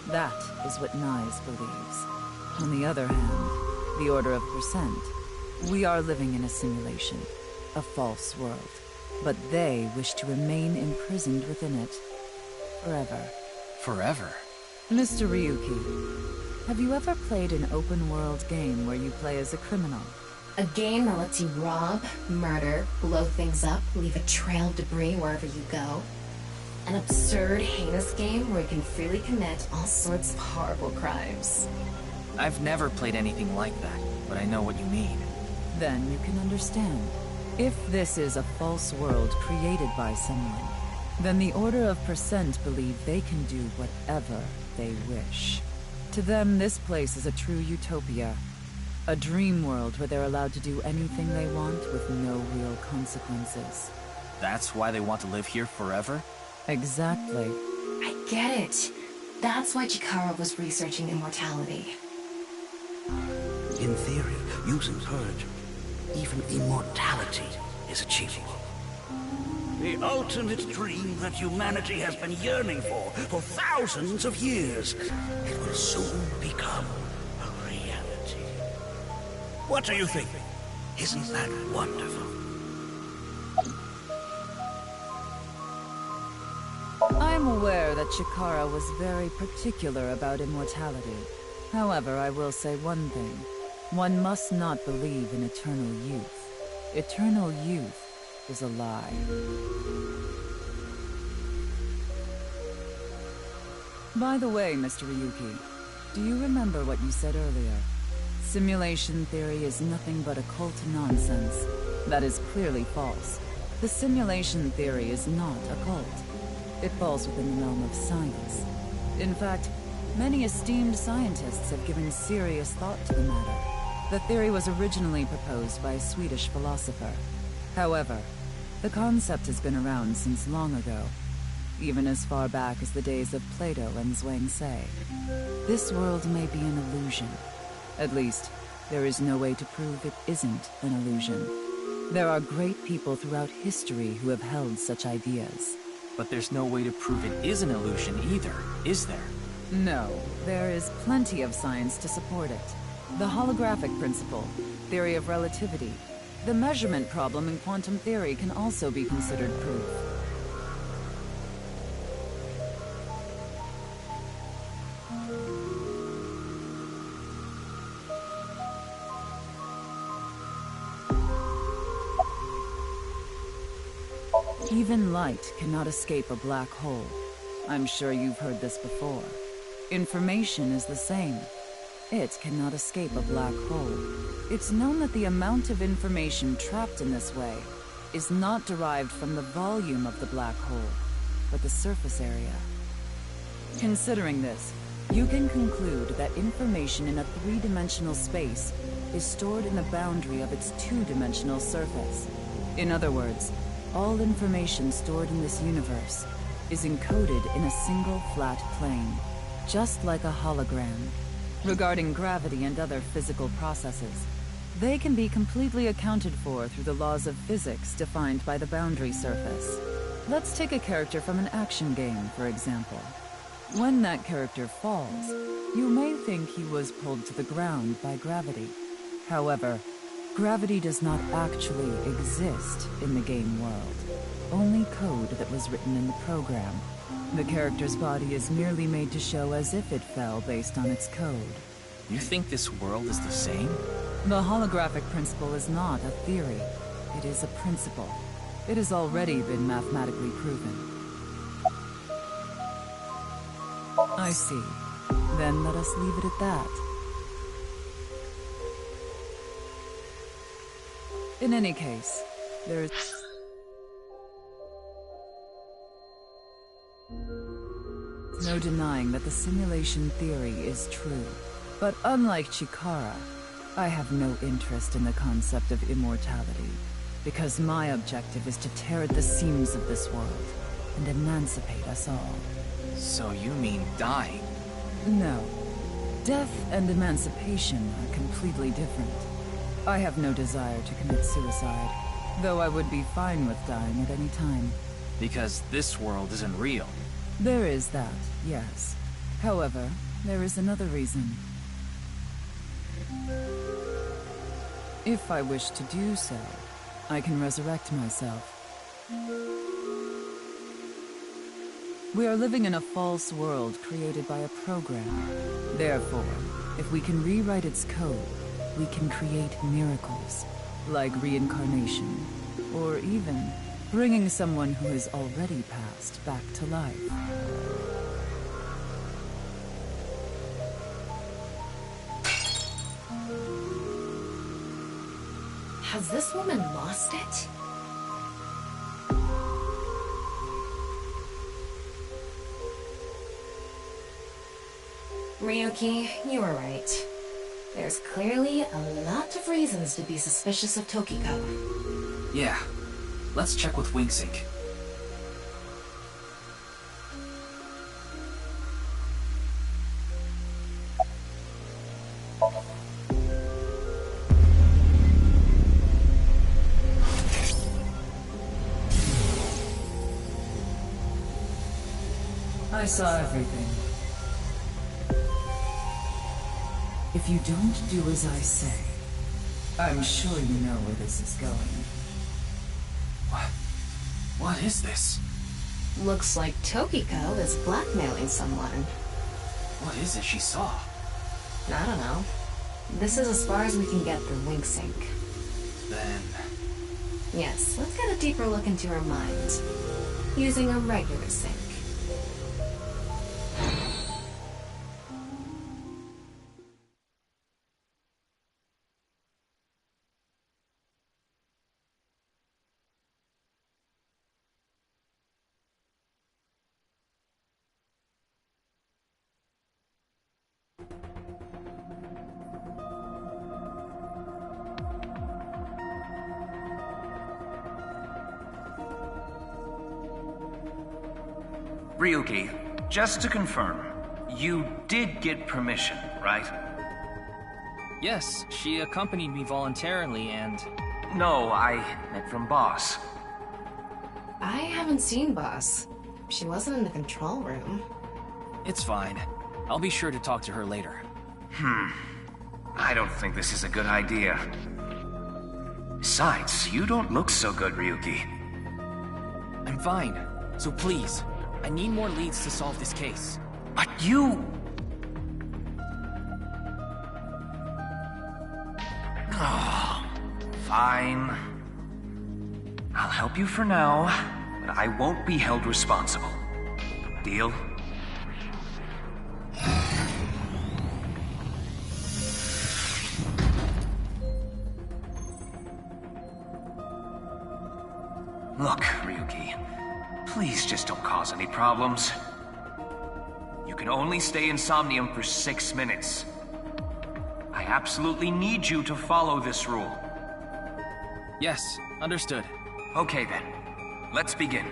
That is what Nai's believes. On the other hand, the Order of Percent, we are living in a simulation, a false world. But they wish to remain imprisoned within it. Forever. Forever? Mr. Ryuki, have you ever played an open-world game where you play as a criminal? A game that lets you rob, murder, blow things up, leave a trail of debris wherever you go. An absurd, heinous game where you can freely commit all sorts of horrible crimes. I've never played anything like that, but I know what you mean. Then you can understand. If this is a false world created by someone, then the Order of Percent believe they can do whatever they wish. To them, this place is a true utopia. A dream world where they're allowed to do anything they want with no real consequences. That's why they want to live here forever? Exactly. I get it. That's why Chikara was researching immortality. In theory, using purge, even immortality is achievable. The ultimate dream that humanity has been yearning for thousands of years. It will soon become a reality. What do you think? Isn't that wonderful? I'm aware that Chikara was very particular about immortality. However, I will say one thing. One must not believe in eternal youth. Eternal youth is a lie. By the way, Mr. Ryuki, do you remember what you said earlier? Simulation theory is nothing but occult nonsense. That is clearly false. The simulation theory is not occult. It falls within the realm of science. In fact, many esteemed scientists have given serious thought to the matter. The theory was originally proposed by a Swedish philosopher. However, the concept has been around since long ago, even as far back as the days of Plato and Zhuangzi. This world may be an illusion. At least, there is no way to prove it isn't an illusion. There are great people throughout history who have held such ideas. But there's no way to prove it is an illusion either, is there? No, there is plenty of science to support it. The holographic principle, theory of relativity, the measurement problem in quantum theory can also be considered proof. Even light cannot escape a black hole. I'm sure you've heard this before. Information is the same. It cannot escape a black hole. It's known that the amount of information trapped in this way is not derived from the volume of the black hole, but the surface area. Considering this, you can conclude that information in a three-dimensional space is stored in the boundary of its two-dimensional surface. In other words, all information stored in this universe is encoded in a single flat plane, just like a hologram. Regarding gravity and other physical processes, they can be completely accounted for through the laws of physics defined by the boundary surface. Let's take a character from an action game, for example. When that character falls, you may think he was pulled to the ground by gravity. However, Gravity does not actually exist in the game world. Only code that was written in the program. The character's body is merely made to show as if it fell based on its code. You think this world is the same? The holographic principle is not a theory. It is a principle. It has already been mathematically proven. I see. Then let us leave it at that. In any case, there is no denying that the simulation theory is true. But unlike Chikara, I have no interest in the concept of immortality, because my objective is to tear at the seams of this world and emancipate us all. So you mean dying? No. Death and emancipation are completely different. I have no desire to commit suicide, though I would be fine with dying at any time. Because this world isn't real. There is that, yes. However, there is another reason. If I wish to do so, I can resurrect myself. We are living in a false world created by a program. Therefore, if we can rewrite its code, we can create miracles, like reincarnation, or even bringing someone who has already passed back to life. Has this woman lost it? Ryuki, you were right. There's clearly a lot of reasons to be suspicious of Tokiko. Yeah. Let's check with WingSync. I saw everything. If you don't do as I say, I'm sure you know where this is going. What is this? Looks like Tokiko is blackmailing someone. What is it she saw? I don't know. This is as far as we can get through WingSync. Then... Yes, let's get a deeper look into her mind. Using a regular sync. Ryuki, just to confirm, you did get permission, right? Yes, she accompanied me voluntarily and... No, I meant from Boss. I haven't seen Boss. She wasn't in the control room. It's fine. I'll be sure to talk to her later. I don't think this is a good idea. Besides, you don't look so good, Ryuki. I'm fine. So please, I need more leads to solve this case. But you... Oh, fine. I'll help you for now, but I won't be held responsible. Deal? Look, Ryuki, please just don't cause any problems. You can only stay in Somnium for 6 minutes. I absolutely need you to follow this rule. Yes, understood. Okay then, let's begin.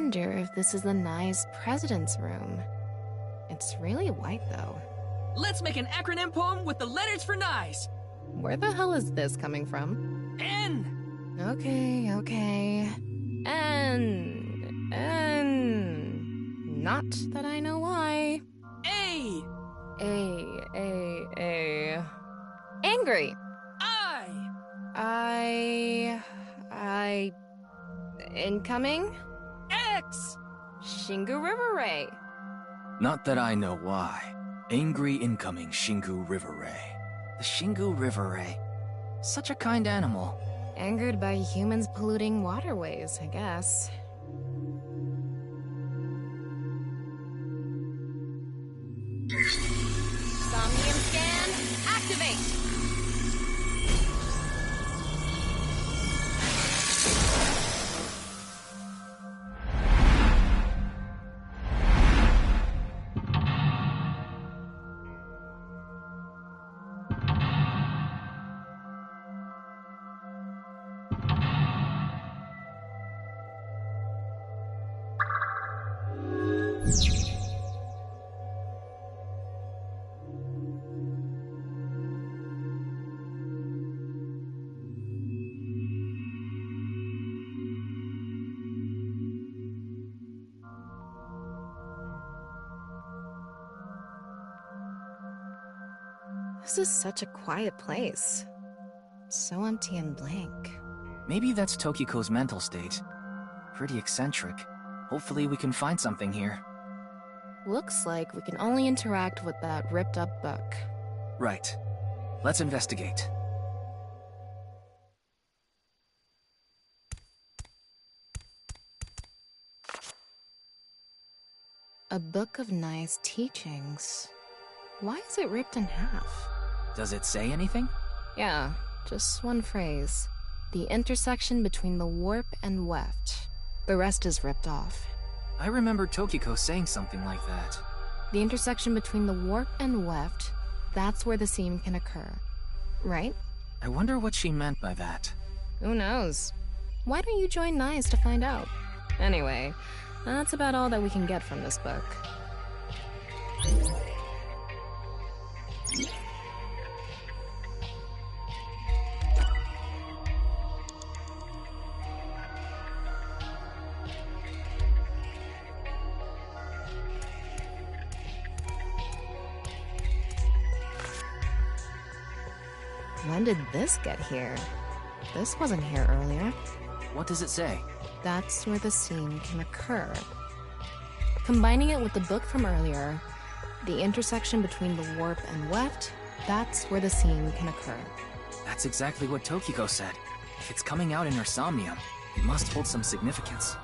wonder if this is the Nye's president's room. It's really white, though. Let's make an acronym poem with the letters for Nyes. Where the hell is this coming from? N! Okay. N. Not that I know why. A! Angry! I! Incoming? X! Shingu River Ray. Not that I know why. Angry incoming Shingu River Ray. The Shingu River Ray. Such a kind animal. Angered by humans polluting waterways, I guess. Somnium scan, activate! This is such a quiet place. So empty and blank. Maybe that's Tokiko's mental state. Pretty eccentric. Hopefully we can find something here. Looks like we can only interact with that ripped-up book. Right. Let's investigate. A book of Nye's teachings. Why is it ripped in half? Does it say anything? Yeah, just one phrase. The intersection between the warp and weft. The rest is ripped off. I remember Tokiko saying something like that. The intersection between the warp and weft, that's where the seam can occur. Right? I wonder what she meant by that. Who knows? Why don't you join Nye's to find out? Anyway, that's about all that we can get from this book. When did this get here? This wasn't here earlier. What does it say? That's where the seam can occur. Combining it with the book from earlier, the intersection between the warp and weft, that's where the seam can occur. That's exactly what Tokiko said. If it's coming out in her somnium, it must hold some significance.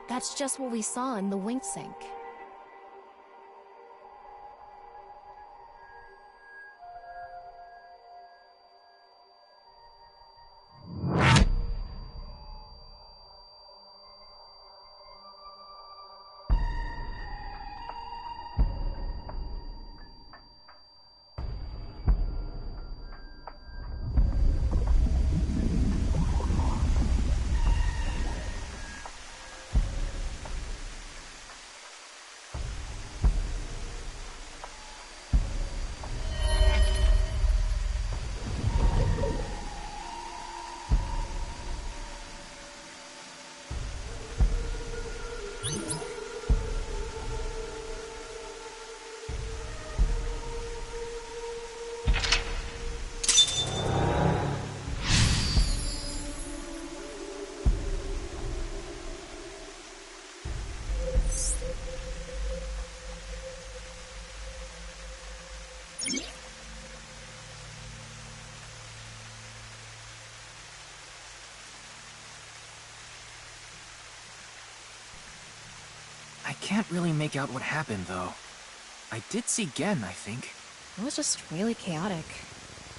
That's just what we saw in the wink sink. I can't really make out what happened, though. I did see Gen, I think. It was just really chaotic.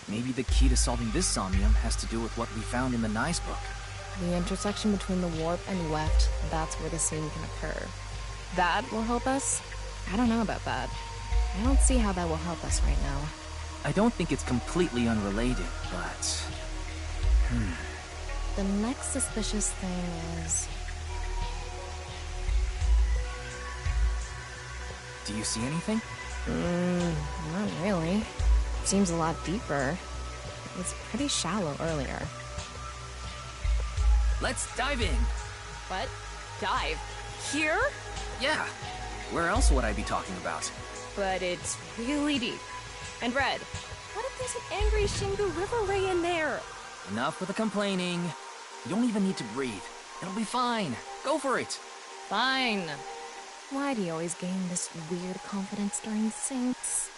Maybe the key to solving this somnium has to do with what we found in the Nye's book. The intersection between the warp and weft, that's where the seam can occur. That will help us? I don't know about that. I don't see how that will help us right now. I don't think it's completely unrelated, but... the next suspicious thing is... Do you see anything? Not really. Seems a lot deeper. It was pretty shallow earlier. Let's dive in. What? Dive? Here? Yeah. Where else would I be talking about? But it's really deep. And Red, what if there's an angry Shingu River Ray in there? Enough with the complaining. You don't even need to breathe. It'll be fine. Go for it. Fine. Why do you always gain this weird confidence during syncs?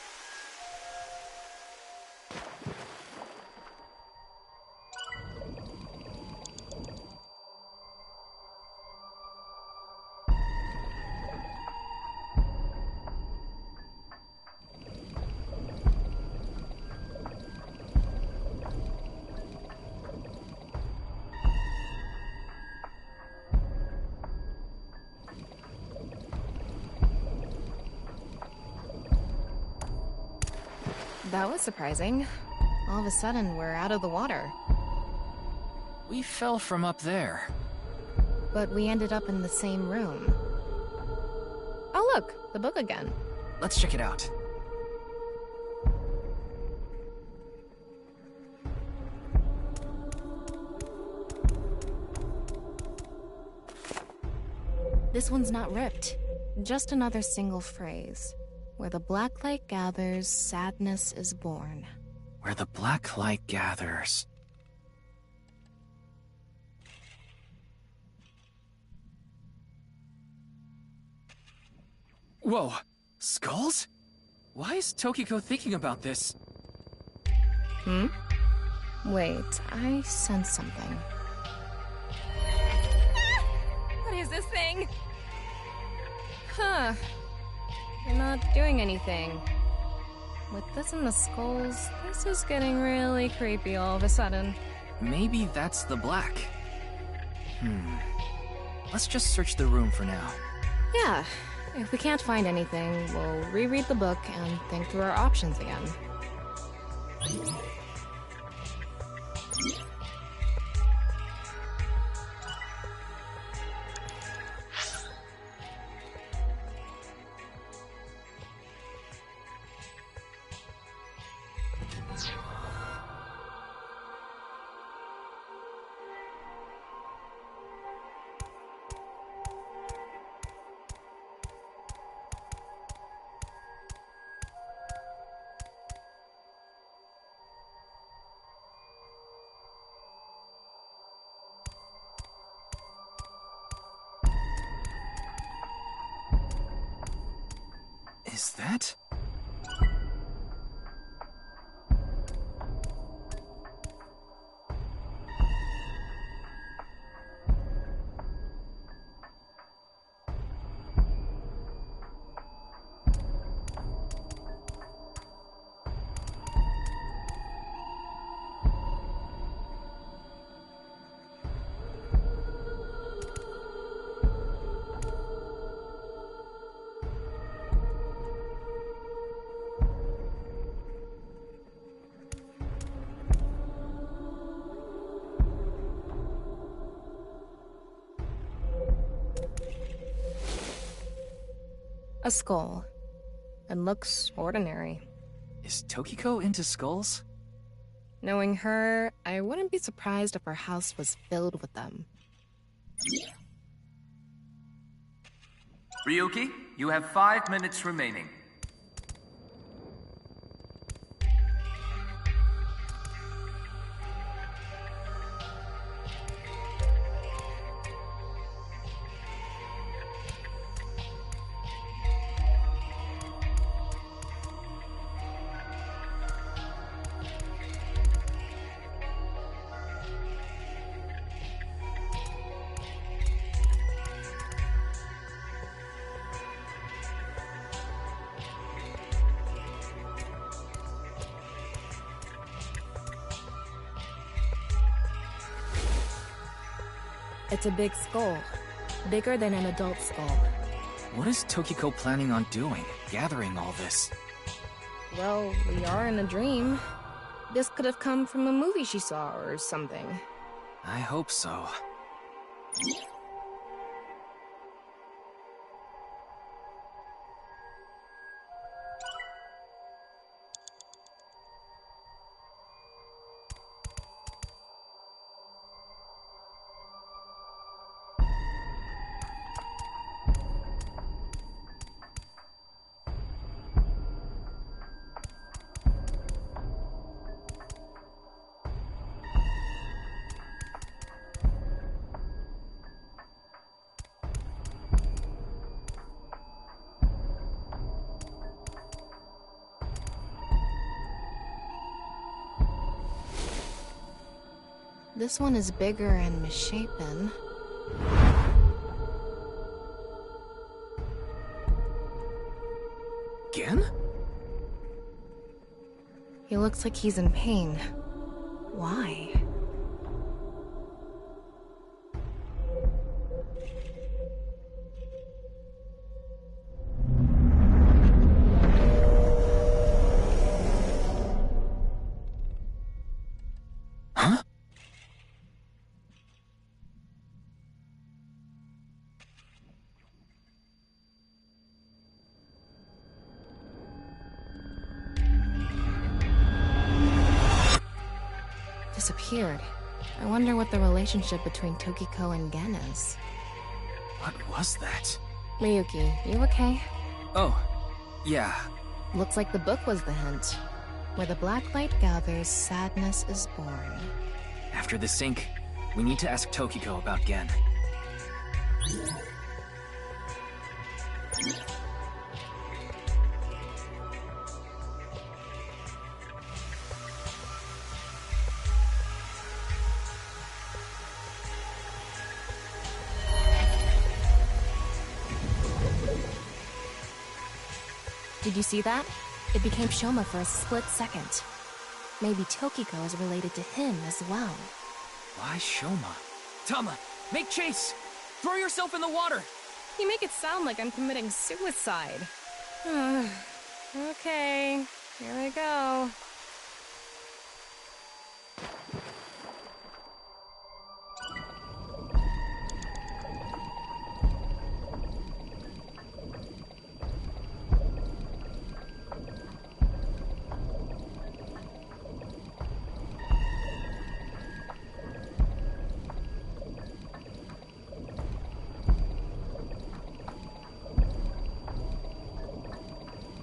That was surprising. All of a sudden, we're out of the water. We fell from up there. But we ended up in the same room. Oh look, the book again. Let's check it out. This one's not ripped. Just another single phrase. Where the black light gathers, sadness is born. Where the black light gathers. Whoa! Skulls? Why is Tokiko thinking about this? Wait, I sense something. What is this thing? Huh. You're not doing anything. With this and the skulls, this is getting really creepy all of a sudden. Maybe that's the black. Let's just search the room for now. Yeah. If we can't find anything, we'll reread the book and think through our options again. Is that? A skull. It looks ordinary. Is Tokiko into skulls? Knowing her, I wouldn't be surprised if her house was filled with them. Ryuki, you have 5 minutes remaining. It's a big skull. Bigger than an adult skull. What is Tokiko planning on doing, gathering all this? Well, we are in a dream. This could have come from a movie she saw or something. I hope so. This one is bigger and misshapen. Again? He looks like he's in pain. Why? Huh? Disappeared. I wonder what the relationship between Tokiko and Gen is. What was that? Miyuki, you okay? Oh, yeah. Looks like the book was the hint. Where the black light gathers, sadness is born. After the sync, we need to ask Tokiko about Gen. Did you see that? It became Shoma for a split second. Maybe Tokiko is related to him as well. Why Shoma? Tama, make chase! Throw yourself in the water! You make it sound like I'm committing suicide. Okay, here I go.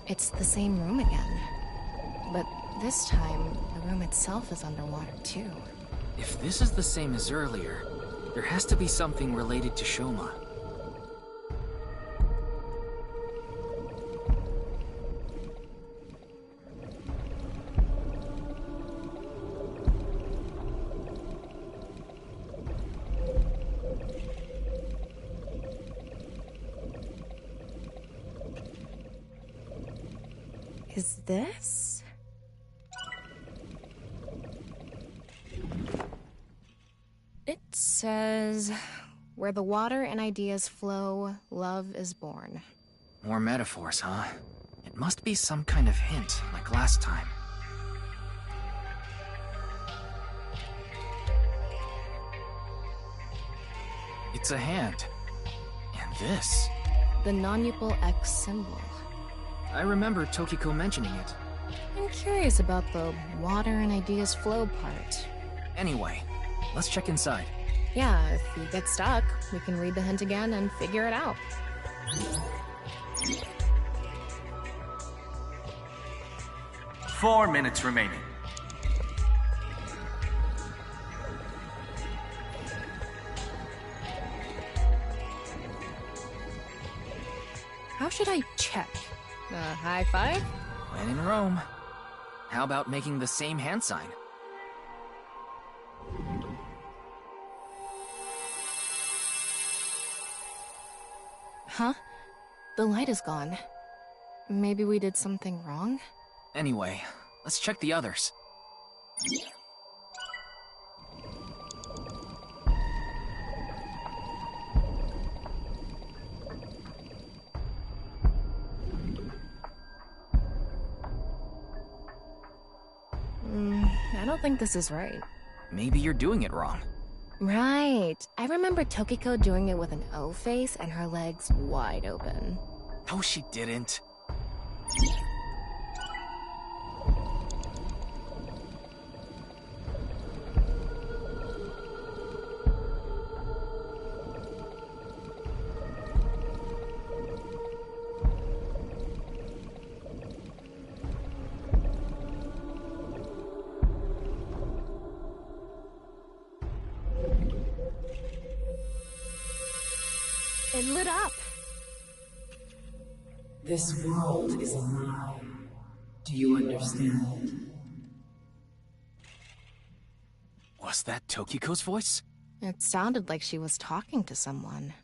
It's the same room again. But this time, the room itself is underwater too. If this is the same as earlier, there has to be something related to Shoma. Is this? It says, where the water and ideas flow, love is born. More metaphors, huh? It must be some kind of hint, like last time. It's a hand. And this. The non-upal X symbol. I remember Tokiko mentioning it. I'm curious about the water and ideas flow part. Anyway, let's check inside. Yeah, if we get stuck, we can read the hint again and figure it out. Four minutes remaining. How should I check? High five? When in Rome. How about making the same hand sign? Huh? The light is gone. Maybe we did something wrong? Anyway, let's check the others. I don't think this is right. Maybe you're doing it wrong. Right. I remember Tokiko doing it with an O face and her legs wide open. No, she didn't. It lit up. This world is a lie. Do you understand? Was that Tokiko's voice? It sounded like she was talking to someone.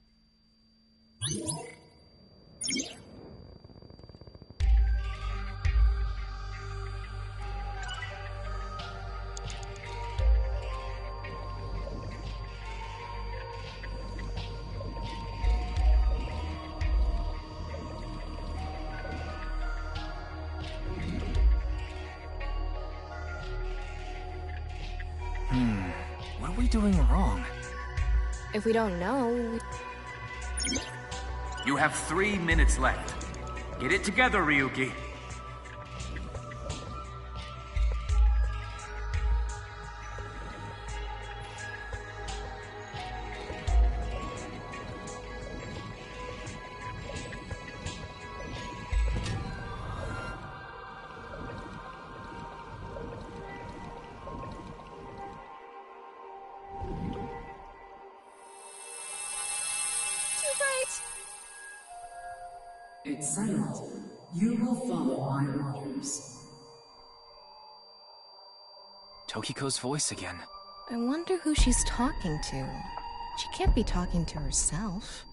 What are we doing wrong? If we don't know... You have 3 minutes left. Get it together, Ryuki. It's settled. You will follow my orders. Tokiko's voice again. I wonder who she's talking to. She can't be talking to herself.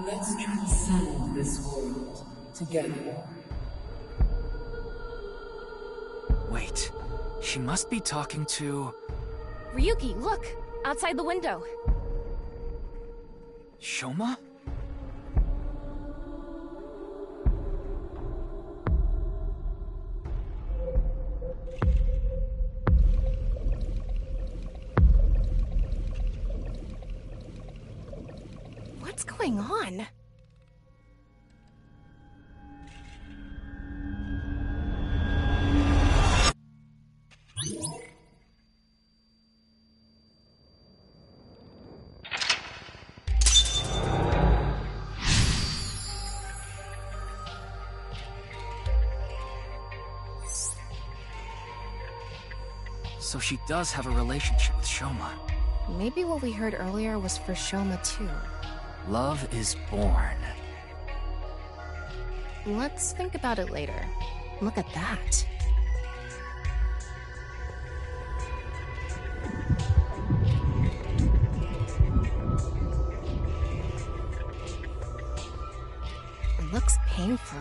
Let's transcend this world together. Wait, she must be talking to... Ryuki, look! Outside the window! Shoma? What's going on? So she does have a relationship with Shoma. Maybe what we heard earlier was for Shoma too. Love is born. Let's think about it later. Look at that. It looks painful.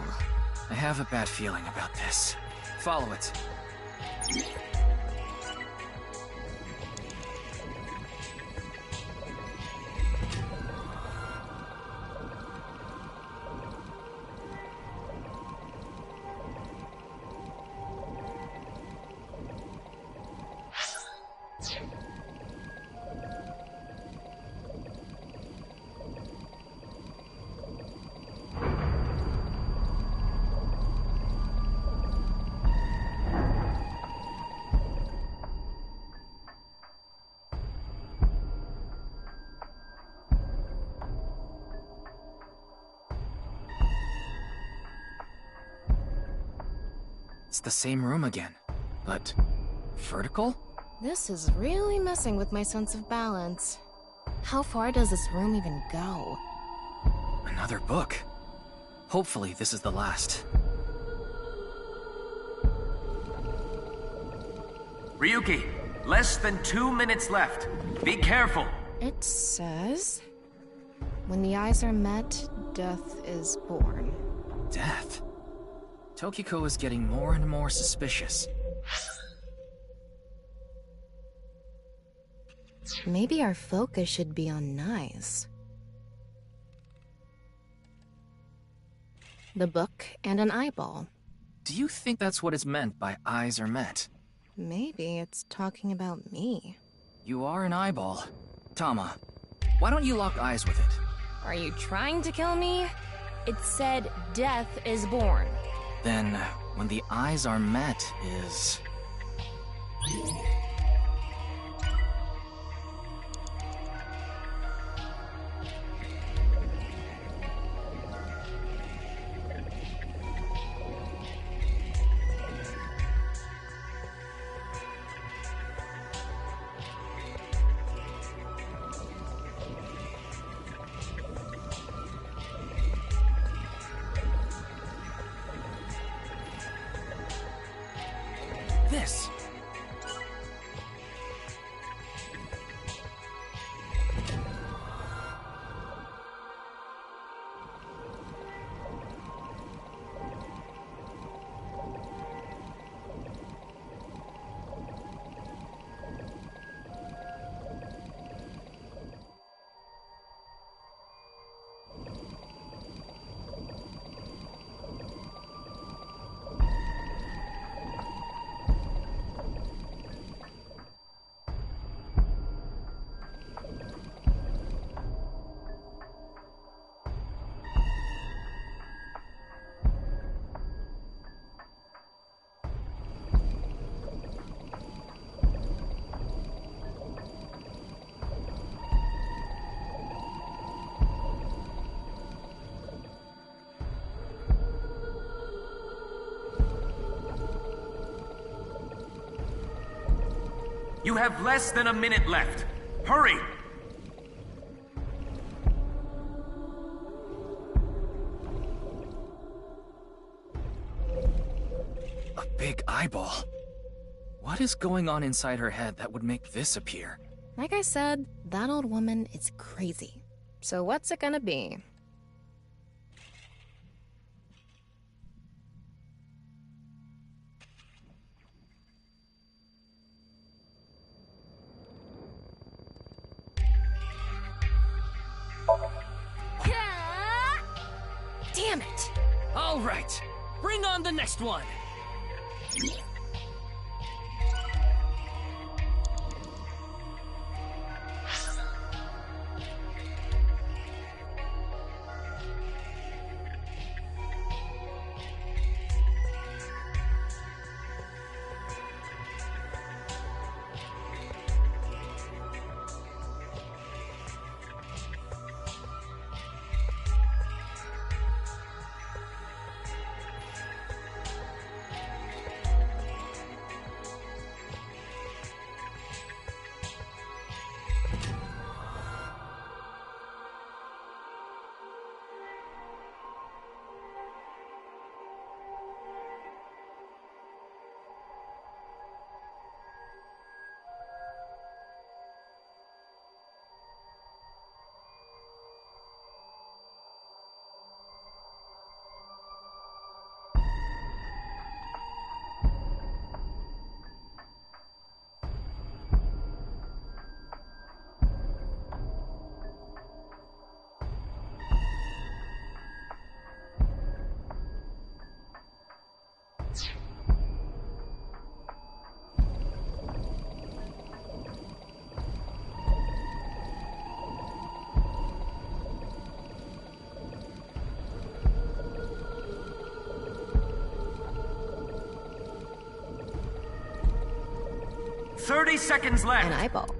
I have a bad feeling about this. Follow it. It's the same room again, but vertical? This is really messing with my sense of balance. How far does this room even go? Another book. Hopefully this is the last. Ryuki, less than 2 minutes left. Be careful. It says... When the eyes are met, death is born. Death? Tokiko is getting more and more suspicious. Maybe our focus should be on knives. The book and an eyeball. Do you think that's what is meant by eyes are met? Maybe it's talking about me. You are an eyeball. Tama, why don't you lock eyes with it? Are you trying to kill me? It said death is born. Then, when the eyes are met is... this. You have less than a minute left. Hurry! A big eyeball. What is going on inside her head that would make this appear? Like I said, that old woman is crazy. So what's it gonna be? Damn it! All right, bring on the next one. 30 seconds left. An eyeball.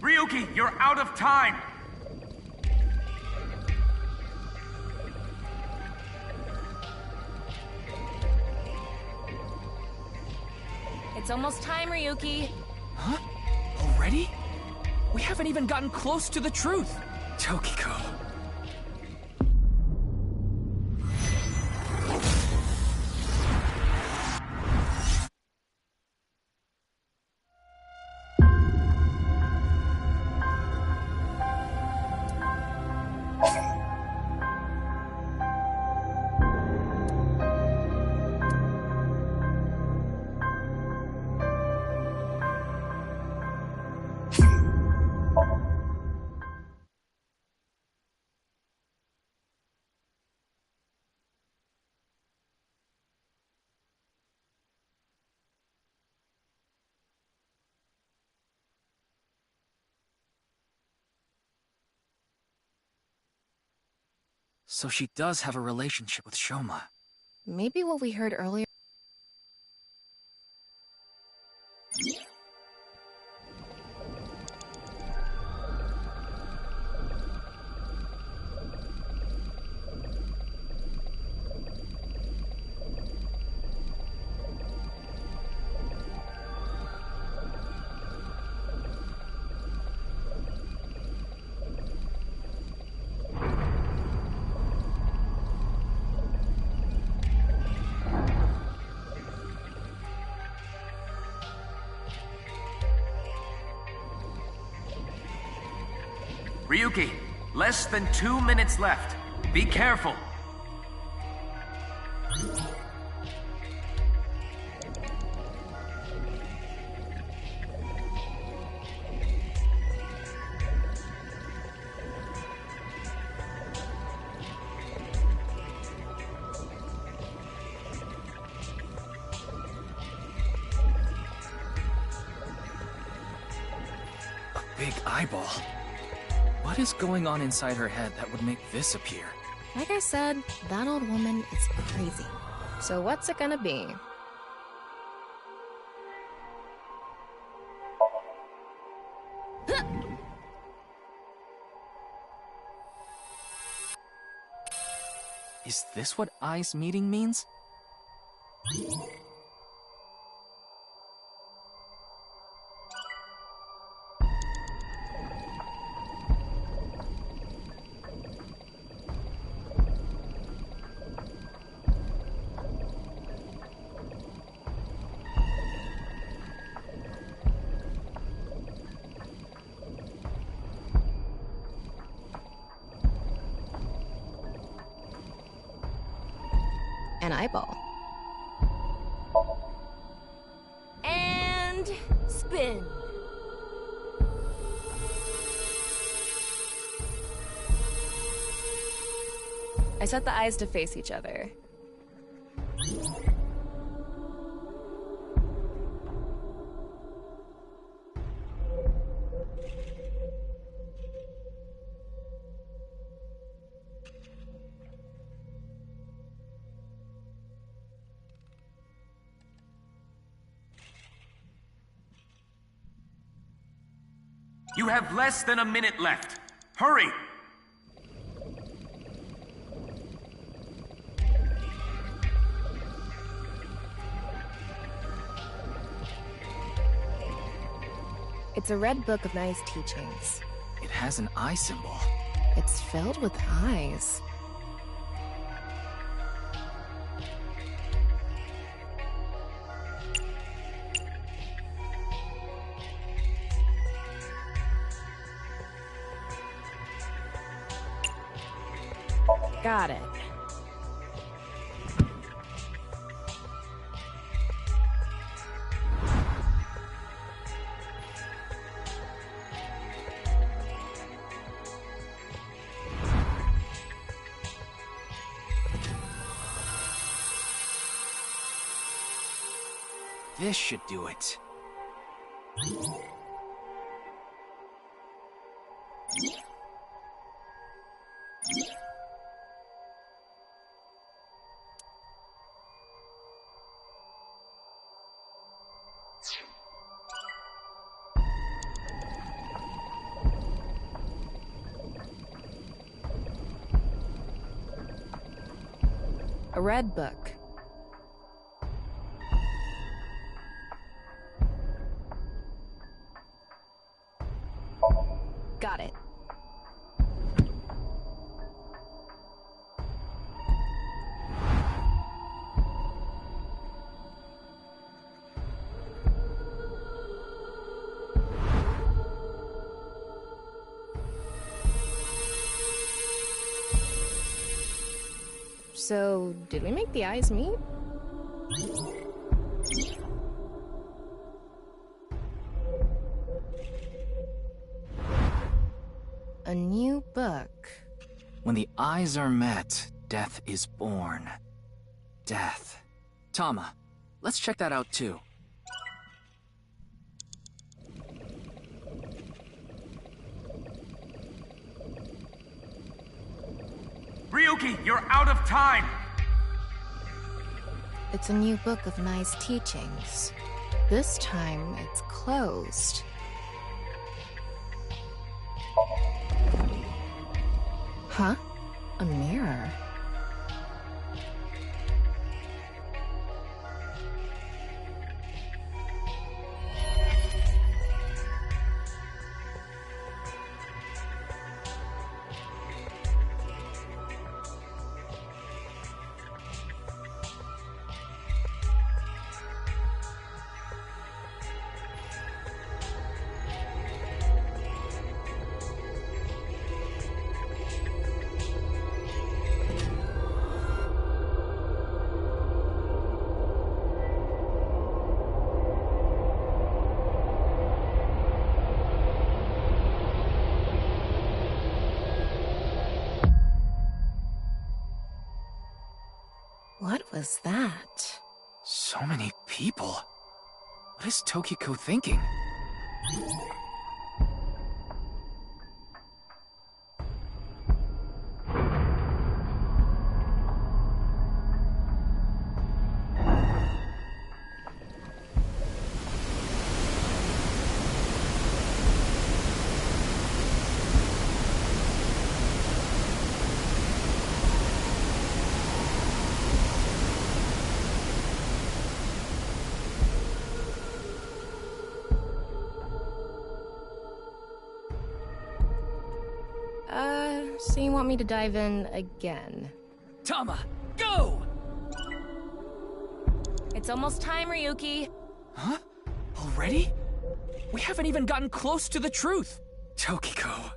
Ryuki, you're out of time! It's almost time, Ryuki. Huh? Already? We haven't even gotten close to the truth. Tokiko. So she does have a relationship with Shoma. Maybe what we heard earlier. Ryuki, less than 2 minutes left. Be careful. A big eyeball. What is going on inside her head that would make this appear? Like I said, that old woman is crazy. So what's it gonna be? Is this what Ai's meeting means? An eyeball. And spin. I set the eyes to face each other. You have less than a minute left. Hurry! It's a red book of nice teachings. It has an eye symbol. It's filled with eyes. Got it. This should do it. A red book. Got it. So, did we make the eyes meet? A new book. When the eyes are met, death is born. Death. Tama, let's check that out too. Ryuki, you're out of time! It's a new book of nice teachings. This time, it's closed. Huh? A mirror? What was that? So many people. What is Tokiko thinking? So you want me to dive in again? Tama, go! It's almost time, Ryuki. Huh? Already? We haven't even gotten close to the truth. Tokiko.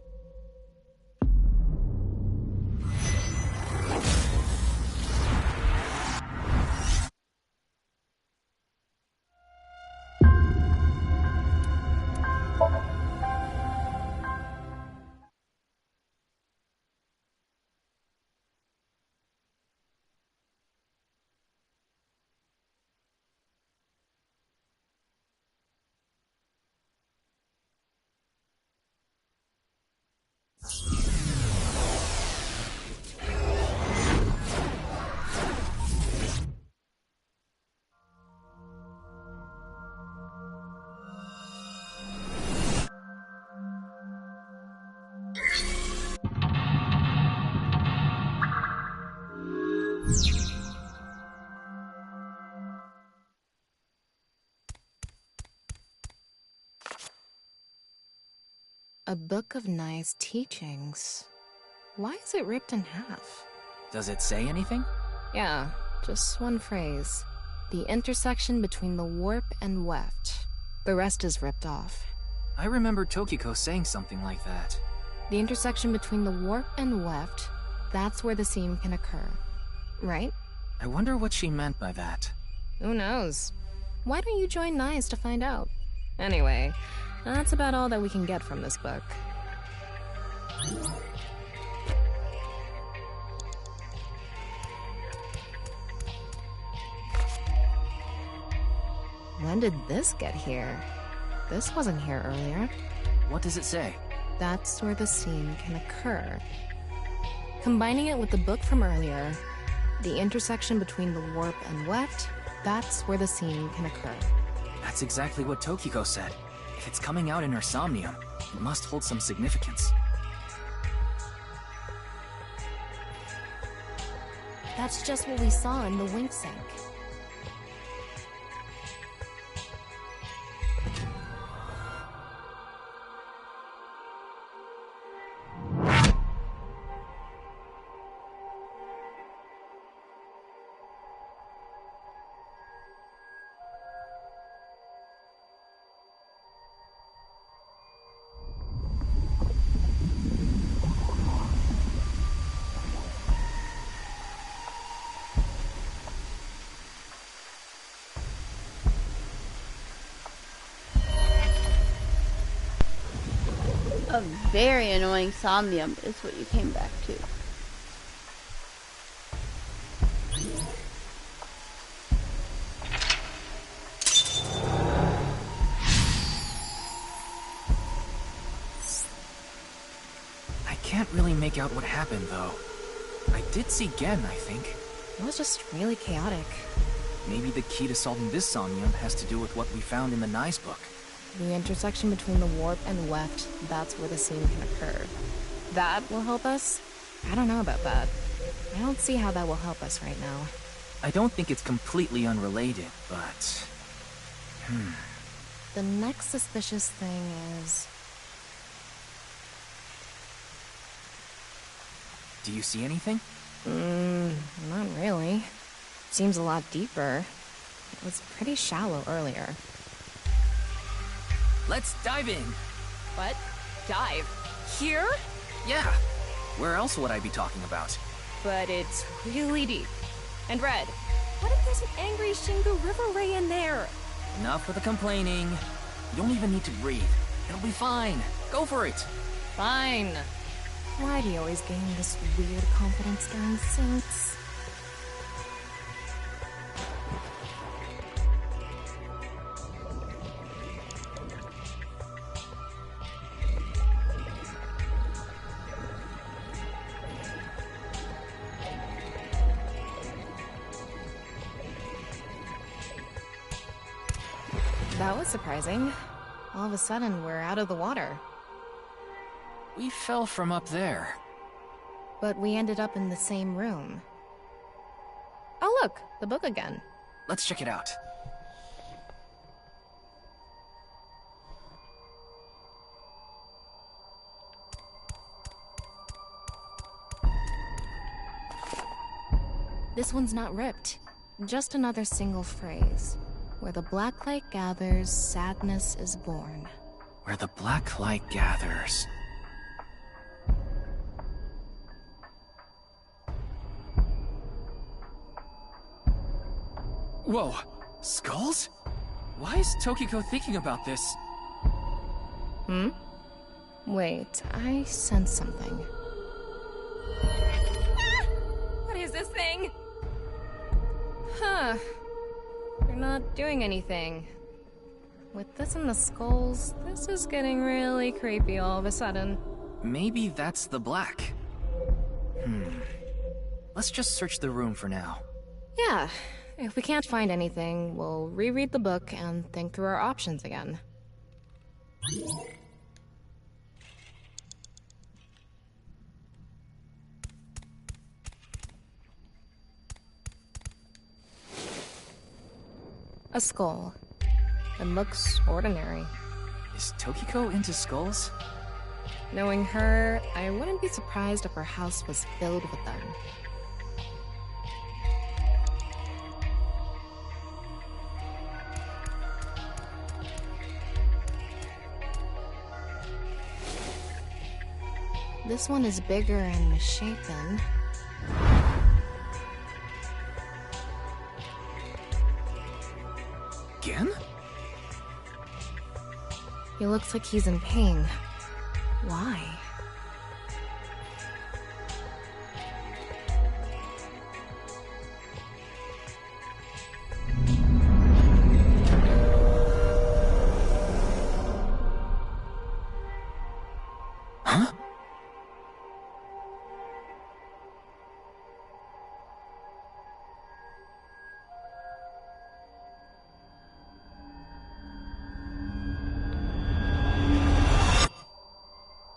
A book of nice teachings. Why is it ripped in half? Does it say anything? Yeah, just one phrase. The intersection between the warp and weft. The rest is ripped off. I remember Tokiko saying something like that. The intersection between the warp and weft, that's where the seam can occur. Right? I wonder what she meant by that. Who knows? Why don't you join NICE to find out? Anyway, that's about all that we can get from this book. When did this get here? This wasn't here earlier. What does it say? That's where the seam can occur. Combining it with the book from earlier, the intersection between the warp and weft, that's where the seam can occur. That's exactly what Tokiko said. If it's coming out in her somnium, it must hold some significance. That's just what we saw in the wink sink. very annoying Somnium is what you came back to. I can't really make out what happened, though. I did see Gen, I think. It was just really chaotic. Maybe the key to solving this Somnium has to do with what we found in the Nice book. The intersection between the warp and weft, that's where the scene can occur. That will help us? I don't know about that. I don't see how that will help us right now. I don't think it's completely unrelated, but... The next suspicious thing is... Do you see anything? Not really. Seems a lot deeper. It was pretty shallow earlier. Let's dive in. What? Dive? Here? Yeah. Where else would I be talking about? But it's really deep. And Red, what if there's an angry Shingu River Ray in there? Enough with the complaining. You don't even need to breathe. It'll be fine. Go for it. Fine. Why do you always gain this weird confidence during syncs? That was surprising. All of a sudden, we're out of the water. We fell from up there. But we ended up in the same room. Oh look, the book again. Let's check it out. This one's not ripped. Just another single phrase. Where the black light gathers, sadness is born. Where the black light gathers. Whoa! Skulls? Why is Tokiko thinking about this? Wait, I sense something. What is this thing? Huh. You're not doing anything. With this and the skulls, this is getting really creepy all of a sudden. Maybe that's the black. Let's just search the room for now. Yeah. If we can't find anything, we'll reread the book and think through our options again. A skull. It looks ordinary. Is Tokiko into skulls? Knowing her, I wouldn't be surprised if her house was filled with them. This one is bigger and misshapen. Again? He looks like he's in pain. Why? Huh?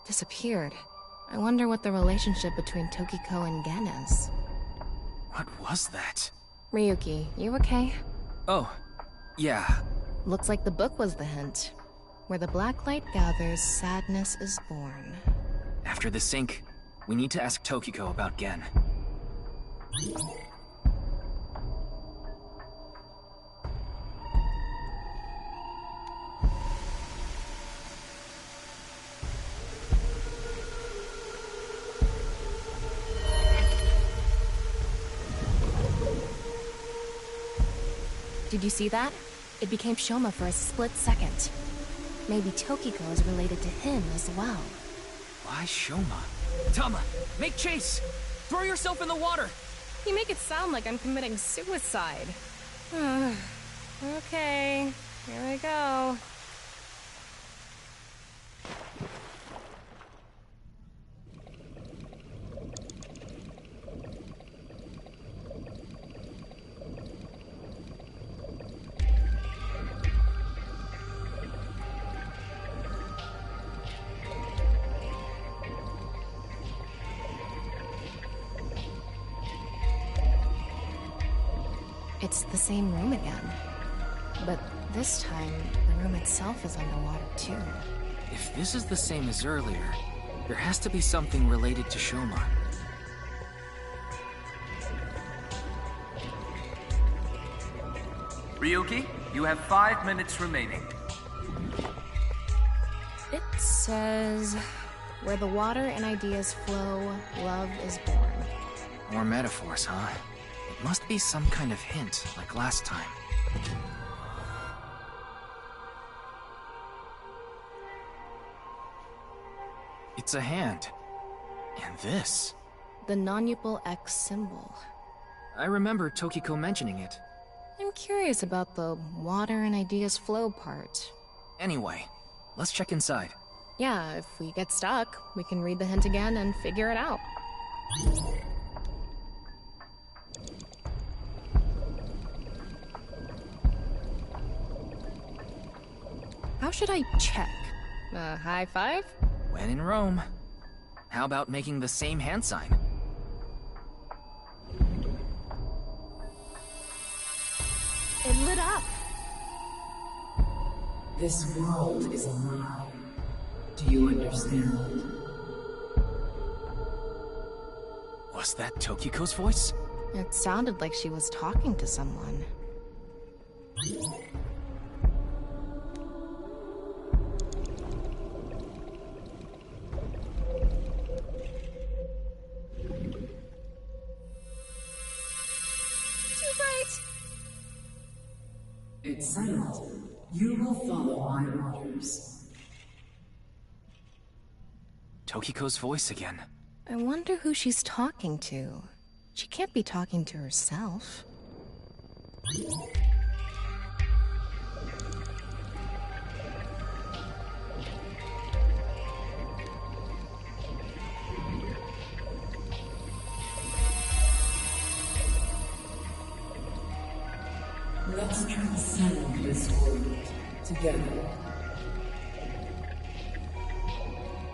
Disappeared. I wonder what the relationship between Tokiko and Gen is. What was that? Ryuki, you okay? Oh, yeah. Looks like the book was the hint. Where the black light gathers, sadness is born. After the sync, we need to ask Tokiko about Gen. Did you see that? It became Shoma for a split second. Maybe Tokiko is related to him as well. Why Shoma? Tama, make chase! Throw yourself in the water! You make it sound like I'm committing suicide. Okay, here I go. It's the same room again. But this time, the room itself is underwater too. If this is the same as earlier, there has to be something related to Shoma. Ryuki, you have 5 minutes remaining. It says, where the water and ideas flow, love is born. More metaphors, huh? It must be some kind of hint, like last time. It's a hand. And this. The non-upal X symbol. I remember Tokiko mentioning it. I'm curious about the water and ideas flow part. Anyway, let's check inside. Yeah, if we get stuck, we can read the hint again and figure it out. How should I check? High five? When in Rome. How about making the same hand sign? It lit up. This world is a lie. Do you understand? Was that Tokiko's voice? It sounded like she was talking to someone. It's silent. You will follow my orders. Tokiko's voice again. I wonder who she's talking to. She can't be talking to herself. Let's transcend this world together.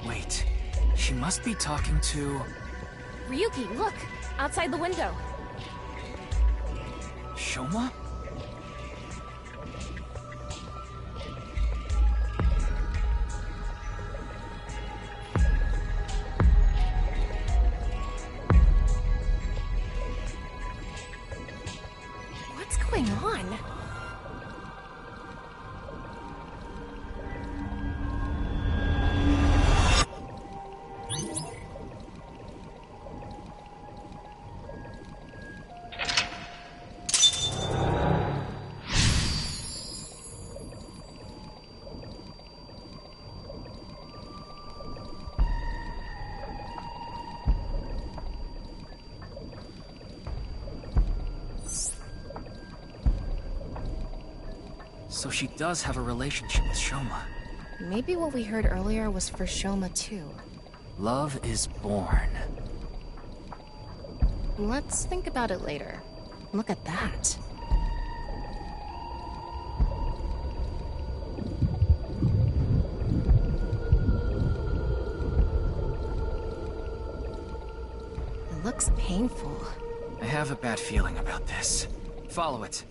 Wait, she must be talking to... Ryuki, look! Outside the window. Shoma? What's going on? So she does have a relationship with Shoma. Maybe what we heard earlier was for Shoma too. Love is born. Let's think about it later. Look at that. It looks painful. I have a bad feeling about this. Follow it.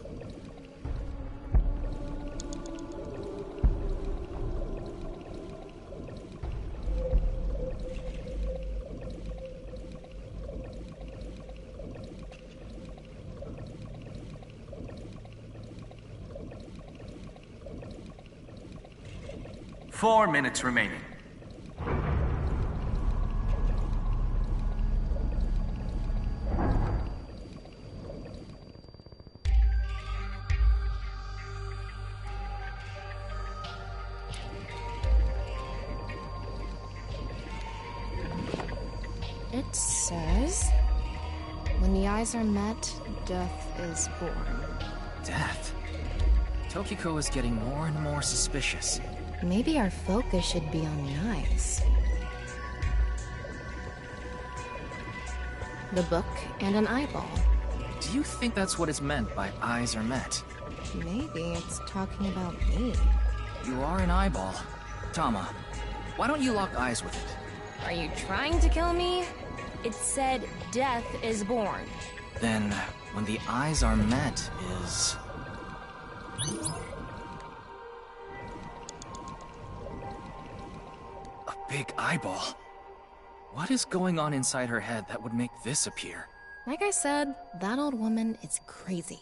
Four minutes remaining. It says, when the eyes are met, death is born. Death? Tokiko is getting more and more suspicious. Maybe our focus should be on the eyes. The book and an eyeball. Do you think that's what is meant by eyes are met? Maybe it's talking about me. You are an eyeball. Tama, why don't you lock eyes with it? Are you trying to kill me? It said death is born. Then, when the eyes are met is... a big eyeball. What is going on inside her head that would make this appear? Like I said, that old woman is crazy.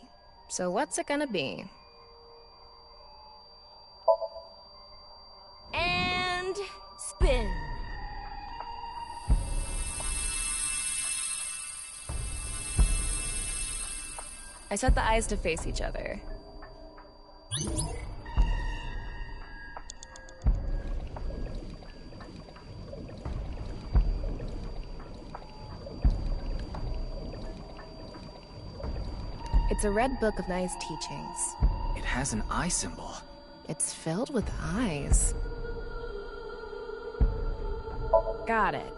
So what's it gonna be? And spin. I set the eyes to face each other. It's a red book of nice teachings. It has an eye symbol. It's filled with eyes. Got it.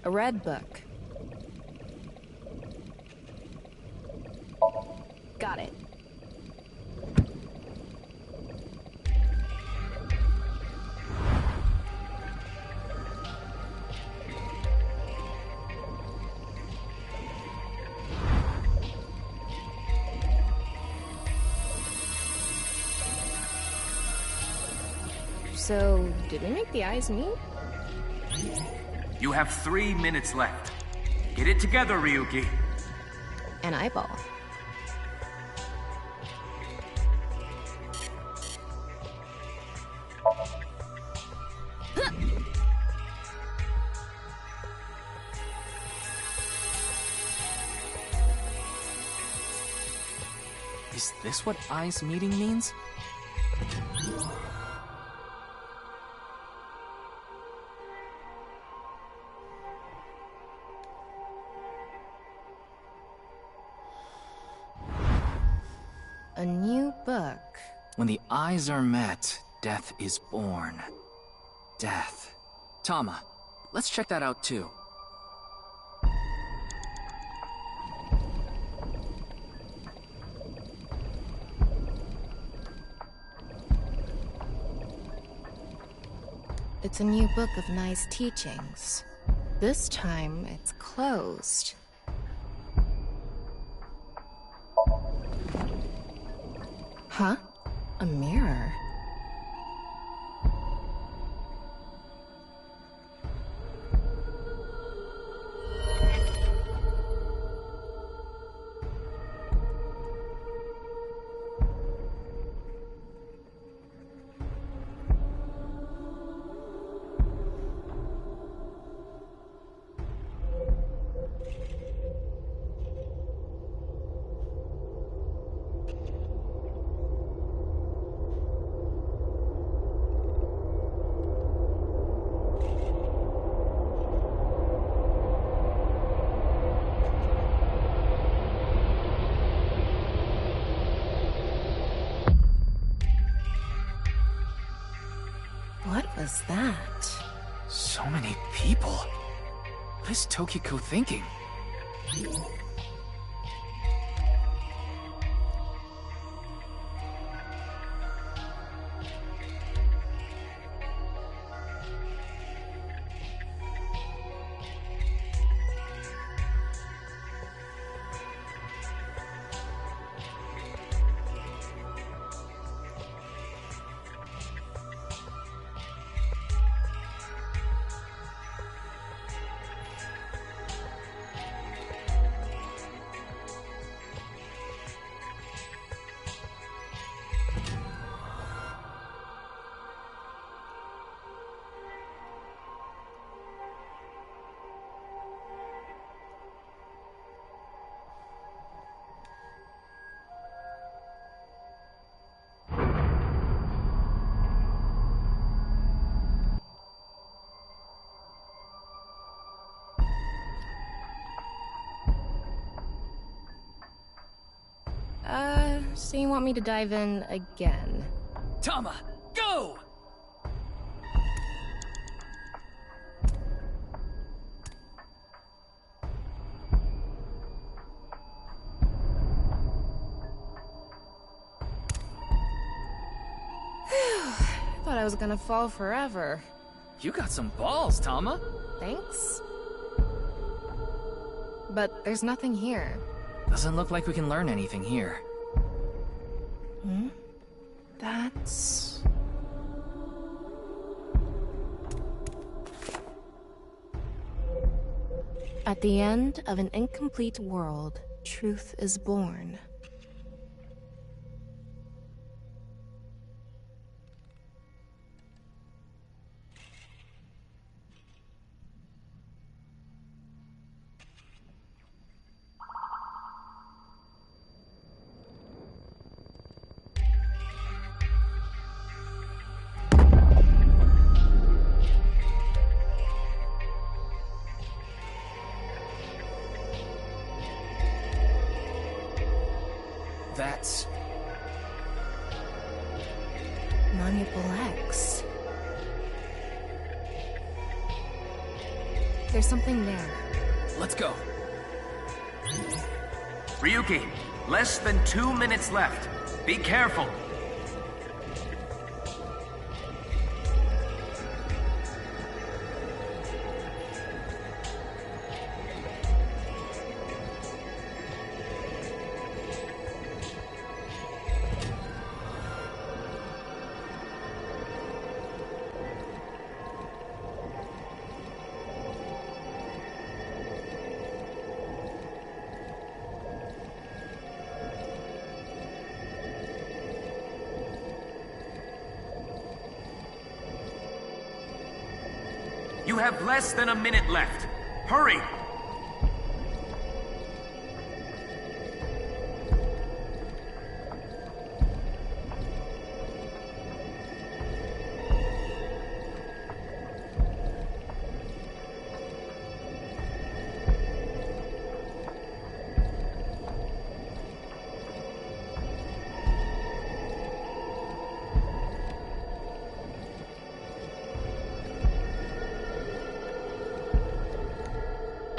A red book. Got it. So, did we make the eyes meet? You have 3 minutes left. Get it together, Ryuki. An eyeball. Is this what eyes meeting means? A new book. When the eyes are met, death is born. Death. Tama, let's check that out too. It's a new book of nice teachings. This time, it's closed. Huh? A mirror? What was that? So many people. What is Tokiko thinking? So you want me to dive in again? Tama, go! Thought I was gonna fall forever. You got some balls, Tama. Thanks. But there's nothing here. Doesn't look like we can learn anything here. Hmm? That's... At the end of an incomplete world, truth is born. That's... Manipul X. There's something there. Let's go. Ryuki, less than 2 minutes left. Be careful. You have less than a minute left. Hurry!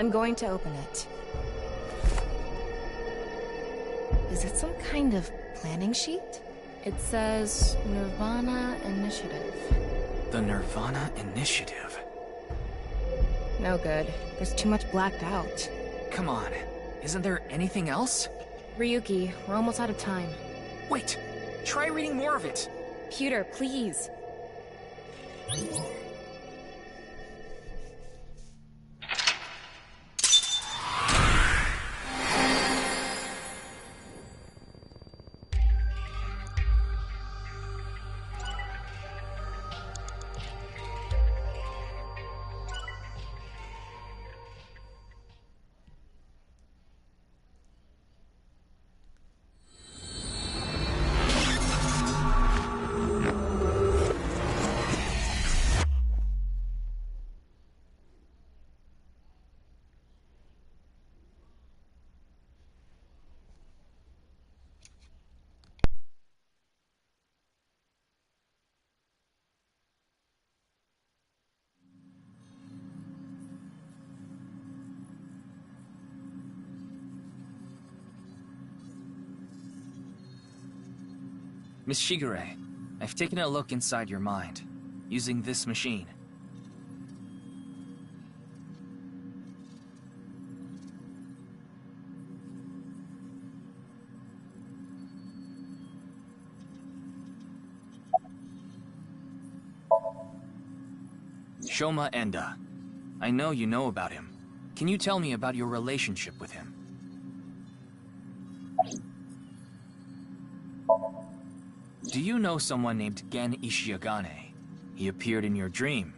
I'm going to open it. Is it some kind of planning sheet? It says Nirvana Initiative. The Nirvana Initiative? No good. There's too much blacked out. Come on. Isn't there anything else? Ryuki, we're almost out of time. Wait! Try reading more of it! Pewter, please. Miss Shigure, I've taken a look inside your mind, using this machine. Shoma Enda. I know you know about him. Can you tell me about your relationship with him? Do you know someone named Gen Ishiagane? He appeared in your dream.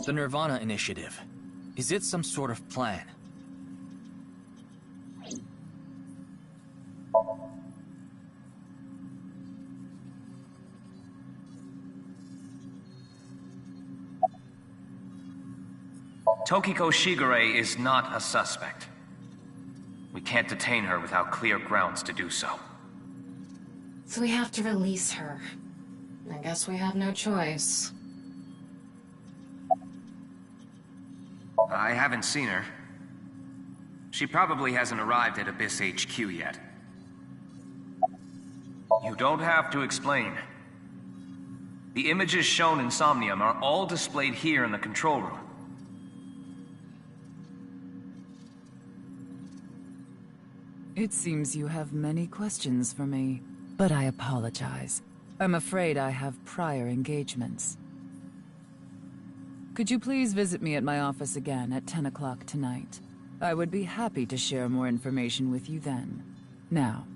The Nirvana Initiative. Is it some sort of plan? Tokiko Shigure is not a suspect. We can't detain her without clear grounds to do so. So we have to release her. I guess we have no choice. I haven't seen her. She probably hasn't arrived at Abyss HQ yet. You don't have to explain. The images shown in Somnium are all displayed here in the control room. It seems you have many questions for me, but I apologize. I'm afraid I have prior engagements. Could you please visit me at my office again at 10 o'clock tonight? I would be happy to share more information with you then. Now,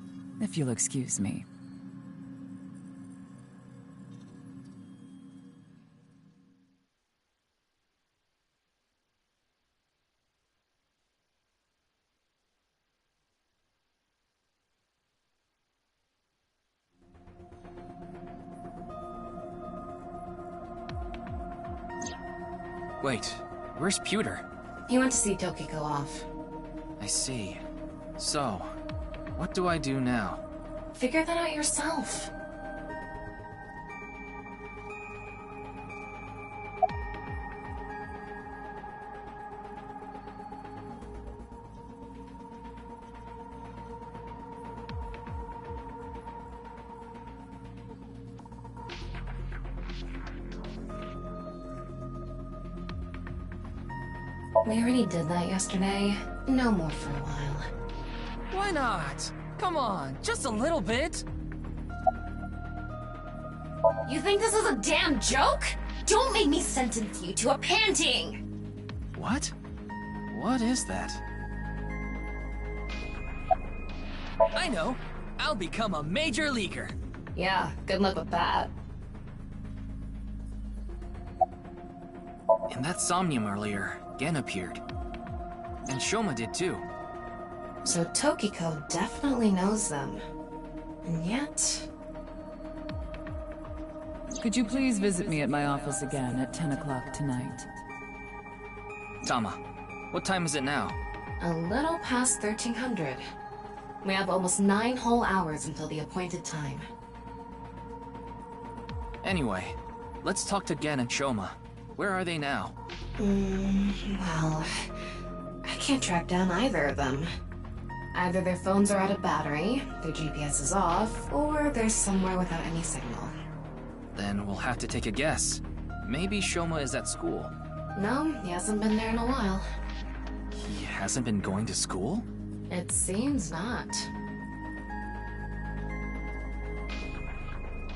if you'll excuse me. Wait, where's Pewter? He went to see Tokiko off. I see. So, what do I do now? Figure that out yourself. We already did that yesterday. No more for a while. Why not? Come on, just a little bit. You think this is a damn joke? Don't make me sentence you to a panting! What? What is that? I know. I'll become a major leaguer. Yeah, good luck with that. In that Somnium earlier, Gen appeared. And Shoma did too. So Tokiko definitely knows them. And yet... Could you please visit me at my office again at 10 o'clock tonight? Tama, what time is it now? A little past 1300. We have almost 9 whole hours until the appointed time. Anyway, let's talk to Gen and Shoma. Where are they now? Well... I can't track down either of them. Either their phones are out of battery, their GPS is off, or they're somewhere without any signal. Then we'll have to take a guess. Maybe Shoma is at school. No, he hasn't been there in a while. He hasn't been going to school? It seems not.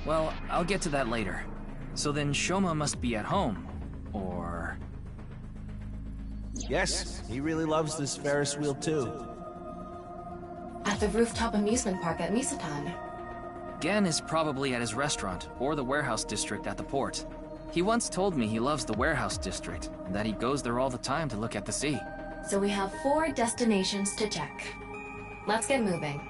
Well, I'll get to that later. So then Shoma must be at home. Or... Yes, he really loves this Ferris wheel too. At the rooftop amusement park at Misatan. Gen is probably at his restaurant, or the warehouse district at the port. He once told me he loves the warehouse district, and that he goes there all the time to look at the sea. So we have 4 destinations to check. Let's get moving.